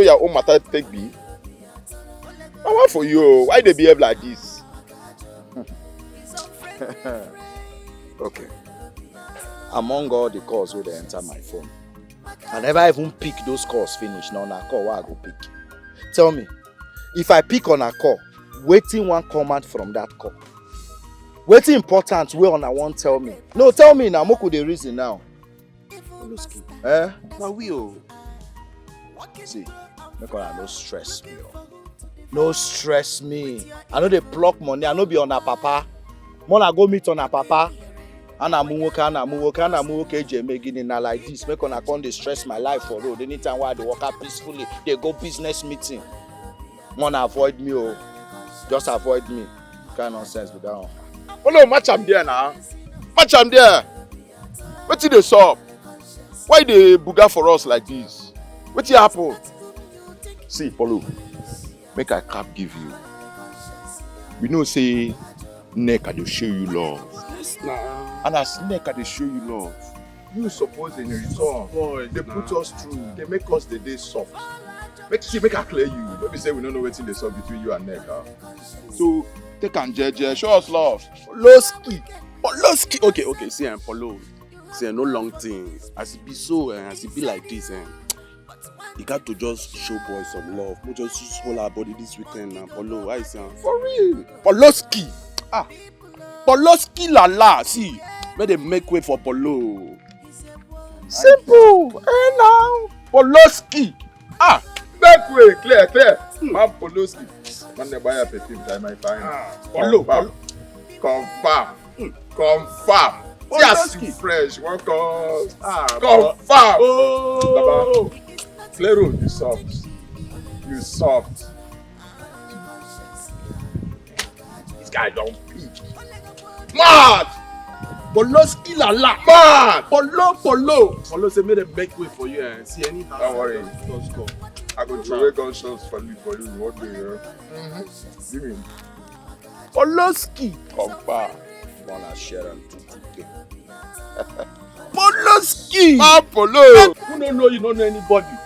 your own matter take be. Now what for you? Why they behave like this? Okay. Among all the calls where they enter my phone, I never even pick those calls finish. Now on a call, where I go pick? Tell me, if I pick on a call, waiting one command from that call. Waiting important where on I won't tell me. No, tell me now. Moku the reason now. Eh? Now we see, make sure no stress me. No stress me. I know they block money. I know be on a papa. Mona go meet on a papa. Ana muwoke jemegini na like this. Make una come dey stress my life for road. Anytime why I dey walk out peacefully, they go business meeting. Mona avoid me, oh. Just avoid me. Kind nonsense with that one. Oh no, match am there now. Match am there. Wetin dey sup? Why they buga for us like this? Wetin happen? See, Polo, make I cap give you. We know say neck I dey show you love. Yes, nah. And as neck I dey show you love. You suppose in return, they put us through, they make us the day soft. Make I clear you. Don't be say we don't know what's in the sub between you and neck. Huh? So take and jeje, show us love. Poloski. Okay, see Polo. See no long thing. As it be so, as it be like this, you got to just show boys some love. We just hold our body this weekend now. Polo, I say for real. Poloski. Poloski la. See, may they make way for Polo. Simple. Now. Poloski. Make way. Clear. Man, Poloski. Man, they buy a perfume time I find. Polo. Confirm. Yes, you fresh. Welcome. Confirm. Oh. Baba. Clear road, you soft. This guy don't peak. Mad! Poloski la. Mad! Polo say make them make way for you and see any house. Don't worry. Let's go. I go throw away gunshots for you one day. Give me. Poloski. Confirm. Wanna share them 2K. Poloski! Man, Polo! Who don't know you don't know anybody?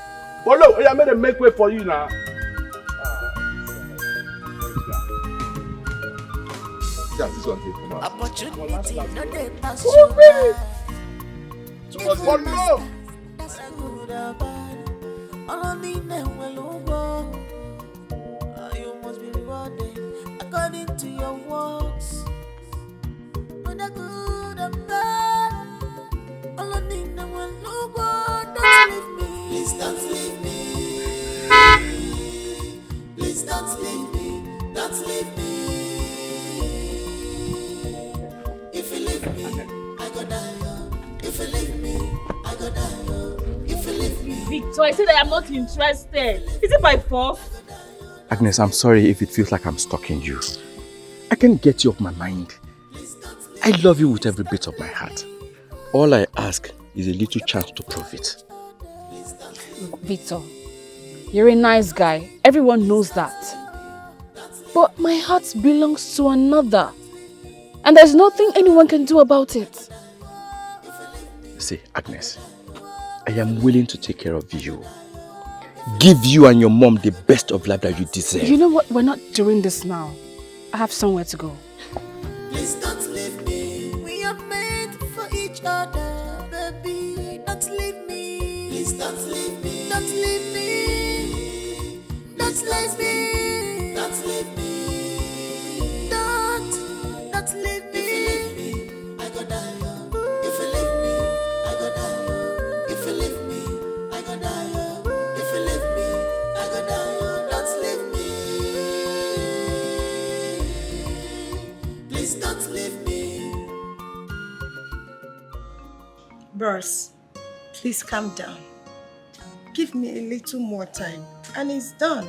Polo, I made them make way for you now. This one take come out. Opportunity, no they pass you by. Polo! That's a good or bad. All I need them will go. You must be rewarded according to your works. When I good and bad, all I need them will go. Don't leave me. Please don't leave me. Please don't leave me. Don't leave me. If you leave me, I go die. If you leave me, I go die. If you leave me, Victor, I said I am not interested. Is it by force? Agnes, I'm sorry if it feels like I'm stalking you. I can't get you off my mind. I love you with every bit of my heart. All I ask is a little chance to prove it. Victor, you're a nice guy. Everyone knows that. But my heart belongs to another. And there's nothing anyone can do about it. See, Agnes, I am willing to take care of you. Give you and your mom the best of life that you deserve. You know what? We're not doing this now. I have somewhere to go. Please don't leave me. We are meant for each other, baby. Don't leave me. Please don't leave me. Don't leave me. Don't leave me. Don't leave me. Don't leave me. If you leave me, I go die. If you leave me, I go die. If you leave me, I go die. If you leave me, I go die. Don't leave me. Please don't leave me. Bros, please calm down. Give me a little more time and it's done.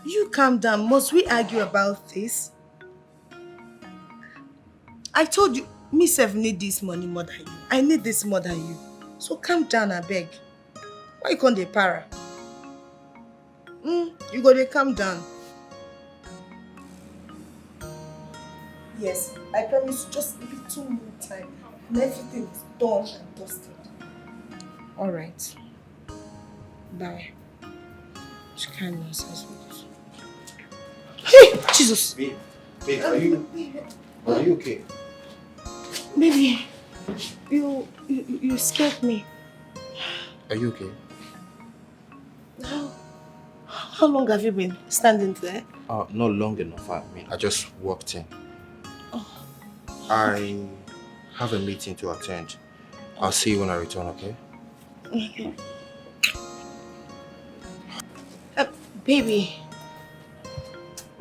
You calm down. Must we argue about this? I told you, me self need this money more than you. I need this more than you. So calm down, I beg. Why you can't dey para? You go dey calm down. Yes, I promise you just a little more time and everything is done and dusted. Alright. Bye. Which kind of nonsense with this? Hey! Jesus! Babe, are you okay? Baby, you scared me. Are you okay? How long have you been standing there? Not long enough. I just walked in. I have a meeting to attend. I'll see you when I return, okay? Okay. Baby,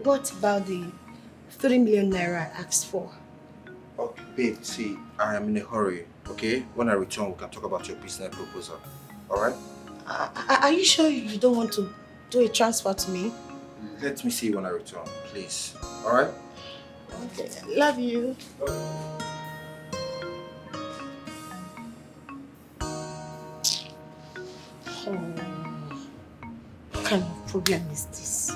what about the 3 million naira I asked for? Okay, babe, see, I am in a hurry, okay? When I return, we can talk about your business proposal, alright? Are you sure you don't want to do a transfer to me? Let me see you when I return, please, alright? Okay, love you. What kind of problem is this?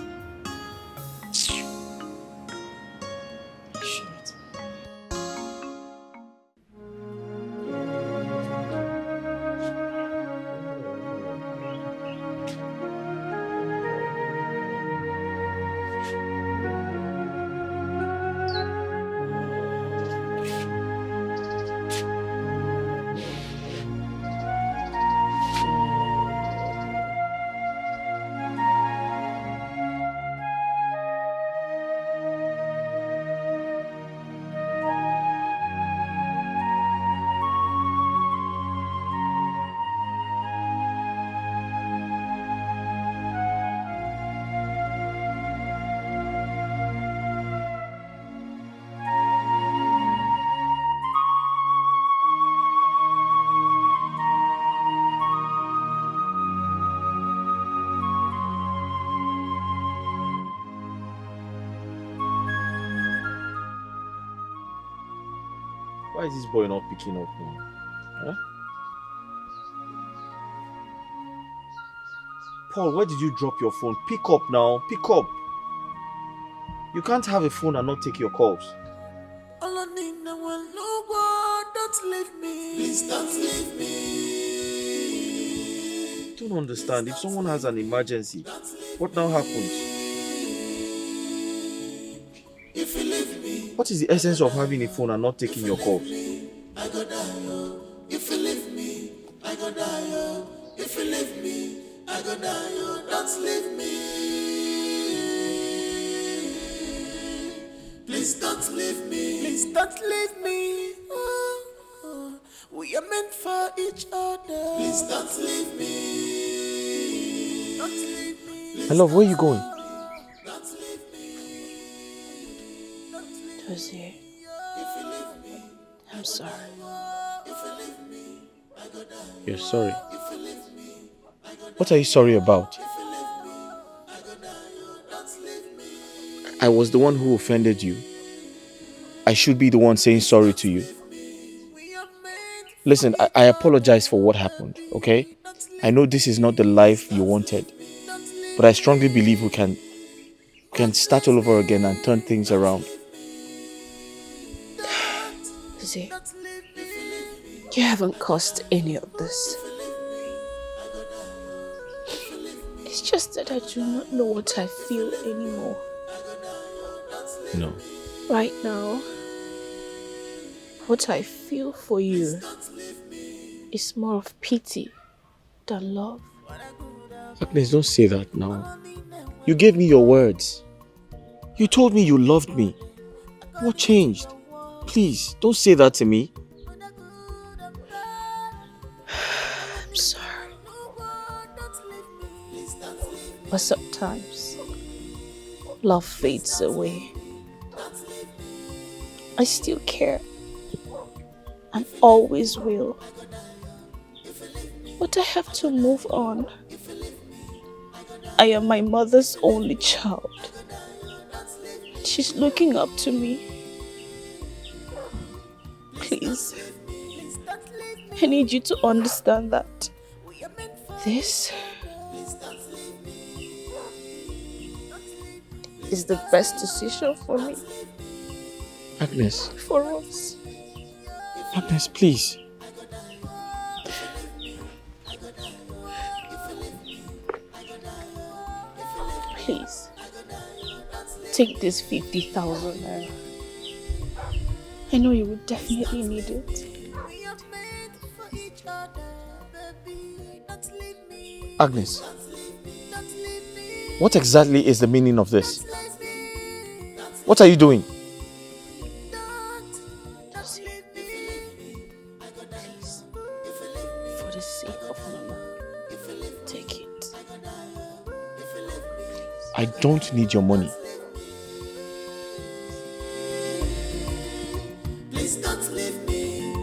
Why is this boy not picking up now? Huh? Paul, where did you drop your phone? Pick up now. Pick up. You can't have a phone and not take your calls. Don't leave me. Please don't leave me. I don't understand. If someone has an emergency, what now happens? If you leave me, What is the essence of having a phone and not taking your calls? I go die. If you leave me, I go die. If you leave me, I go die. Don't leave me. Please don't leave me. Please don't leave me. We are meant for each other. Please don't leave me. Don't leave me. My love, where are you going? Josie, I'm sorry. You're sorry? What are you sorry about? I was the one who offended you. I should be the one saying sorry to you. Listen, I apologize for what happened, okay? I know this is not the life you wanted, but I strongly believe we can start all over again and turn things around. See, you haven't caused any of this. It's just that I do not know what I feel anymore. No. Right now, what I feel for you is more of pity than love. Agnes, don't say that now. You gave me your words. You told me you loved me. What changed? Please, don't say that to me. I'm sorry. But sometimes, love fades away. I still care. And always will. But I have to move on. I am my mother's only child. She's looking up to me. Please, I need you to understand that this is the best decision for me. Agnes. For us. Agnes, please. Please, take this 50,000 naira. I know you would definitely need it. Agnes, what exactly is the meaning of this? What are you doing? Please, for the sake of Mama, take it. I don't need your money. Please don't leave me.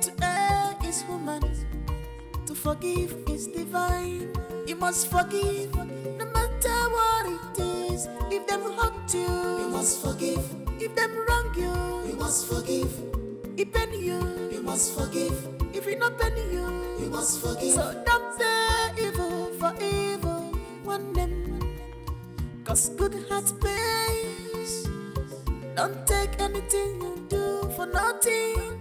Today is human. To forgive is divine. You must forgive, no matter what it is. If them hurt you, you must forgive. If them wrong you, you must forgive. If penny you must forgive. If it not penny you must forgive. So don't pay evil for evil. One them, cause good heart pays. Don't take anything you do for nothing.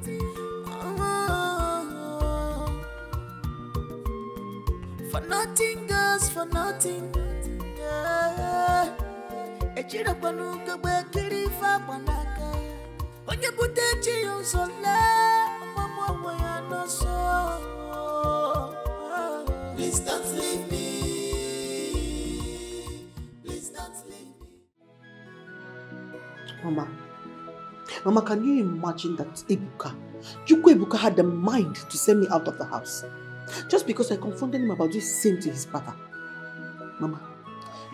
For nothing goes for nothing. Echira panuka bakiri fa panaka. Onye butechi yonsole, mama waya no so. Please don't leave me. Please don't leave me. Mama, can you imagine that Ebuka had the mind to send me out of the house? Just because I confronted him about this same to his brother. Mama,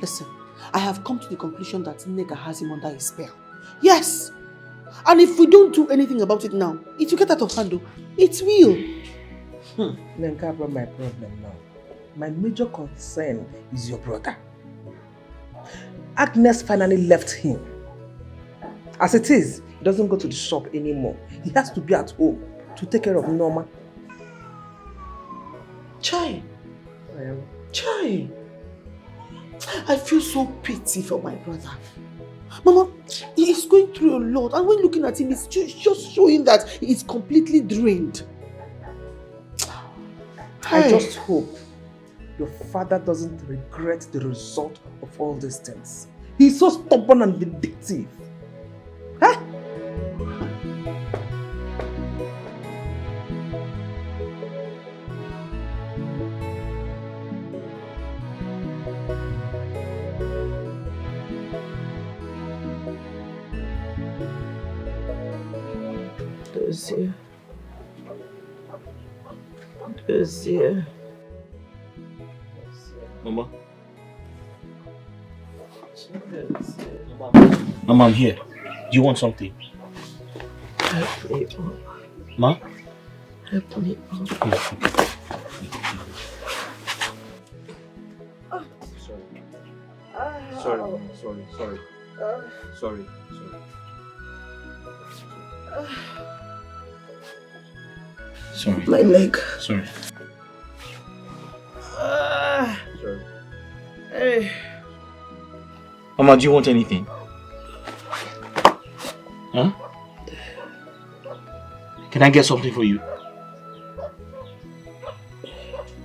listen, I have come to the conclusion that Nega has him under his spell. Yes! And if we don't do anything about it now, it will get out of hand. It will. Nenka brought my problem now. My major concern is your brother. Agnes finally left him. As it is, he doesn't go to the shop anymore. He has to be at home to take care of Norma. Chai. Chai. I feel so pity for my brother. Mama, he is going through a lot, and when looking at him, it's just showing that he is completely drained. I just hope your father doesn't regret the result of all these things. He's so stubborn and vindictive. Huh? Mama. Mama, I'm here. Do you want something? Help me up. Ma? Help me up. Sorry, Mama. Sorry. Sorry. My leg. Sorry. Sorry. Hey. Mama, do you want anything? Huh? Can I get something for you?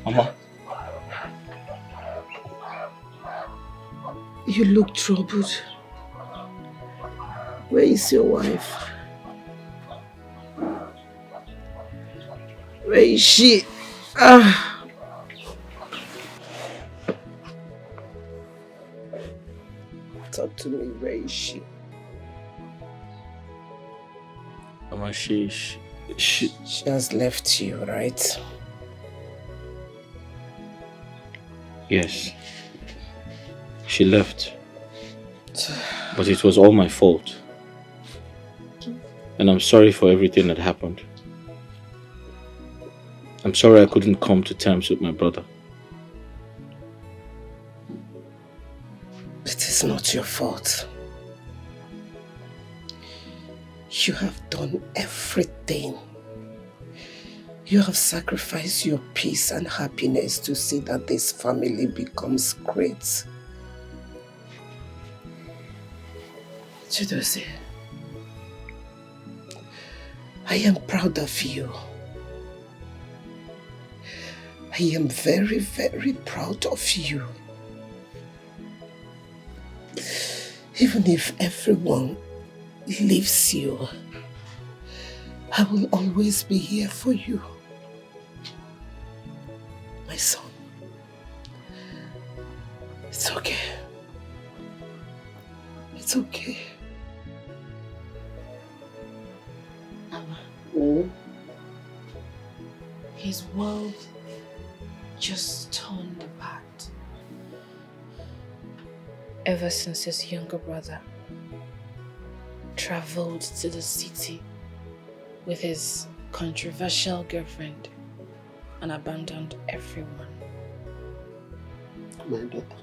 Mama? You look troubled. Where is your wife? Where is she? Talk to me, where is she? Mama, she has left you, right? Yes. She left. But it was all my fault. And I'm sorry for everything that happened. I'm sorry I couldn't come to terms with my brother. It is not your fault. You have done everything. You have sacrificed your peace and happiness to see that this family becomes great. Chidose, I am proud of you. I am very, very proud of you. Even if everyone leaves you, I will always be here for you. My son, it's okay. It's okay. Mama, his world just turned bad. Ever since his younger brother traveled to the city with his controversial girlfriend and abandoned everyone. My daughter,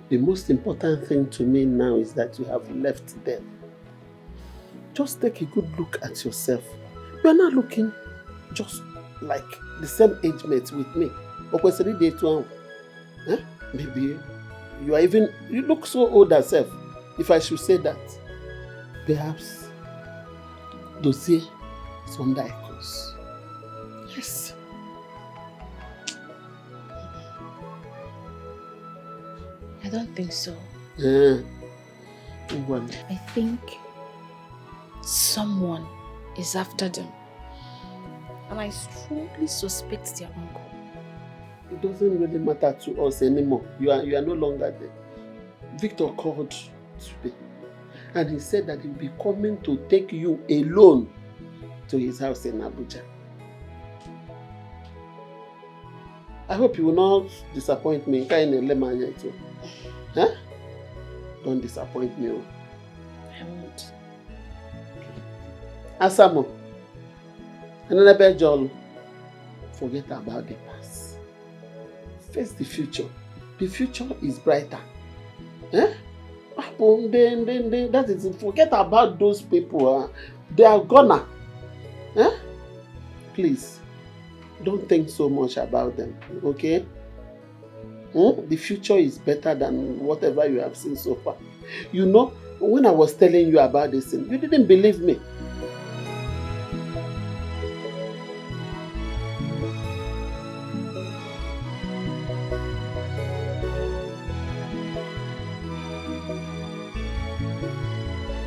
the most important thing to me now is that you have left them. Just take a good look at yourself. You are not looking just like the same age mate with me. Maybe you look so old yourself, if I should say that. Perhaps dossier is under a cause. Yes. I don't think so. I think someone is after them. And I strongly suspect their uncle. It doesn't really matter to us anymore. You are no longer there. Victor called today and he said that he'll be coming to take you alone to his house in Abuja. I hope you will not disappoint me. Huh? Don't disappoint me. I won't. Asamo, another John, forget about the past. Face the future. The future is brighter. Eh? That is, forget about those people. They are gonna. Eh? Please, don't think so much about them, okay? The future is better than whatever you have seen so far. You know, when I was telling you about this thing, you didn't believe me.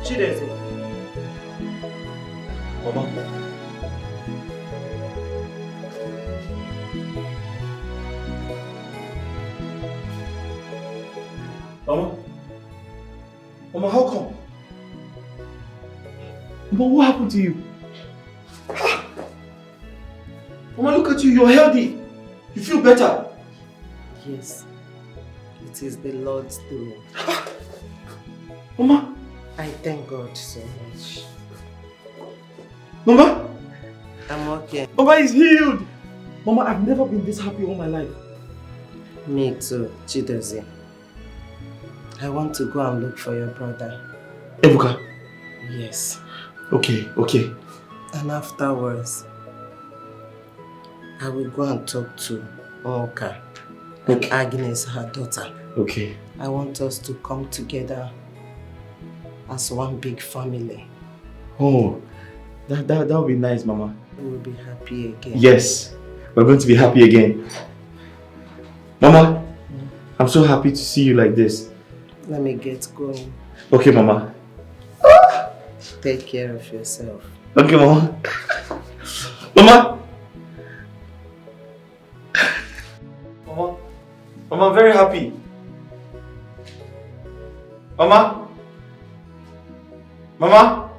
Chideze. Mama. Mama, how come? Mama, what happened to you? Mama, look at you, you're healthy. You feel better. Yes, It is the Lord's doing. Mama! I thank God so much. Mama! I'm okay. Mama is healed! Mama, I've never been this happy all my life. Me too, Chidozie. I want to go and look for your brother. Ebuka? Yes. Okay. And afterwards, I will go and talk to Oka and Agnes, her daughter. Okay. I want us to come together as one big family. Oh, that would be nice, Mama. We will be happy again. Yes, we're going to be happy again. Mama, I'm so happy to see you like this. Let me get going. Okay, Mama. Take care of yourself. Okay, Mama. Mama! Mama, I'm very happy. Mama? Mama?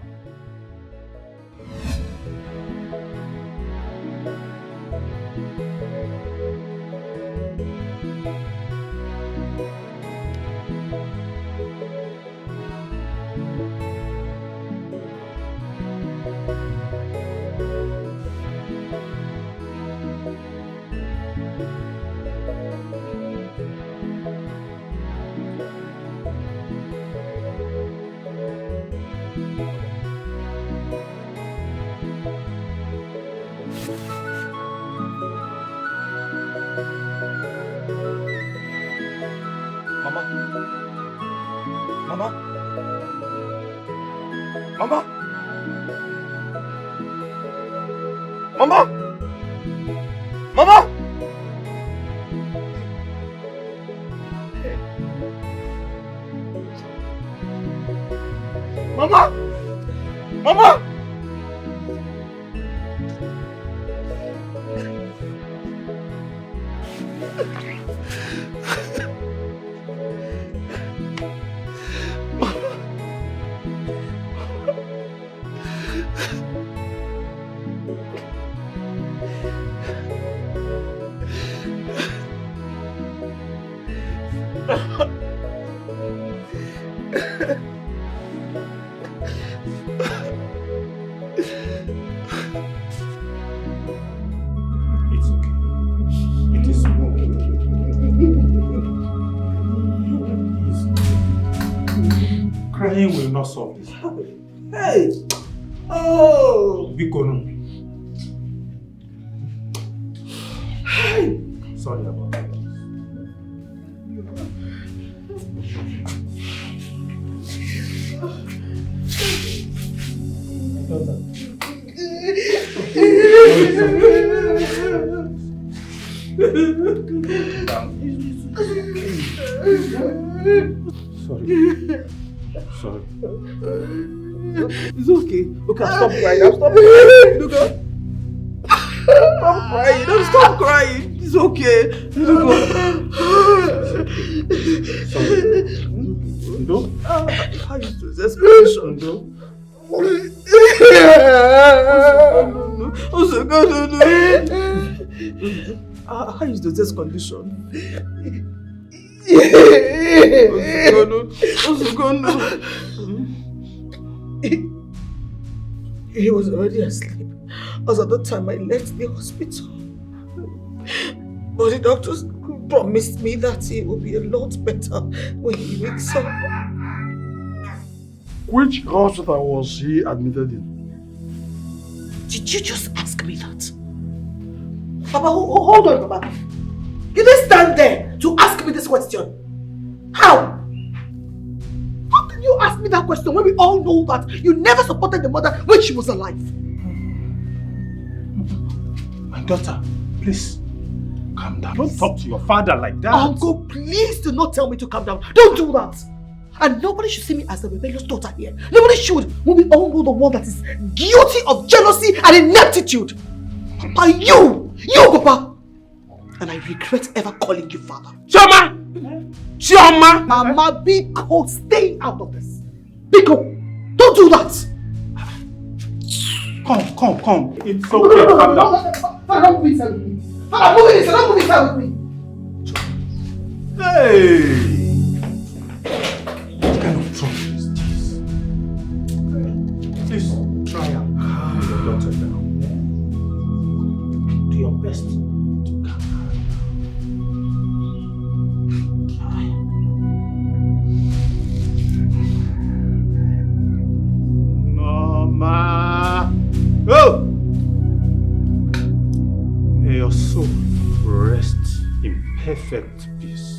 Crying will not solve this. Hey! Oh! Bikono. Hey! Sorry about that. Sorry. It's okay. Okay, I'll stop crying. I'll stop crying. Look up. Stop crying. Don't stop crying. It's okay. Look up. Sorry. No? How is this escalation? No? How is this condition? He was already asleep as at the time I left the hospital. But the doctors promised me that he will be a lot better when he wakes up. Which hospital was he admitted in? Did you just ask me that? Papa, hold on, Papa. You didn't stand there to ask me this question. How? How can you ask me that question when we all know that you never supported the mother when she was alive? My daughter, please, calm down. Don't talk to your father like that. Uncle, please do not tell me to calm down. Don't do that. And nobody should see me as a rebellious daughter here. Nobody should. When we all know the one that is guilty of jealousy and ineptitude. Papa, you, Papa. And I regret ever calling you father. Chioma! Chioma! Mama, Biko, stay out of this. Biko, don't do that. Come. It's okay, calm down. Father, don't move inside with me. Father, move inside with me. Hey! Mama! Oh! May your soul rest in perfect peace.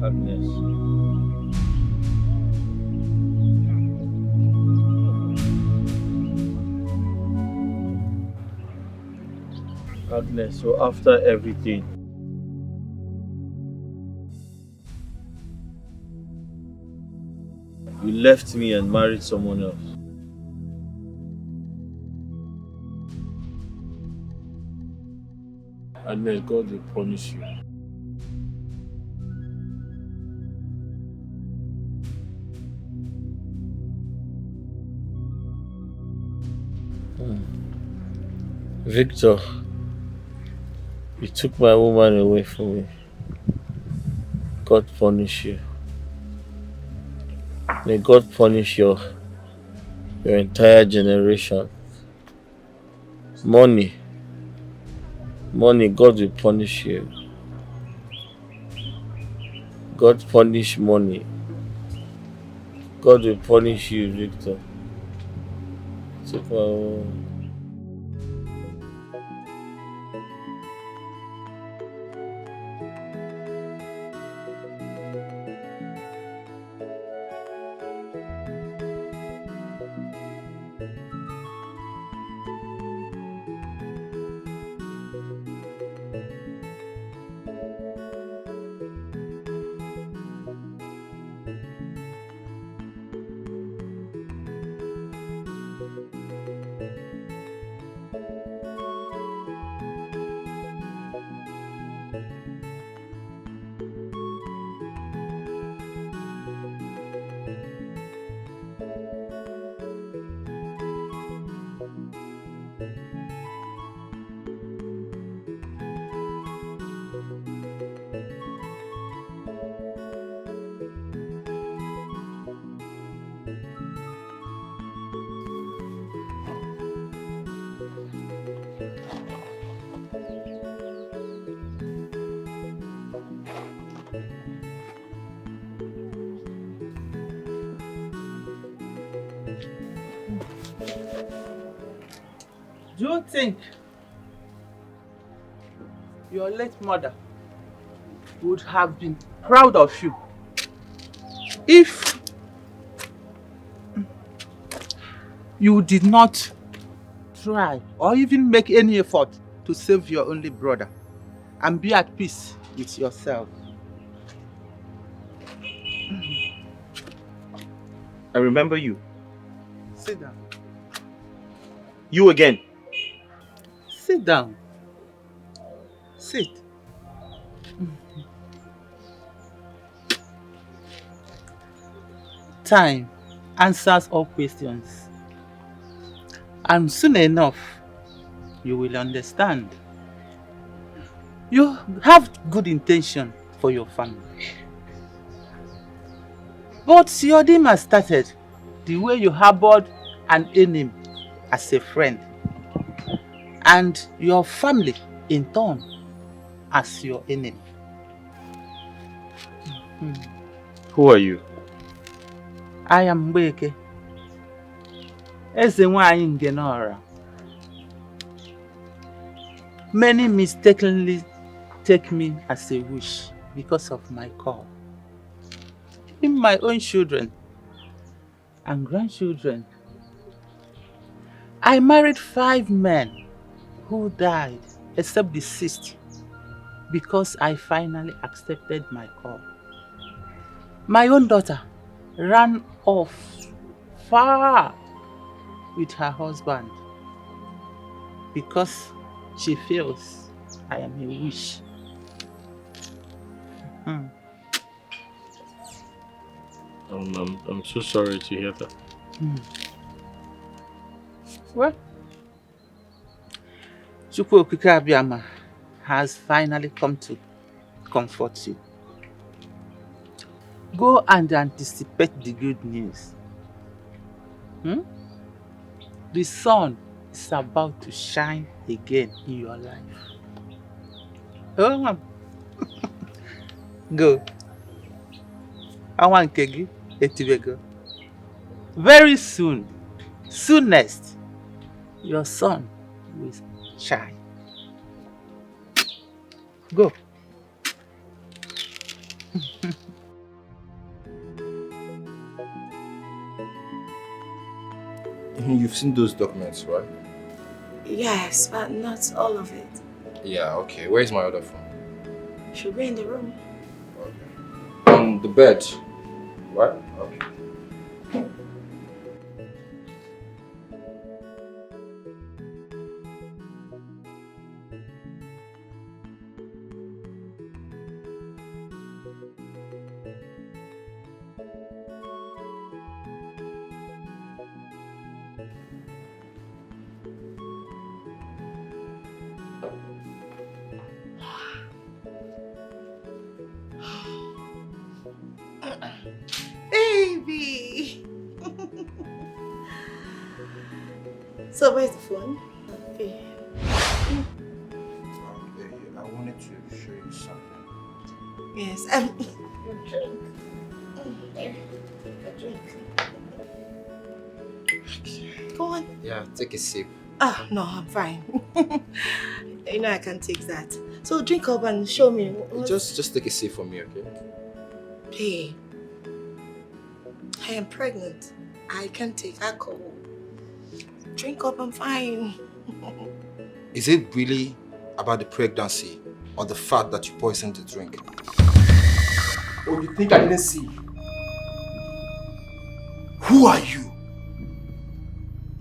Agnes. Agnes, so after everything, you left me and married someone else. Agnes, God will punish you. Victor, you took my woman away from me. God punish you. May God punish your entire generation. Money, God will punish you. God punish money. God will punish you, Victor. Took my woman. Do you think your late mother would have been proud of you if you did not try or even make any effort to save your only brother and be at peace with yourself? I remember you. Sit down. You again. Sit down. Sit. Time answers all questions. And soon enough, you will understand. You have good intention for your family. But your dream has started the way you harbored an enemy as a friend. and your family in turn as your enemy. Who are you? I am Mbeke, Eze nwaanyị Ngenora. Many mistakenly take me as a witch because of my call. Even my own children and grandchildren. I married 5 men who died except the 6th because I finally accepted my call. My own daughter ran off far with her husband because she feels I am a witch. I'm so sorry to hear that. Well, Chukwu Okike Abiyama has finally come to comfort you. Go and anticipate the good news. The sun is about to shine again in your life. Oh, go. I want Kegi Etibego. Very soon, soonest, your sun will shine. Go. You've seen those documents, right? Yes, but not all of it. Yeah, okay. Where's my other phone? Should be in the room. On the bed. What? Okay. Baby! So where's the phone? Okay. I wanted to show you something. Yes, your drink. There, your drink. Go on. Yeah, take a sip. Ah, no, I'm fine. You know I can take that. So drink up and show me. Just take a sip for me, okay? Hey, I am pregnant. I can't take alcohol. Drink up, I'm fine. Is it really about the pregnancy or the fact that you poisoned the drink? Oh, you think I didn't see? Who are you?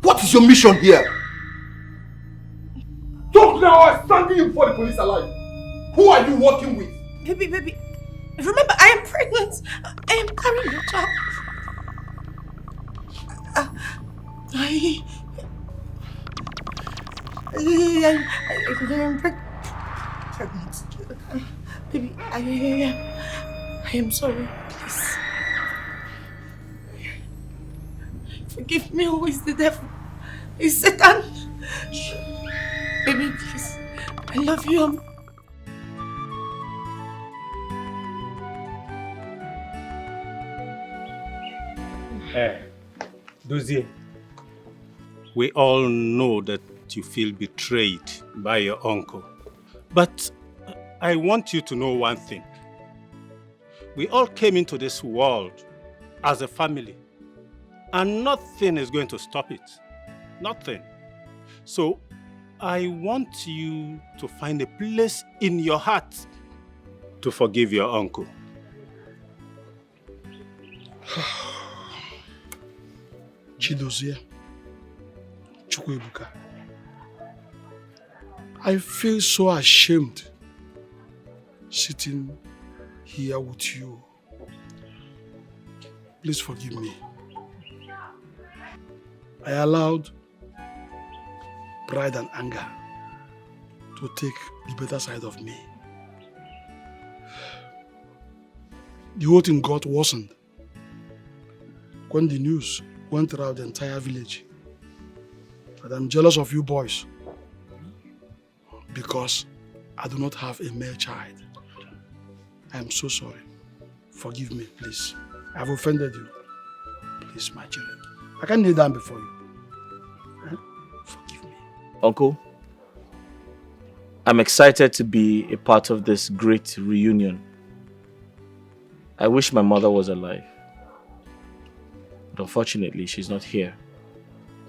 What is your mission here? Talk now, I'm standing you before the police alive. Who are you working with? Baby, remember I am pregnant. I am carrying your child. I am pregnant. Baby, I am sorry, please. Forgive me, who is the devil? It's Satan. Baby, please. I love you. Dozie, we all know that you feel betrayed by your uncle. But I want you to know one thing. We all came into this world as a family, and nothing is going to stop it. Nothing. So I want you to find a place in your heart to forgive your uncle. Chidozie, Chukwuebuka, I feel so ashamed sitting here with you. Please forgive me. I allowed pride and anger to take the better side of me. The whole thing got worsened when the news went around the entire village that I'm jealous of you boys because I do not have a male child. I am so sorry. Forgive me, please. I have offended you. Please, my children. I can't kneel down before you. Uncle, I'm excited to be a part of this great reunion. I wish my mother was alive. But unfortunately, she's not here.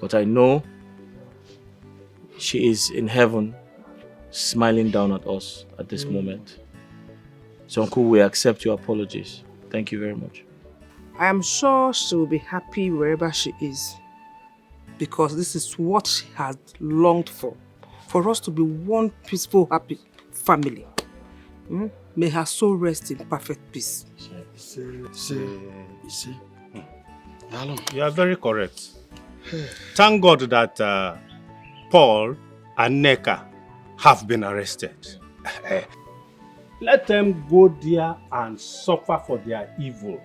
But I know she is in heaven, smiling down at us at this moment. So Uncle, we accept your apologies. Thank you very much. I am sure she will be happy wherever she is, because this is what she has longed for us to be one peaceful, happy family. May her soul rest in perfect peace. You are very correct. Thank God that Paul and Neka have been arrested. Let them go there and suffer for their evil.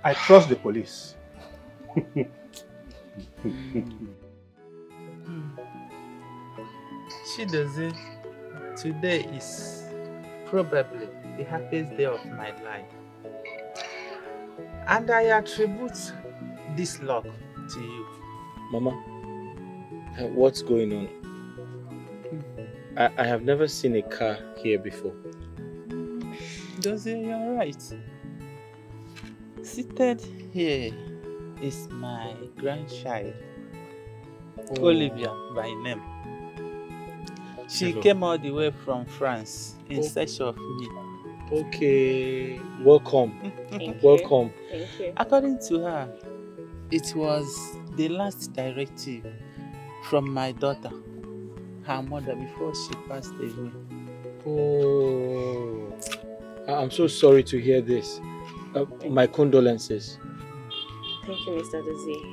I trust the police. Chidozie, today is probably the happiest day of my life. And I attribute this luck to you. Mama, what's going on? I have never seen a car here before. Dozie, you're right. Seated here is my grandchild, Olivia by name. She came all the way from France in search of me. Okay, welcome. Welcome. Thank you. According to her, it was the last directive from my daughter, her mother, before she passed away. Oh, I'm so sorry to hear this. My condolences. Thank you, Mr. Dozie.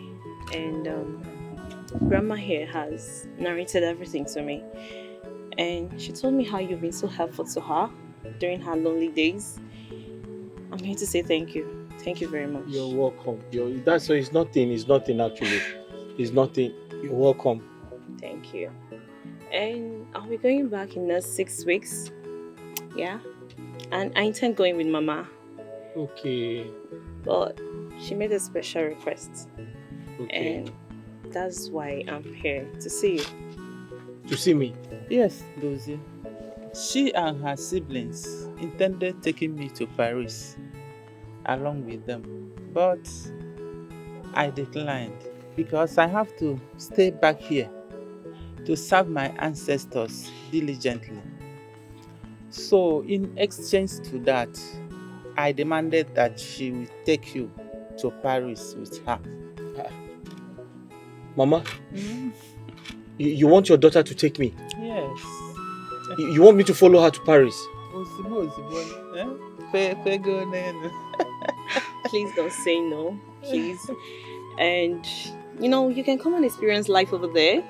And Grandma here has narrated everything to me. And she told me how you've been so helpful to her during her lonely days. I'm here to say thank you. Thank you very much. You're welcome. That's so. It's nothing actually. It's nothing. You're welcome. Thank you. And I'll be going back in the 6 weeks. Yeah. And I intend going with Mama. Okay. But she made a special request. Okay. And that's why I'm here to see you. To see me? Yes, Dozie. She and her siblings intended taking me to Paris along with them. But I declined because I have to stay back here to serve my ancestors diligently. So in exchange to that, I demanded that she will take you to Paris with her. Mama, you want your daughter to take me? Yes. You want me to follow her to Paris? Please don't say no, please. And you can come and experience life over there.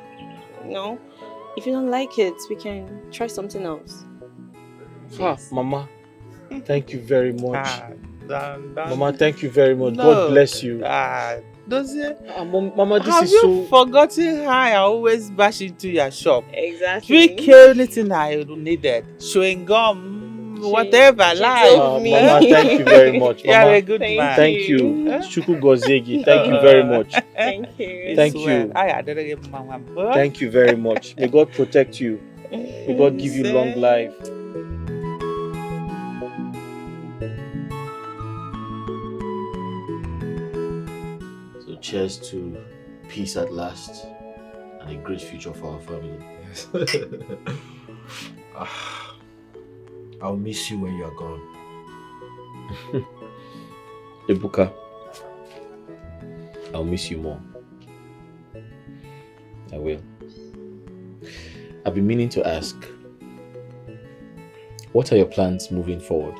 If you don't like it, we can try something else. Mama, thank you very much. Mama, thank you very much. God bless you. Dozie, Mama, this have is you so... forgotten how I always bash into your shop? Exactly. Pick anything I needed. Chewing gum, whatever, like. Mama, thank you very much. You're Mama, a good man. Thank you. Shuku Gozegi, thank you very much. Thank you. Thank you. Thank you very much. May God protect you. May God give you long life. So cheers to peace at last and a great future for our family. I'll miss you when you're gone. Ebuka, I'll miss you more. I will. I've been meaning to ask, what are your plans moving forward?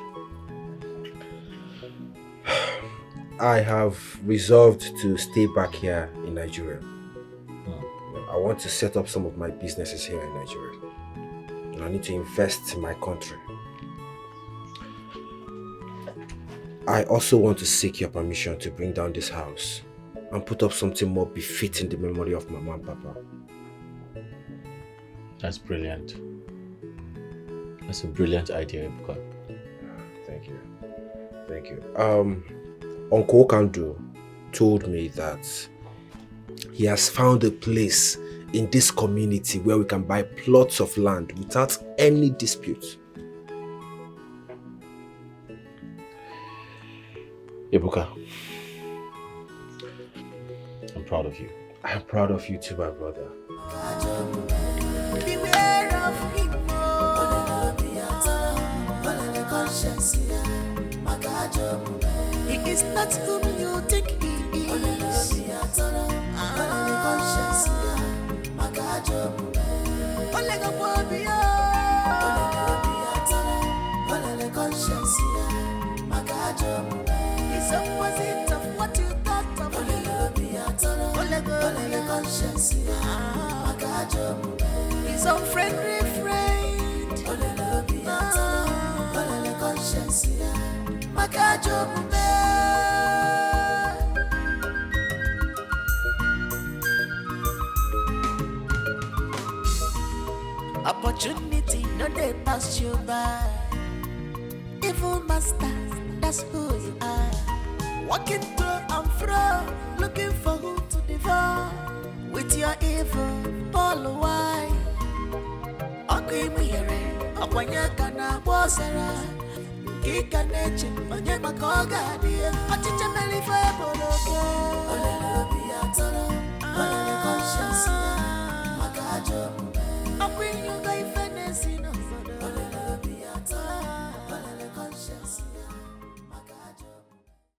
I have resolved to stay back here in Nigeria. I want to set up some of my businesses here in Nigeria. And I need to invest in my country. I also want to seek your permission to bring down this house and put up something more befitting the memory of my mom and papa. That's brilliant. That's a brilliant idea, Ebuka. Thank you. Thank you. Uncle Kandu told me that he has found a place in this community where we can buy plots of land without any dispute. Ebuka, I'm proud of you. I'm proud of you too, my brother. Beware of him. He is not whom you think he is. He's opposite of what you thought of him. He's unfriendly friend. Opportunity no they pass you by. Evil master, that's who you are. Walking to and fro, looking for who to devour. With your evil, Paul why? Okimire, Okwanyakana Bosara. Kika neche, onye makoga dia. Achicha melifa eboloke. Olele biatara, olele conscience. Makajo, akwinyo ga ifenesino.